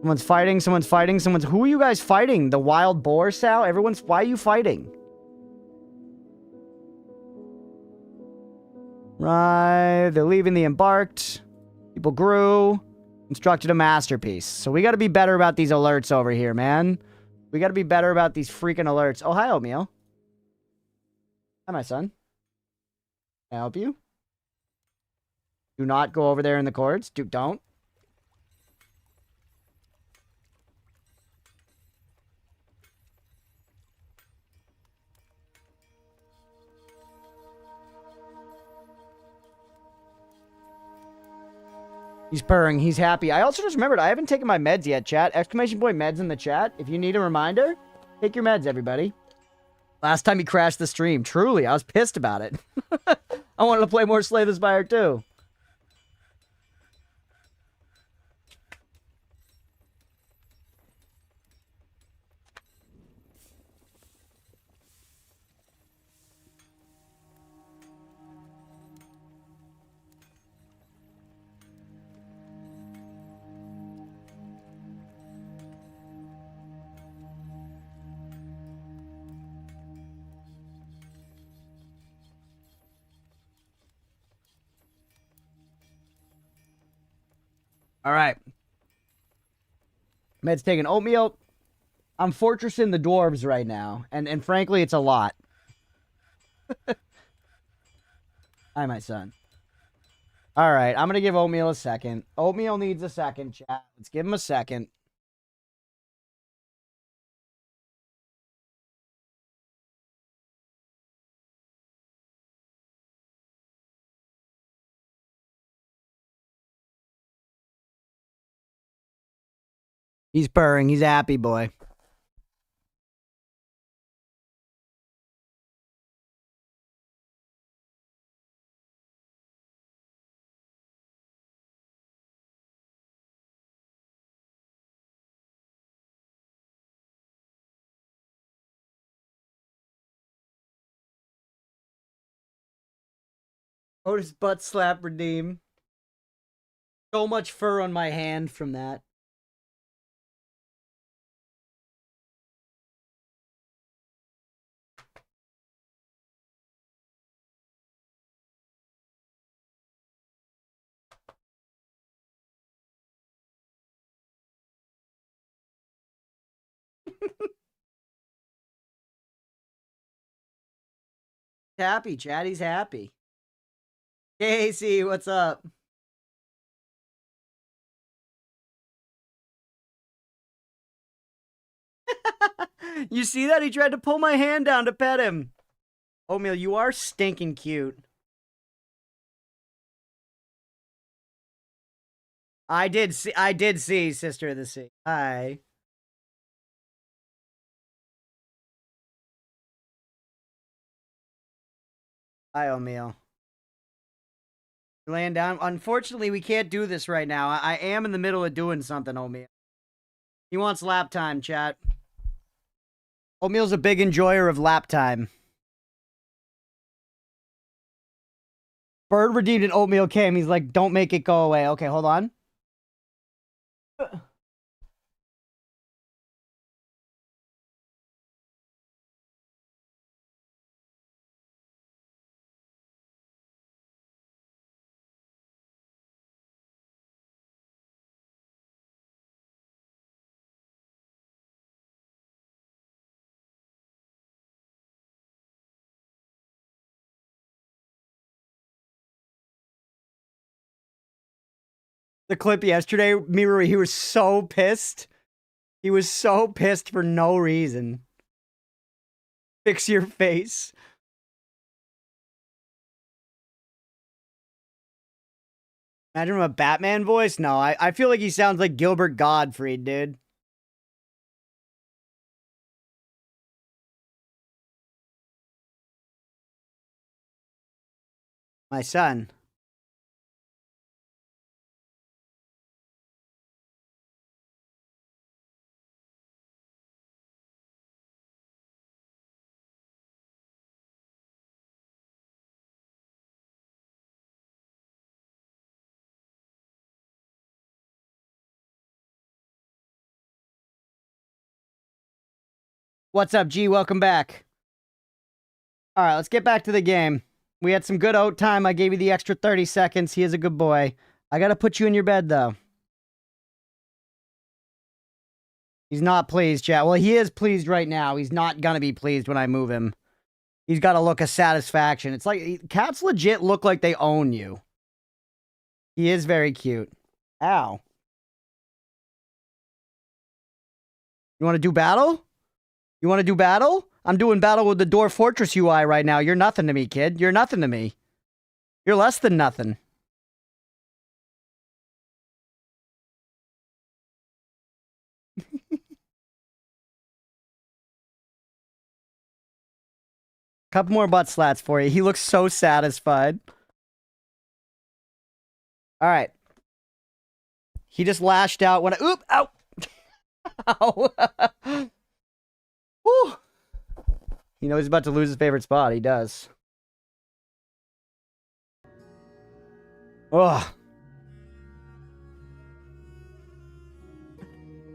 Someone's fighting. Who are you guys fighting? The wild boar, Sal? Why are you fighting? Right, they're leaving the embarked. People grew. Constructed a masterpiece. So we gotta be better about these alerts over here, man. We gotta be better about these freaking alerts. Oh, hi, Oatmeal. Hi, my son. Can I help you? Do not go over there in the cords. Don't. He's purring. He's happy. I also just remembered I haven't taken my meds yet, chat. Exclamation point meds in the chat. If you need a reminder, take your meds, everybody. Last time he crashed the stream. Truly, I was pissed about it. I wanted to play more Slay the Spire too. All right. Med's taking Oatmeal. I'm fortressing the dwarves right now. And frankly, it's a lot. Hi, my son. All right. I'm going to give Oatmeal a second. Oatmeal needs a second, chat. Let's give him a second. He's purring. He's a happy boy. Otis butt slap redeem. So much fur on my hand from that. Happy, Chad. He's happy. Casey, what's up? You see that? He tried to pull my hand down to pet him. Oatmeal, you are stinking cute. I did see Sister of the Sea. Hi. Hi, Oatmeal. You're laying down. Unfortunately, we can't do this right now. I am in the middle of doing something, Oatmeal. He wants lap time, chat. Oatmeal's a big enjoyer of lap time. Bird redeemed an Oatmeal cam. He's like, don't make it go away. Okay, hold on. The clip yesterday, Miru, he was so pissed. He was so pissed for no reason. Fix your face. Imagine him a Batman voice? No, I feel like he sounds like Gilbert Gottfried, dude. My son. What's up, G? Welcome back. All right, let's get back to the game. We had some good oat time. I gave you the extra 30 seconds. He is a good boy. I gotta put you in your bed, though. He's not pleased, chat. Well, he is pleased right now. He's not gonna be pleased when I move him. He's got a look of satisfaction. It's like, cats legit look like they own you. He is very cute. Ow. You want to do battle? You want to do battle? I'm doing battle with the Dwarf Fortress UI right now. You're nothing to me, kid. You're nothing to me. You're less than nothing. Couple more butt slats for you. He looks so satisfied. All right. He just lashed out when I... Oop! Ow! Ow! Woo! He knows he's about to lose his favorite spot. He does. Ugh.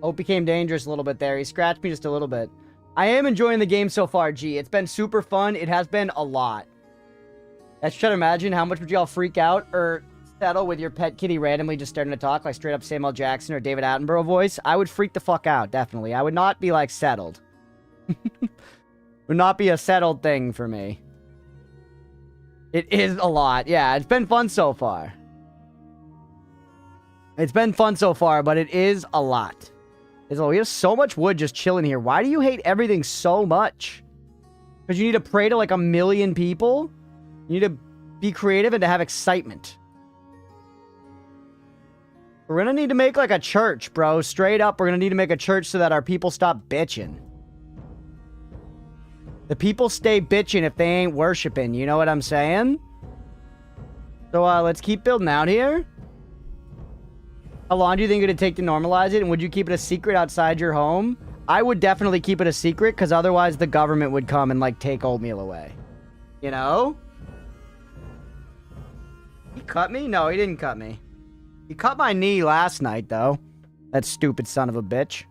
Hope became dangerous a little bit there. He scratched me just a little bit. I am enjoying the game so far, G. It's been super fun. It has been a lot. I should imagine how much would y'all freak out or settle with your pet kitty randomly just starting to talk like straight up Samuel Jackson or David Attenborough voice. I would freak the fuck out, definitely. I would not be like settled. Would not be a settled thing for me. It is a lot. Yeah, it's been fun so far. It's been fun so far, but it is a lot. We have so much wood just chilling here. Why do you hate everything so much? Because you need to pray to like 1 million people? You need to be creative and to have excitement. We're gonna need to make like a church, bro. Straight up, we're gonna need to make a church so that our people stop bitching. The people stay bitching if they ain't worshiping. You know what I'm saying? So, let's keep building out here. How long do you think it would take to normalize it? And would you keep it a secret outside your home? I would definitely keep it a secret, because otherwise the government would come and, like, take Oatmeal away. You know? He cut me? No, he didn't cut me. He cut my knee last night, though. That stupid son of a bitch.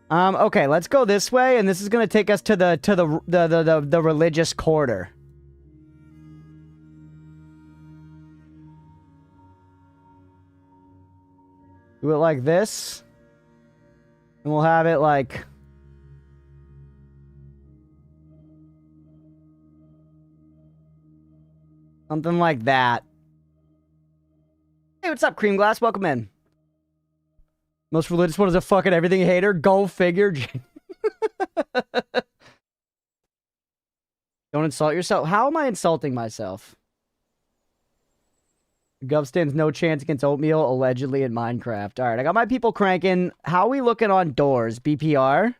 Okay, let's go this way, and this is gonna take us to the religious quarter. Do it like this. And we'll have it like... Something like that. Hey, what's up, Cream Glass? Welcome in. Most religious one is a fucking everything hater. Go figure. Don't insult yourself. How am I insulting myself? Gov stands no chance against oatmeal, allegedly in Minecraft. All right, I got my people cranking. How are we looking on doors? BPR?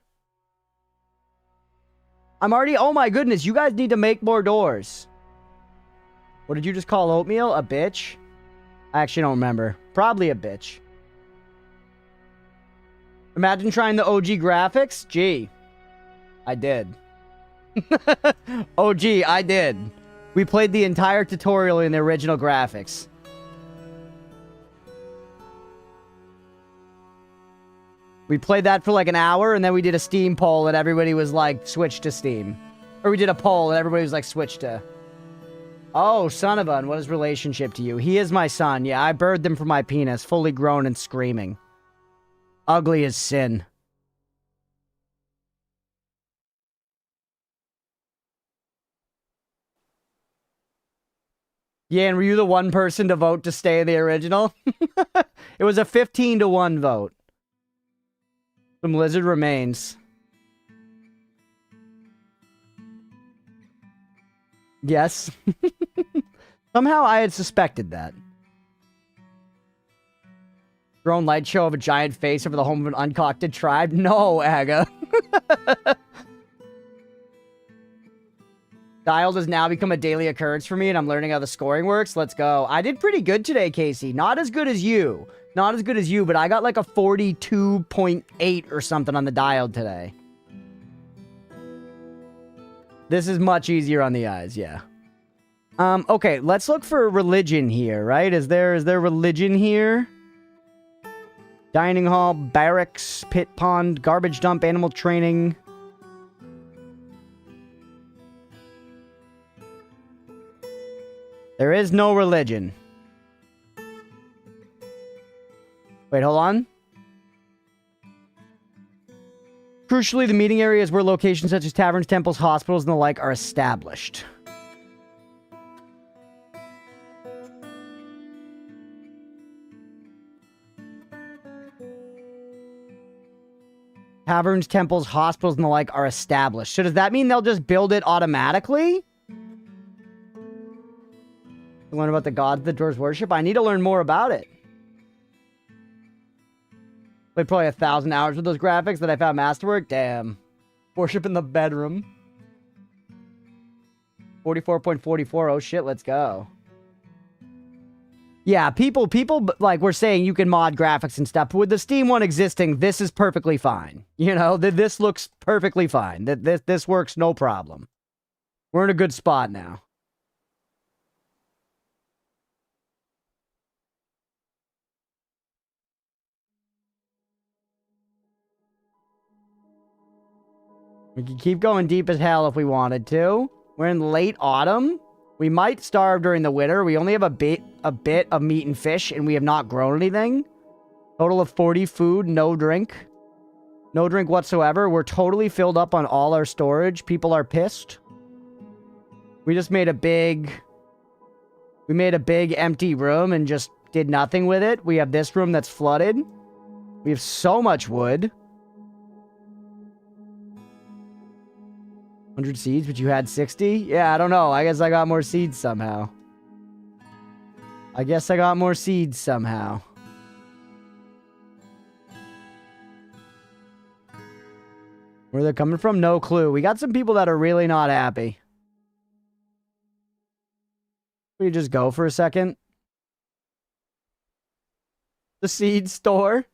I'm already... Oh my goodness, you guys need to make more doors. What did you just call oatmeal? A bitch? I actually don't remember. Probably a bitch. Imagine trying the OG graphics. Gee. I did. OG, I did. We played the entire tutorial in the original graphics. We played that for like an hour, and then we did a Steam poll, and everybody was like, switch to Steam. Or we did a poll, and everybody was like, switch to... Oh, son of a... What is relationship to you? He is my son. Yeah, I birthed him from my penis, fully grown and screaming. Ugly as sin. Yeah, and were you the one person to vote to stay in the original? It was a 15-1 vote. Some lizard remains. Yes. Somehow I had suspected that. Drone light show of a giant face over the home of an uncocted tribe? No, Aga. Dialed has now become a daily occurrence for me, and I'm learning how the scoring works. Let's go. I did pretty good today, Casey. Not as good as you. Not as good as you, but I got like a 42.8 or something on the dialed today. This is much easier on the eyes, yeah. Okay, let's look for religion here, right? Is there religion here? Dining hall, barracks, pit pond, garbage dump, animal training. There is no religion. Wait, hold on. Crucially, the meeting area is where locations such as taverns, temples, hospitals, and the like are established. Taverns, temples, hospitals, and the like are established. So does that mean they'll just build it automatically? Learn about the gods the dwarves worship? I need to learn more about it. Played probably 1,000 hours with those graphics that I found masterwork. Damn. Worship in the bedroom. 44.44. Oh shit, let's go. Yeah, people like we're saying you can mod graphics and stuff. But with the Steam one existing, this is perfectly fine. You know, this looks perfectly fine. This works no problem. We're in a good spot now. We can keep going deep as hell if we wanted to. We're in late autumn. We might starve during the winter. We only have a bit of meat and fish, and we have not grown anything. Total of 40 food, no drink. No drink whatsoever. We're totally filled up on all our storage. People are pissed. We just made a big... We made a big empty room and just did nothing with it. We have this room that's flooded. We have so much wood. 100 seeds, but you had 60? Yeah, I don't know. I guess I got more seeds somehow. Where they're coming from? No clue. We got some people that are really not happy. We just go for a second. The seed store.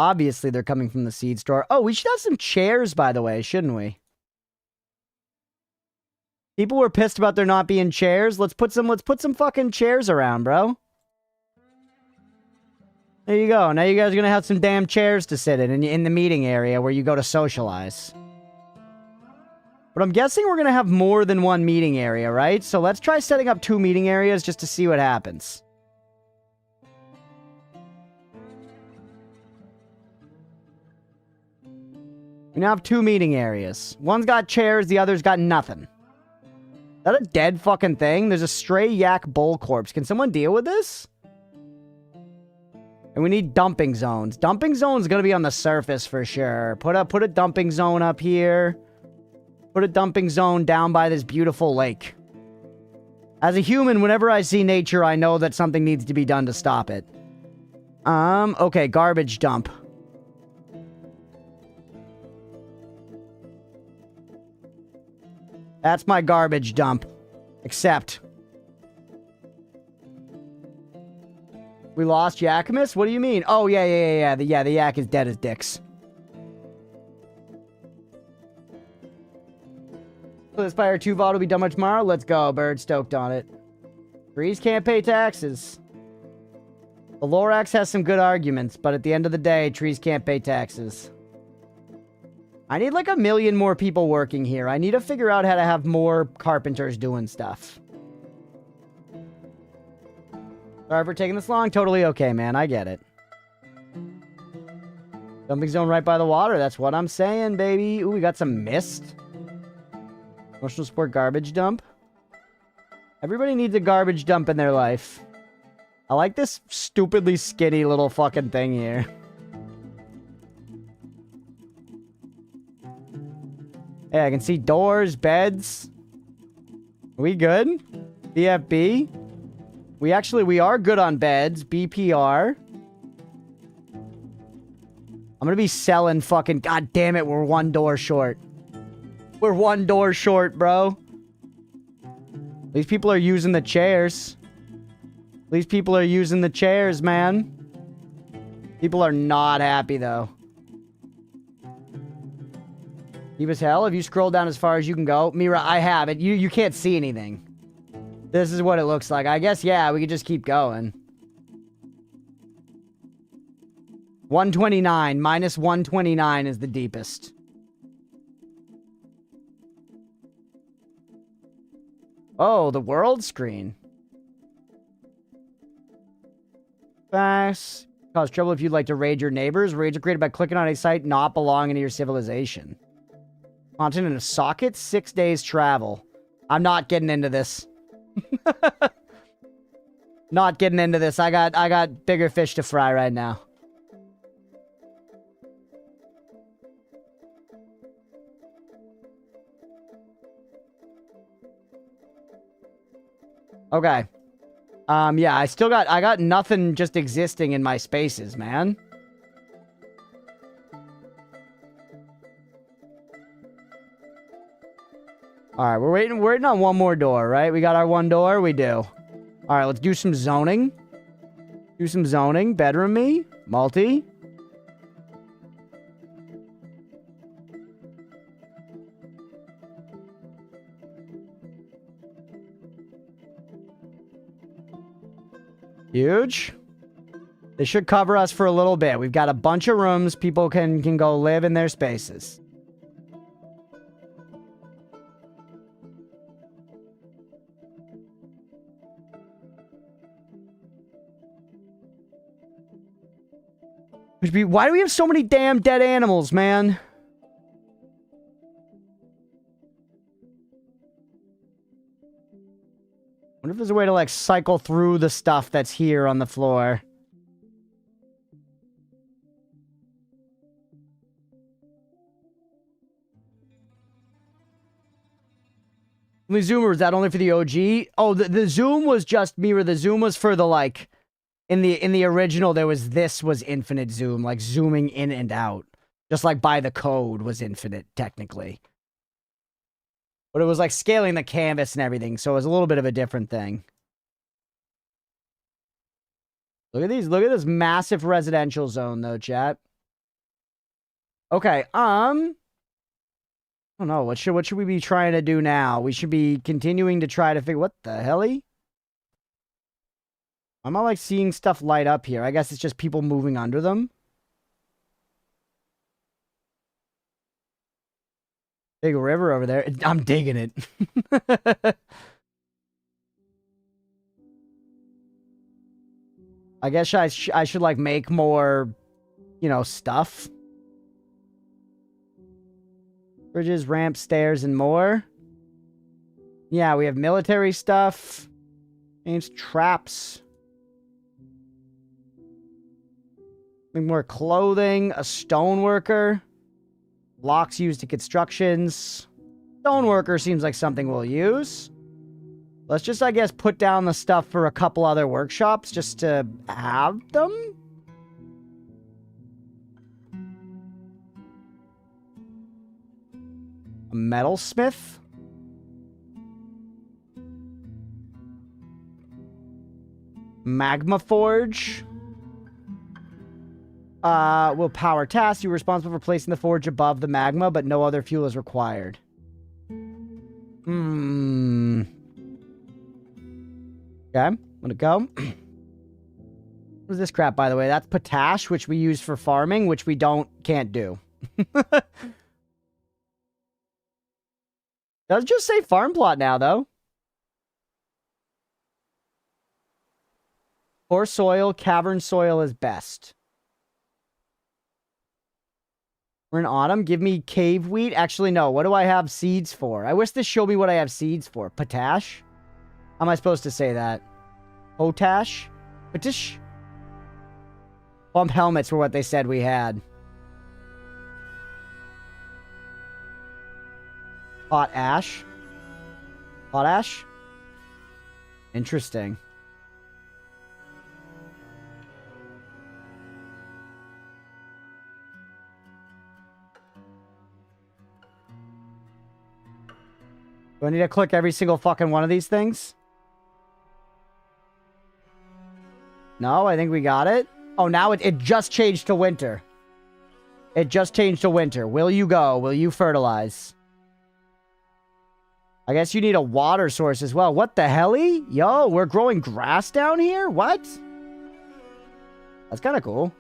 Obviously, they're coming from the seed store. Oh, we should have some chairs, by the way, shouldn't we? People were pissed about there not being chairs. Let's put some fucking chairs around, bro. There you go. Now you guys are gonna have some damn chairs to sit in the meeting area where you go to socialize. But I'm guessing we're gonna have more than one meeting area, right? So let's try setting up 2 meeting areas just to see what happens. We now have 2 meeting areas. One's got chairs, the other's got nothing. that a dead fucking thing? There's a stray yak bull corpse. Can someone deal with this? And we need dumping zones. Dumping zone's gonna be on the surface for sure. Put a dumping zone up here. Put a dumping zone down by this beautiful lake. As a human, whenever I see nature, I know that something needs to be done to stop it. Okay, garbage dump. That's my garbage dump. Except. We lost Yakimus? What do you mean? Oh, yeah. The yak is dead as dicks. So the Spire 2 VOD will be done by tomorrow? Let's go. Bird stoked on it. Trees can't pay taxes. The Lorax has some good arguments, but at the end of the day, trees can't pay taxes. I need like 1 million more people working here. I need to figure out how to have more carpenters doing stuff. Sorry for taking this long. Totally okay, man. I get it. Dumping zone right by the water. That's what I'm saying, baby. Ooh, we got some mist. Emotional support garbage dump. Everybody needs a garbage dump in their life. I like this stupidly skinny little fucking thing here. Hey, I can see doors, beds. Are we good? BFB. We are good on beds. BPR. I'm gonna be selling fucking... God damn it, we're 1 door short. We're 1 door short, bro. These people are using the chairs. These people are using the chairs, man. People are not happy, though. Deep as hell. Have you scrolled down as far as you can go? Mira, I have it. You can't see anything. This is what it looks like. I guess, yeah, we could just keep going. 129. Minus 129 is the deepest. Oh, the world screen. Facts. Cause trouble if you'd like to raid your neighbors. Raids are created by clicking on a site not belonging to your civilization. Content in a socket. 6 days travel. I'm not getting into this. Not getting into this. I got bigger fish to fry right now. Okay. Yeah, I got nothing just existing in my spaces, man. Alright, we're waiting on 1 more door, right? We got our 1 door? We do. Alright, let's do some zoning. Do some zoning. Bedroom me. Multi. Huge. This should cover us for a little bit. We've got a bunch of rooms. People can go live in their spaces. Why do we have so many damn dead animals, man? Wonder if there's a way to, like, cycle through the stuff that's here on the floor. Only zoom, or was that only for the OG? Oh, the zoom was just Mira. The zoom was for the, like, in the original, this was infinite zoom, like zooming in and out. Just like by the code was infinite, technically. But it was like scaling the canvas and everything, so it was a little bit of a different thing. Look at these. Look at this massive residential zone, though, chat. Okay, I don't know. What should we be trying to do now? We should be continuing to try to figure... What the hell-y? I'm not, like, seeing stuff light up here. I guess it's just people moving under them. Big river over there. I'm digging it. I guess I should, like, make more, you know, stuff. Bridges, ramps, stairs, and more. Yeah, we have military stuff. Change traps. Make more clothing. A stoneworker. Blocks used in constructions. Stoneworker seems like something we'll use. Let's just, I guess, put down the stuff for a couple other workshops just to have them. A metalsmith. Magma forge. Will power tasks. You're responsible for placing the forge above the magma, but no other fuel is required. Okay, I'm gonna go. What is this crap, by the way? That's potash, which we use for farming, which we can't do. Does just say farm plot now, though. Poor soil, cavern soil is best. We're in autumn. Give me cave wheat. Actually, no. What do I have seeds for? I wish this showed me what I have seeds for. Potash? How am I supposed to say that? Potash? Potish? Pump helmets were what they said we had. Potash? Potash? Interesting. Do I need to click every single fucking one of these things? No, I think we got it. Oh, now it just changed to winter. It just changed to winter. Will you go? Will you fertilize? I guess you need a water source as well. What the helly? Yo, we're growing grass down here? What? That's kind of cool.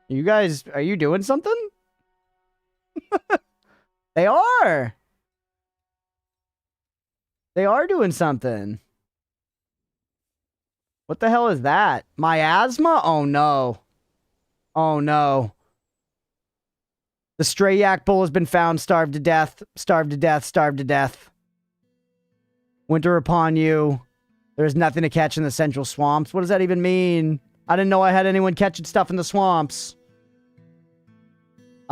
You guys, are you doing something? They are. They are doing something. What the hell is that? Miasma? Oh no. Oh no. The stray yak bull has been found, starved to death, starved to death, starved to death. Winter upon you. There's nothing to catch in the central swamps. What does that even mean? I didn't know I had anyone catching stuff in the swamps.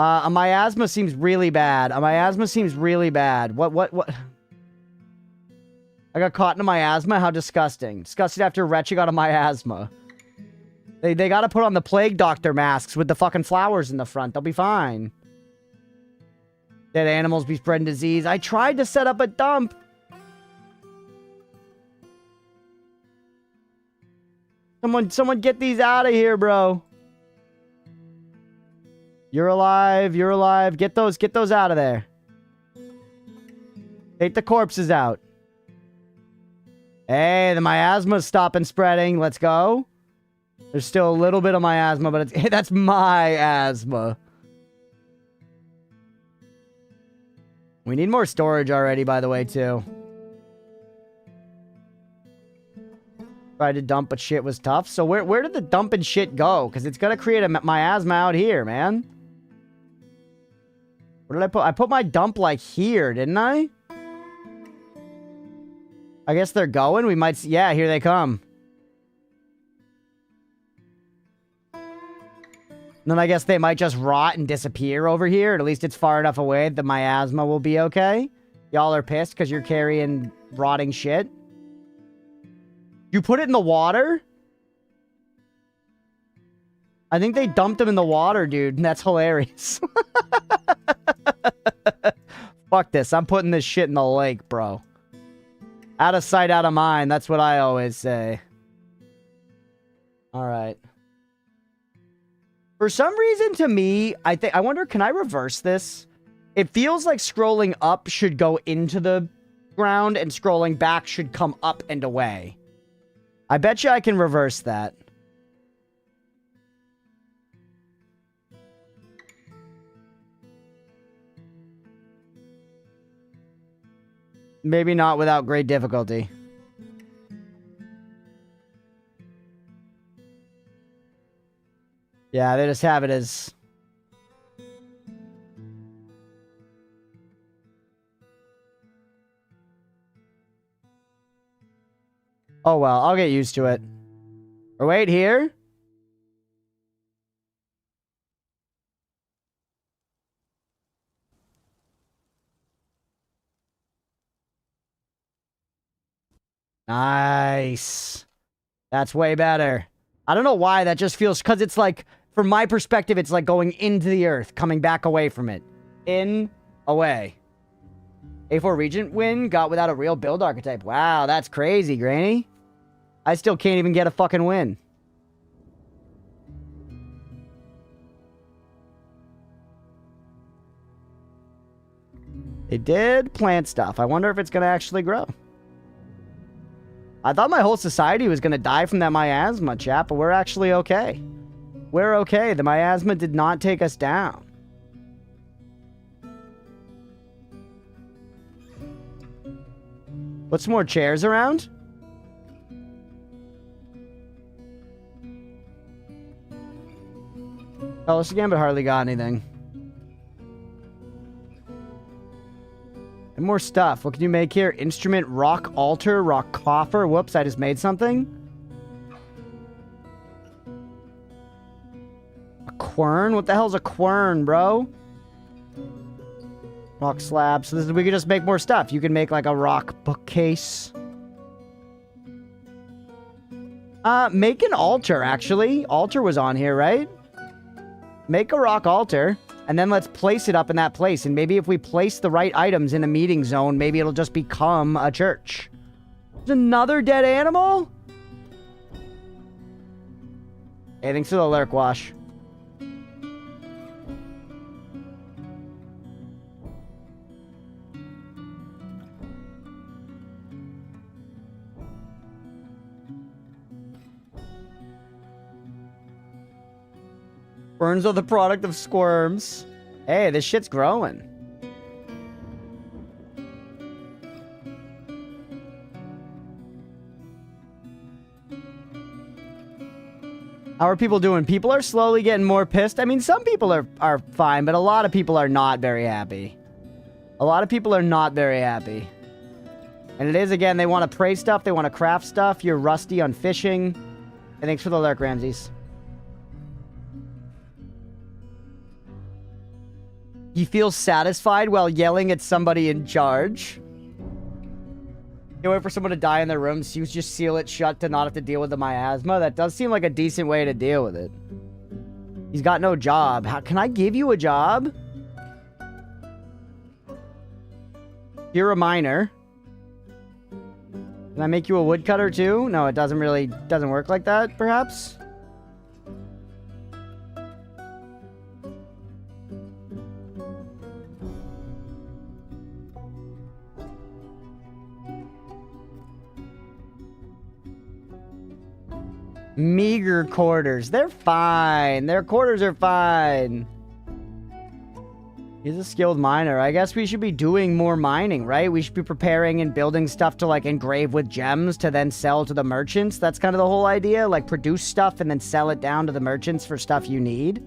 A miasma seems really bad. A miasma seems really bad. What? I got caught in a miasma? How disgusting. Disgusted after retching out a miasma. They gotta put on the plague doctor masks with the fucking flowers in the front. They'll be fine. Dead animals be spreading disease. I tried to set up a dump. Someone get these out of here, bro. You're alive. You're alive. Get those out of there. Take the corpses out. Hey, the miasma's stopping spreading. Let's go. There's still a little bit of miasma, but it's that's my asthma. We need more storage already, by the way, too. Tried to dump, but shit was tough. So where did the dump and shit go? Because it's gonna create a miasma out here, man. Where did I put? I put my dump, like, here, didn't I? I guess they're going. We might... Yeah, here they come. Then I guess they might just rot and disappear over here. At least it's far enough away that the miasma will be okay. Y'all are pissed because you're carrying rotting shit. You put it in the water? I think they dumped them in the water, dude. That's hilarious. Fuck this. I'm putting this shit in the lake, bro. Out of sight, out of mind. That's what I always say. Alright. For some reason, to me, I wonder, can I reverse this? It feels like scrolling up should go into the ground and scrolling back should come up and away. I bet you I can reverse that. Maybe not without great difficulty. Yeah, they just have it as... Oh, well, I'll get used to it. Or wait, here? Nice. That's way better. I don't know why that just feels... Because it's like, from my perspective, it's like going into the earth, coming back away from it. In, away. A4 Regent win got without a real build archetype. Wow, that's crazy, Granny. I still can't even get a fucking win. It did plant stuff. I wonder if it's going to actually grow. I thought my whole society was going to die from that miasma, chat, but we're actually okay. We're okay. The miasma did not take us down. Put some more chairs around. Tell us again, but hardly got anything. And more stuff. What can you make here? Instrument, rock altar, rock coffer. Whoops, I just made something. A quern? What the hell's a quern, bro? Rock slab. So this is, we can just make more stuff. You can make like a rock bookcase. Make an altar, actually. Altar was on here, right? Make a rock altar. And then let's place it up in that place. And maybe if we place the right items in a meeting zone, maybe it'll just become a church. There's another dead animal? Hey, thanks for the lurk, Wash. Burns are the product of squirms. Hey, this shit's growing. How are people doing? People are slowly getting more pissed. I mean, some people are fine, but a lot of people are not very happy. A lot of people are not very happy. And it is, again, they want to pray stuff. They want to craft stuff. You're rusty on fishing. And thanks for the lurk, Ramses. He feels satisfied while yelling at somebody in charge. You wait for someone to die in their room, so you just seal it shut to not have to deal with the miasma. That does seem like a decent way to deal with it. He's got no job. How can I give you a job? You're a miner. Can I make you a woodcutter too? No, it doesn't work like that, perhaps? Meager quarters. They're fine. Their quarters are fine. He's a skilled miner. I guess we should be doing more mining, right? We should be preparing and building stuff to, like, engrave with gems to then sell to the merchants. That's kind of the whole idea. Like, produce stuff and then sell it down to the merchants for stuff you need.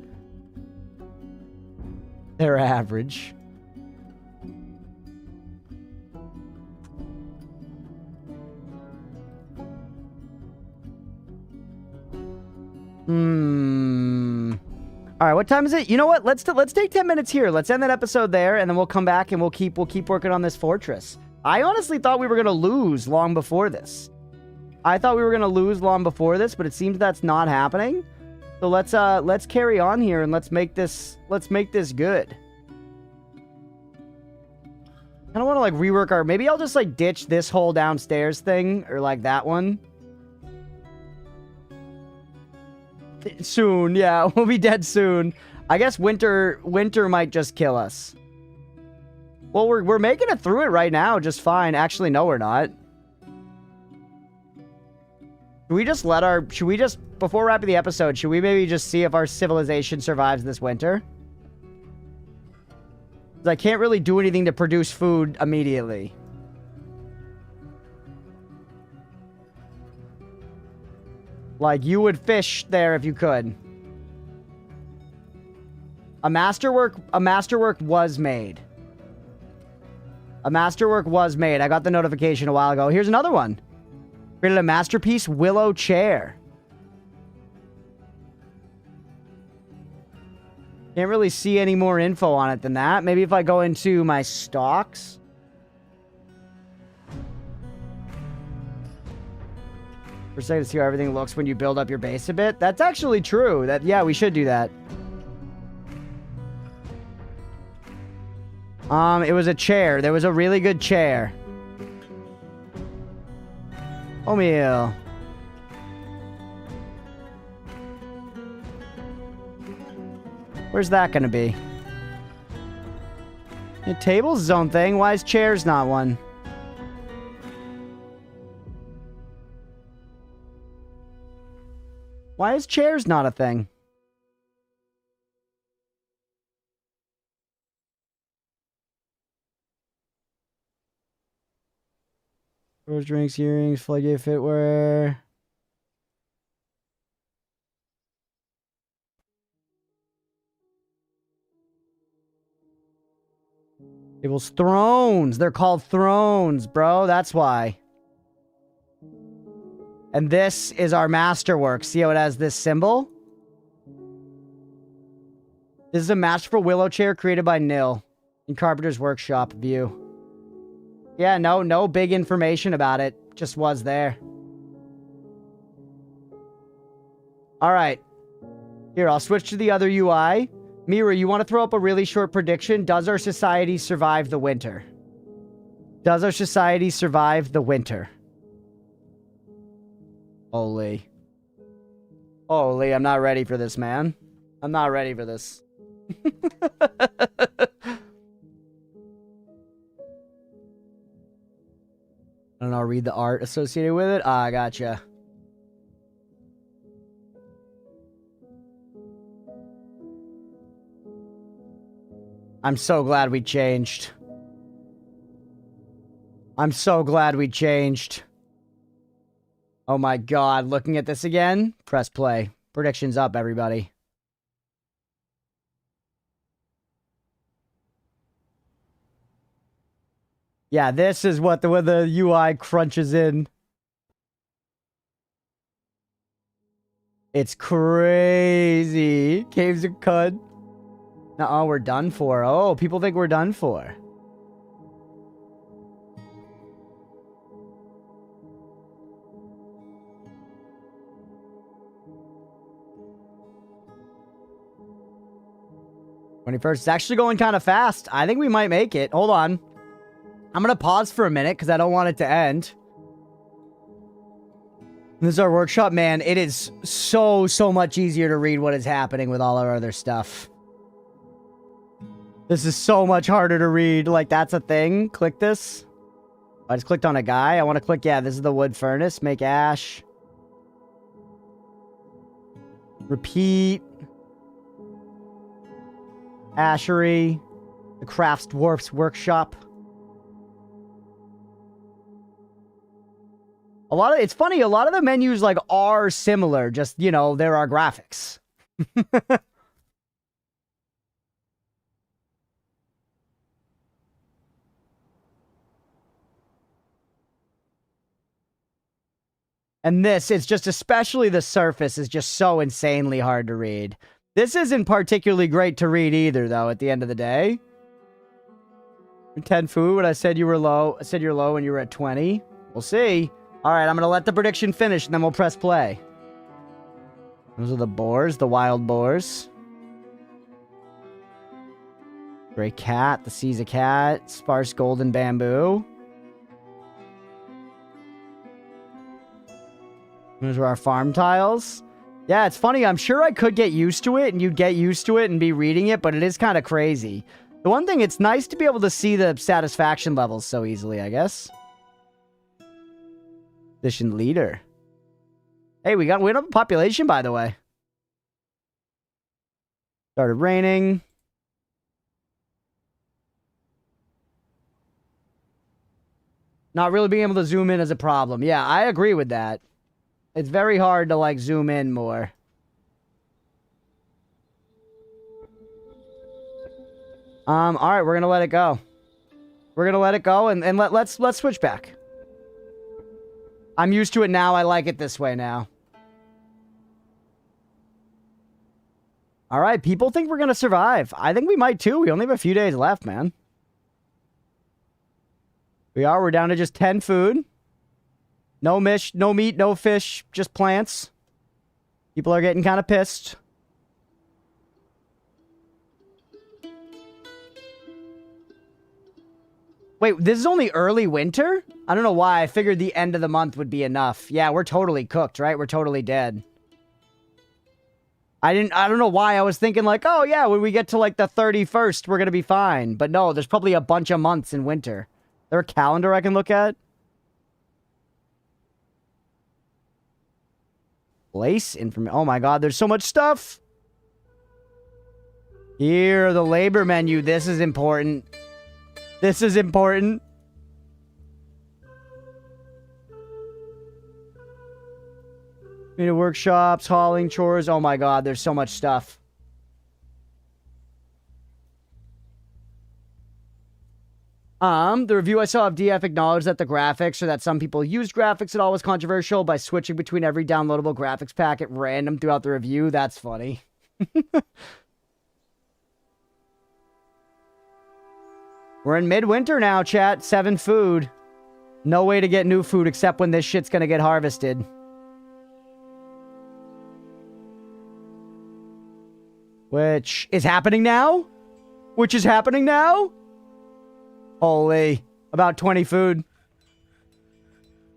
They're average. All right, what time is it? You know what? Let's take 10 minutes here. Let's end that episode there, and then we'll come back and we'll keep working on this fortress. I honestly thought we were gonna lose long before this. I thought we were gonna lose long before this, but it seems that's not happening. So let's carry on here and let's make this good. I don't want to like rework our. Maybe I'll just like ditch this whole downstairs thing or like that one. Soon, yeah, we'll be dead soon. I guess winter might just kill us. Well, we're making it through it right now just fine. Actually, no, we're not. Should we just, before wrapping the episode, should we maybe just see if our civilization survives this winter? 'Cause I can't really do anything to produce food immediately. Like, you would fish there if you could. A masterwork was made. A masterwork was made. I got the notification a while ago. Here's another one. Created a masterpiece willow chair. Can't really see any more info on it than that. Maybe if I go into my stocks. For a second to see how everything looks when you build up your base a bit. That's actually true. Yeah, we should do that. It was a chair. There was a really good chair. Oatmeal. Where's that gonna be? The table's its own thing. Why is chairs not one? Why is chairs not a thing? Rose drinks, earrings, floodgate footwear. Tables, thrones. They're called thrones, bro. That's why. And this is our masterwork. See how it has this symbol? This is a masterful willow chair created by Nil in Carpenter's Workshop view. Yeah, no big information about it. Just was there. All right. Here, I'll switch to the other UI. Mira, you want to throw up a really short prediction? Does our society survive the winter? Does our society survive the winter? Holy. Holy, I'm not ready for this, man. I'm not ready for this. I don't know, read the art associated with it? Ah, gotcha. I'm so glad we changed. I'm so glad we changed. Oh my god, looking at this again? Press play. Predictions up, everybody. Yeah, this is what the UI crunches in. It's crazy. Caves of Cud. Oh, we're done for. Oh, people think we're done for. It's actually going kind of fast. I think we might make it. Hold on. I'm going to pause for a minute because I don't want it to end. This is our workshop. Man, it is so much easier to read what is happening with all our other stuff. This is so much harder to read. Like, that's a thing. Click this. I just clicked on a guy. I want to click, yeah, this is the wood furnace. Make ash. Repeat. Ashery. The Crafts Dwarf's Workshop. It's funny, a lot of the menus, like, are similar. Just, you know, there are graphics. And this, it's just, especially the surface, is just so insanely hard to read. This isn't particularly great to read either, though, at the end of the day. 10 food when I said you were low. I said you're low when you were at 20. We'll see. All right, I'm going to let the prediction finish, and then we'll press play. Those are the boars, the wild boars. Gray cat, the Caesar cat, sparse golden bamboo. Those are our farm tiles. Yeah, it's funny. I'm sure I could get used to it, and you'd get used to it and be reading it, but it is kind of crazy. The one thing, it's nice to be able to see the satisfaction levels so easily, I guess. Edition leader. Hey, we went up a population, by the way. Started raining. Not really being able to zoom in is a problem. Yeah, I agree with that. It's very hard to, like, zoom in more. All right, we're gonna let it go. We're gonna let it go, and let's switch back. I'm used to it now. I like it this way now. All right, people think we're going to survive. I think we might too. We only have a few days left, man. We are. We're down to just 10 food. No meat, no fish, just plants. People are getting kind of pissed. Wait, this is only early winter? I don't know why. I figured the end of the month would be enough. Yeah, we're totally cooked, right? We're totally dead. I don't know why I was thinking like, oh yeah, when we get to like the 31st, we're going to be fine. But no, there's probably a bunch of months in winter. Is there a calendar I can look at? Place information. Oh my god, there's so much stuff. Here, the labor menu. This is important. This is important. Workshops, hauling, chores. Oh my god, there's so much stuff. The review I saw of DF acknowledged that the graphics, or that some people used graphics at all, was controversial by switching between every downloadable graphics pack at random throughout the review. That's funny. We're in midwinter now, chat. 7 food. No way to get new food except when this shit's gonna get harvested. Which is happening now? Which is happening now? Holy. About 20 food.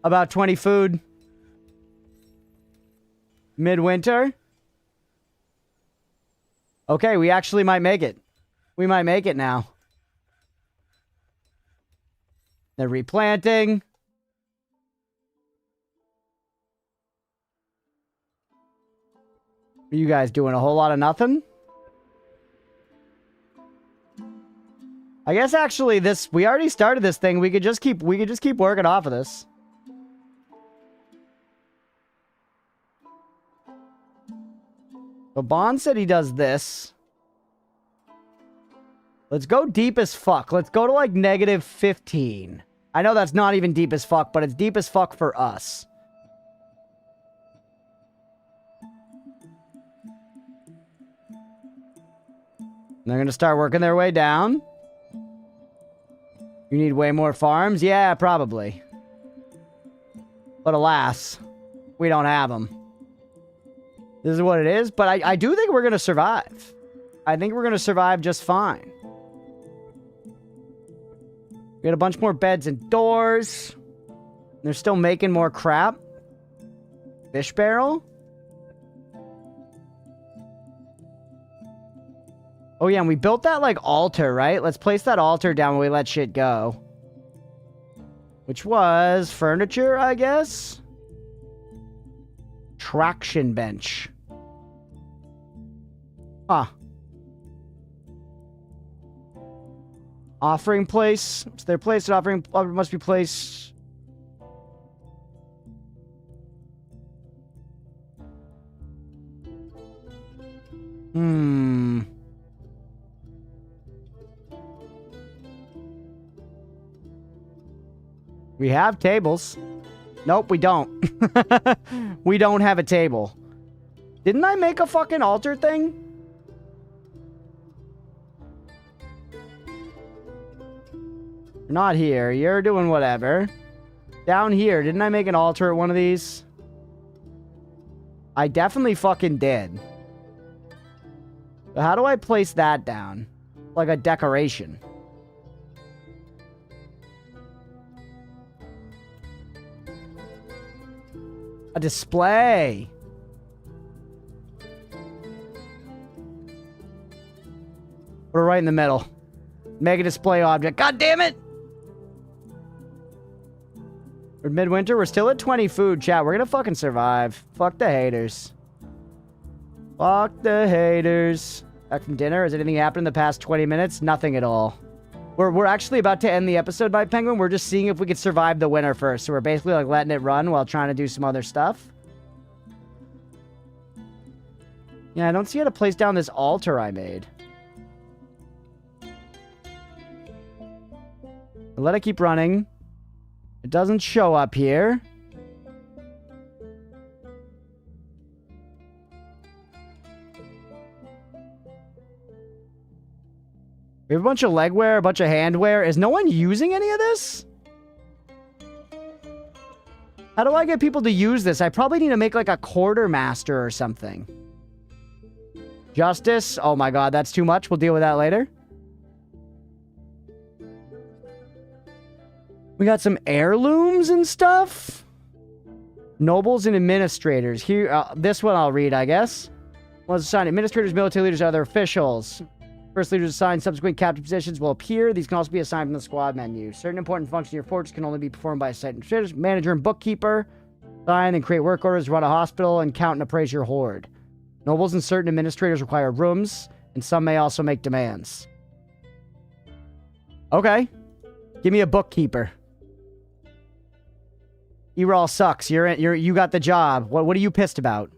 About 20 food. Midwinter? Okay, we actually might make it. We might make it now. They're replanting. Are you guys doing a whole lot of nothing? I guess actually we already started this thing. We could just keep working off of this. So Bond said he does this. Let's go deep as fuck. Let's go to like -15. I know that's not even deep as fuck, but it's deep as fuck for us. And they're gonna start working their way down. You need way more farms? Yeah, probably. But alas, we don't have them. This is what it is, but I do think we're going to survive. I think we're going to survive just fine. We got a bunch more beds and doors. They're still making more crap. Fish barrel? Oh yeah, and we built that, like, altar, right? Let's place that altar down when we let shit go. Which was furniture, I guess? Traction bench. Huh. Offering place. So they're placed at offering... must be placed... We have tables. Nope, we don't. We don't have a table. Didn't I make a fucking altar thing? You're not here. You're doing whatever. Down here, didn't I make an altar at one of these? I definitely fucking did. So how do I place that down? Like a decoration. A display. Put it right in the middle. Make a display object. God damn it! We're midwinter. We're still at 20 food, chat. We're gonna fucking survive. Fuck the haters. Fuck the haters. Back from dinner. Has anything happened in the past 20 minutes? Nothing at all. We're actually about to end the episode, Night Penguin. We're just seeing if we could survive the winter first. So we're basically like letting it run while trying to do some other stuff. Yeah, I don't see how to place down this altar I made. Let it keep running. It doesn't show up here. We have a bunch of legwear, a bunch of handwear. Is no one using any of this? How do I get people to use this? I probably need to make like a quartermaster or something. Justice. Oh my god, that's too much. We'll deal with that later. We got some heirlooms and stuff. Nobles and administrators. Here, this one I'll read, I guess. Was assigned administrators, military leaders, other officials. First leaders assigned subsequent captain positions will appear. These can also be assigned from the squad menu. Certain important functions in your fortress can only be performed by a site administrator, manager, and bookkeeper. Sign and create work orders, run a hospital, and count and appraise your hoard. Nobles and certain administrators require rooms, and some may also make demands. Okay. Give me a bookkeeper. Eral sucks. You got the job. What are you pissed about?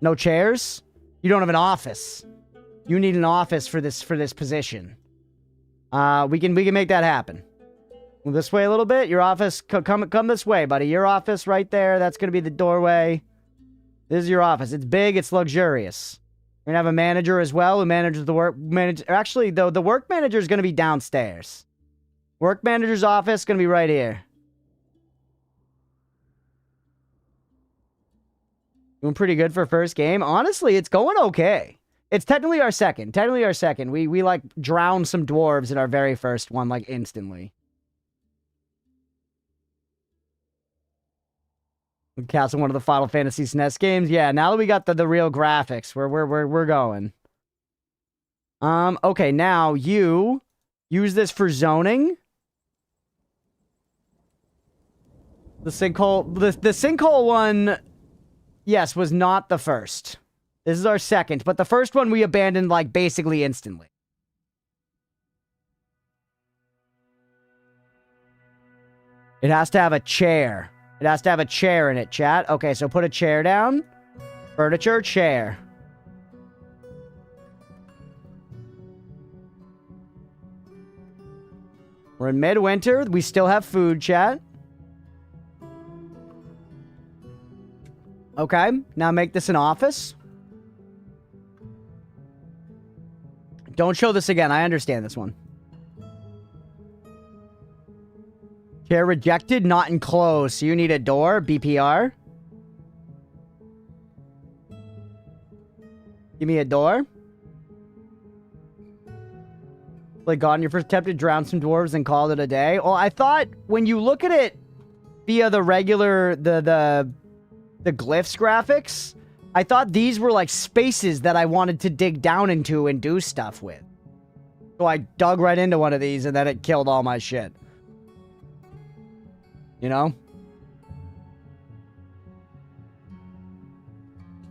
No chairs? You don't have an office. You need an office for this position. We can make that happen. Move this way a little bit. Your office, come this way, buddy. Your office right there. That's gonna be the doorway. This is your office. It's big. It's luxurious. We're gonna have a manager as well who manages the work. Actually, though, the work manager is gonna be downstairs. Work manager's office is gonna be right here. Doing pretty good for first game. Honestly, it's going okay. It's technically our second. We like drowned some dwarves in our very first one, like instantly. Castle, one of the Final Fantasy SNES games. Yeah, now that we got the real graphics, we're going. Okay, now you use this for zoning. The sinkhole one, yes, was not the first. This is our second, but the first one we abandoned, like, basically instantly. It has to have a chair. It has to have a chair in it, chat. Okay, so put a chair down. Furniture, chair. We're in midwinter. We still have food, chat. Okay, now make this an office. Don't show this again. I understand this one. Chair rejected, not enclosed. So you need a door. BPR. Give me a door. Like, God, on your first attempt to drown some dwarves and called it a day. Well, I thought when you look at it via the regular, the glyphs graphics, I thought these were like spaces that I wanted to dig down into and do stuff with. So I dug right into one of these and then it killed all my shit. You know?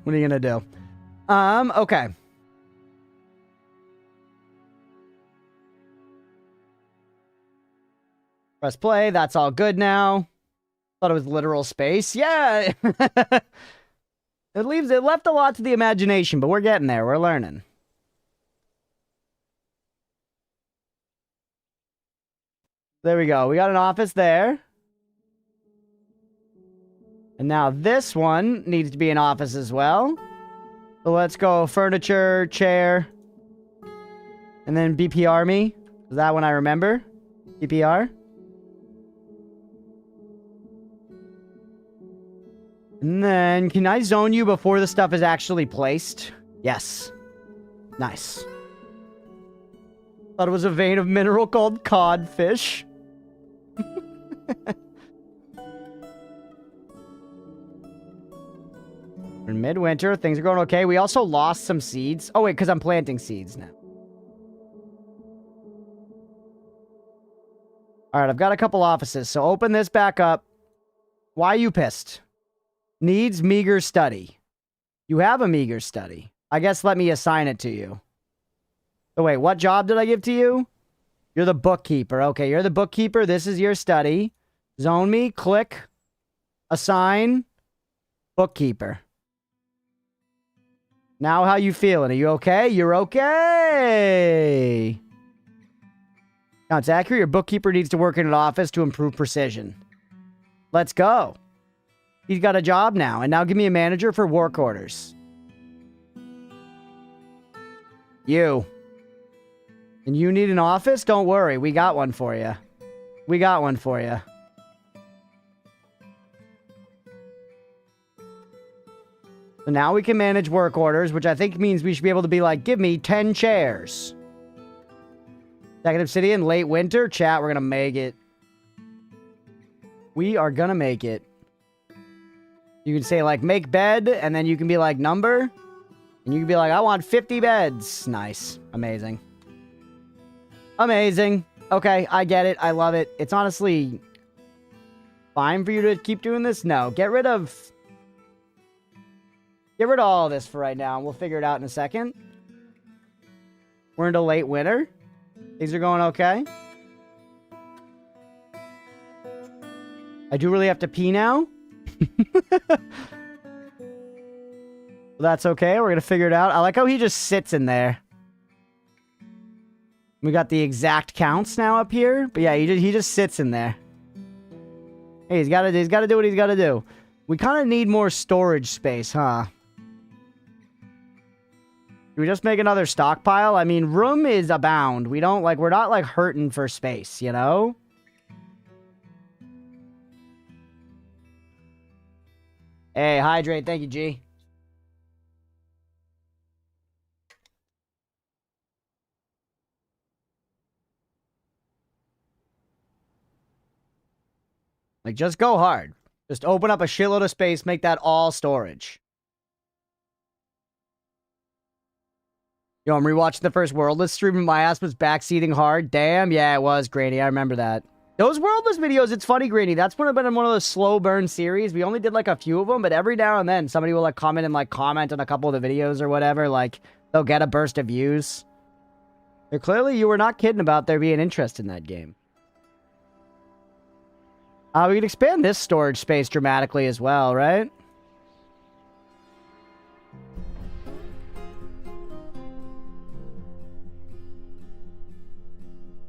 What are you gonna do? Okay. Press play. That's all good now. Thought it was literal space. Yeah. It left a lot to the imagination, but we're getting there. We're learning. There we go. We got an office there. And now this one needs to be an office as well. So let's go furniture, chair. And then BPR me. That one I remember. BPR. And then, can I zone you before the stuff is actually placed? Yes. Nice. Thought it was a vein of mineral called codfish. We're in midwinter. Things are going okay. We also lost some seeds. Oh, wait, because I'm planting seeds now. Alright, I've got a couple offices. So open this back up. Why are you pissed? Needs meager study. You have a meager study. I guess let me assign it to you. Oh, wait, what job did I give to you? You're the bookkeeper. Okay, you're the bookkeeper. This is your study. Zone me. Click. Assign. Bookkeeper. Now how you feeling? Are you okay? You're okay. Now it's accurate. Your bookkeeper needs to work in an office to improve precision. Let's go. He's got a job now. And now give me a manager for work orders. You. And you need an office? Don't worry. We got one for you. We got one for you. So now we can manage work orders, which I think means we should be able to be like, give me 10 chairs. Second Obsidian, late winter. Chat, we're going to make it. We are going to make it. You can say, like, make bed, and then you can be like, number. And you can be like, I want 50 beds. Nice. Amazing. Amazing. Okay, I get it. I love it. It's honestly fine for you to keep doing this. No, get rid of all of this for right now, and we'll figure it out in a second. We're into late winter. Things are going okay. I do really have to pee now. That's okay. We're going to figure it out. I like how he just sits in there. We got the exact counts now up here. But yeah, he just sits in there. Hey, he's got to do what he's got to do. We kind of need more storage space, huh? Do we just make another stockpile? I mean, room is abound. We're not like hurting for space, you know? Hey, hydrate. Thank you, G. Like, just go hard. Just open up a shitload of space, make that all storage. Yo, I'm rewatching the first Worldless stream and my ass was backseating hard. Damn, yeah, it was, Granny. I remember that. Those Worldless videos, it's funny, Granny. That's been one of those slow burn series. We only did like a few of them, but every now and then somebody will like comment on a couple of the videos or whatever. Like, they'll get a burst of views. So clearly, you were not kidding about there being interest in that game. We can expand this storage space dramatically as well, right?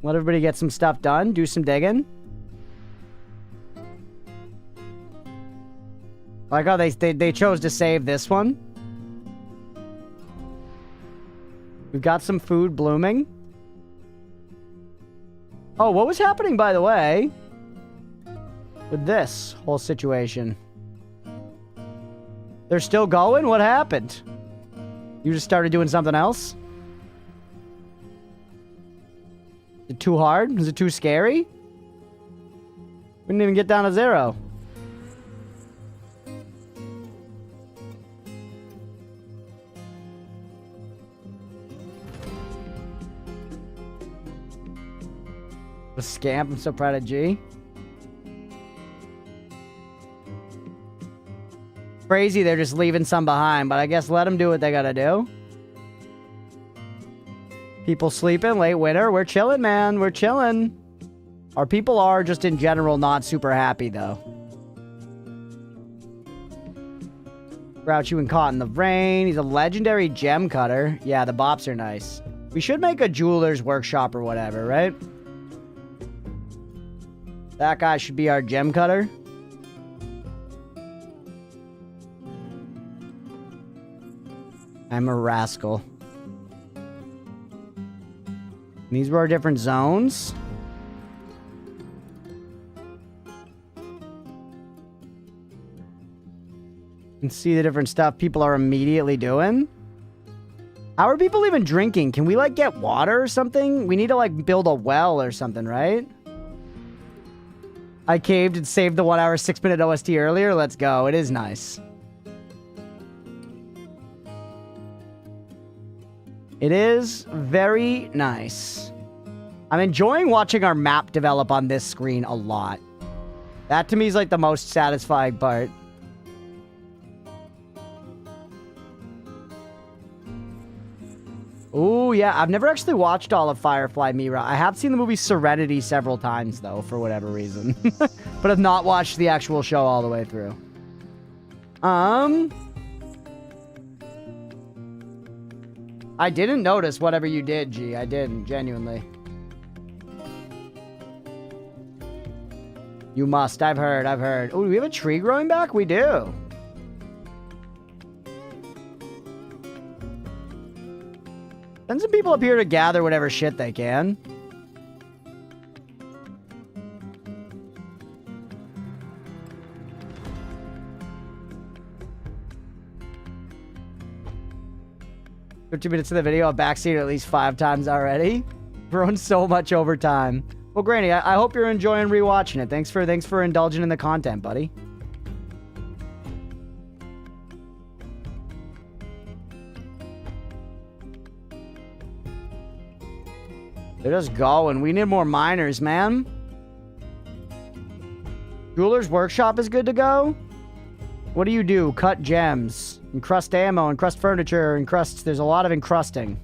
Let everybody get some stuff done. Do some digging. I like how they chose to save this one. We've got some food blooming. Oh, what was happening, by the way, with this whole situation? They're still going? What happened? You just started doing something else? Is it too hard? Is it too scary? We didn't even get down to 0. The scamp, I'm so proud of G. Crazy, they're just leaving some behind, but I guess let them do what they gotta do. People sleeping, late winter. We're chilling, man. We're chilling. Our people are just in general not super happy, though. Grouchy when caught in the rain. He's a legendary gem cutter. Yeah, the bops are nice. We should make a jeweler's workshop or whatever, right? That guy should be our gem cutter. I'm a rascal. And these were our different zones. You can see the different stuff people are immediately doing. How are people even drinking? Can we, like, get water or something? We need to, like, build a well or something, right? I caved and saved the 1 hour, 6-minute OST earlier. Let's go. It is nice. It is very nice. I'm enjoying watching our map develop on this screen a lot. That to me is like the most satisfying part. Ooh, yeah. I've never actually watched all of Firefly Mira. I have seen the movie Serenity several times, though, for whatever reason. But have not watched the actual show all the way through. I didn't notice whatever you did, G. I didn't, genuinely. You must. I've heard. Oh, do we have a tree growing back? We do. Send some people up here to gather whatever shit they can. For 2 minutes of the video, I've backseated at least 5 times already. Grown so much over time. Well, Granny, I hope you're enjoying rewatching it. Thanks for indulging in the content, buddy. They're just going. We need more miners, man. Jeweler's Workshop is good to go. What do you do? Cut gems, encrust ammo, encrust furniture, encrust. There's a lot of encrusting.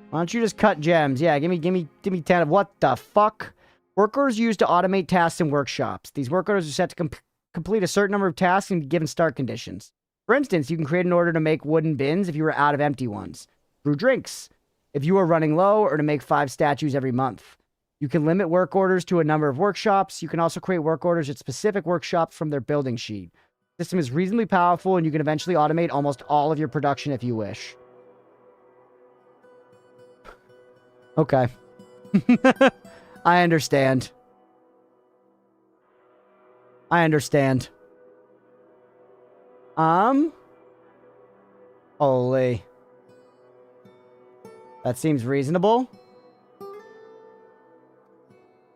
Why don't you just cut gems? Yeah, give me 10 of what the fuck? Work orders used to automate tasks in workshops. These work orders are set to complete a certain number of tasks and given start conditions. For instance, you can create an order to make wooden bins if you were out of empty ones. Brew drinks if you are running low, or to make 5 statues every month. You can limit work orders to a number of workshops. You can also create work orders at specific workshops from their building sheet. The system is reasonably powerful, and you can eventually automate almost all of your production if you wish. Okay. I understand. Holy. That seems reasonable.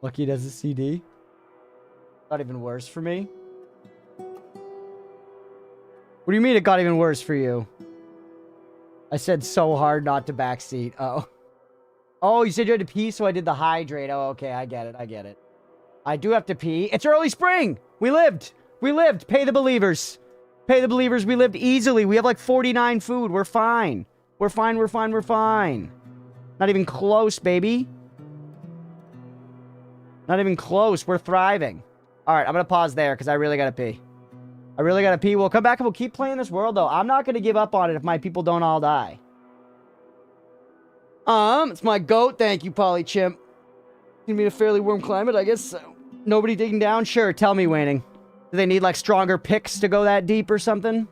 Lucky does a CD. Got even worse for me. What do you mean it got even worse for you? I said so hard not to backseat. Oh. Oh, you said you had to pee, so I did the hydrate. Oh, okay, I get it. I do have to pee. It's early spring! We lived! Pay the believers. We lived easily. We have like 49 food. We're fine. We're fine. Not even close, baby. Not even close. We're thriving. Alright, I'm gonna pause there, because I really gotta pee. We'll come back and we'll keep playing this world, though. I'm not gonna give up on it if my people don't all die. It's my goat. Thank you, Polychimp. Gonna be a fairly warm climate, I guess so. Nobody digging down? Sure, tell me, Waning. Do they need, like, stronger picks to go that deep or something?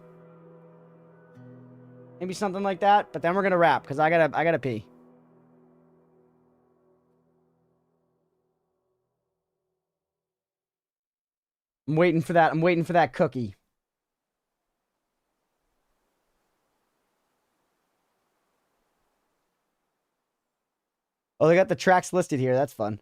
Maybe something like that, but then we're gonna wrap, because I gotta pee. I'm waiting for that cookie. Oh, they got the tracks listed here. That's fun.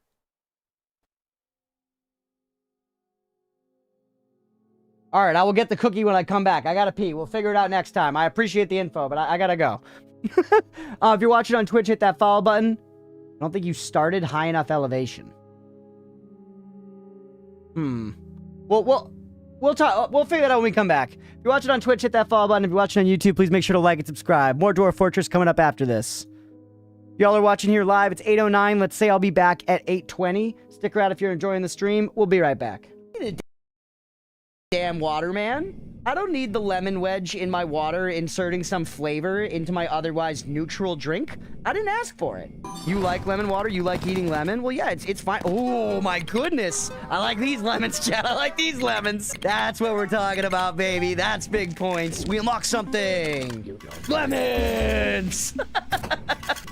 All right, I will get the cookie when I come back. I gotta pee. We'll figure it out next time. I appreciate the info, but I gotta go. If you're watching on Twitch, hit that follow button. I don't think you started high enough elevation. We'll talk. We'll figure that out when we come back. If you're watching on Twitch, hit that follow button. If you're watching on YouTube, please make sure to like and subscribe. More Dwarf Fortress coming up after this. If y'all are watching here live, it's 8:09. Let's say I'll be back at 8:20. Stick around if you're enjoying the stream. We'll be right back. Damn water, man. I don't need the lemon wedge in my water inserting some flavor into my otherwise neutral drink. I didn't ask for it. You like lemon water? You like eating lemon? Well, yeah, it's fine. Oh, my goodness. I like these lemons, Chad. I like these lemons. That's what we're talking about, baby. That's big points. We unlock something. Lemons!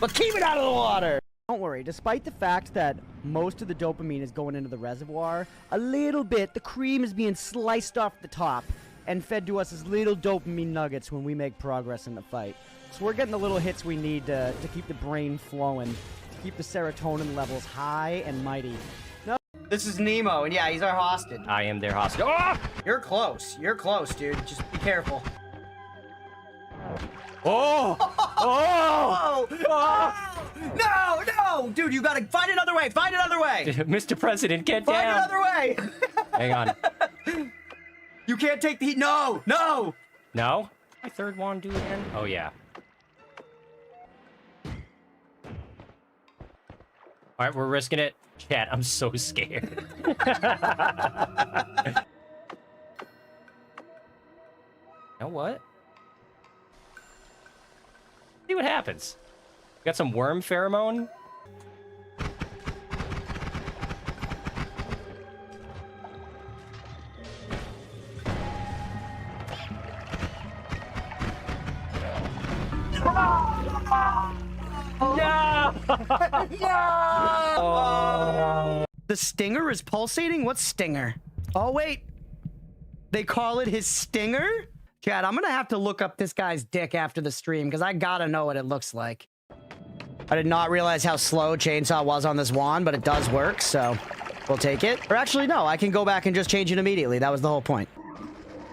But keep it out of the water. Don't worry, despite the fact that most of the dopamine is going into the reservoir, a little bit, the cream is being sliced off the top and fed to us as little dopamine nuggets when we make progress in the fight. So we're getting the little hits we need to keep the brain flowing, to keep the serotonin levels high and mighty. No, this is Nemo, and yeah, he's our hostage. I am their hostage. Oh! You're close, dude. Just be careful. Oh! Oh! Oh! No! Dude, you gotta find another way! Mr. President, get Find down! another way! Hang on. You can't take the heat. No! No? My third wand do again? Oh, yeah. Alright, we're risking it. Chat, I'm so scared. You know what? See what happens. Got some worm pheromone. No! The stinger is pulsating? What's stinger? Oh, wait. They call it his stinger? Chad, I'm gonna have to look up this guy's dick after the stream because I gotta know what it looks like. I did not realize how slow Chainsaw was on this wand, but it does work, so we'll take it. Or actually, no, I can go back and just change it immediately. That was the whole point.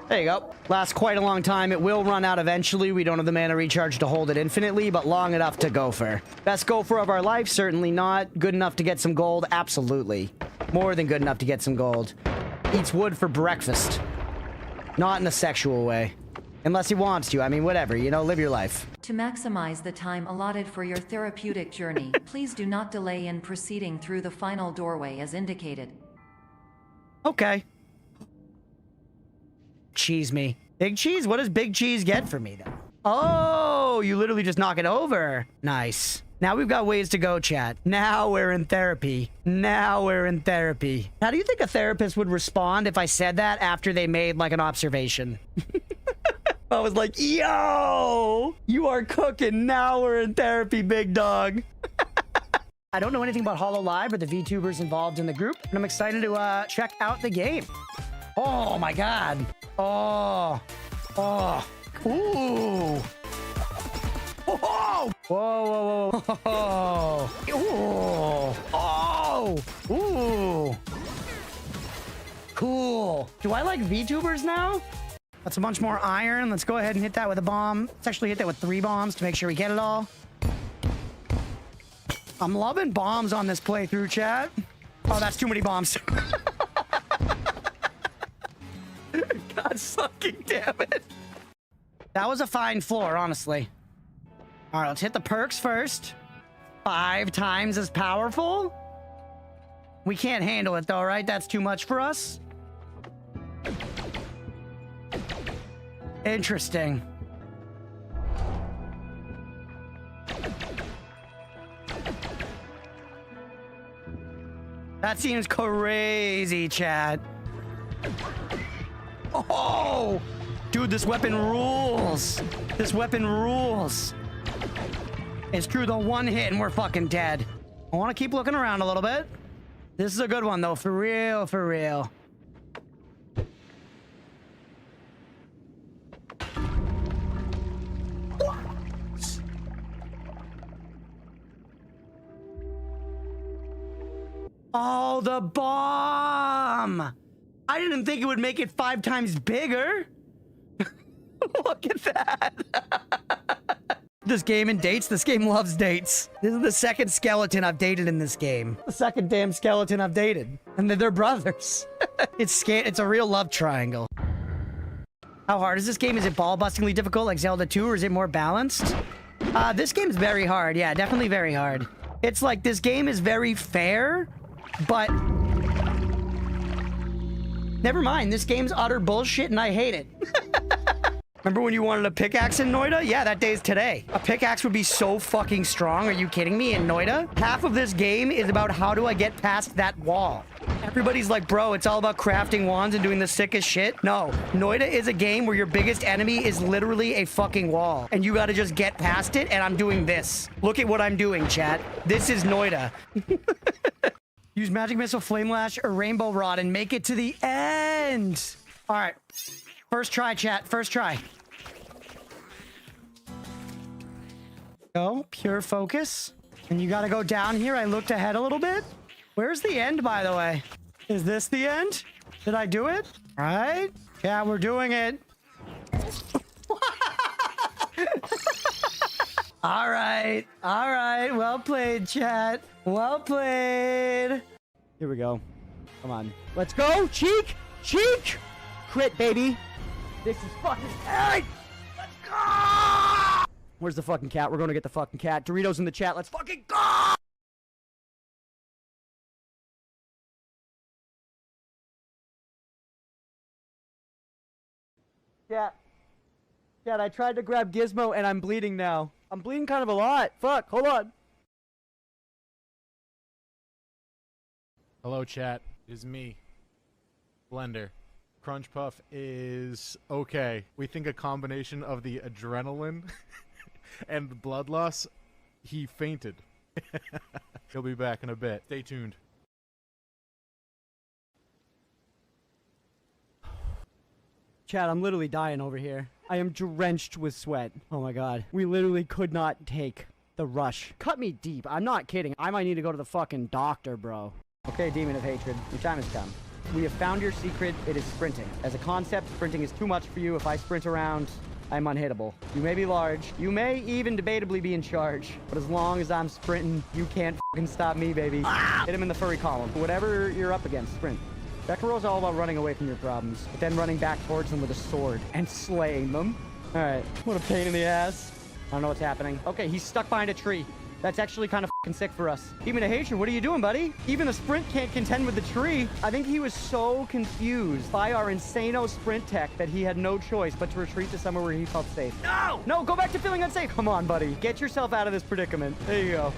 There you go. Lasts quite a long time. It will run out eventually. We don't have the mana recharge to hold it infinitely, but long enough to gopher. Best gopher of our life? Certainly not. Good enough to get some gold? Absolutely. More than good enough to get some gold. Eats wood for breakfast. Not in a sexual way. Unless he wants to. I mean, whatever. You know, live your life. To maximize the time allotted for your therapeutic journey, please do not delay in proceeding through the final doorway as indicated. Okay. Cheese me. Big cheese? What does big cheese get for me, then? Oh, you literally just knock it over. Nice. Now we've got ways to go, chat. Now we're in therapy. Now we're in therapy. How do you think a therapist would respond if I said that after they made, like, an observation? I was like, yo, you are cooking. Now we're in therapy, big dog. I don't know anything about HoloLive or the VTubers involved in the group, and I'm excited to check out the game. Oh, my God. Oh. Oh. Ooh. Oh. Whoa, whoa, whoa. Oh. Oh. Ooh. Cool. Do I like VTubers now? That's a bunch more iron. Let's go ahead and hit that with a bomb. Let's actually hit that with 3 bombs to make sure we get it all. I'm loving bombs on this playthrough, chat. Oh, that's too many bombs. God fucking damn it. That was a fine floor, honestly. All right, let's hit the perks first. 5 times as powerful? We can't handle it though, right? That's too much for us. Interesting. That seems crazy, chat. Oh! Dude, this weapon rules. This weapon rules. It's true, the one hit and we're fucking dead. I want to keep looking around a little bit. This is a good one, though. For real, for real. Oh, the bomb! I didn't think it would make it 5 times bigger. Look at that. This game and dates. This game loves dates. This is the second skeleton I've dated in this game. The second damn skeleton I've dated. And they're brothers. It's a real love triangle. How hard is this game? Is it ball-bustingly difficult like Zelda 2, or is it more balanced? This game's very hard. Yeah, definitely very hard. It's like this game is very fair, but never mind. This game's utter bullshit and I hate it. Remember when you wanted a pickaxe in Noida? Yeah, that day's today. A pickaxe would be so fucking strong. Are you kidding me? In Noida? Half of this game is about how do I get past that wall. Everybody's like, bro, it's all about crafting wands and doing the sickest shit. No, Noida is a game where your biggest enemy is literally a fucking wall. And you gotta just get past it, and I'm doing this. Look at what I'm doing, chat. This is Noida. Use Magic Missile, Flame Lash, or Rainbow Rod and make it to the end. All right. First try, chat. First try. Go. Pure focus. And you gotta go down here. I looked ahead a little bit. Where's the end, by the way? Is this the end? Did I do it? All right. Yeah, we're doing it. All right. All right. Well played, chat. Well played. Here we go. Come on. Let's go. Cheek. Cheek. Crit, baby. This is fucking... Hey! Let's go! Where's the fucking cat? We're going to get the fucking cat. Doritos in the chat. Let's fucking go! Yeah. Chat, I tried to grab Gizmo and I'm bleeding now. I'm bleeding kind of a lot. Fuck, hold on. Hello, chat. It is me, Blender. Crunchpuff is okay. We think a combination of the adrenaline and the blood loss, he fainted. He'll be back in a bit. Stay tuned. Chad, I'm literally dying over here. I am drenched with sweat. Oh my god. We literally could not take the rush. Cut me deep. I'm not kidding. I might need to go to the fucking doctor, bro. Okay, Demon of Hatred. Your time has come. We have found your secret. It is sprinting. As a concept, sprinting is too much for you. If I sprint around, I'm unhittable. You may be large. You may even debatably be in charge. But as long as I'm sprinting, you can't fucking stop me, baby. Hit him in the furry column. Whatever you're up against, sprint. Sekiro is all about running away from your problems, but then running back towards them with a sword and slaying them. All right, what a pain in the ass. I don't know what's happening. Okay, he's stuck behind a tree. That's actually kind of fucking sick for us. Demon of Hatred, what are you doing, buddy? Even the sprint can't contend with the tree. I think he was so confused by our insano sprint tech that he had no choice but to retreat to somewhere where he felt safe. No! No, go back to feeling unsafe. Come on, buddy. Get yourself out of this predicament. There you go.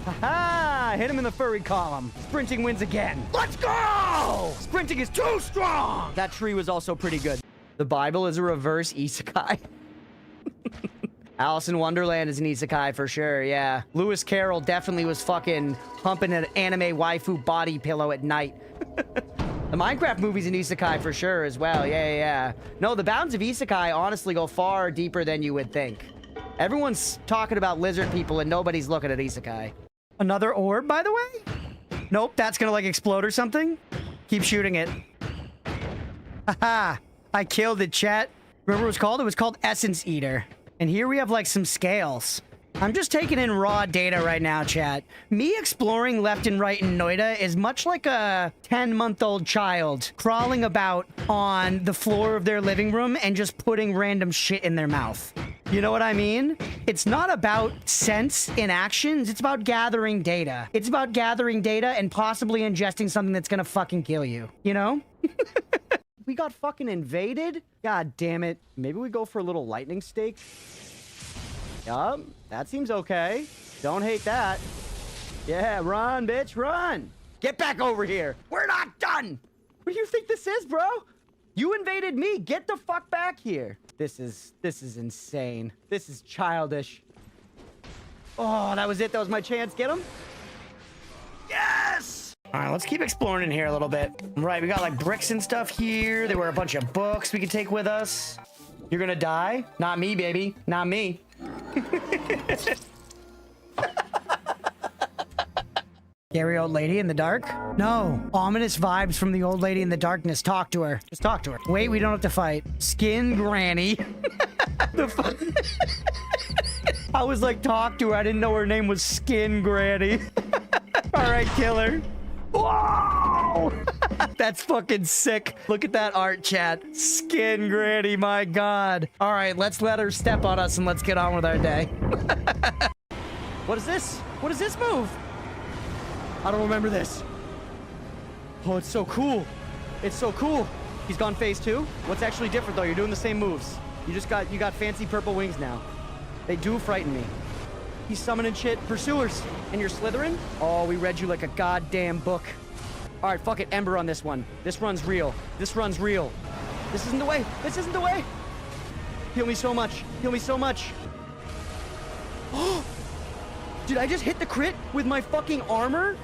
Haha! Hit him in the furry column. Sprinting wins again. Let's go! Sprinting is too strong! That tree was also pretty good. The Bible is a reverse isekai. Alice in Wonderland is an isekai for sure, yeah. Lewis Carroll definitely was fucking humping an anime waifu body pillow at night. The Minecraft movie's an isekai for sure as well, yeah. No, the bounds of isekai honestly go far deeper than you would think. Everyone's talking about lizard people and nobody's looking at isekai. Another orb, by the way? Nope, that's gonna like explode or something. Keep shooting it. Haha, I killed it, chat. Remember what it was called? It was called Essence Eater. And here we have like some scales. I'm just taking in raw data right now, chat. Me exploring left and right in Noida is much like a 10-month-old child crawling about on the floor of their living room and just putting random shit in their mouth. You know what I mean? It's not about sense in actions. It's about gathering data. It's about gathering data and possibly ingesting something that's gonna fucking kill you. You know? We got fucking invaded? God damn it. Maybe we go for a little lightning stake? Yup, that seems okay. Don't hate that. Yeah, run, bitch, run! Get back over here! We're not done! What do you think this is, bro? You invaded me! Get the fuck back here! This is insane. This is childish. Oh, that was it. That was my chance. Get him? Yes! Alright, let's keep exploring in here a little bit. Right, we got like bricks and stuff here. There were a bunch of books we could take with us. You're gonna die? Not me, baby. Not me. Scary old lady in the dark? No. Ominous vibes from the old lady in the darkness. Talk to her. Just talk to her. Wait, we don't have to fight. Skin granny. I was like, talk to her. I didn't know her name was Skin Granny. Alright, killer. Whoa! That's fucking sick. Look at that art, chat. Skin Granny, my god. All right, let's let her step on us and let's get on with our day. What is this? What is this move? I don't remember this. Oh, it's so cool. It's so cool. He's gone phase 2. What's actually different though? You're doing the same moves. You got fancy purple wings now. They do frighten me. He's summoning shit. Pursuers. And you're slithering? Oh, we read you like a goddamn book. All right, fuck it. Ember on this one. This run's real. This run's real. This isn't the way. This isn't the way. Heal me so much. Heal me so much. Oh! Did I just hit the crit with my fucking armor?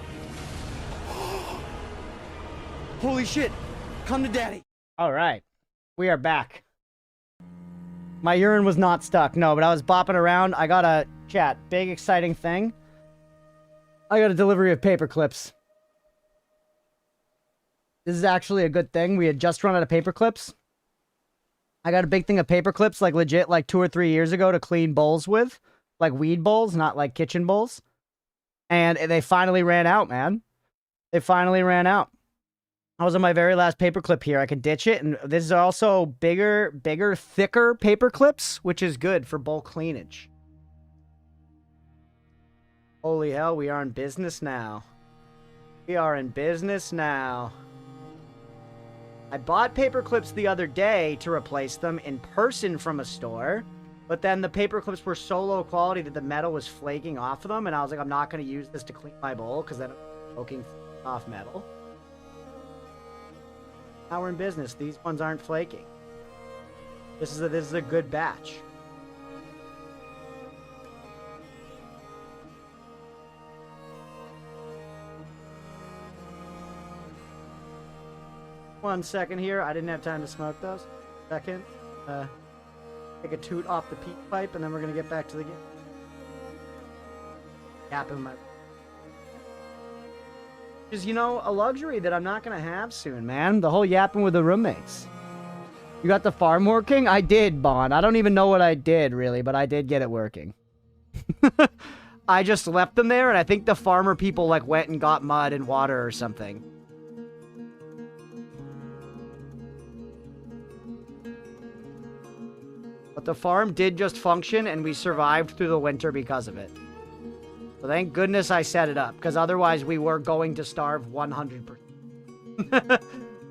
Holy shit. Come to daddy. All right. We are back. My urine was not stuck. No, but I was bopping around. I got a... Chat, big exciting thing. I got a delivery of paper clips. This is actually a good thing. We had just run out of paper clips. I got a big thing of paper clips, like legit, like 2 or 3 years ago to clean bowls with. Like weed bowls, not like kitchen bowls. And they finally ran out, man. They finally ran out. I was on my very last paper clip here. I could ditch it. And this is also bigger, thicker paper clips, which is good for bowl cleanage. Holy hell, we are in business now. We are in business now. I bought paper clips the other day to replace them in person from a store, but then the paper clips were so low quality that the metal was flaking off of them, and I was like, I'm not going to use this to clean my bowl, because then I'm poking off metal. Now we're in business. These ones aren't flaking. This is a good batch. 1 second here. I didn't have time to smoke those. Second. Take a toot off the peat pipe, and then we're gonna get back to the game. Yapping my... Which is, you know, a luxury that I'm not gonna have soon, man. The whole yapping with the roommates. You got the farm working? I did, Bond. I don't even know what I did, really, but I did get it working. I just left them there, and I think the farmer people, like, went and got mud and water or something. But the farm did just function, and we survived through the winter because of it. So thank goodness I set it up, because otherwise we were going to starve 100%.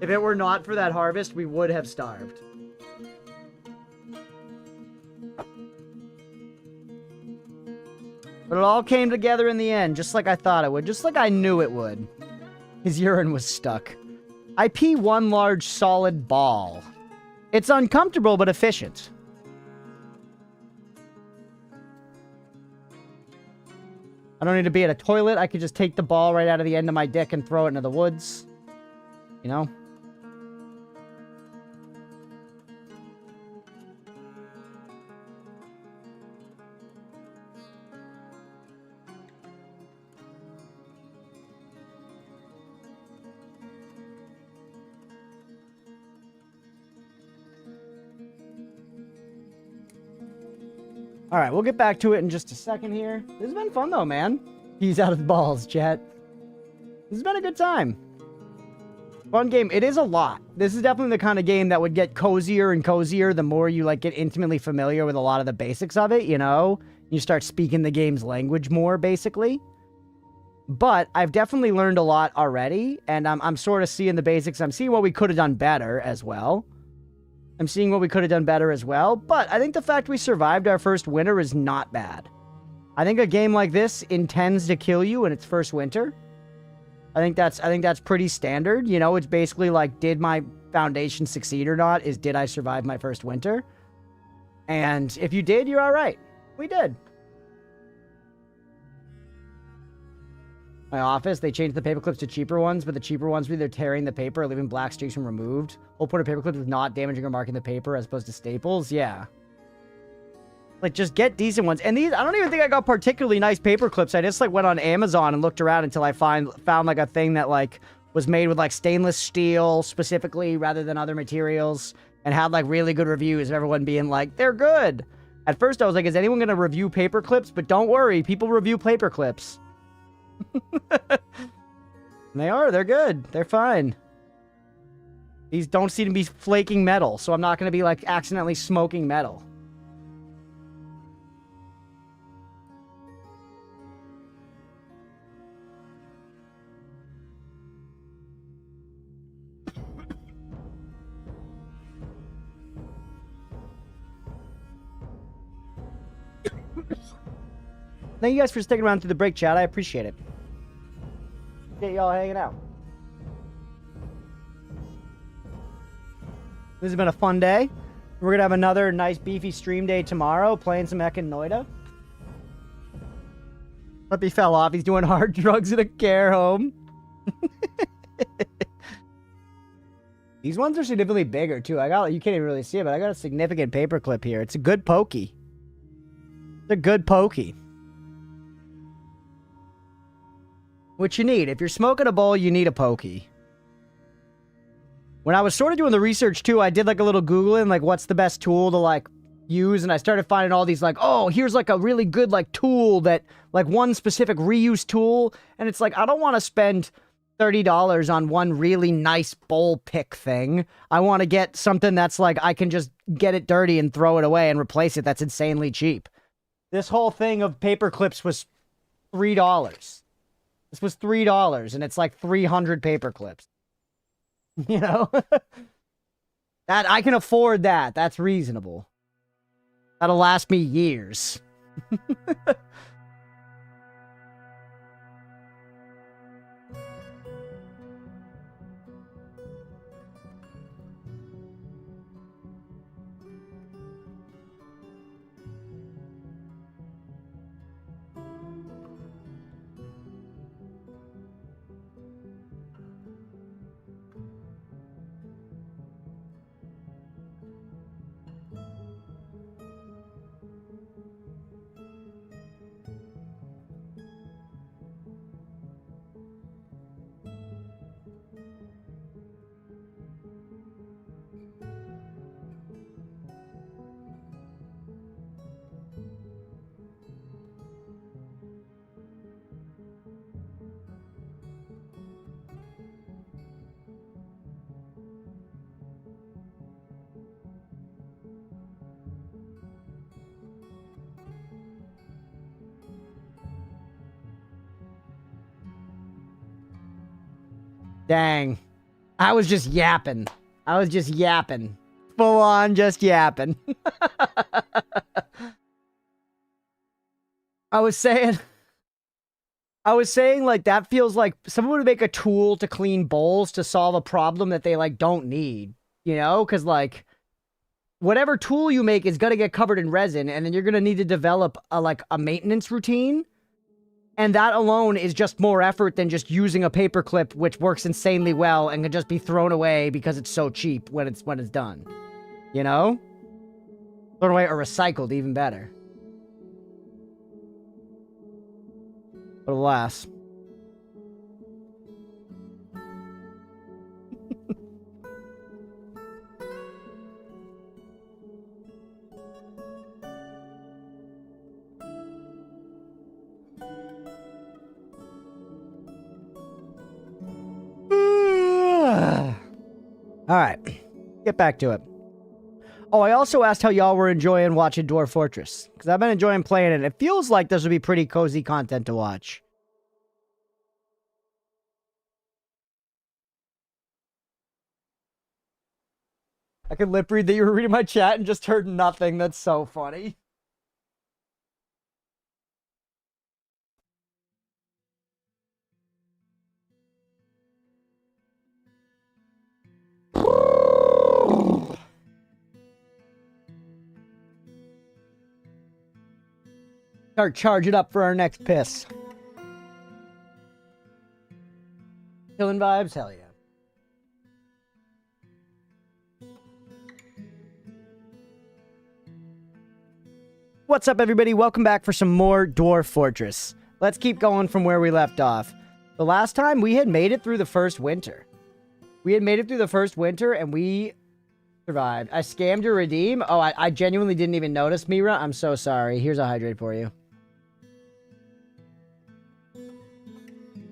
If it were not for that harvest, we would have starved. But it all came together in the end, just like I thought it would, just like I knew it would. His urine was stuck. I pee one large solid ball. It's uncomfortable, but efficient. I don't need to be at a toilet. I could just take the ball right out of the end of my dick and throw it into the woods. You know? All right, we'll get back to it in just a second here. This has been fun, though, man. He's out of the balls, chat. This has been a good time. Fun game. It is a lot. This is definitely the kind of game that would get cozier and cozier the more you, like, get intimately familiar with a lot of the basics of it, you know? You start speaking the game's language more, basically. But I've definitely learned a lot already, and I'm sort of seeing the basics. I'm seeing what we could have done better as well. I'm seeing what we could have done better as well, but I think the fact we survived our first winter is not bad. I think a game like this intends to kill you in its first winter. I think that's pretty standard. You know, it's basically like, did my foundation succeed or not? Did I survive my first winter? And if you did, you're all right. We did. My office, they changed the paper clips to cheaper ones, but the cheaper ones were either tearing the paper or leaving black streaks when removed. Whole point of paper clips is not damaging or marking the paper as opposed to staples. Yeah. Like, just get decent ones. And these, I don't even think I got particularly nice paper clips. I just, like, went on Amazon and looked around until I found, like, a thing that, like, was made with, like, stainless steel specifically rather than other materials and had, like, really good reviews of everyone being like, they're good. At first, I was like, is anyone going to review paper clips? But don't worry, people review paper clips. They're good. They're fine. These don't seem to be flaking metal, so I'm not going to be, like, accidentally smoking metal. Thank you guys for sticking around through the break, chat. I appreciate it. Get y'all hanging out. This has been a fun day. We're going to have another nice beefy stream day tomorrow, playing some Ekin Noida. Puppy fell off. He's doing hard drugs in a care home. These ones are significantly bigger, too. You can't even really see it, but I got a significant paper clip here. It's a good pokey. It's a good pokey. What you need. If you're smoking a bowl, you need a pokey. When I was sort of doing the research, too, I did, like, a little Googling, like, what's the best tool to, like, use, and I started finding all these, like, oh, here's, like, a really good, like, tool that, like, one specific reuse tool, and it's like, I don't want to spend $30 on one really nice bowl pick thing. I want to get something that's, like, I can just get it dirty and throw it away and replace it. That's insanely cheap. This whole thing of paper clips was $3. This was $3, and it's like 300 paper clips. You know? That I can afford that. That's reasonable. That'll last me years. Dang. I was just yapping. Full on just yapping. I was saying, like, that feels like someone would make a tool to clean bowls to solve a problem that they, like, don't need. You know? Because, like, whatever tool you make is going to get covered in resin, and then you're going to need to develop, a maintenance routine. And that alone is just more effort than just using a paperclip, which works insanely well and can just be thrown away because it's so cheap when it's done. You know? Thrown away or recycled, even better. But alas. Alright, get back to it. Oh, I also asked how y'all were enjoying watching Dwarf Fortress, because I've been enjoying playing it. It feels like this would be pretty cozy content to watch. I could lip read that you were reading my chat and just heard nothing. That's so funny. Start charging up for our next piss. Killing vibes? Hell yeah. What's up, everybody? Welcome back for some more Dwarf Fortress. Let's keep going from where we left off. The last time, we had made it through the first winter. And we survived. I scammed your redeem? Oh, I genuinely didn't even notice, Mira. I'm so sorry. Here's a hydrate for you.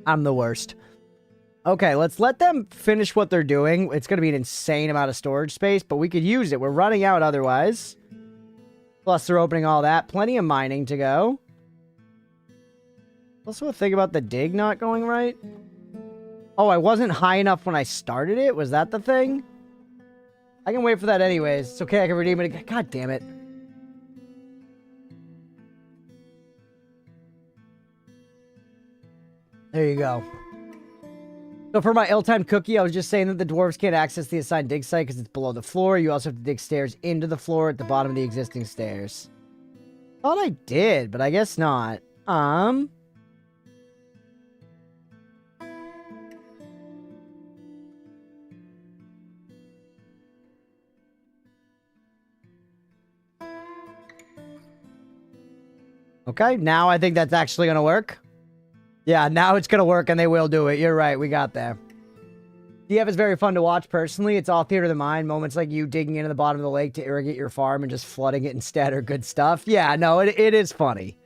I'm the worst. Okay, let's let them finish what they're doing. It's going to be an insane amount of storage space, but we could use it. We're running out otherwise. Plus, they're opening all that. Plenty of mining to go. Also, a thing about the dig not going right. Oh, I wasn't high enough when I started it? Was that the thing? I can wait for that anyways. It's okay, I can redeem it again. God damn it. There you go. So for my ill-timed cookie, I was just saying that the dwarves can't access the assigned dig site because it's below the floor. You also have to dig stairs into the floor at the bottom of the existing stairs. Thought I did, but I guess not. Okay, now I think that's actually going to work. Yeah, now it's going to work and they will do it. You're right, we got there. DF is very fun to watch personally. It's all theater of the mind. Moments like you digging into the bottom of the lake to irrigate your farm and just flooding it instead are good stuff. Yeah, no, it is funny.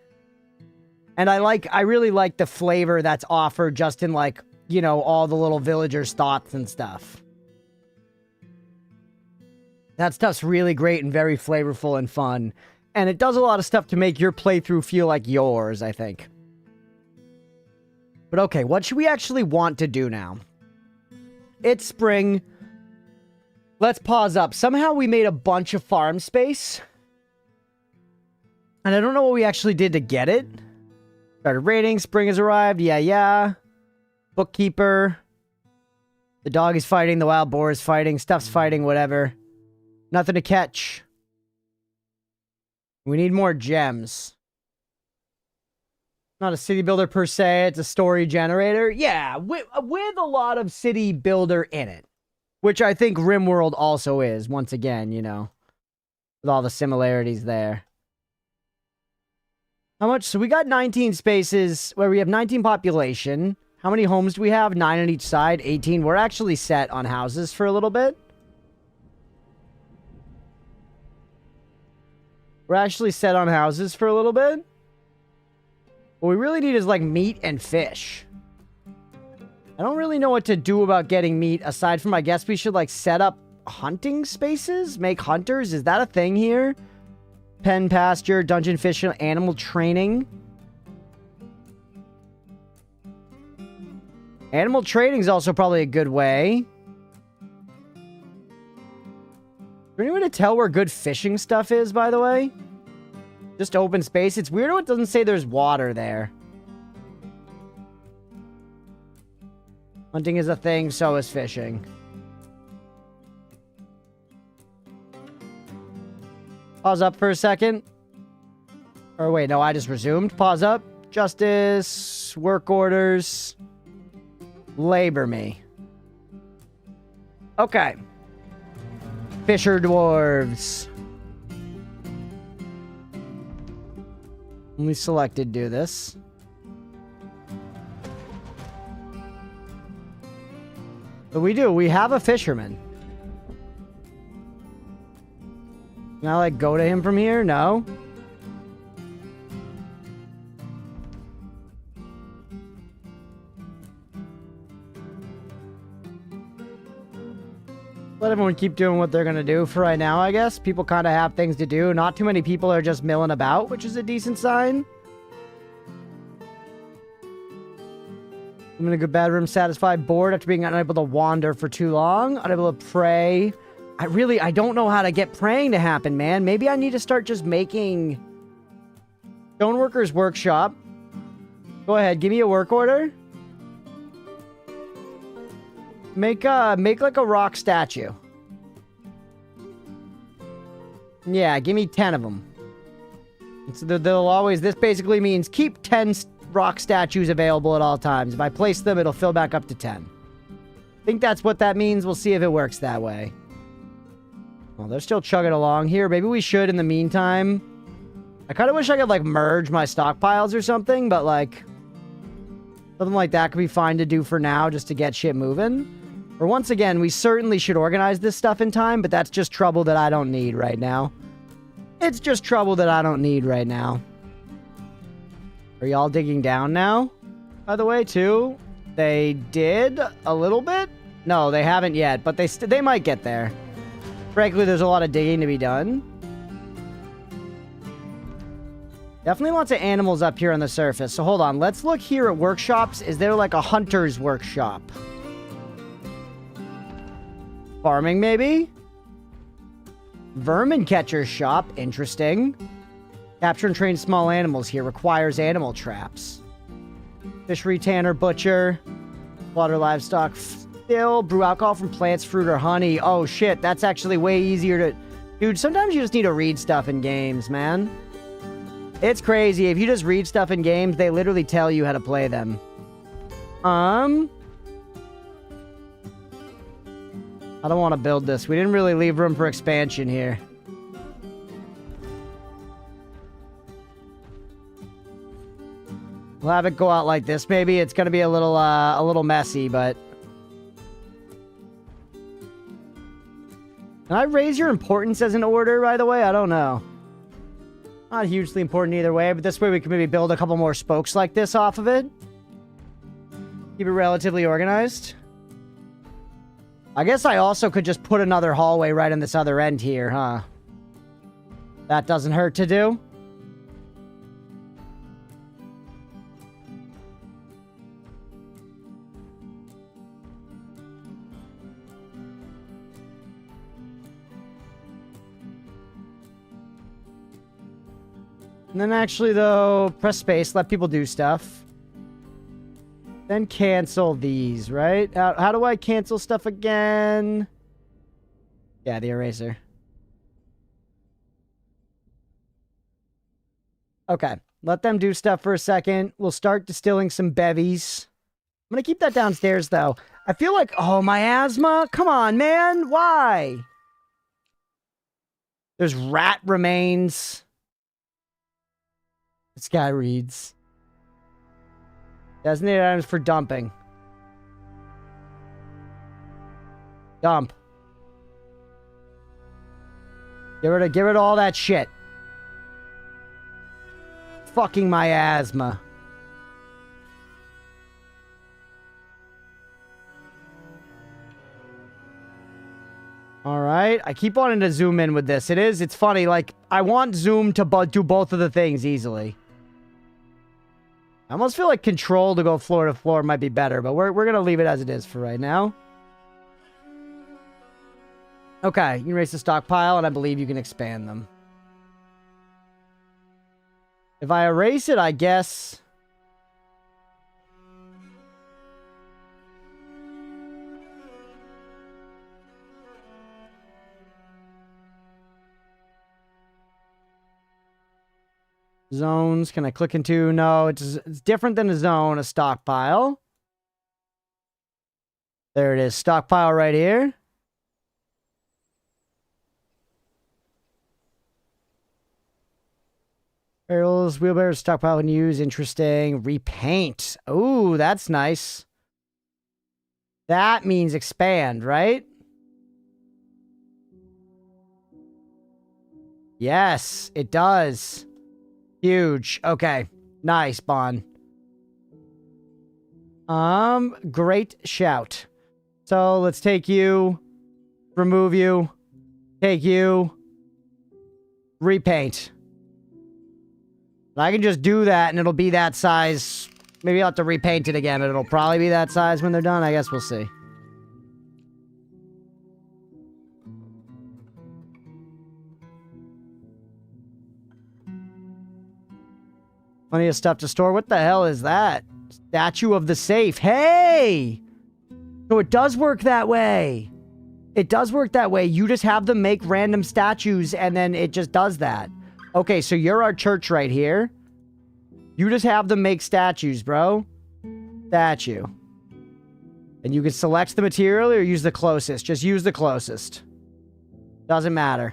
And I really like the flavor that's offered just in, like, you know, all the little villagers' thoughts and stuff. That stuff's really great and very flavorful and fun. And it does a lot of stuff to make your playthrough feel like yours, I think. But okay, what should we actually want to do now? It's spring. Let's pause up. Somehow we made a bunch of farm space. And I don't know what we actually did to get it. Started raining. Spring has arrived. Yeah. Bookkeeper. The dog is fighting. The wild boar is fighting. Stuff's fighting. Whatever. Nothing to catch. We need more gems. Not a city builder per se, it's a story generator. Yeah, with a lot of city builder in it. Which I think RimWorld also is, once again, you know. With all the similarities there. How much? So we got 19 spaces where we have 19 population. How many homes do we have? 9 on each side, 18. We're actually set on houses for a little bit. What we really need is, like, meat and fish. I don't really know what to do about getting meat, aside from, I guess we should, like, set up hunting spaces? Make hunters? Is that a thing here? Pen pasture, dungeon fish, animal training. Animal trading is also probably a good way. Is there any way to tell where good fishing stuff is, by the way? Just open space. It's weird how it doesn't say there's water there. Hunting is a thing, so is fishing. Pause up for a second. Or wait, no, I just resumed. Pause up. Justice. Work orders. Labor me. Okay. Fisher dwarves. Only selected do this. But we do. We have a fisherman. Can I, like, go to him from here? No. Let everyone keep doing what they're going to do for right now, I guess. People kind of have things to do. Not too many people are just milling about, which is a decent sign. I'm in a good bedroom, satisfied, bored after being unable to wander for too long. Unable to pray. I don't know how to get praying to happen, man. Maybe I need to start just making... Stoneworker's workshop. Go ahead, give me a work order. Make like a rock statue. Yeah, give me 10 of them. So they'll always... This basically means keep 10 rock statues available at all times. If I place them, it'll fill back up to 10. I think that's what that means. We'll see if it works that way. Well, they're still chugging along here. Maybe we should in the meantime. I kind of wish I could, like, merge my stockpiles or something, but, like... Something like that could be fine to do for now, just to get shit moving. Or once again, we certainly should organize this stuff in time, but that's just trouble that I don't need right now. It's just trouble that I don't need right now. Are y'all digging down now? By the way, too? They did a little bit? No, they haven't yet, but they might get there. Frankly, there's a lot of digging to be done. Definitely lots of animals up here on the surface. So hold on, let's look here at workshops. Is there like a hunter's workshop? Farming, maybe? Vermin catcher's shop. Interesting. Capture and train small animals here. Requires animal traps. Fishery tanner, butcher. Slaughter livestock. Still. Brew alcohol from plants, fruit, or honey. Oh, shit. That's actually way easier to... Dude, sometimes you just need to read stuff in games, man. It's crazy. If you just read stuff in games, they literally tell you how to play them. I don't want to build this. We didn't really leave room for expansion here. We'll have it go out like this, maybe. It's going to be a little messy, but... Can I raise your importance as an order, by the way? I don't know. Not hugely important either way, but this way we can maybe build a couple more spokes like this off of it. Keep it relatively organized. I guess I also could just put another hallway right on this other end here, huh? That doesn't hurt to do. And then actually, though, press space, let people do stuff. Then cancel these, right? How do I cancel stuff again? Yeah, the eraser. Okay, let them do stuff for a second. We'll start distilling some bevies. I'm gonna keep that downstairs, though. I feel like... Oh, my asthma? Come on, man. Why? There's rat remains. This guy reads. Designated items for dumping. Dump. Get rid of all that shit. Fucking my asthma. Alright, I keep wanting to zoom in with this. It's funny, like, I want zoom to do both of the things easily. I almost feel like control to go floor to floor might be better, but we're going to leave it as it is for right now. Okay, you can erase the stockpile, and I believe you can expand them. If I erase it, I guess... Zones, can I click into? No, it's different than a zone, a stockpile. There it is, stockpile right here. Barrels, wheelbarrows, stockpile and use. Interesting. Repaint. Ooh, that's nice. That means expand, right? Yes, it does. Huge. Okay. Nice, Bon. Great shout. So let's take you, remove you, take you, repaint. I can just do that and it'll be that size. Maybe I'll have to repaint it again, but it'll probably be that size when they're done. I guess we'll see. Plenty of stuff to store. What the hell is that? Statue of the safe. Hey! So it does work that way. It does work that way. You just have them make random statues and then it just does that. Okay, so you're our church right here. You just have them make statues, bro. Statue. And you can select the material or use the closest. Just use the closest. Doesn't matter.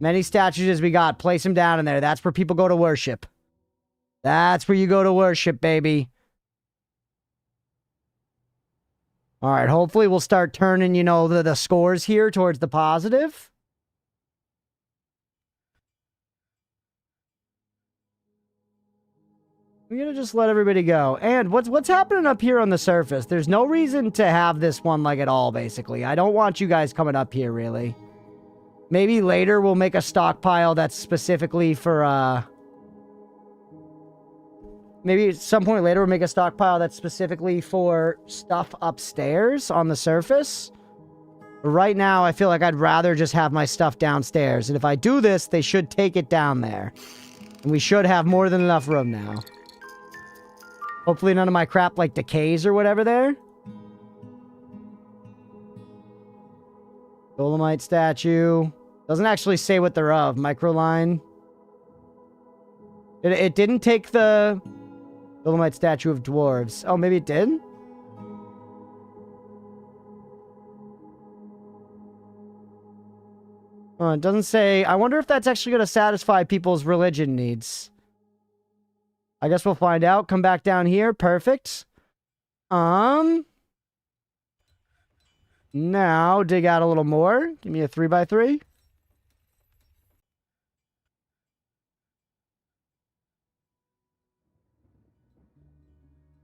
Many statues as we got. Place them down in there. That's where people go to worship. That's where you go to worship, baby. Alright, hopefully we'll start turning, you know, the scores here towards the positive. I'm gonna just let everybody go. And what's happening up here on the surface? There's no reason to have this one like at all, basically. I don't want you guys coming up here, really. Maybe later we'll make a stockpile that's specifically for, maybe at some point later we'll make a stockpile that's specifically for stuff upstairs on the surface. But right now, I feel like I'd rather just have my stuff downstairs. And if I do this, they should take it down there. And we should have more than enough room now. Hopefully none of my crap, like, decays or whatever there. Dolomite statue. Doesn't actually say what they're of. Microline. It didn't take the Dolomite statue of dwarves. Oh, maybe it did? Oh, it doesn't say. I wonder if that's actually going to satisfy people's religion needs. I guess we'll find out. Come back down here. Perfect. Now, dig out a little more. Give me a 3x3.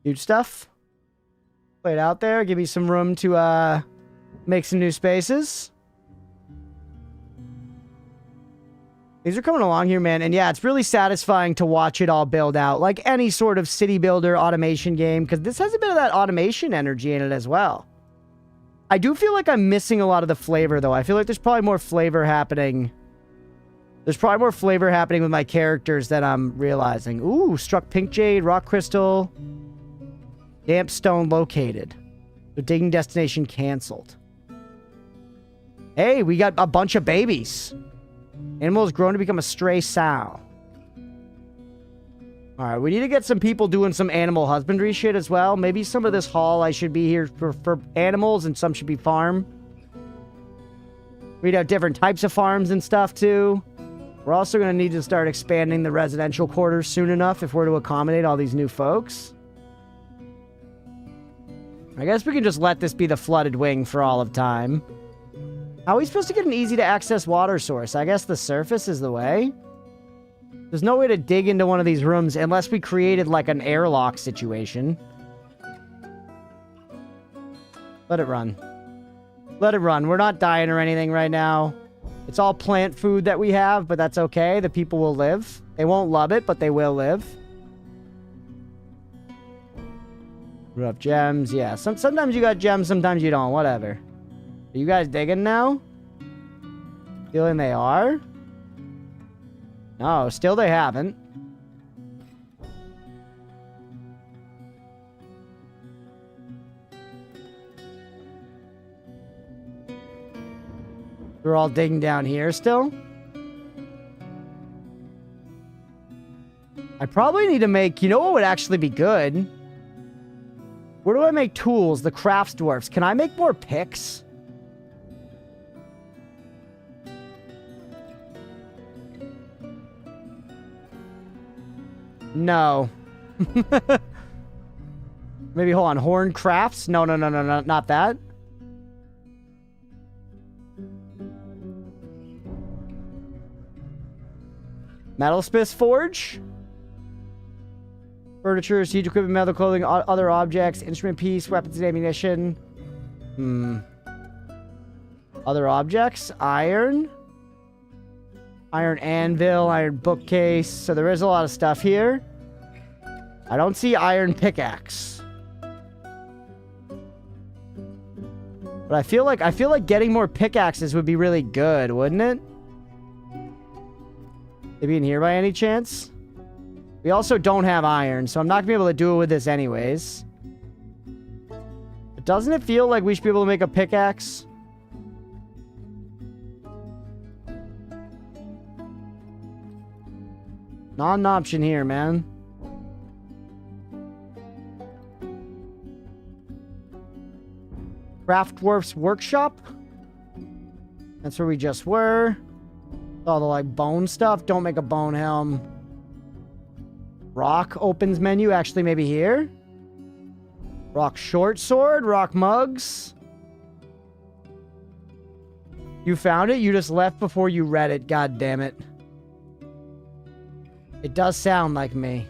Huge stuff. Play it out there. Give me some room to, make some new spaces. These are coming along here, man. And yeah, it's really satisfying to watch it all build out. Like any sort of city builder automation game. Because this has a bit of that automation energy in it as well. I do feel like I'm missing a lot of the flavor, though. I feel like there's probably more flavor happening. There's probably more flavor happening with my characters than I'm realizing. Ooh, struck pink jade, rock crystal. Damp stone located. The digging destination canceled. Hey, we got a bunch of babies. Animal has grown to become a stray sow. Alright, we need to get some people doing some animal husbandry shit as well. Maybe some of this hall I should be here for animals and some should be farm. We'd have different types of farms and stuff too. We're also going to need to start expanding the residential quarters soon enough if we're to accommodate all these new folks. I guess we can just let this be the flooded wing for all of time. How are we supposed to get an easy-to-access water source? I guess the surface is the way. There's no way to dig into one of these rooms unless we created, like, an airlock situation. Let it run. Let it run. We're not dying or anything right now. It's all plant food that we have, but that's okay. The people will live. They won't love it, but they will live. Rough gems. Yeah, sometimes you got gems, sometimes you don't. Whatever. Are you guys digging now? Feeling they are? No, still they haven't. We're all digging down here still. I probably need to make... You know what would actually be good? Where do I make tools? The crafts dwarfs. Can I make more picks? No. Maybe, hold on. Horn crafts? No, not that. Metalsmith's Forge? Furniture, siege equipment, metal clothing, other objects, instrument piece, weapons and ammunition. Other objects? Iron? Iron anvil, iron bookcase. So there is a lot of stuff here. I don't see iron pickaxe. But I feel like getting more pickaxes would be really good, wouldn't it? Maybe in here by any chance? We also don't have iron, so I'm not gonna be able to do it with this anyways. But doesn't it feel like we should be able to make a pickaxe? Not an option here, man. Craft Dwarf's Workshop? That's where we just were. All the, like, bone stuff. Don't make a bone helm. Rock opens menu. Actually, maybe here. Rock short sword. Rock mugs. You found it? You just left before you read it. God damn it. It does sound like me.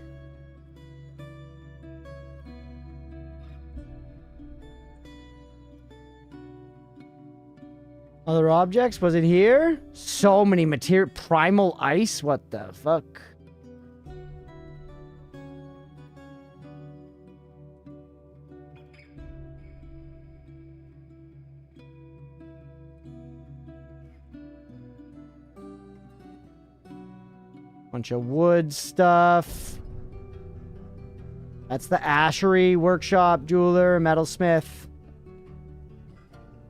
Other objects? Was it here? So many material. Primal ice? What the fuck? Bunch of wood stuff. That's the ashery, workshop, jeweler, metalsmith.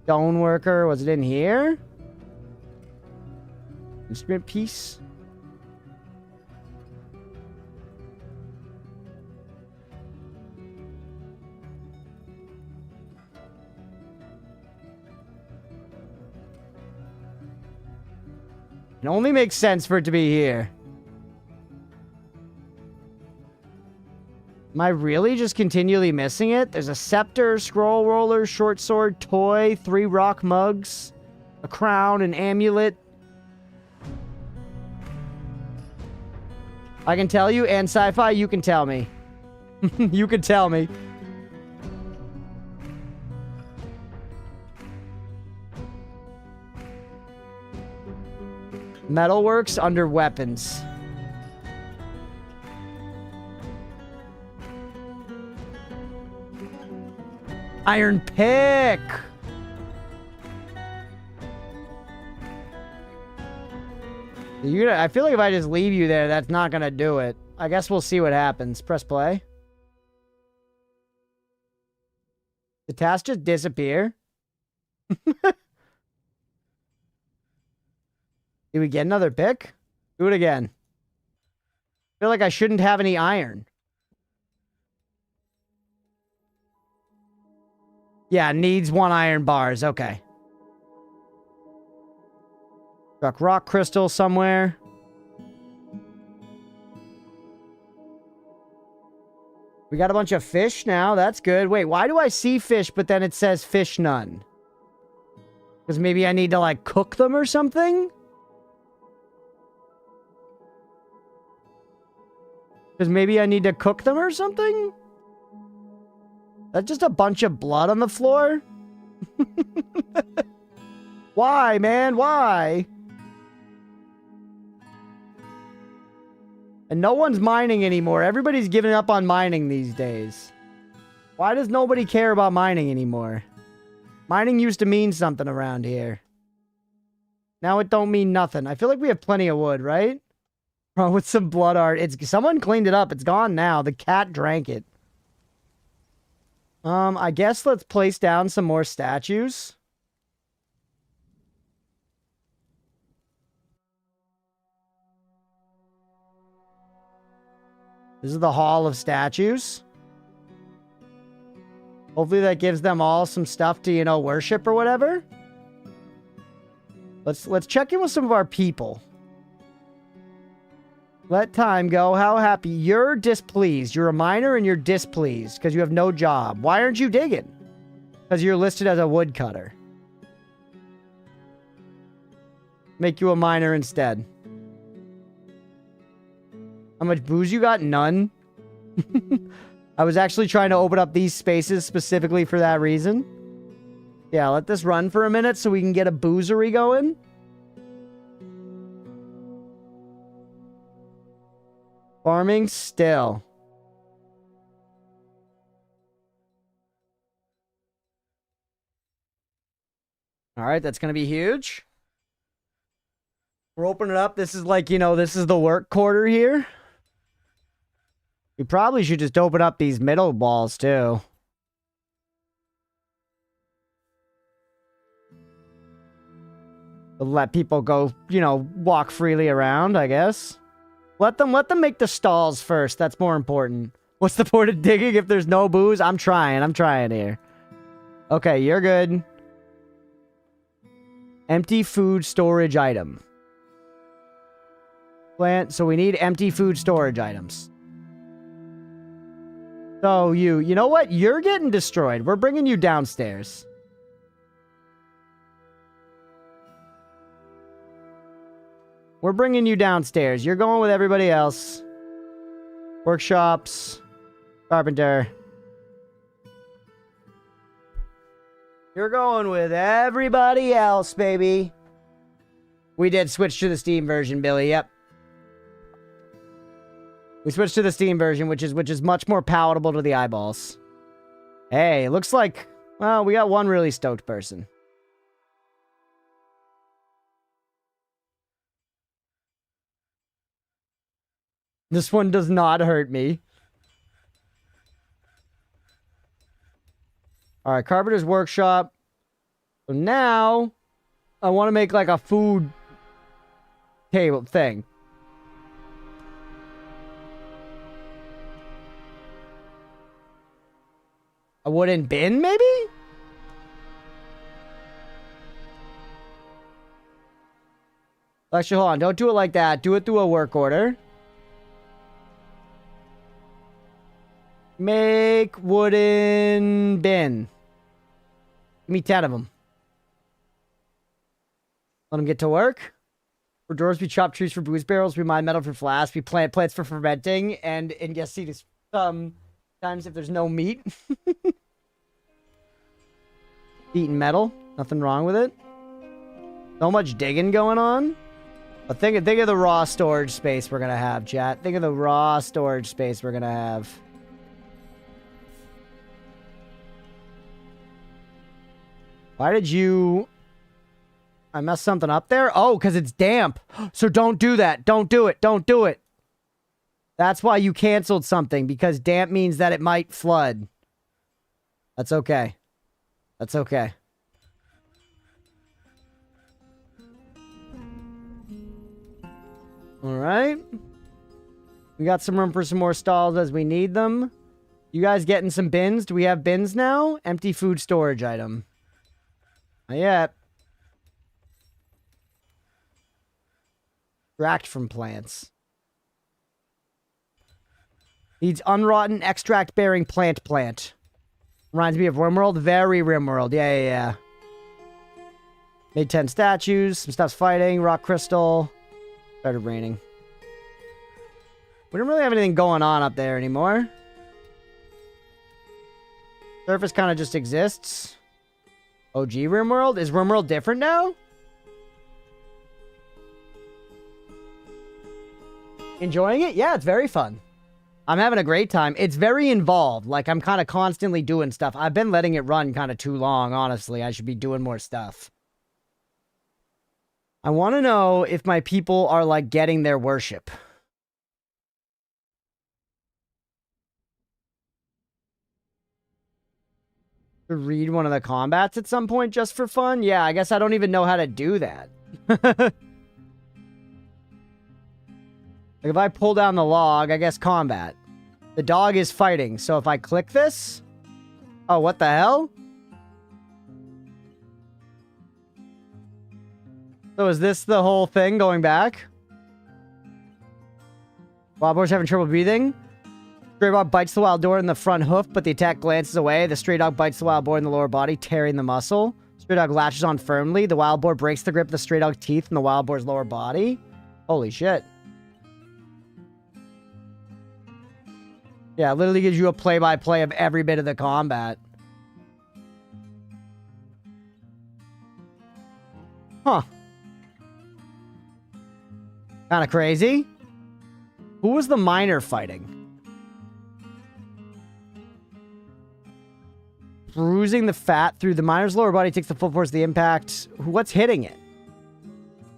Stoneworker. Was it in here? Instrument piece. It only makes sense for it to be here. Am I really just continually missing it? There's a scepter, scroll roller, short sword, toy, 3 rock mugs, a crown, an amulet. I can tell you, and sci-fi, you can tell me. You can tell me. Metalworks under weapons. Iron pick. I feel like if I just leave you there, that's not gonna do it. I guess we'll see what happens. Press play. The task just disappear. Did we get another pick? Do it again. I feel like I shouldn't have any iron. Yeah, needs 1 iron bars. Okay. Struck rock crystal somewhere. We got a bunch of fish now. That's good. Wait, why do I see fish, but then it says fish none? Because maybe I need to, like, cook them or something? Because maybe I need to cook them or something? That's just a bunch of blood on the floor? Why, man? Why? And no one's mining anymore. Everybody's giving up on mining these days. Why does nobody care about mining anymore? Mining used to mean something around here. Now it don't mean nothing. I feel like we have plenty of wood, right? Oh, with some blood art. Someone cleaned it up. It's gone now. The cat drank it. I guess let's place down some more statues. This is the Hall of Statues. Hopefully that gives them all some stuff to, you know, worship or whatever. Let's check in with some of our people. Let time go. How happy. You're displeased. You're a miner and you're displeased because you have no job. Why aren't you digging? Because you're listed as a woodcutter. Make you a miner instead. How much booze you got? None. I was actually trying to open up these spaces specifically for that reason. Yeah, let this run for a minute so we can get a boozery going. Farming still. All right, that's going to be huge. We're opening it up. This is like, you know, this is the work quarter here. We probably should just open up these middle walls too. Let people go, you know, walk freely around, I guess. Let them make the stalls first. That's more important. What's the point of digging if there's no booze? I'm trying here. Okay, you're good. Empty food storage item. Plant, so we need empty food storage items. So you know what? You're getting destroyed. We're bringing you downstairs. We're bringing you downstairs. You're going with everybody else. Workshops. Carpenter. You're going with everybody else, baby. We did switch to the Steam version, Billy. Yep. We switched to the Steam version, which is much more palatable to the eyeballs. Hey, looks like, well, we got one really stoked person. This one does not hurt me. Alright, Carpenter's Workshop. So now, I want to make like a food table thing. A wooden bin, maybe? Actually, hold on. Don't do it like that. Do it through a work order. Make wooden bin. Give me 10 of them. Let them get to work. For drawers, we chop trees for booze barrels. We mine metal for flasks. We plant plants for fermenting. And yes, see this times if there's no meat. Eating metal. Nothing wrong with it. So much digging going on. But think of the raw storage space we're going to have, chat. Think of the raw storage space we're going to have. Why did you... I messed something up there? Oh, because it's damp. So don't do that. Don't do it. Don't do it. That's why you canceled something. Because damp means that it might flood. That's okay. That's okay. Alright. We got some room for some more stalls as we need them. You guys getting some bins? Do we have bins now? Empty food storage item. Not yet. Extract from plants. Needs unrotten extract-bearing plant. Reminds me of RimWorld. Very RimWorld. Yeah. Made 10 statues. Some stuff's fighting. Rock crystal. Started raining. We don't really have anything going on up there anymore. Surface kind of just exists. OG RimWorld? Is RimWorld different now? Enjoying it? Yeah, it's very fun. I'm having a great time. It's very involved. Like, I'm kind of constantly doing stuff. I've been letting it run kind of too long, honestly. I should be doing more stuff. I want to know if my people are, like, getting their worship. To read one of the combats at some point just for fun? Yeah, I guess I don't even know how to do that. Like, if I pull down the log, I guess combat. The dog is fighting, so if I click this... Oh, what the hell? So is this the whole thing going back? Wild boar's having trouble breathing. Stray dog bites the wild boar in the front hoof, but the attack glances away. The stray dog bites the wild boar in the lower body, tearing the muscle. Stray dog latches on firmly. The wild boar breaks the grip of the stray dog's teeth in the wild boar's lower body. Holy shit. Yeah, it literally gives you a play-by-play of every bit of the combat. Huh. Kind of crazy. Who was the miner fighting? Bruising the fat through the miner's lower body takes the full force of the impact. What's hitting it?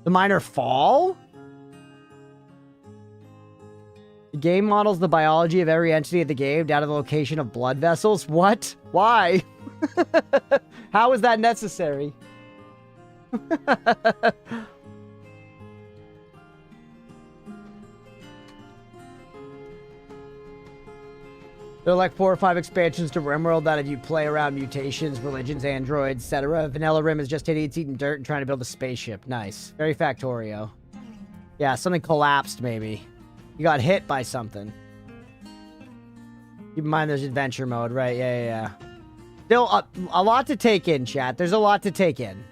The miner fall? The game models the biology of every entity of the game down to the location of blood vessels. What? Why? How is that necessary? There are like 4 or 5 expansions to RimWorld that if you play around mutations, religions, androids, etc. Vanilla Rim is just idiots eating dirt and trying to build a spaceship. Nice. Very Factorio. Yeah, something collapsed maybe. You got hit by something. Keep in mind there's adventure mode, right? Yeah. Still a lot to take in, chat. There's a lot to take in.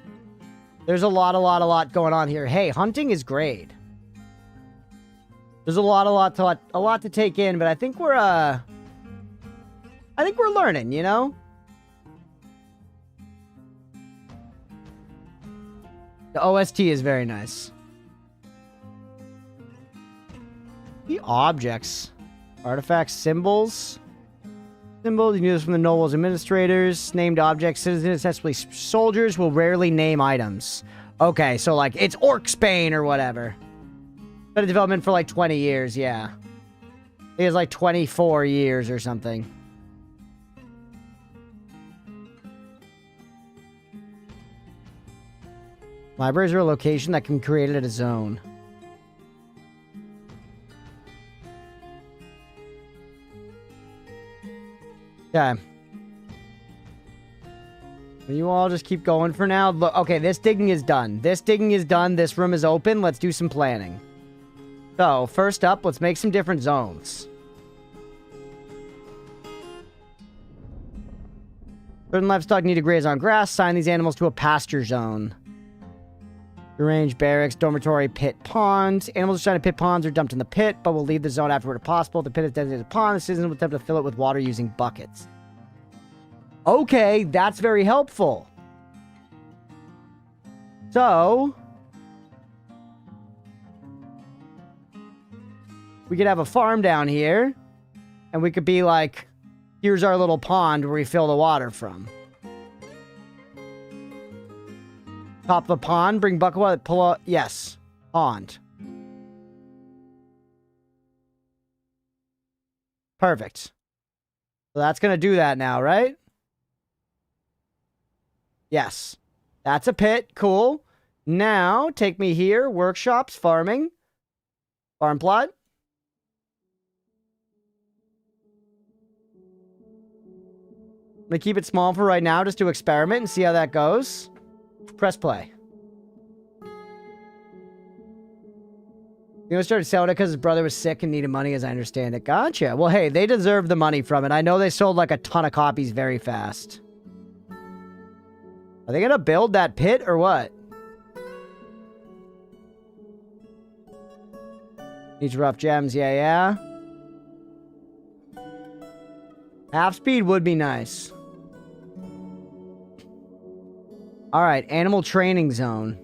There's a lot going on here. Hey, hunting is great. There's a lot to take in, but I think we're learning, you know? The OST is very nice. The objects. Artifacts, symbols. Symbols, you can use from the nobles, administrators. Named objects, citizens, especially soldiers, will rarely name items. Okay, so like, it's Orcsbane or whatever. Been in development for like 20 years, yeah. It has like 24 years or something. Libraries are a location that can be created at a zone. Okay. You all just keep going for now. Look, okay, this digging is done. This digging is done. This room is open. Let's do some planning. So, first up, let's make some different zones. Certain livestock need to graze on grass. Assign these animals to a pasture zone. Arrange barracks, dormitory, pit, ponds. Animals assigned to pit ponds are dumped in the pit, but will leave the zone afterward if possible. The pit is designated a pond. The citizens will attempt to fill it with water using buckets. Okay, that's very helpful. So, we could have a farm down here, and we could be like, here's our little pond where we fill the water from. Top of a pond, bring bucket water, pull out, yes, pond. Perfect. So that's going to do that now, right? Yes. That's a pit, cool. Now, take me here, workshops, farming. Farm plot. I'm going to keep it small for right now, just to experiment and see how that goes. Press play. You know, started selling it because his brother was sick and needed money, as I understand it. Gotcha. Well, hey, they deserve the money from it. I know they sold like a ton of copies very fast. Are they gonna build that pit or what? Needs rough gems. Yeah. Half speed would be nice. Alright, animal training zone.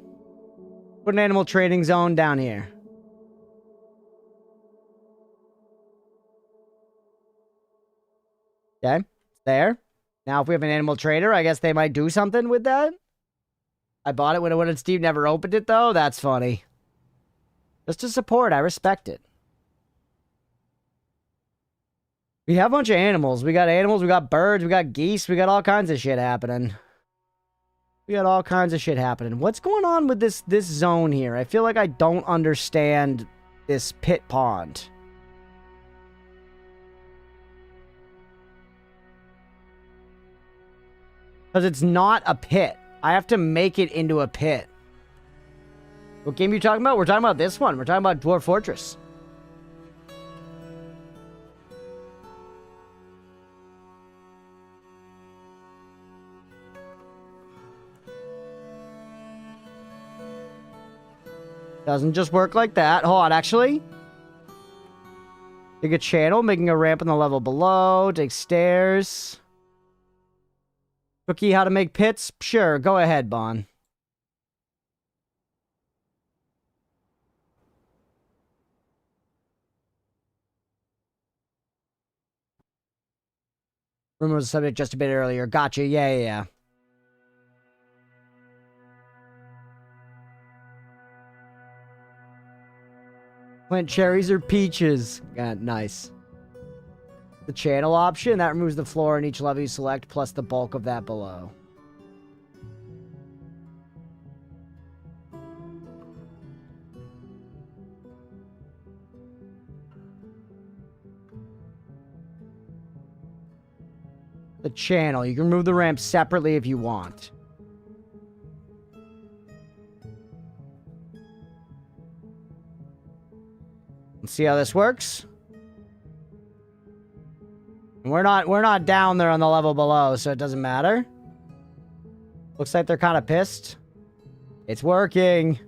Put an animal training zone down here. Okay, it's there. Now, if we have an animal trader, I guess they might do something with that. I bought it when Steve never opened it, though. That's funny. Just to support, I respect it. We have a bunch of animals. We got birds, we got geese, we got all kinds of shit happening. What's going on with this zone here? I feel like I don't understand this pit pond. Because it's not a pit. I have to make it into a pit. What game are you talking about? We're talking about this one. We're talking about Dwarf Fortress. Doesn't just work like that. Hold on, actually. Dig a channel, making a ramp on the level below. Take stairs. Cookie, how to make pits? Sure, go ahead, Bon. Rumor was the subject just a bit earlier. Gotcha, yeah. Plant cherries or peaches? Yeah, nice. The channel option, that removes the floor in each level you select, plus the bulk of that below. The channel, you can remove the ramp separately if you want. Let's see how this works. We're not down there on the level below, so it doesn't matter. Looks like they're kind of pissed. It's working.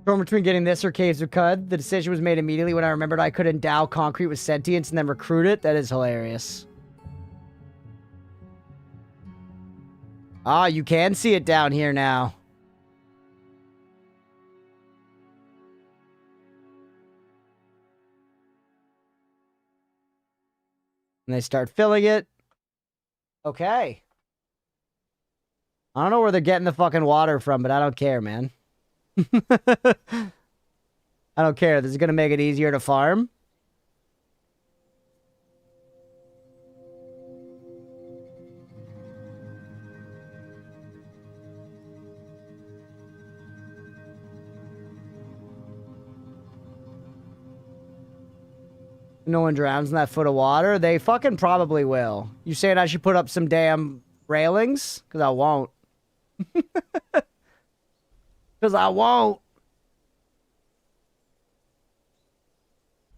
Torn between getting this or caves or cud. The decision was made immediately when I remembered I could endow concrete with sentience and then recruit it. That is hilarious. Ah, you can see it down here now. And they start filling it. Okay. I don't know where they're getting the fucking water from, but I don't care, man. I don't care. This is going to make it easier to farm. No one drowns in that foot of water. They fucking probably will. You saying I should put up some damn railings? Because I won't. Because I won't.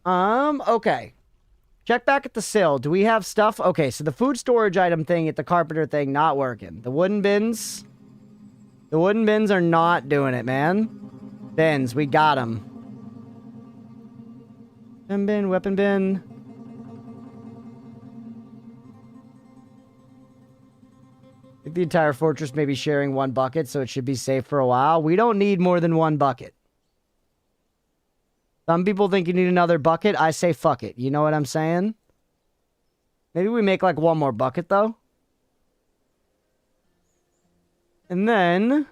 Okay. Check back at the sill. Do we have stuff? Okay, so the food storage item thing at the carpenter thing, not working. The wooden bins. The wooden bins are not doing it, man. Bins, we got them. Bin, weapon bin. I think the entire fortress may be sharing one bucket, so it should be safe for a while. We don't need more than one bucket. Some people think you need another bucket. I say fuck it. You know what I'm saying? Maybe we make like one more bucket, though. And then...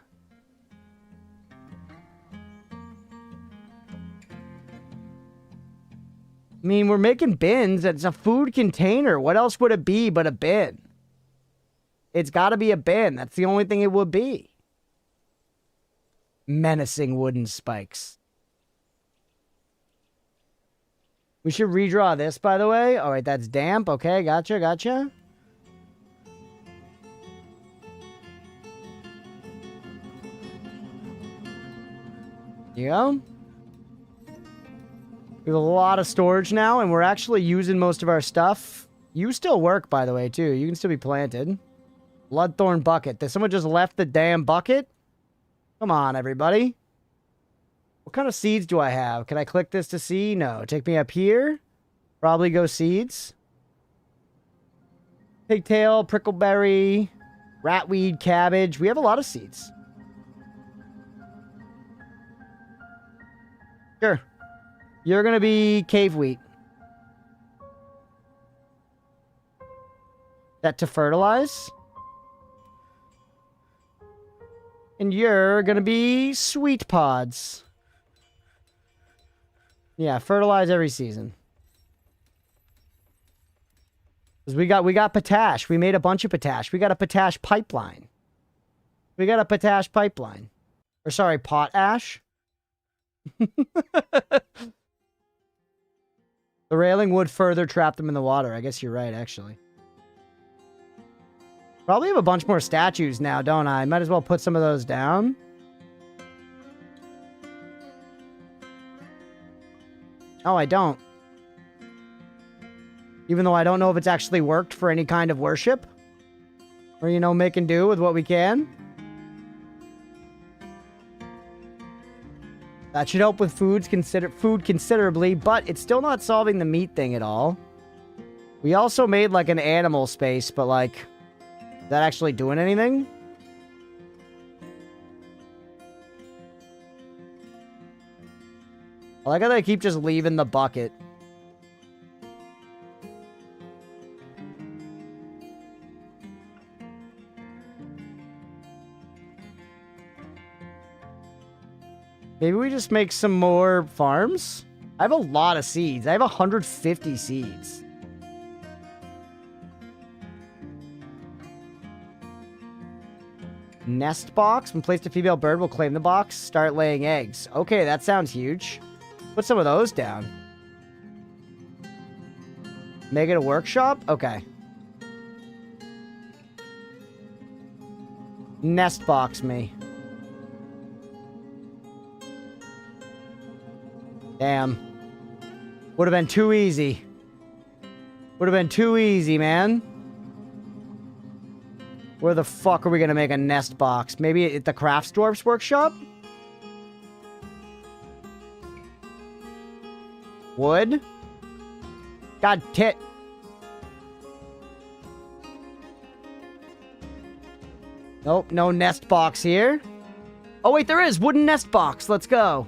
I mean, we're making bins. It's a food container. What else would it be but a bin? It's got to be a bin. That's the only thing it would be. Menacing wooden spikes. We should redraw this, by the way. All right, that's damp. Okay, gotcha. Here you go. We have a lot of storage now, and we're actually using most of our stuff. You still work, by the way, too. You can still be planted. Bloodthorn bucket. Did someone just left the damn bucket? Come on, everybody. What kind of seeds do I have? Can I click this to see? No. Take me up here. Probably go seeds. Pigtail, prickleberry, ratweed, cabbage. We have a lot of seeds. Sure. You're gonna be cave wheat. Set to fertilize. And you're gonna be sweet pods. Yeah, fertilize every season. Cause we got potash. We made a bunch of potash. We got a potash pipeline. We got a potash pipeline. Or sorry, potash. The railing would further trap them in the water. I guess you're right, actually. Probably have a bunch more statues now, don't I? Might as well put some of those down. Oh, I don't. Even though I don't know if it's actually worked for any kind of worship. Or, you know, make and do with what we can. That should help with food considerably, but it's still not solving the meat thing at all. We also made, like, an animal space, but, like... Is that actually doing anything? I like how they keep just leaving the bucket. Maybe we just make some more farms? I have a lot of seeds. I have 150 seeds. Nest box. When placed, a female bird will claim the box, start laying eggs. Okay, that sounds huge. Put some of those down. Make it a workshop? Okay. Nest box me. Damn. Would have been too easy. Would have been too easy, man. Where the fuck are we gonna make a nest box? Maybe at the Crafts Dwarf's workshop? Wood? God tit. Nope, no nest box here. Oh wait, there is! Wooden nest box! Let's go!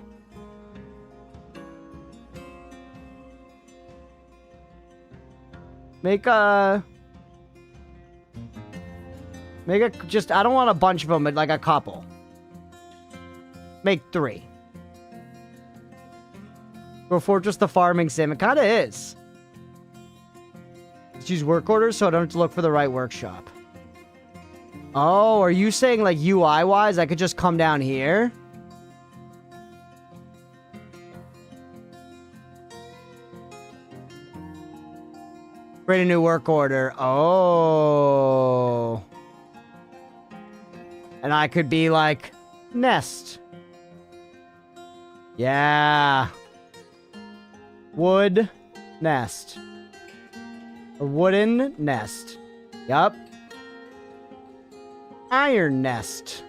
Make a... just, I don't want a bunch of them, but like a couple. Make 3. Go for just the farming sim. It kind of is. Let's use work orders so I don't have to look for the right workshop. Oh, are you saying like UI-wise I could just come down here? Create a new work order. Oh. And I could be like, nest. Yeah. Wood nest. A wooden nest. Yup. Iron nest.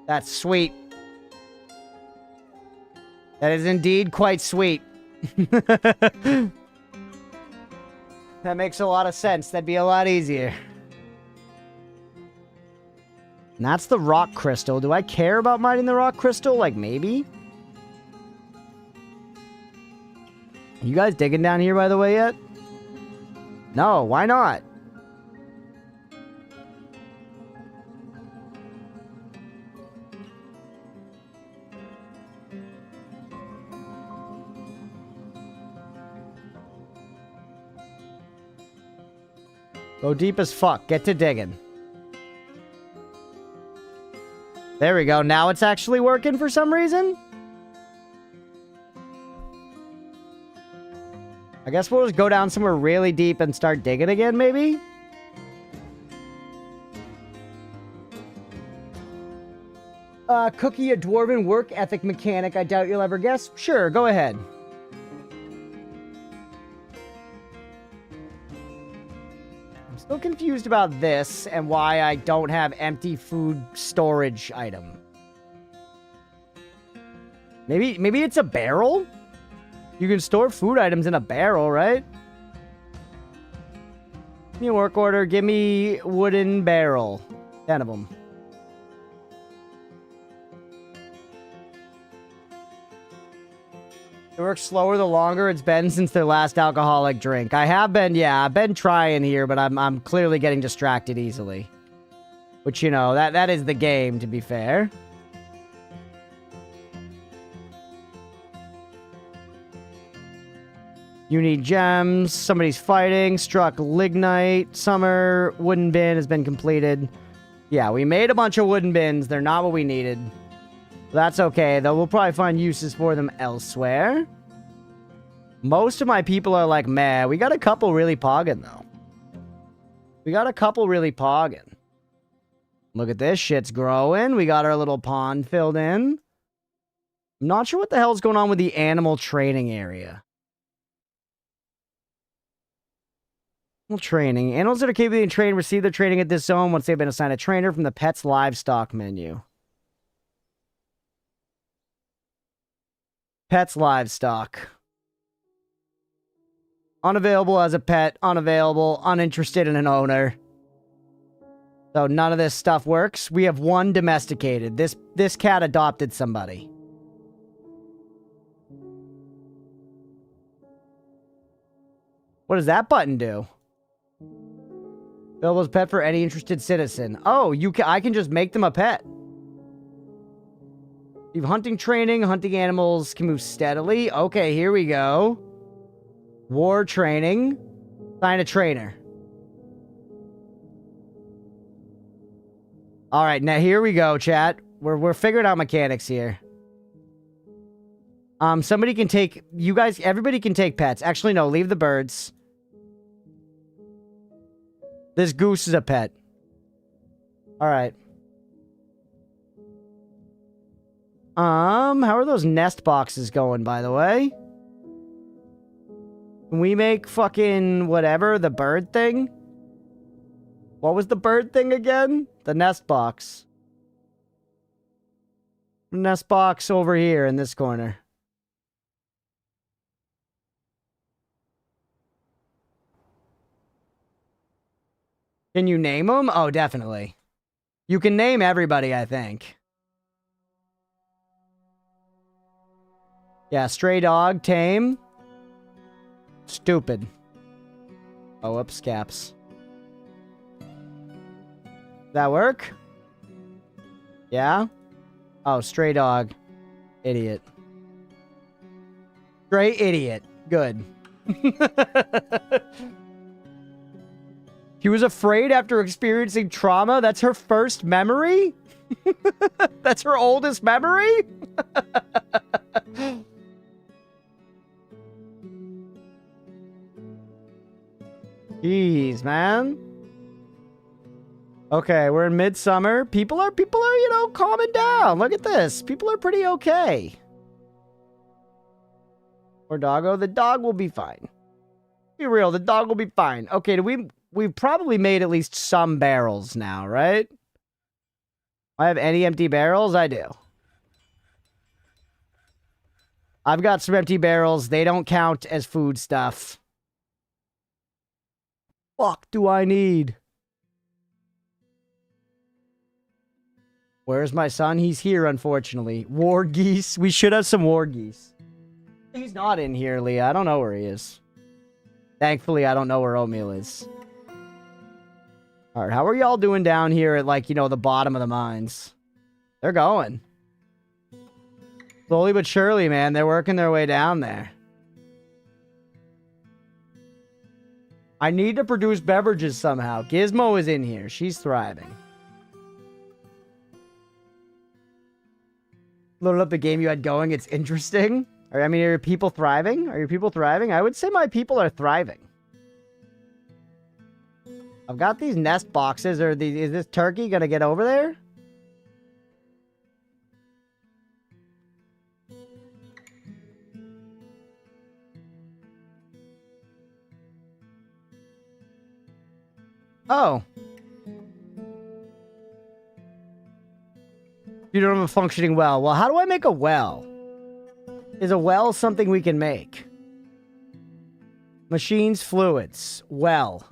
That's sweet. That is indeed quite sweet. That makes a lot of sense. That'd be a lot easier. And that's the rock crystal. Do I care about mining the rock crystal? Like, maybe? You guys digging down here, by the way, yet? No, why not? Go deep as fuck. Get to digging. There we go. Now it's actually working for some reason. I guess we'll just go down somewhere really deep and start digging again, maybe? Cookie, a dwarven work ethic mechanic I doubt you'll ever guess. Sure, go ahead. I'm still confused about this and why I don't have empty food storage item. Maybe it's a barrel? You can store food items in a barrel, right? Give me a work order. Give me wooden barrel. 10 of them. It works slower the longer it's been since their last alcoholic drink. I have been, yeah, I've been trying here, but I'm clearly getting distracted easily. Which, you know, that is the game, to be fair. You need gems. Somebody's fighting. Struck lignite. Summer. Wooden bin has been completed. Yeah, we made a bunch of wooden bins. They're not what we needed. That's okay, though. We'll probably find uses for them elsewhere. Most of my people are like, meh. We got a couple really pogging, though. We got a couple really pogging. Look at this. Shit's growing. We got our little pond filled in. I'm not sure what the hell's going on with the animal training area. Animal training. Animals that are capable of trained receive their training at this zone once they've been assigned a trainer from the pet's livestock menu. Pets livestock. Unavailable as a pet. Unavailable. Uninterested in an owner. So none of this stuff works. We have one domesticated. This cat adopted somebody. What does that button do? Available as a pet for any interested citizen. Oh, I can just make them a pet. You have hunting training. Hunting animals can move steadily. Okay, here we go. War training. Sign a trainer. All right, now here we go, chat. We're figuring out mechanics here. Somebody can take... You guys... Everybody can take pets. Actually, no. Leave the birds. This goose is a pet. All right. How are those nest boxes going, by the way? Can we make fucking whatever, the bird thing? What was the bird thing again? The nest box. Nest box over here in this corner. Can you name them? Oh, definitely. You can name everybody, I think. Yeah, stray dog, tame. Stupid. Oh, whoops, caps. That work? Yeah? Oh, stray dog. Idiot. Stray idiot. Good. He was afraid after experiencing trauma? That's her first memory? That's her oldest memory? Jeez, man. Okay, we're in midsummer. People are, you know, calming down. Look at this. People are pretty okay. Or doggo, the dog will be fine. Be real, the dog will be fine. Okay, we've probably made at least some barrels now, right? I have any empty barrels? I do. I've got some empty barrels. They don't count as food stuff. Fuck do I need? Where's my son? He's here, unfortunately. War geese. We should have some war geese. He's not in here, Leah. I don't know where he is. Thankfully, I don't know where Oatmeal is. Alright, how are y'all doing down here at, like, you know, the bottom of the mines? They're going. Slowly but surely, man. They're working their way down there. I need to produce beverages somehow. Gizmo is in here. She's thriving. Loaded up the game you had going. It's interesting. I mean, are your people thriving? Are your people thriving? I would say my people are thriving. I've got these nest boxes. Is this turkey gonna get over there? Oh. You don't have a functioning well. Well, how do I make a well? Is a well something we can make? Machines, fluids, well.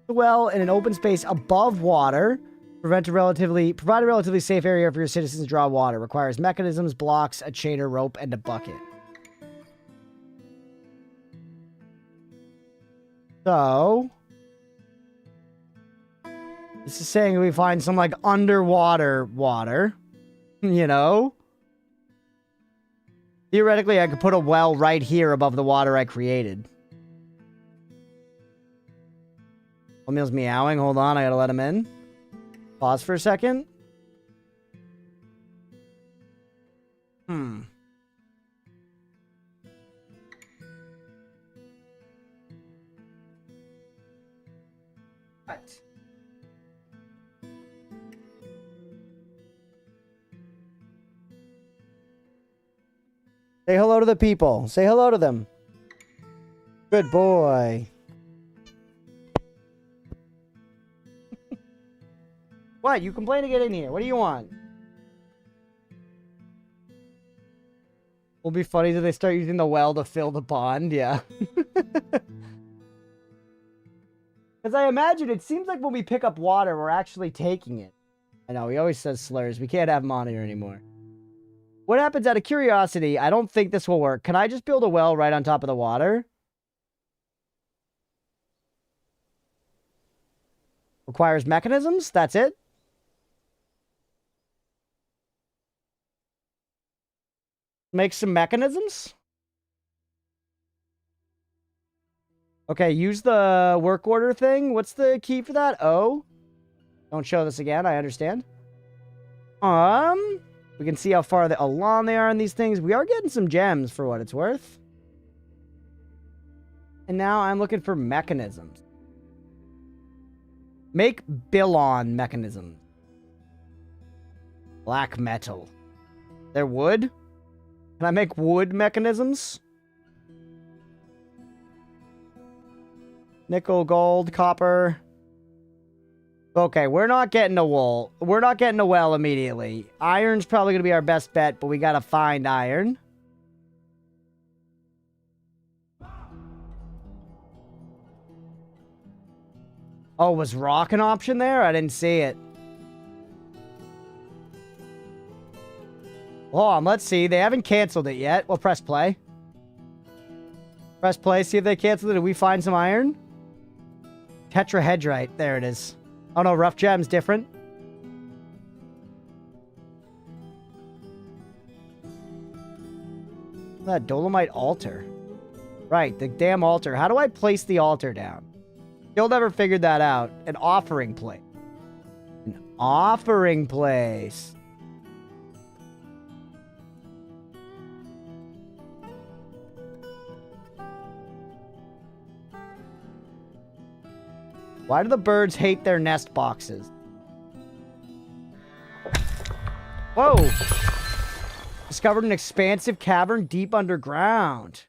The well in an open space above water. Provide a relatively safe area for your citizens to draw water. Requires mechanisms, blocks, a chain or rope, and a bucket. So, this is saying we find some like underwater water, you know? Theoretically, I could put a well right here above the water I created. Oatmeal's meowing. Hold on, I gotta let him in. Pause for a second. What? Say hello to the people. Say hello to them. Good boy. What? You complain to get in here. What do you want? Will be funny if they start using the well to fill the pond. Yeah. Because I imagine it seems like when we pick up water, we're actually taking it. I know, he always says slurs. We can't have him on here anymore. What happens out of curiosity? I don't think this will work. Can I just build a well right on top of the water? Requires mechanisms? That's it? Make some mechanisms? Okay, use the work order thing. What's the key for that? O? Don't show this again, I understand. We can see how far along they are in these things. We are getting some gems for what it's worth. And now I'm looking for mechanisms. Make Billon mechanism. Black metal. They're wood? Can I make wood mechanisms? Nickel, gold, copper. Okay, we're not getting a wool. We're not getting a well immediately. Iron's probably going to be our best bet, but we got to find iron. Oh, was rock an option there? I didn't see it. Hold on, let's see. They haven't canceled it yet. We'll press play. Press play, see if they canceled it. Did we find some iron? Tetrahedrite. There it is. Oh no, rough gem's different. That dolomite altar. Right, the damn altar. How do I place the altar down? You'll never figured that out. An offering place. An offering place. Why do the birds hate their nest boxes? Whoa! Discovered an expansive cavern deep underground.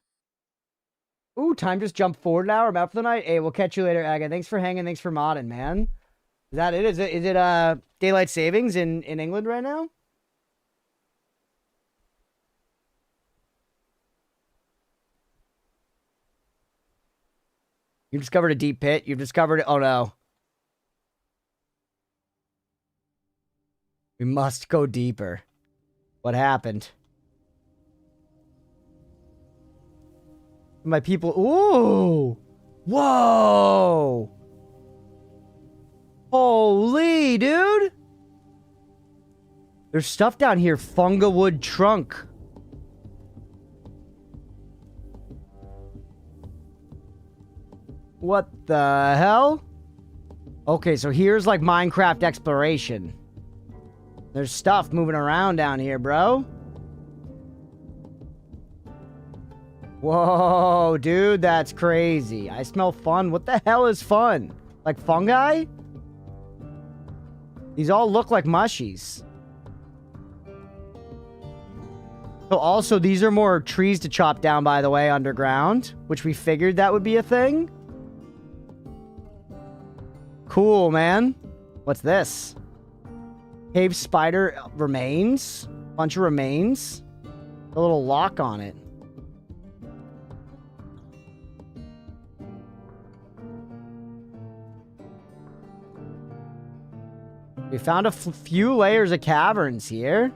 Ooh, time just jumped forward an hour. I'm out for the night. Hey, we'll catch you later, Aga. Thanks for hanging. Thanks for modding, man. Is that it? Is it daylight savings in England right now? You've discovered a deep pit. You've discovered... Oh, no. We must go deeper. What happened? My people... Ooh! Whoa! Holy, dude! There's stuff down here. Fungawood trunk. What the hell? Okay, so here's like Minecraft exploration. There's stuff moving around down here, bro. Whoa, dude, that's crazy. I smell fun. What the hell is fun? Like fungi? These all look like mushies. So also, these are more trees to chop down, by the way, underground, which we figured that would be a thing. Cool, man. What's this? Cave spider remains. Bunch of remains. A little lock on it. We found a few layers of caverns here.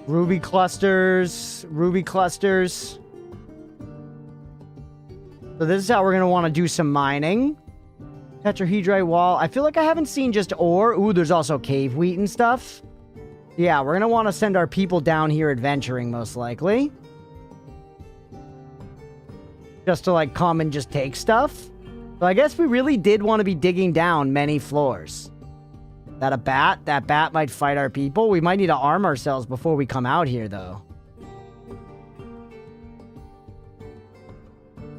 Ruby clusters. Ruby clusters. So this is how we're going to want to do some mining. Tetrahedrite wall. I feel like I haven't seen just ore. Ooh, there's also cave wheat and stuff. Yeah, we're going to want to send our people down here adventuring, most likely. Just to, like, come and just take stuff. So I guess we really did want to be digging down many floors. That a bat? That bat might fight our people. We might need to arm ourselves before we come out here, though.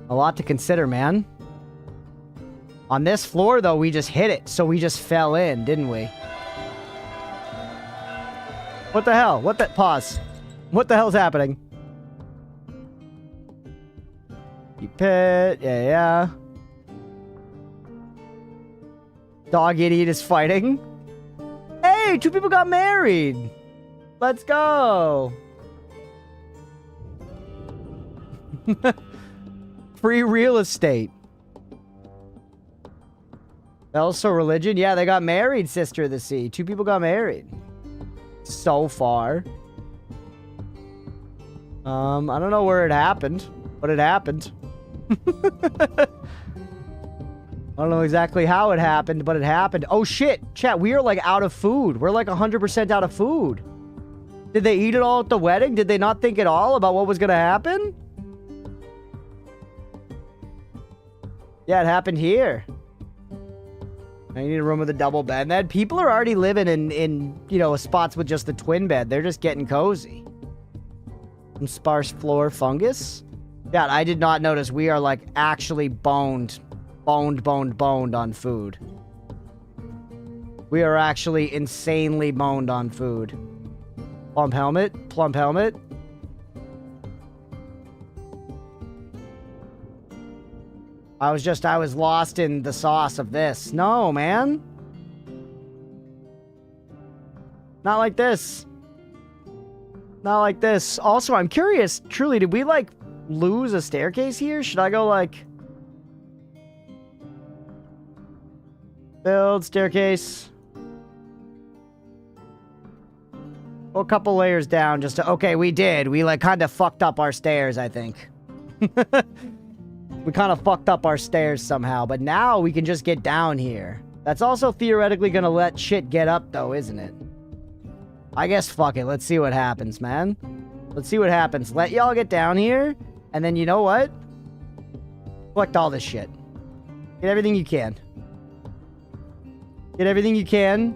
A lot to consider, man. On this floor, though, we just hit it. So we just fell in, didn't we? What the hell? What the... Pause. What the hell's happening? Pit. Yeah. Dog idiot is fighting. Hey, 2 people got married. Let's go. Free real estate. Also religion. Yeah, they got married, Sister of the Sea. 2 people got married. So far. I don't know where it happened, but it happened. I don't know exactly how it happened, but it happened. Oh shit, chat, we are like out of food. We're like 100% out of food. Did they eat it all at the wedding? Did they not think at all about what was gonna happen? Yeah, it happened here. I need a room with a double bed. Then people are already living in you know, spots with just the twin bed. They're just getting cozy. Some sparse floor fungus. Yeah, I did not notice. We are like actually boned on food. We are actually insanely boned on food. Plump helmet, plump helmet. I was lost in the sauce of this. No, man. Not like this. Not like this. Also, I'm curious, truly, did we, like, lose a staircase here? Should I go, like... Build staircase. Go a couple layers down just to... Okay, we did. We, like, kind of fucked up our stairs, I think. We kind of fucked up our stairs somehow, but now we can just get down here. That's also theoretically gonna let shit get up, though, isn't it? I guess fuck it. Let's see what happens, man. Let's see what happens. Let y'all get down here, and then you know what? Collect all this shit. Get everything you can. Get everything you can.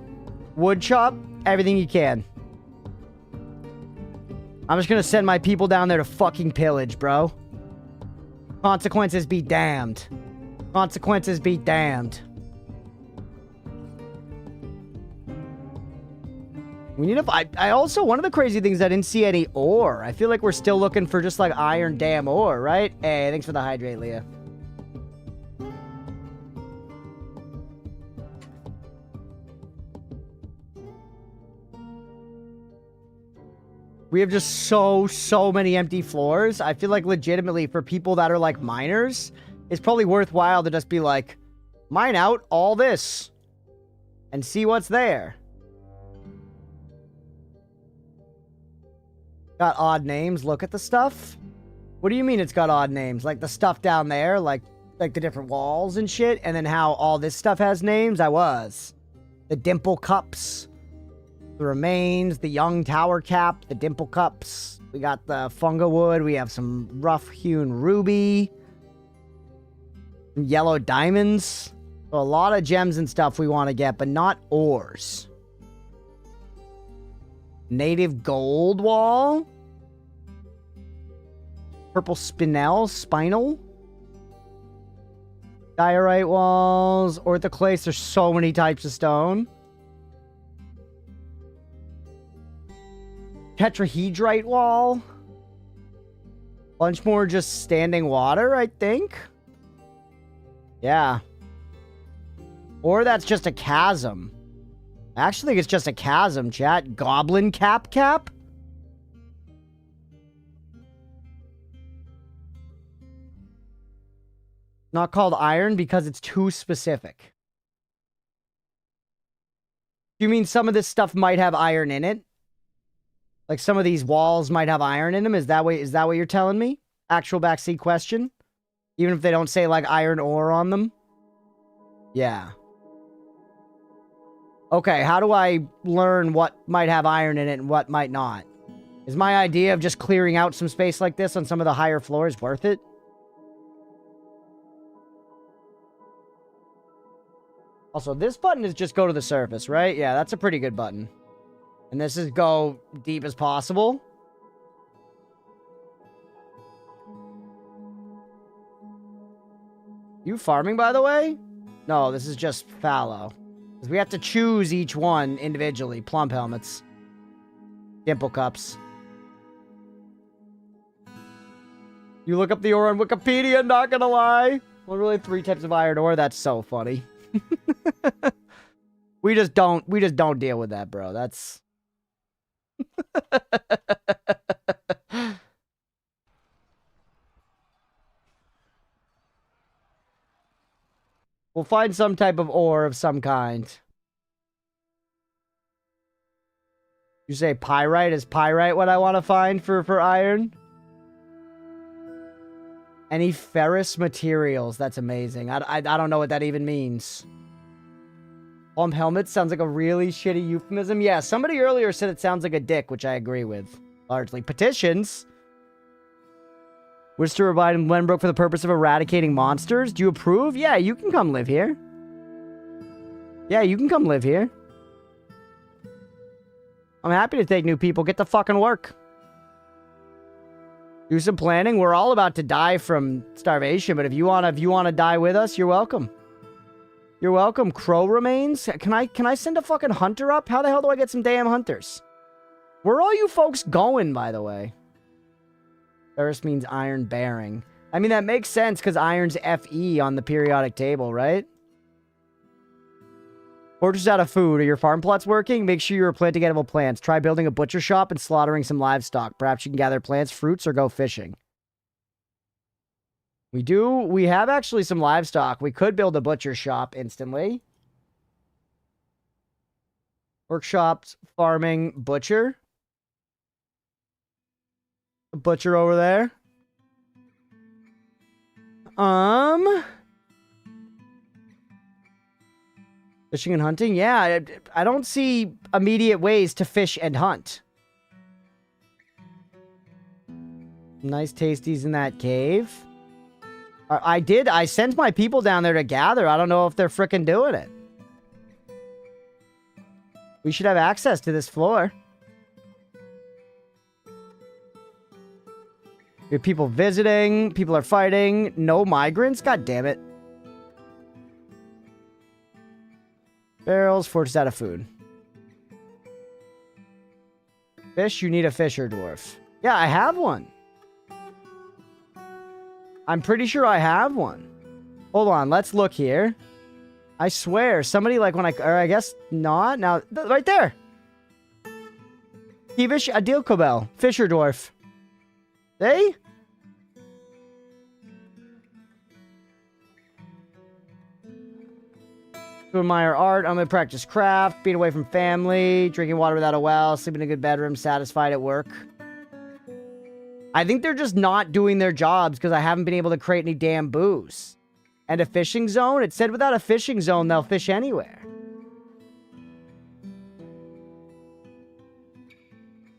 Wood chop, everything you can. I'm just gonna send my people down there to fucking pillage, bro. Consequences be damned. Consequences be damned. We need to... I also... One of the crazy things, I didn't see any ore. I feel like we're still looking for just, like, iron damn ore, right? Hey, thanks for the hydrate, Leah. We have just so many empty floors. I feel like legitimately for people that are like miners, it's probably worthwhile to just be like, mine out all this and see what's there. Got odd names. Look at the stuff. What do you mean it's got odd names? Like the stuff down there, like the different walls and shit, and then how all this stuff has names? The dimple cups. The remains, the young tower cap, the dimple cups. We got the funga wood. We have some rough hewn ruby. Yellow diamonds. So a lot of gems and stuff we want to get, but not ores. Native gold wall. Purple spinel. Diorite walls. Orthoclase. There's so many types of stone. Tetrahedrite wall. Bunch more just standing water, I think. Yeah. Or that's just a chasm. I actually think it's just a chasm, chat. Goblin cap? Not called iron because it's too specific. Do you mean some of this stuff might have iron in it? Like some of these walls might have iron in them? Is that what you're telling me? Actual backseat question? Even if they don't say, like, iron ore on them? Yeah. Okay, how do I learn what might have iron in it and what might not? Is my idea of just clearing out some space like this on some of the higher floors worth it? Also, this button is just go to the surface, right? Yeah, that's a pretty good button. And this is go deep as possible. You farming, by the way? No, this is just fallow. 'Cause we have to choose each one individually. Plump helmets. Dimple cups. You look up the ore on Wikipedia, not gonna lie. Well, really 3 types of iron ore? That's so funny. We just don't deal with that, bro. That's... We'll find some type of ore of some kind. You say pyrite? Is pyrite what I want to find for iron? Any ferrous materials. That's amazing. I don't know what that even means. Plump helmet sounds like a really shitty euphemism. Yeah, somebody earlier said it sounds like a dick, which I agree with. Largely. Petitions. Wish to provide in Glenbrook for the purpose of eradicating monsters. Do you approve? Yeah, you can come live here. Yeah, you can come live here. I'm happy to take new people. Get to fucking work. Do some planning. We're all about to die from starvation, but if you wanna die with us, you're welcome. You're welcome. Crow remains. Can I send a fucking hunter up? How the hell do I get some damn hunters? Where are all you folks going, by the way? Ferrous means iron bearing. I mean, that makes sense because iron's Fe on the periodic table, right? Fortress out of food. Are your farm plots working? Make sure you're planting edible plants. Try building a butcher shop and slaughtering some livestock. Perhaps you can gather plants, fruits, or go fishing. We have actually some livestock. We could build a butcher shop instantly. Workshops, farming, butcher. A butcher over there. Fishing and hunting? Yeah, I don't see immediate ways to fish and hunt. Nice tasties in that cave. I sent my people down there to gather. I don't know if they're frickin' doing it. We should have access to this floor. We have people visiting. People are fighting. No migrants? God damn it. Barrels. Fortress out of food. Fish? You need a fisher, dwarf. Yeah, I have one. I'm pretty sure I have one. Hold on. Let's look here. I swear. Somebody like when or I guess not. Now, right there. Kivish Adilkobel. Fisher dwarf. They? To admire art, I'm gonna practice craft, being away from family, drinking water without a well, sleeping in a good bedroom, satisfied at work. I think they're just not doing their jobs because I haven't been able to create any damn booze. And a fishing zone? It said without a fishing zone, they'll fish anywhere.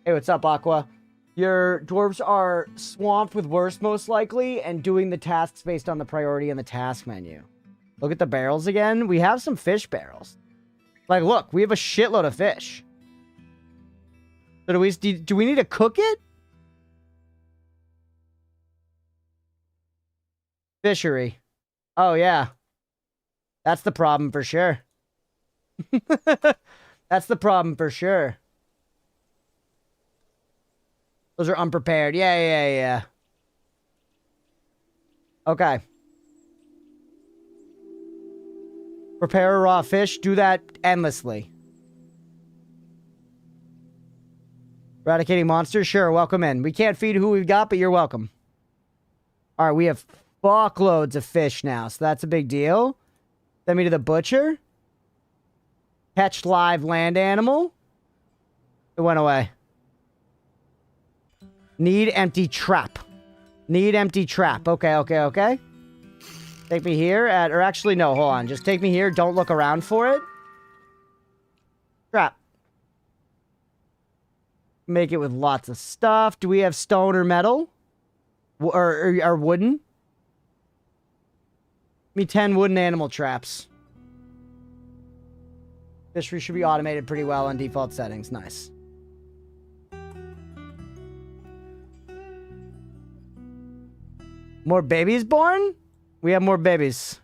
Hey, what's up, Aqua? Your dwarves are swamped with worse, most likely, and doing the tasks based on the priority in the task menu. Look at the barrels again. We have some fish barrels. Like, look, we have a shitload of fish. So do we need to cook it? Fishery. Oh, yeah. That's the problem for sure. That's the problem for sure. Those are unprepared. Yeah. Okay. Prepare a raw fish. Do that endlessly. Eradicating monsters? Sure, welcome in. We can't feed who we've got, but you're welcome. Alright, we have fuckloads of fish now, so that's a big deal. Send me to the butcher. Catch live land animal. It went away. Need empty trap. Need empty trap. Okay. Take me here at, or actually, no, hold on. Just take me here. Don't look around for it. Trap. Make it with lots of stuff. Do we have stone or metal? Or wooden? Give me 10 wooden animal traps. Fishery should be automated pretty well on default settings. Nice. More babies born? We have more babies.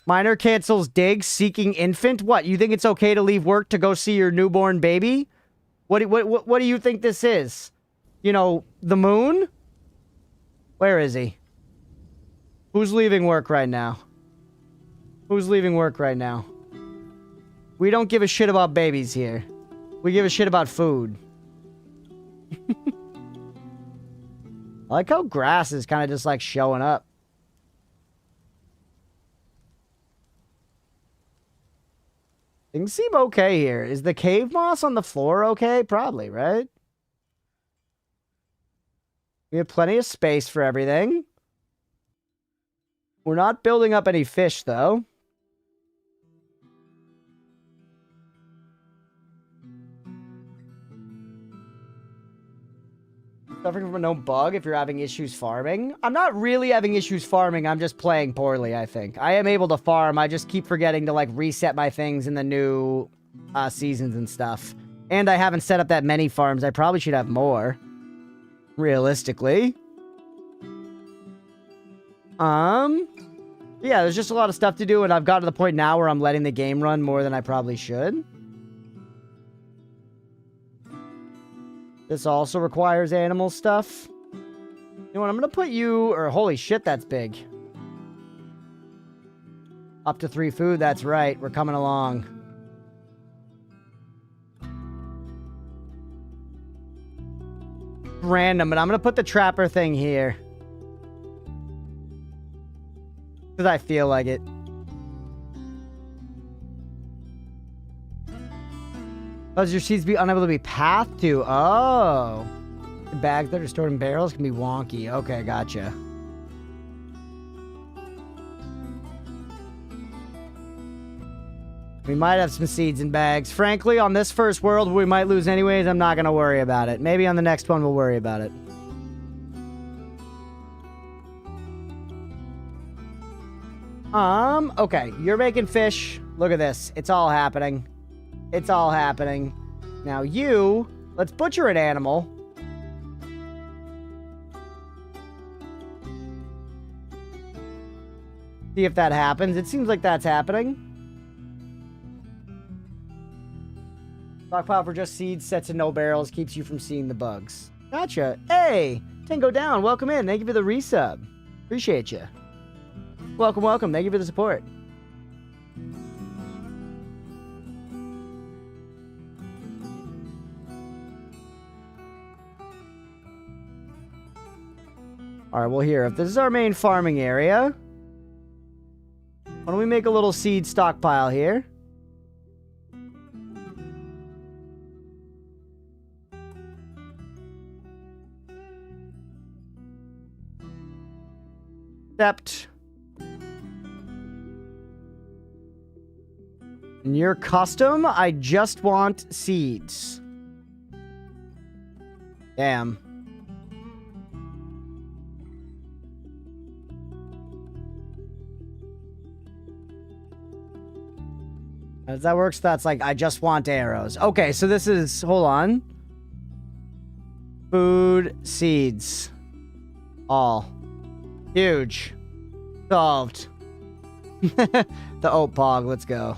Miner cancels dig, seeking infant. What, you think it's okay to leave work to go see your newborn baby? What do you think this is? You know, the moon? Where is he? Who's leaving work right now? Who's leaving work right now? We don't give a shit about babies here. We give a shit about food. I like how grass is kind of just like showing up. Things seem okay here. Is the cave moss on the floor okay? Probably, right? We have plenty of space for everything. We're not building up any fish, though. Suffering from a known bug if you're having issues farming. I'm not really having issues farming. I'm just playing poorly, I think. I am able to farm. I just keep forgetting to, like, reset my things in the new seasons and stuff. And I haven't set up that many farms. I probably should have more. Realistically. Yeah, there's just a lot of stuff to do, and I've got to the point now where I'm letting the game run more than I probably should. This also requires animal stuff. You know what, I'm gonna put you... Or, holy shit, that's big. Up to 3 food, that's right. We're coming along. Random, but I'm gonna put the trapper thing here. Because I feel like it. Cause your seeds be unable to be pathed to. Oh. The bags that are stored in barrels can be wonky. Okay, gotcha. We might have some seeds in bags. Frankly, on this first world we might lose anyways, I'm not gonna worry about it. Maybe on the next one we'll worry about it. Okay, you're making fish. Look at this. It's all happening. It's all happening. Now you, let's butcher an animal. See if that happens. It seems like that's happening. Stockpile for just seeds, sets and no barrels, keeps you from seeing the bugs. Gotcha. Hey, Tango Down, welcome in. Thank you for the resub. Appreciate you. Welcome, welcome. Thank you for the support. Alright, well here, if this is our main farming area, why don't we make a little seed stockpile here? Except... in your custom, I just want seeds. Damn. As that works, that's like, I just want arrows. Okay, so this is, hold on. Food, seeds. All. Huge. Solved. The oat pog, let's go.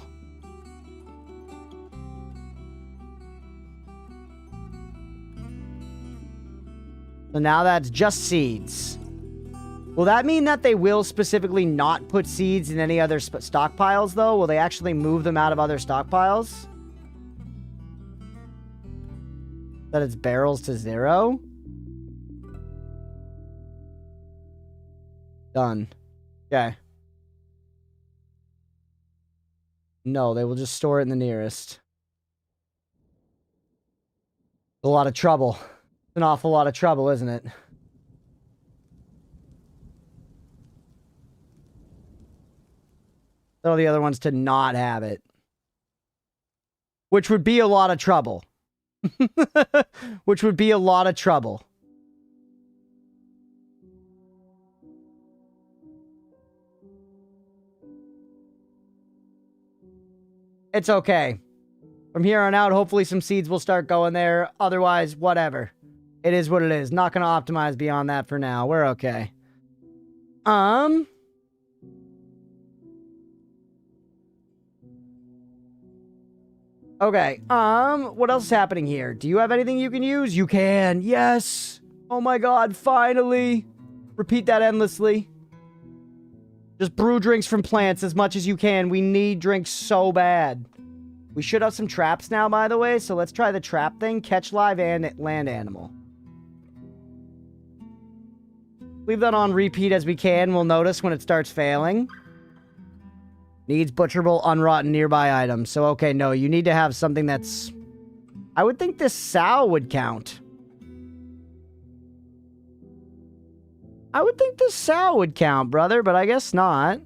So now that's just seeds. Will that mean that they will specifically not put seeds in any other stockpiles, though? Will they actually move them out of other stockpiles? That it's barrels to 0? Done. Okay. No, they will just store it in the nearest. A lot of trouble. An awful lot of trouble, isn't it? Tell the other ones to not have it. Which would be a lot of trouble. Which would be a lot of trouble. It's okay. From here on out, hopefully some seeds will start going there. Otherwise, whatever. It is what it is. Not going to optimize beyond that for now. We're okay. Okay, what else is happening here? Do you have anything you can use? You can, yes! Oh my god, finally! Repeat that endlessly. Just brew drinks from plants as much as you can. We need drinks so bad. We should have some traps now, by the way, so let's try the trap thing. Catch live and land animal. Leave that on repeat as we can. We'll notice when it starts failing. Needs butcherable, unrotten nearby items. So, okay, no, you need to have something that's... I would think this sow would count. I would think this sow would count, brother, but I guess not.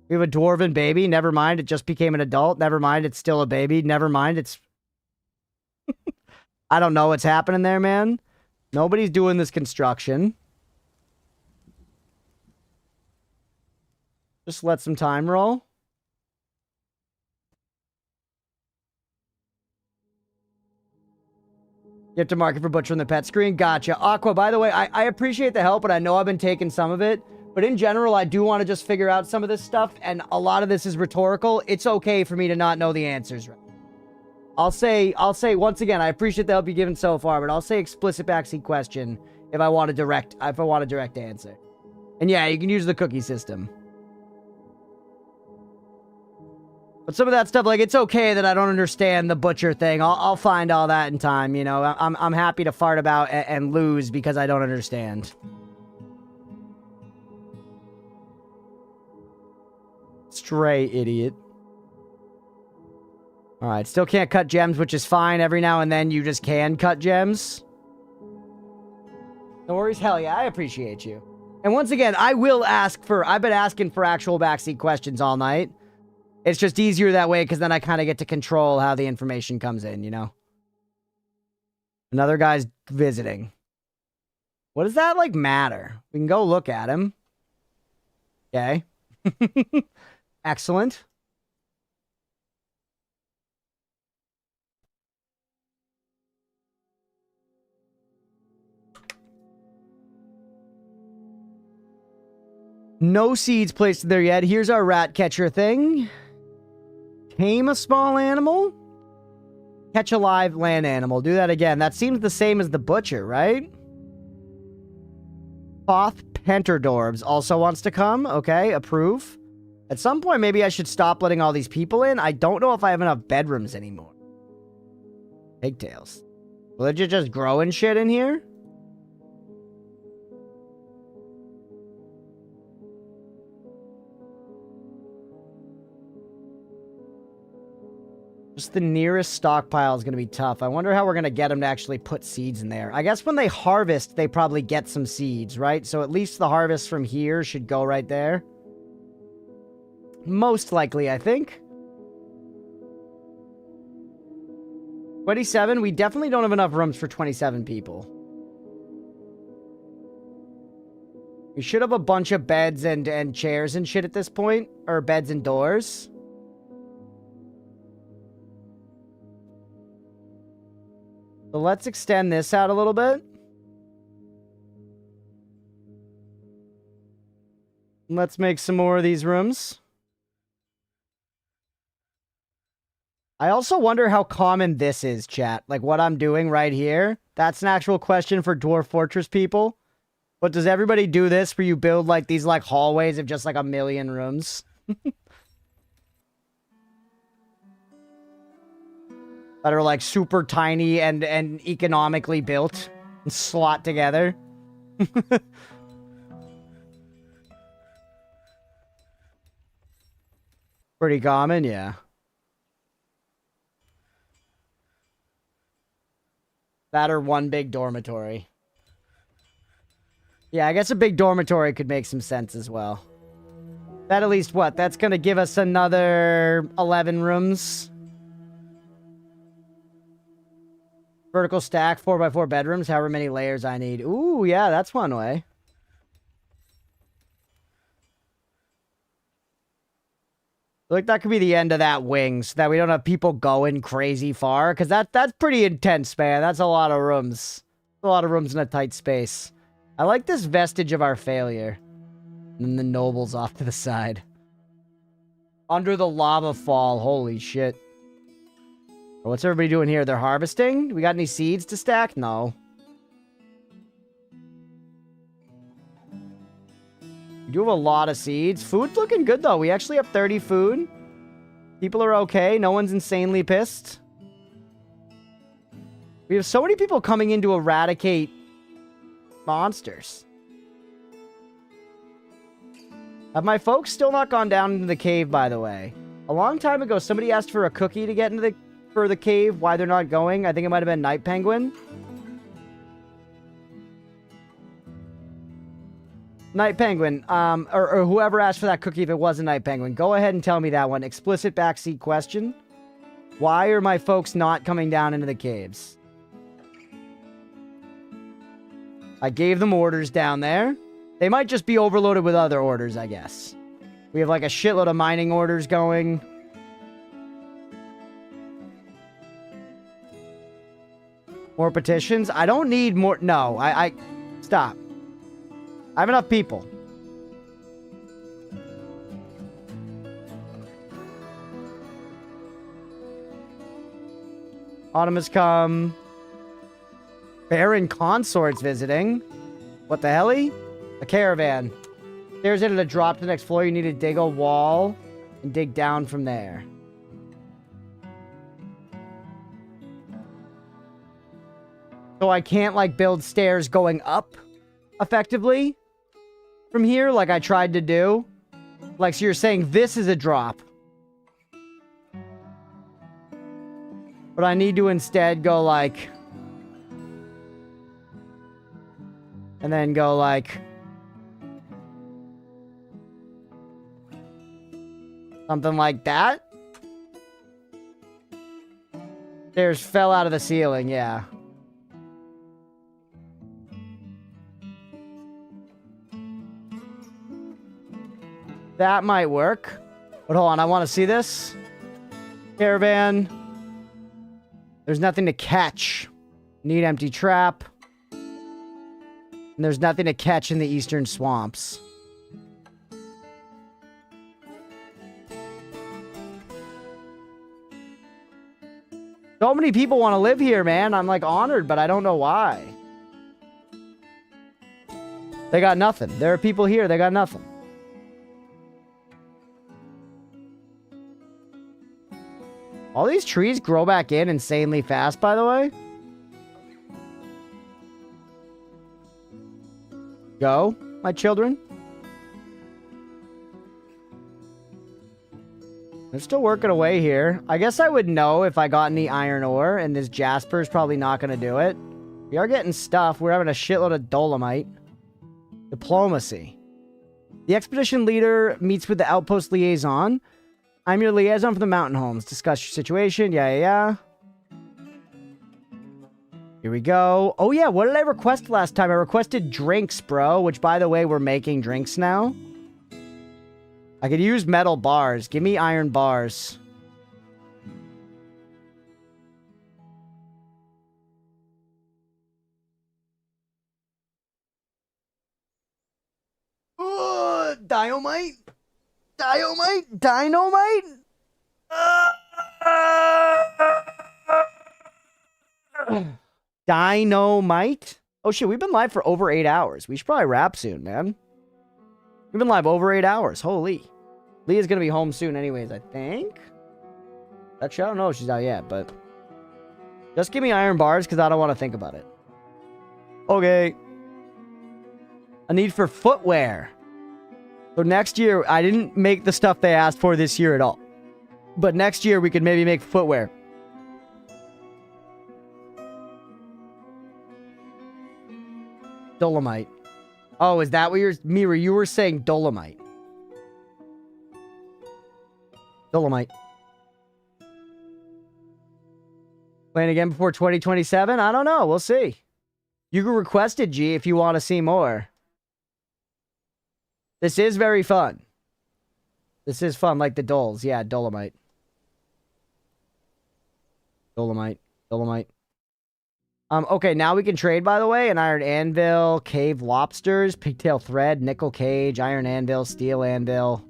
We have a dwarven baby. Never mind, it just became an adult. Never mind, it's still a baby. Never mind, it's... I don't know what's happening there, man. Nobody's doing this construction. Just let some time roll. You have to mark it for butcher on the pet screen. Gotcha. Aqua, by the way, I appreciate the help, and I know I've been taking some of it. But in general, I do want to just figure out some of this stuff, and a lot of this is rhetorical. It's okay for me to not know the answers. I'll say, once again, I appreciate the help you've given so far, but I'll say explicit backseat question if I want a direct answer. And yeah, you can use the cookie system. But some of that stuff, like, it's okay that I don't understand the butcher thing. I'll find all that in time, you know. I'm happy to fart about and lose because I don't understand. Stray idiot. Alright, still can't cut gems, which is fine. Every now and then you just can cut gems. No worries, hell yeah, I appreciate you. And once again, I've been asking for actual backseat questions all night. It's just easier that way because then I kind of get to control how the information comes in, you know? Another guy's visiting. What does that, like, matter? We can go look at him. Okay. Excellent. No seeds placed there yet. Here's our rat catcher thing. Tame a small animal. Catch a live land animal. Do that again. That seems the same as the butcher, right? Thoth Penterdorbs also wants to come. Okay, approve. At some point, maybe I should stop letting all these people in. I don't know if I have enough bedrooms anymore. Pigtails. Will it just grow and shit in here? Just the nearest stockpile is going to be tough. I wonder how we're going to get them to actually put seeds in there. I guess when they harvest, they probably get some seeds, right? So at least the harvest from here should go right there. Most likely, I think. 27? We definitely don't have enough rooms for 27 people. We should have a bunch of beds and chairs and shit at this point. Or beds and doors. So let's extend this out a little bit. Let's make some more of these rooms. I also wonder how common this is, chat. Like what I'm doing right here. That's an actual question for Dwarf Fortress people. But does everybody do this where you build like these like hallways of just like 1,000,000 rooms? That are like super tiny and economically built and slot together. Pretty common, yeah. That or one big dormitory. Yeah, I guess a big dormitory could make some sense as well. That at least what? That's gonna give us another 11 rooms. Vertical stack, 4x4 bedrooms, however many layers I need. Ooh, yeah, that's one way. Like, that could be the end of that wing, so that we don't have people going crazy far. Because that's pretty intense, man. That's a lot of rooms. A lot of rooms in a tight space. I like this vestige of our failure. And the nobles off to the side. Under the lava fall. Holy shit. What's everybody doing here? They're harvesting? We got any seeds to stack? No. We do have a lot of seeds. Food's looking good, though. We actually have 30 food. People are okay. No one's insanely pissed. We have so many people coming in to eradicate monsters. Have my folks still not gone down into the cave, by the way? A long time ago, somebody asked for a cookie to get into the cave. Why they're not going? I think it might have been Night Penguin. Night Penguin, or whoever asked for that cookie, if it was a Night Penguin, go ahead and tell me that one. Explicit backseat question. Why are my folks not coming down into the caves? I gave them orders down there. They might just be overloaded with other orders, I guess. We have like a shitload of mining orders going. More petitions? I don't need more. No, stop. I have enough people. Autumn has come. Baron Consort's visiting. What the helly? A caravan. Stairs in to drop to the next floor. You need to dig a wall and dig down from there. So I can't, like, build stairs going up effectively from here, like I tried to do. Like, so you're saying this is a drop. But I need to instead go, like... And then go, like... Something like that? Stairs fell out of the ceiling, yeah. That might work. But hold on, I want to see this. Caravan. There's nothing to catch. Need empty trap. And there's nothing to catch in the eastern swamps. So many people want to live here, man. I'm like honored, but I don't know why. They got nothing. There are people here. They got nothing. All these trees grow back in insanely fast, by the way. Go, my children. They're still working away here. I guess I would know if I got any iron ore, and this Jasper's probably not going to do it. We are getting stuff. We're having a shitload of dolomite. Diplomacy. The expedition leader meets with the outpost liaison. I'm your liaison for the mountain homes. Discuss your situation. Yeah. Here we go. Oh, yeah. What did I request last time? I requested drinks, bro. Which, by the way, we're making drinks now. I could use metal bars. Give me iron bars. Dynamite? Dynamite? Dynamite? Dynamite? Oh shit, we've been live for over 8 hours. We should probably wrap soon, man. We've been live over 8 hours. Holy. Leah's gonna be home soon anyways, I think. Actually, I don't know if she's out yet, but... Just give me iron bars, because I don't want to think about it. Okay. A need for footwear. So next year, I didn't make the stuff they asked for this year at all. But next year, we could maybe make footwear. Dolomite. Oh, is that what you're... Mira, you were saying dolomite. Dolomite. Playing again before 2027? I don't know. We'll see. You can request it, G, if you want to see more. This is very fun. This is fun, like the Doles. Yeah, Dolomite. Dolomite. Dolomite. Okay, now we can trade, by the way. An iron anvil, cave lobsters, pigtail thread, nickel cage, iron anvil, steel anvil.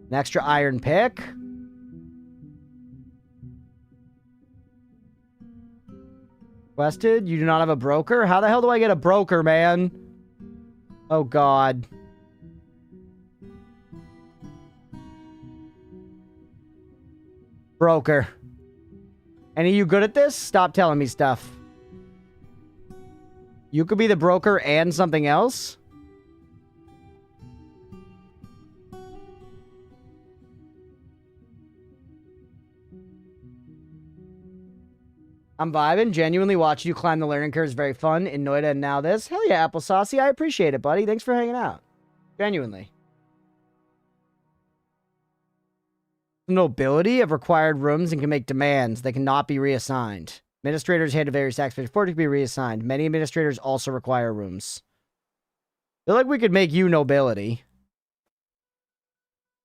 An extra iron pick. Requested. You do not have a broker? How the hell do I get a broker, man? Oh, God. Broker. Any of you good at this? Stop telling me stuff. You could be the broker and something else? I'm vibing. Genuinely watching you climb the learning curve is very fun. In Noida and now this. Hell yeah, Apple Saucy. I appreciate it, buddy. Thanks for hanging out. Genuinely. The nobility have required rooms and can make demands. They cannot be reassigned. Administrators handle various aspects for it to be reassigned. Many administrators also require rooms. I feel like we could make you nobility.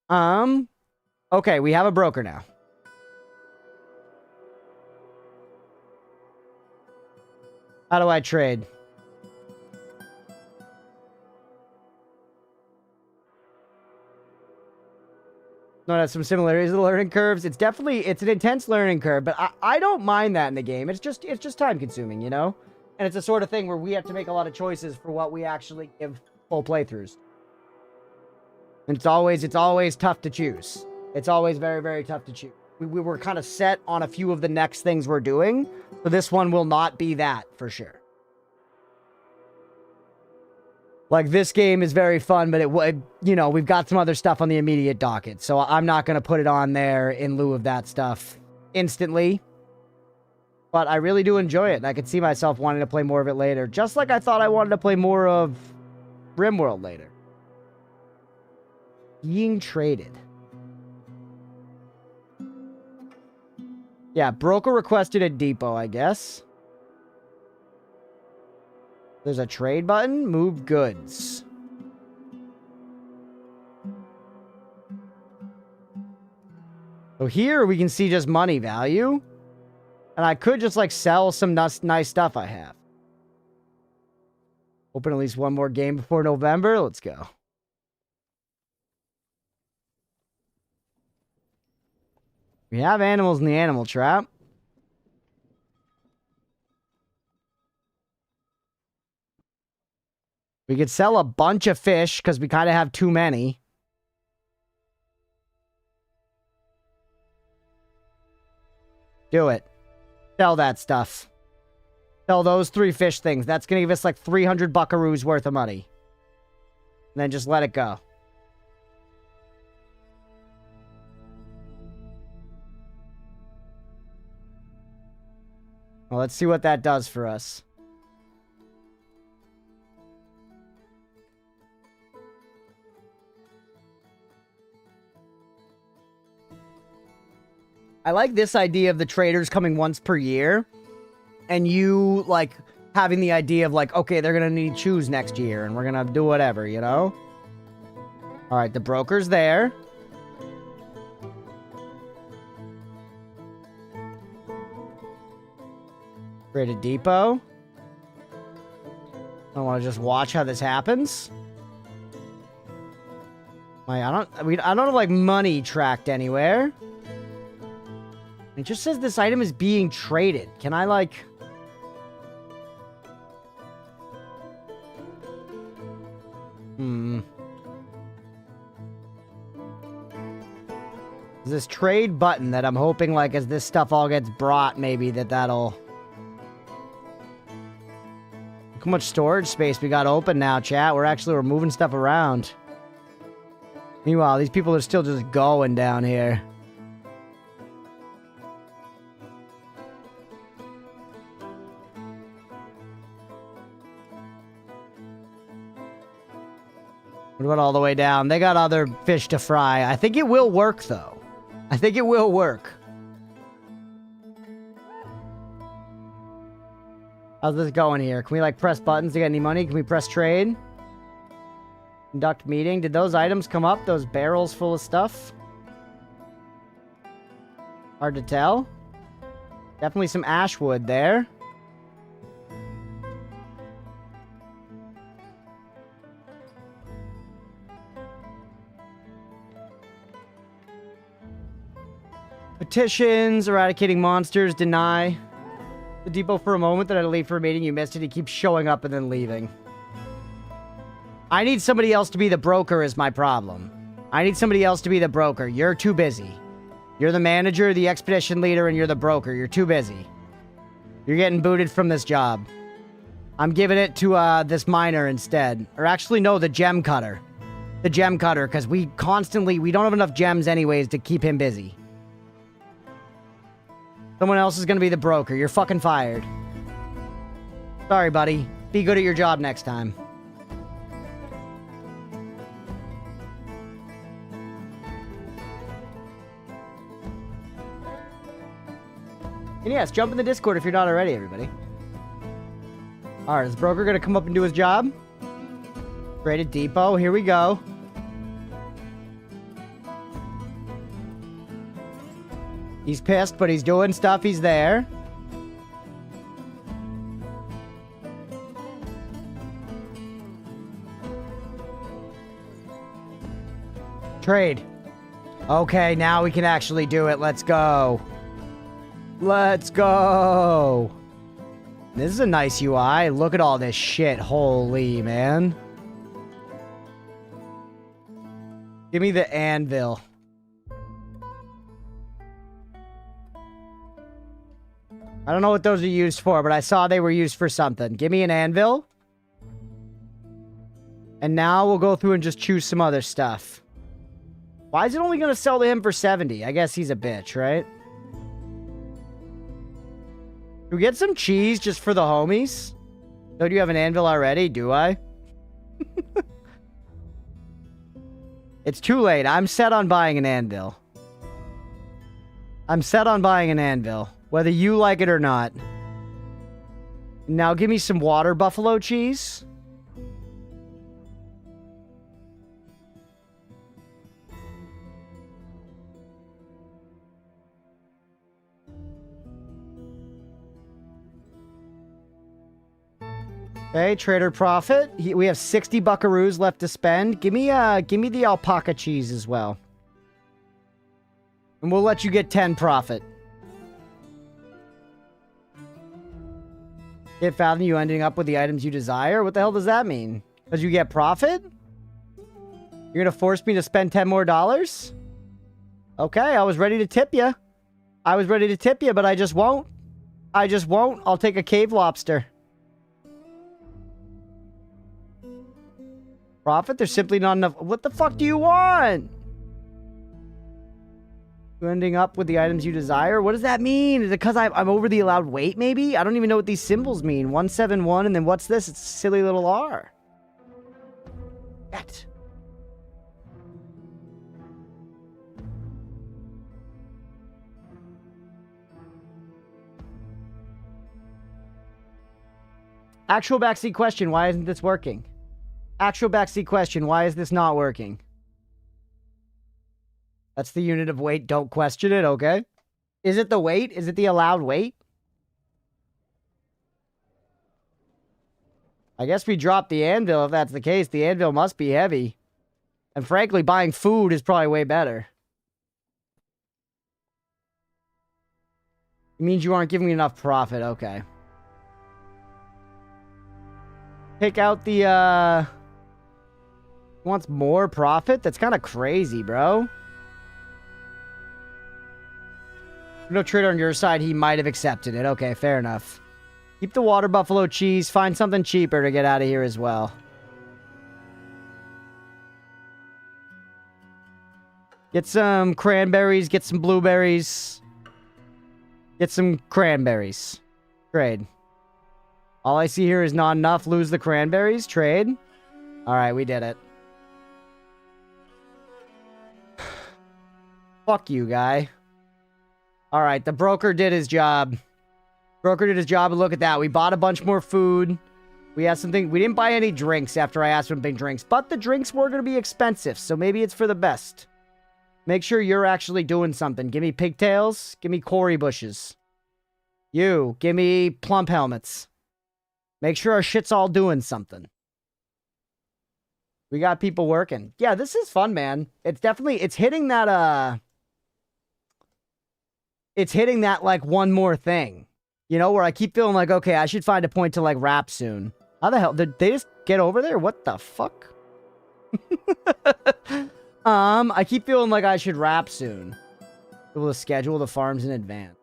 Okay, we have a broker now. How do I trade? No, that's some similarities to the learning curves. It's an intense learning curve, but I don't mind that in the game. It's just time consuming, you know? And it's the sort of thing where we have to make a lot of choices for what we actually give full playthroughs. And it's always tough to choose. It's always very, very tough to choose. We were kind of set on a few of the next things we're doing, so this one will not be that for sure. Like, this game is very fun, but you know, we've got some other stuff on the immediate docket, so I'm not going to put it on there in lieu of that stuff instantly. But I really do enjoy it, and I could see myself wanting to play more of it later, just like I thought I wanted to play more of RimWorld later. Being traded. Yeah, broker requested a depot, I guess. There's a trade button. Move goods. So here we can see just money value. And I could just like sell some nice stuff I have. Open at least one more game before November. Let's go. We have animals in the animal trap. We could sell a bunch of fish because we kind of have too many. Do it. Sell that stuff. Sell those 3 fish things. That's going to give us like 300 buckaroos worth of money. And then just let it go. Well, let's see what that does for us. I like this idea of the traders coming once per year. And you, like, having the idea of, like, okay, they're going to need shoes next year. And we're going to do whatever, you know? Alright, the broker's there. Create a depot. I want to just watch how this happens. I don't have, like, money tracked anywhere. It just says this item is being traded. Can I, like... There's this trade button that I'm hoping, like, as this stuff all gets brought, maybe that'll... Look how much storage space we got open now, chat. We're moving stuff around. Meanwhile, these people are still just going down here. What about all the way down? They got other fish to fry. I think it will work, though. I think it will work. How's this going here? Can we, like, press buttons to get any money? Can we press trade? Conduct meeting. Did those items come up? Those barrels full of stuff? Hard to tell. Definitely some ash wood there. Petitions, eradicating monsters, deny. The depot for a moment that I leave for a meeting. You missed it. He keeps showing up and then leaving. I need somebody else to be the broker is my problem. I need somebody else to be the broker. You're too busy. You're the manager, the expedition leader, and you're the broker. You're too busy. You're getting booted from this job. I'm giving it to this miner instead. Or actually, no, the gem cutter. The gem cutter, because we don't have enough gems anyways to keep him busy. Someone else is going to be the broker. You're fucking fired. Sorry, buddy. Be good at your job next time. And yes, jump in the Discord if you're not already, everybody. Alright, is the broker going to come up and do his job? Traded depot. Here we go. He's pissed, but he's doing stuff. He's there. Trade. Okay, now we can actually do it. Let's go. Let's go. This is a nice UI. Look at all this shit. Holy, man. Give me the anvil. I don't know what those are used for, but I saw they were used for something. Give me an anvil. And now we'll go through and just choose some other stuff. Why is it only going to sell to him for 70? I guess he's a bitch, right? Do we get some cheese just for the homies? Oh, do you have an anvil already? Do I? It's too late. I'm set on buying an anvil. I'm set on buying an anvil. Whether you like it or not. Now give me some water buffalo cheese. Okay, trader profit. We have 60 buckaroos left to spend. Give me the alpaca cheese as well. And we'll let you get 10 profit. It found you ending up with the items you desire? What the hell does that mean? Because you get profit? You're going to force me to spend 10 more dollars? Okay, I was ready to tip you. I was ready to tip you, but I just won't. I just won't. I'll take a cave lobster. Profit? There's simply not enough. What the fuck do you want? You ending up with the items you desire? What does that mean? Is it because I'm over the allowed weight, maybe? I don't even know what these symbols mean. 171, and then what's this? It's a silly little R. That. Actual backseat question, why isn't this working? Actual backseat question, why is this not working? That's the unit of weight. Don't question it, okay? Is it the weight? Is it the allowed weight? I guess we dropped the anvil if that's the case. The anvil must be heavy. And frankly, buying food is probably way better. It means you aren't giving me enough profit. Okay. Take out the, wants more profit? That's kind of crazy, bro. No trader on your side, he might have accepted it. Okay, fair enough. Keep the water buffalo cheese. Find something cheaper to get out of here as well. Get some cranberries. Get some blueberries. Get some cranberries. Trade. All I see here is not enough. Lose the cranberries. Trade. Alright, we did it. Fuck you, guy. All right, the broker did his job. Broker did his job, and look at that. We bought a bunch more food. We had something. We didn't buy any drinks after I asked for big drinks, but the drinks were going to be expensive, so maybe it's for the best. Make sure you're actually doing something. Give me pigtails. Give me Cory bushes. You, give me plump helmets. Make sure our shit's all doing something. We got people working. Yeah, this is fun, man. It's definitely, it's hitting that, it's hitting that, like, one more thing. You know, where I keep feeling like, okay, I should find a point to, like, rap soon. How the hell? Did they just get over there? What the fuck? I keep feeling like I should rap soon. Able to schedule the farms in advance.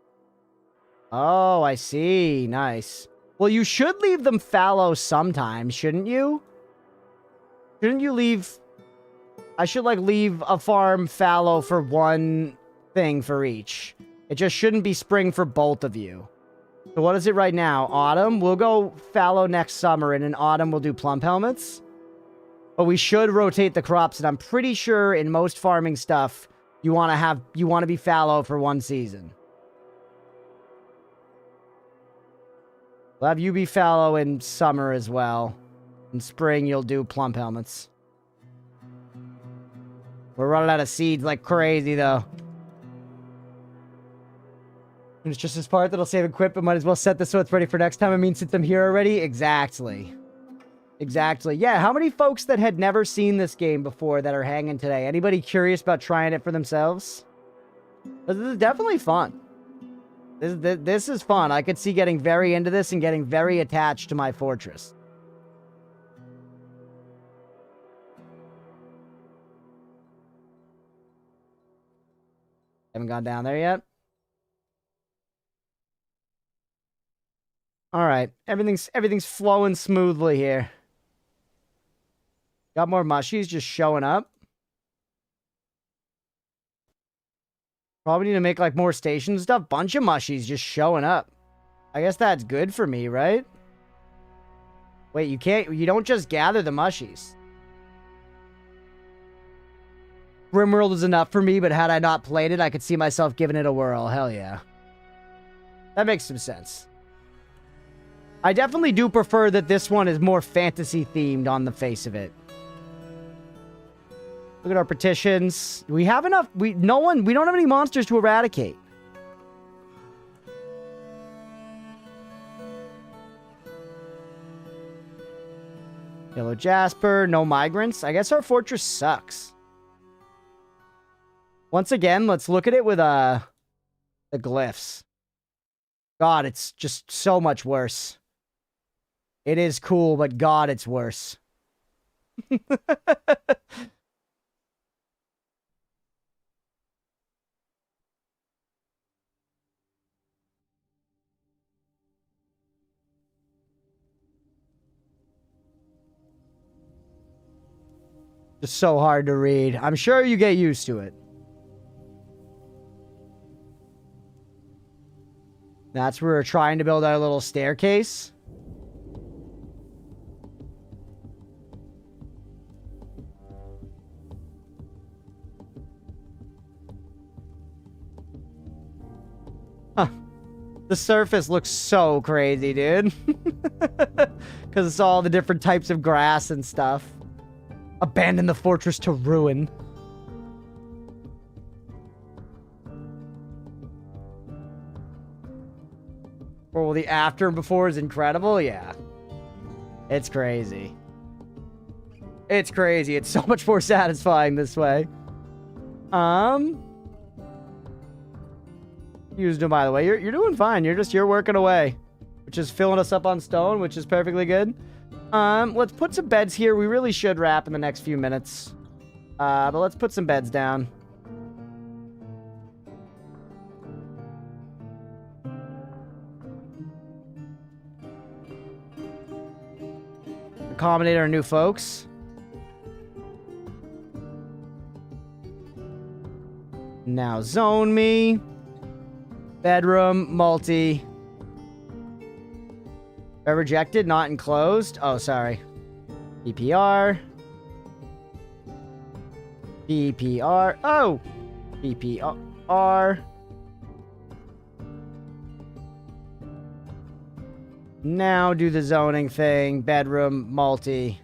Oh, I see. Nice. Well, you should leave them fallow sometimes, shouldn't you? Shouldn't you leave... I should, like, leave a farm fallow for one thing for each. It just shouldn't be spring for both of you. So what is it right now? Autumn? We'll go fallow next summer, and in autumn we'll do plump helmets. But we should rotate the crops, and I'm pretty sure in most farming stuff, you want to be fallow for one season. We'll have you be fallow in summer as well. In spring, you'll do plump helmets. We're running out of seeds like crazy, though. And it's just this part that'll save and quit, but might as well set this so it's ready for next time. I mean, since I'm here already. Exactly. Exactly. Yeah, how many folks that had never seen this game before that are hanging today? Anybody curious about trying it for themselves? This is definitely fun. This is fun. I could see getting very into this and getting very attached to my fortress. Haven't gone down there yet. All right, everything's flowing smoothly here. Got more mushies just showing up. Probably need to make like more stations and stuff. Bunch of mushies just showing up. I guess that's good for me, right? Wait, you don't just gather the mushies. Rimworld is enough for me, but had I not played it, I could see myself giving it a whirl. Hell yeah. That makes some sense. I definitely do prefer that this one is more fantasy themed on the face of it. Look at our petitions. We have enough. We don't have any monsters to eradicate. Yellow Jasper, no migrants. I guess our fortress sucks. Once again, let's look at it with the glyphs. God, it's just so much worse. It is cool, but God, it's worse. Just so hard to read. I'm sure you get used to it. That's where we're trying to build our little staircase. Huh. The surface looks so crazy, dude. Because it's all the different types of grass and stuff. Abandon the fortress to ruin. Or the after and before is incredible? Yeah. It's crazy. It's crazy. It's so much more satisfying this way. Used them, by the way. You're doing fine. You're working away. Which is filling us up on stone, which is perfectly good. Let's put some beds here. We really should wrap in the next few minutes. But let's put some beds down. Accommodate our new folks. Now zone me. Bedroom, multi. Rejected, not enclosed. Oh, sorry. PPR. PPR. Oh! PPR. Now do the zoning thing. Bedroom, multi.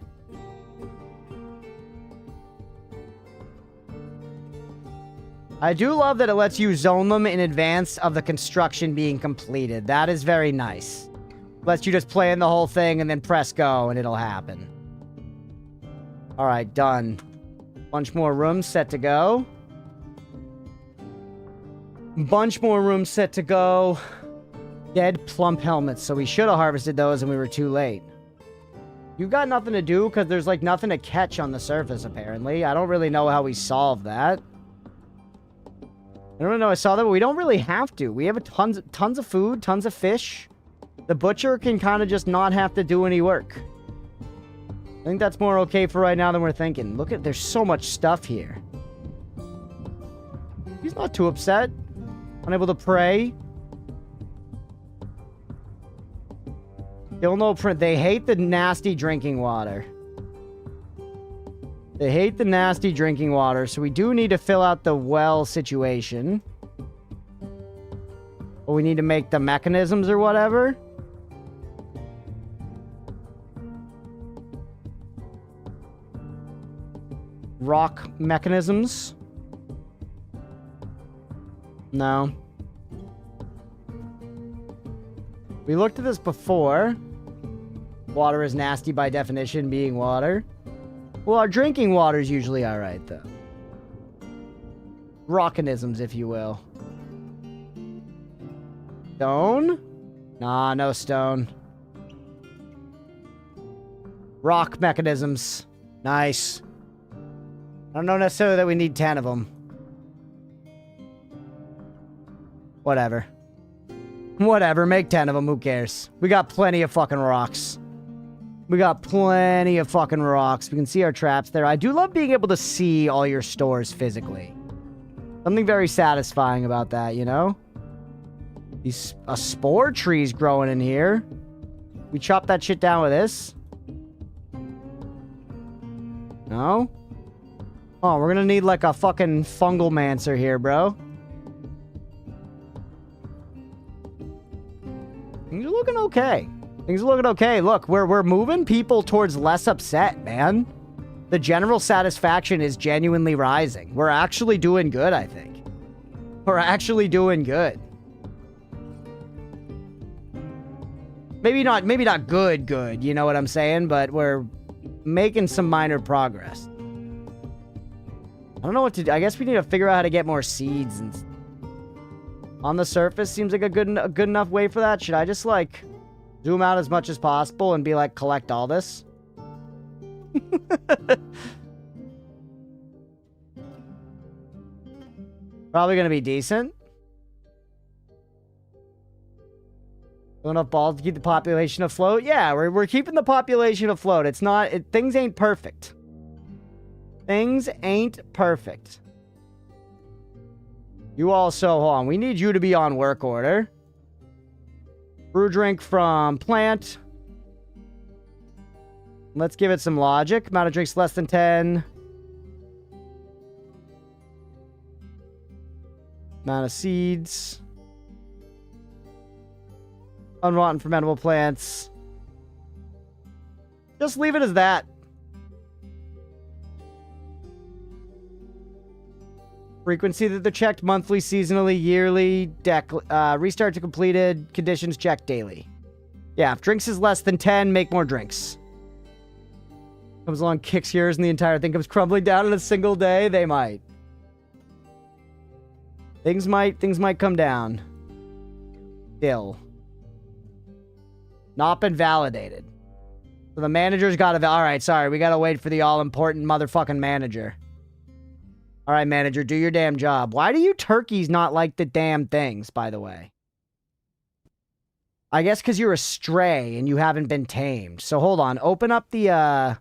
I do love that it lets you zone them in advance of the construction being completed. That is very nice. Lets you just play in the whole thing and then press go and it'll happen. Alright, done. Bunch more rooms set to go. Bunch more rooms set to go. Dead plump helmets. So we should have harvested those and we were too late. You got nothing to do because there's like nothing to catch on the surface apparently. I don't really know how we solve that. I don't know. I saw that, but we don't really have to. We have tons of food, tons of fish. The butcher can kind of just not have to do any work. I think that's more okay for right now than we're thinking. Look at, there's so much stuff here. He's not too upset. Unable to pray. Still no print. They hate the nasty drinking water. They hate the nasty drinking water, so we do need to fill out the well situation. But we need to make the mechanisms or whatever. Rock mechanisms. No. We looked at this before. Water is nasty by definition, being water. Well, our drinking water is usually alright, though. Rockinisms, if you will. Stone? Nah, no stone. Rock mechanisms. Nice. I don't know necessarily that we need 10 of them. Whatever. Whatever, make 10 of them, who cares? We got plenty of fucking rocks. We got plenty of fucking rocks. We can see our traps there. I do love being able to see all your stores physically. Something very satisfying about that, you know? A spore tree's growing in here. We chop that shit down with this? No? Oh, we're gonna need like a fucking fungal mancer here, bro. Things are looking okay. Things are looking okay. Look, we're moving people towards less upset, man. The general satisfaction is genuinely rising. We're actually doing good, I think. We're actually doing good. Maybe not good, you know what I'm saying? But we're making some minor progress. I don't know what to do. I guess we need to figure out how to get more seeds. And on the surface, seems like a good enough way for that. Should I just, like, zoom out as much as possible and be like, collect all this? Probably gonna be decent. Enough balls to keep the population afloat? Yeah, we're keeping the population afloat. It's not... things ain't perfect. Things ain't perfect. You also... Hold on. We need you to be on work order. Brew drink from plant. Let's give it some logic. Amount of drinks less than 10. Amount of seeds. Unrotten fermentable plants. Just leave it as that. Frequency that they're checked monthly, seasonally, yearly, restart to completed, conditions checked daily. Yeah, if drinks is less than 10, make more drinks. Comes along, kicks yours, and the entire thing comes crumbling down in a single day, they might. Things might come down. Still. Not been validated. So the manager's got to... Alright, sorry. We got to wait for the all-important motherfucking manager. Alright, manager. Do your damn job. Why do you turkeys not like the damn things, by the way? I guess because you're a stray and you haven't been tamed. So hold on. Open up the,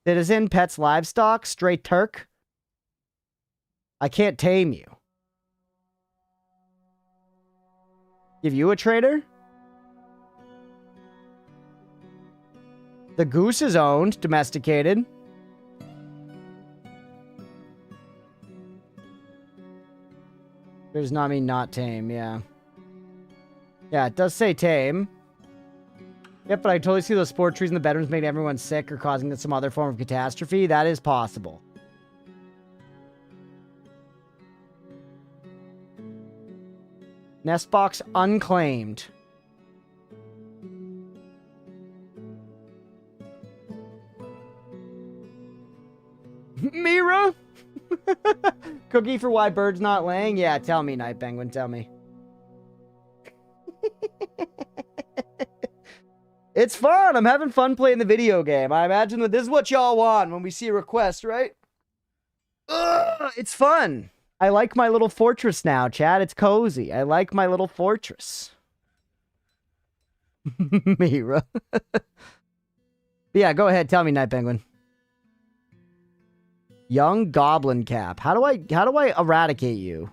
Citizen Pets Livestock. Straight Turk. I can't tame you. Give you a trader? The goose is owned, domesticated. Does not mean not tame, yeah. Yeah, it does say tame. Yep, but I totally see those spore trees in the bedrooms making everyone sick or causing some other form of catastrophe. That is possible. Nest box unclaimed. Mira? Cookie for why birds not laying? Yeah, tell me, Night Penguin, tell me. It's fun. I'm having fun playing the video game. I imagine that this is what y'all want when we see a request, right? Ugh, it's fun. I like my little fortress now, Chad. It's cozy. I like my little fortress. Mira. Yeah, go ahead. Tell me, Night Penguin. Young Goblin Cap. How do I eradicate you?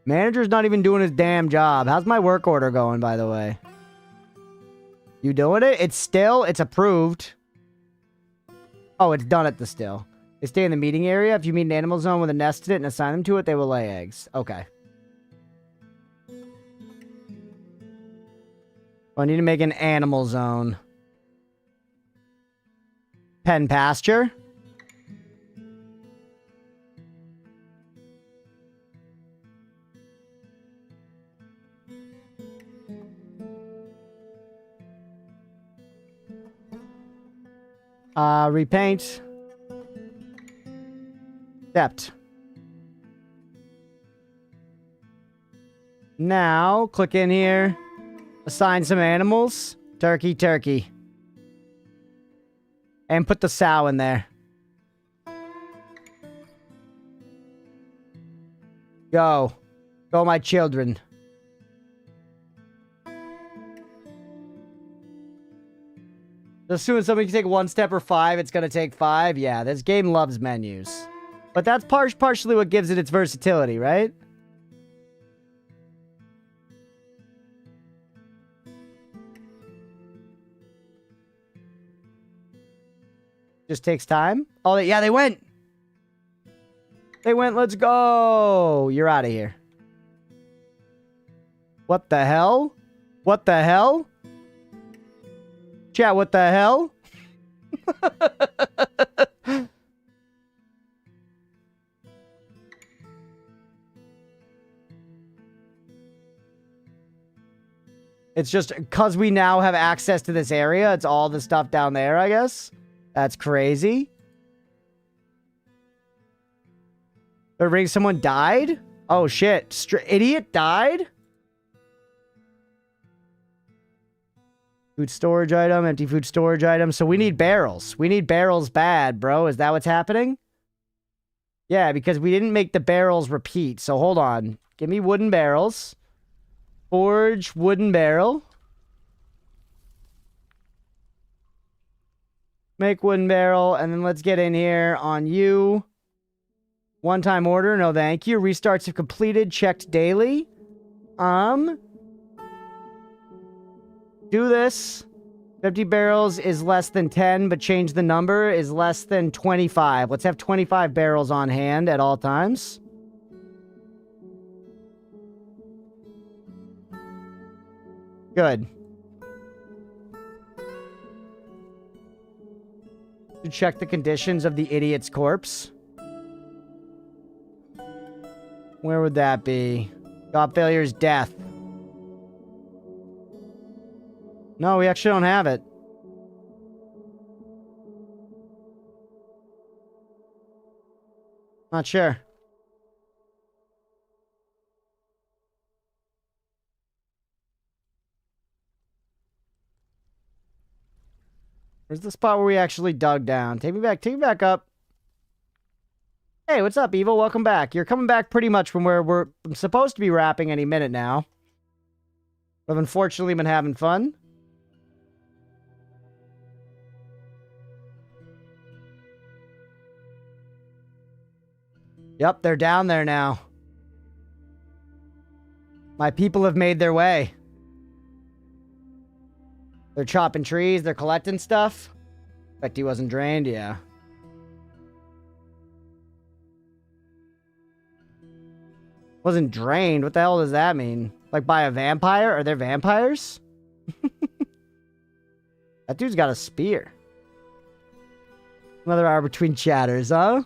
Manager's not even doing his damn job. How's my work order going, by the way? You doing it? It's approved. Oh, it's done at the still. They stay in the meeting area. If you meet an animal zone with a nest in it and assign them to it, they will lay eggs. Okay. Oh, I need to make an animal zone. Pen pasture. Repaint. Depth. Now, click in here. Assign some animals. Turkey, turkey. And put the sow in there. Go. Go, my children. As soon as somebody can take one step or 5, it's going to take 5. Yeah, this game loves menus. But that's partially what gives it its versatility, right? Just takes time. Oh, yeah, they went. They went, let's go. You're out of here. What the hell? What the hell? Chat, what the hell? It's just because we now have access to this area. It's all the stuff down there, I guess. That's crazy. They're ring someone died? Oh, shit. Idiot died? Food storage item, empty food storage item. So we need barrels. We need barrels bad, bro. Is that what's happening? Yeah, because we didn't make the barrels repeat. So hold on. Give me wooden barrels. Forge wooden barrel. Make wooden barrel. And then let's get in here on you. One-time order. No, thank you. Restarts have completed. Checked daily. Do this. 50 barrels is less than 10, but change the number is less than 25. Let's have 25 barrels on hand at all times. Good. To check the conditions of the idiot's corpse. Where would that be? Job failure's death. No, we actually don't have it. Not sure. Where's the spot where we actually dug down? Take me back up. Hey, what's up, Evil? Welcome back. You're coming back pretty much from where we're supposed to be wrapping any minute now. I've unfortunately been having fun. Yep, they're down there now. My people have made their way. They're chopping trees. They're collecting stuff. In fact, he wasn't drained, yeah. Wasn't drained? What the hell does that mean? Like by a vampire? Are there vampires? That dude's got a spear. Another hour between chatters, huh?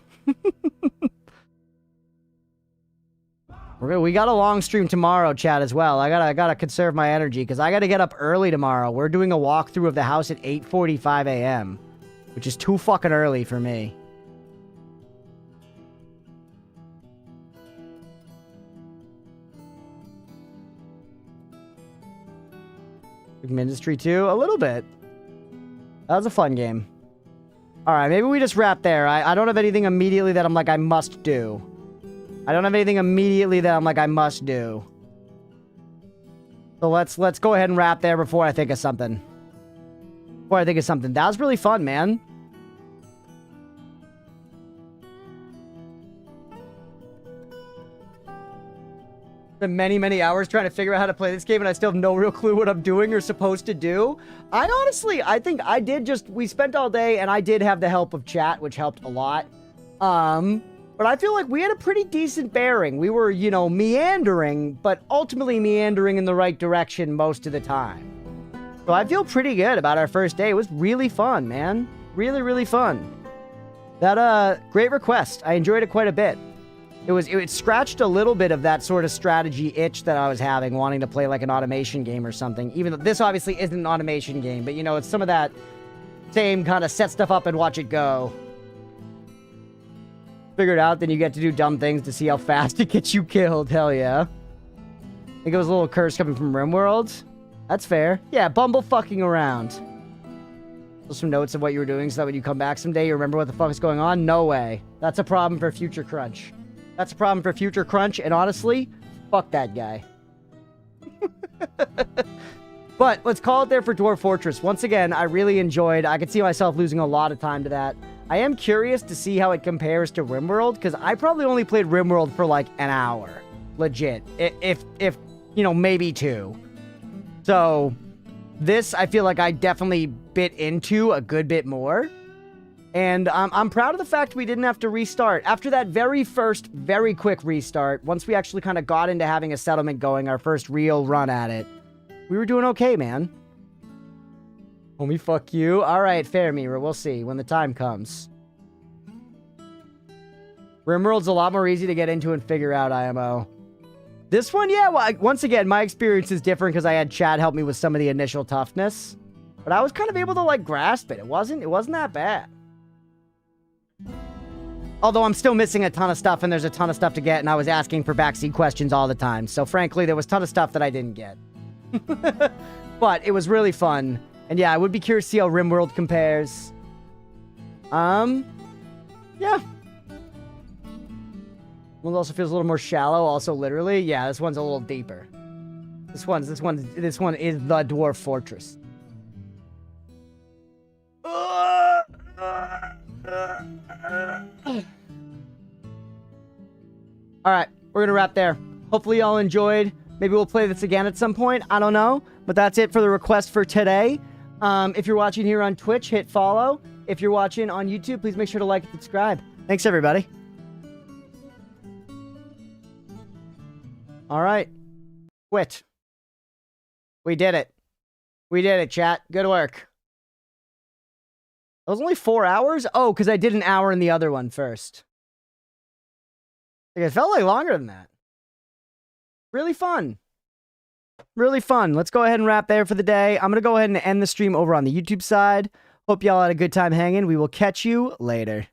We got a long stream tomorrow, chat, as well. I gotta conserve my energy because I gotta get up early tomorrow. We're doing a walkthrough of the house at 8:45 a.m., which is too fucking early for me. Ministry 2? A little bit. That was a fun game. Alright, maybe we just wrap there. I don't have anything immediately that I'm like, I must do. I don't have anything immediately that I'm like, I must do. So let's go ahead and wrap there before I think of something. That was really fun, man. Been many hours trying to figure out how to play this game, and I still have no real clue what I'm doing or supposed to do. I think I did we spent all day, and I did have the help of chat, which helped a lot. But I feel like we had a pretty decent bearing. We were, you know, meandering, but ultimately meandering in the right direction most of the time. So I feel pretty good about our first day. It was really fun, man. Really fun. That, great request. I enjoyed it quite a bit. It scratched a little bit of that sort of strategy itch that I was having, wanting to play like an automation game or something. Even though this obviously isn't an automation game, but you know, it's some of that same kind of set stuff up and watch it go. Figured out, then you get to do dumb things to see how fast it gets you killed. Hell yeah. I think it was a little curse coming from RimWorld. That's fair. Yeah, bumble fucking around. Some notes of what you were doing so that when you come back someday, you remember what the fuck is going on? No way. That's a problem for future Crunch. That's a problem for future Crunch, and honestly, fuck that guy. But let's call it there for Dwarf Fortress. Once again, I really enjoyed. I could see myself losing a lot of time to that. I am curious to see how it compares to RimWorld, because I probably only played RimWorld for like an hour. Legit. If you know, maybe 2. So, this, I feel like I definitely bit into a good bit more. And I'm proud of the fact we didn't have to restart. After that very first, very quick restart, once we actually kind of got into having a settlement going, our first real run at it, we were doing okay, man. Homie, fuck you. Alright, fair, Mira. We'll see when the time comes. RimWorld's a lot more easy to get into and figure out, IMO. This one, yeah, well, once again, my experience is different because I had Chad help me with some of the initial toughness. But I was kind of able to, like, grasp it. It wasn't that bad. Although I'm still missing a ton of stuff, and there's a ton of stuff to get, and I was asking for backseat questions all the time. So, frankly, there was a ton of stuff that I didn't get. But it was really fun. And yeah, I would be curious to see how RimWorld compares. Yeah. One also feels a little more shallow, also literally. Yeah, this one's a little deeper. This one is the Dwarf Fortress. Alright, we're gonna wrap there. Hopefully y'all enjoyed. Maybe we'll play this again at some point. I don't know. But that's it for the request for today. If you're watching here on Twitch, hit follow. If you're watching on YouTube, please make sure to like and subscribe. Thanks, everybody. Alright. Quit. We did it. We did it, chat. Good work. It was only 4 hours? Oh, because I did an hour in the other one first. Like, it felt like longer than that. Really fun. Really fun. Let's go ahead and wrap there for the day. I'm going to go ahead and end the stream over on the YouTube side. Hope y'all had a good time hanging. We will catch you later.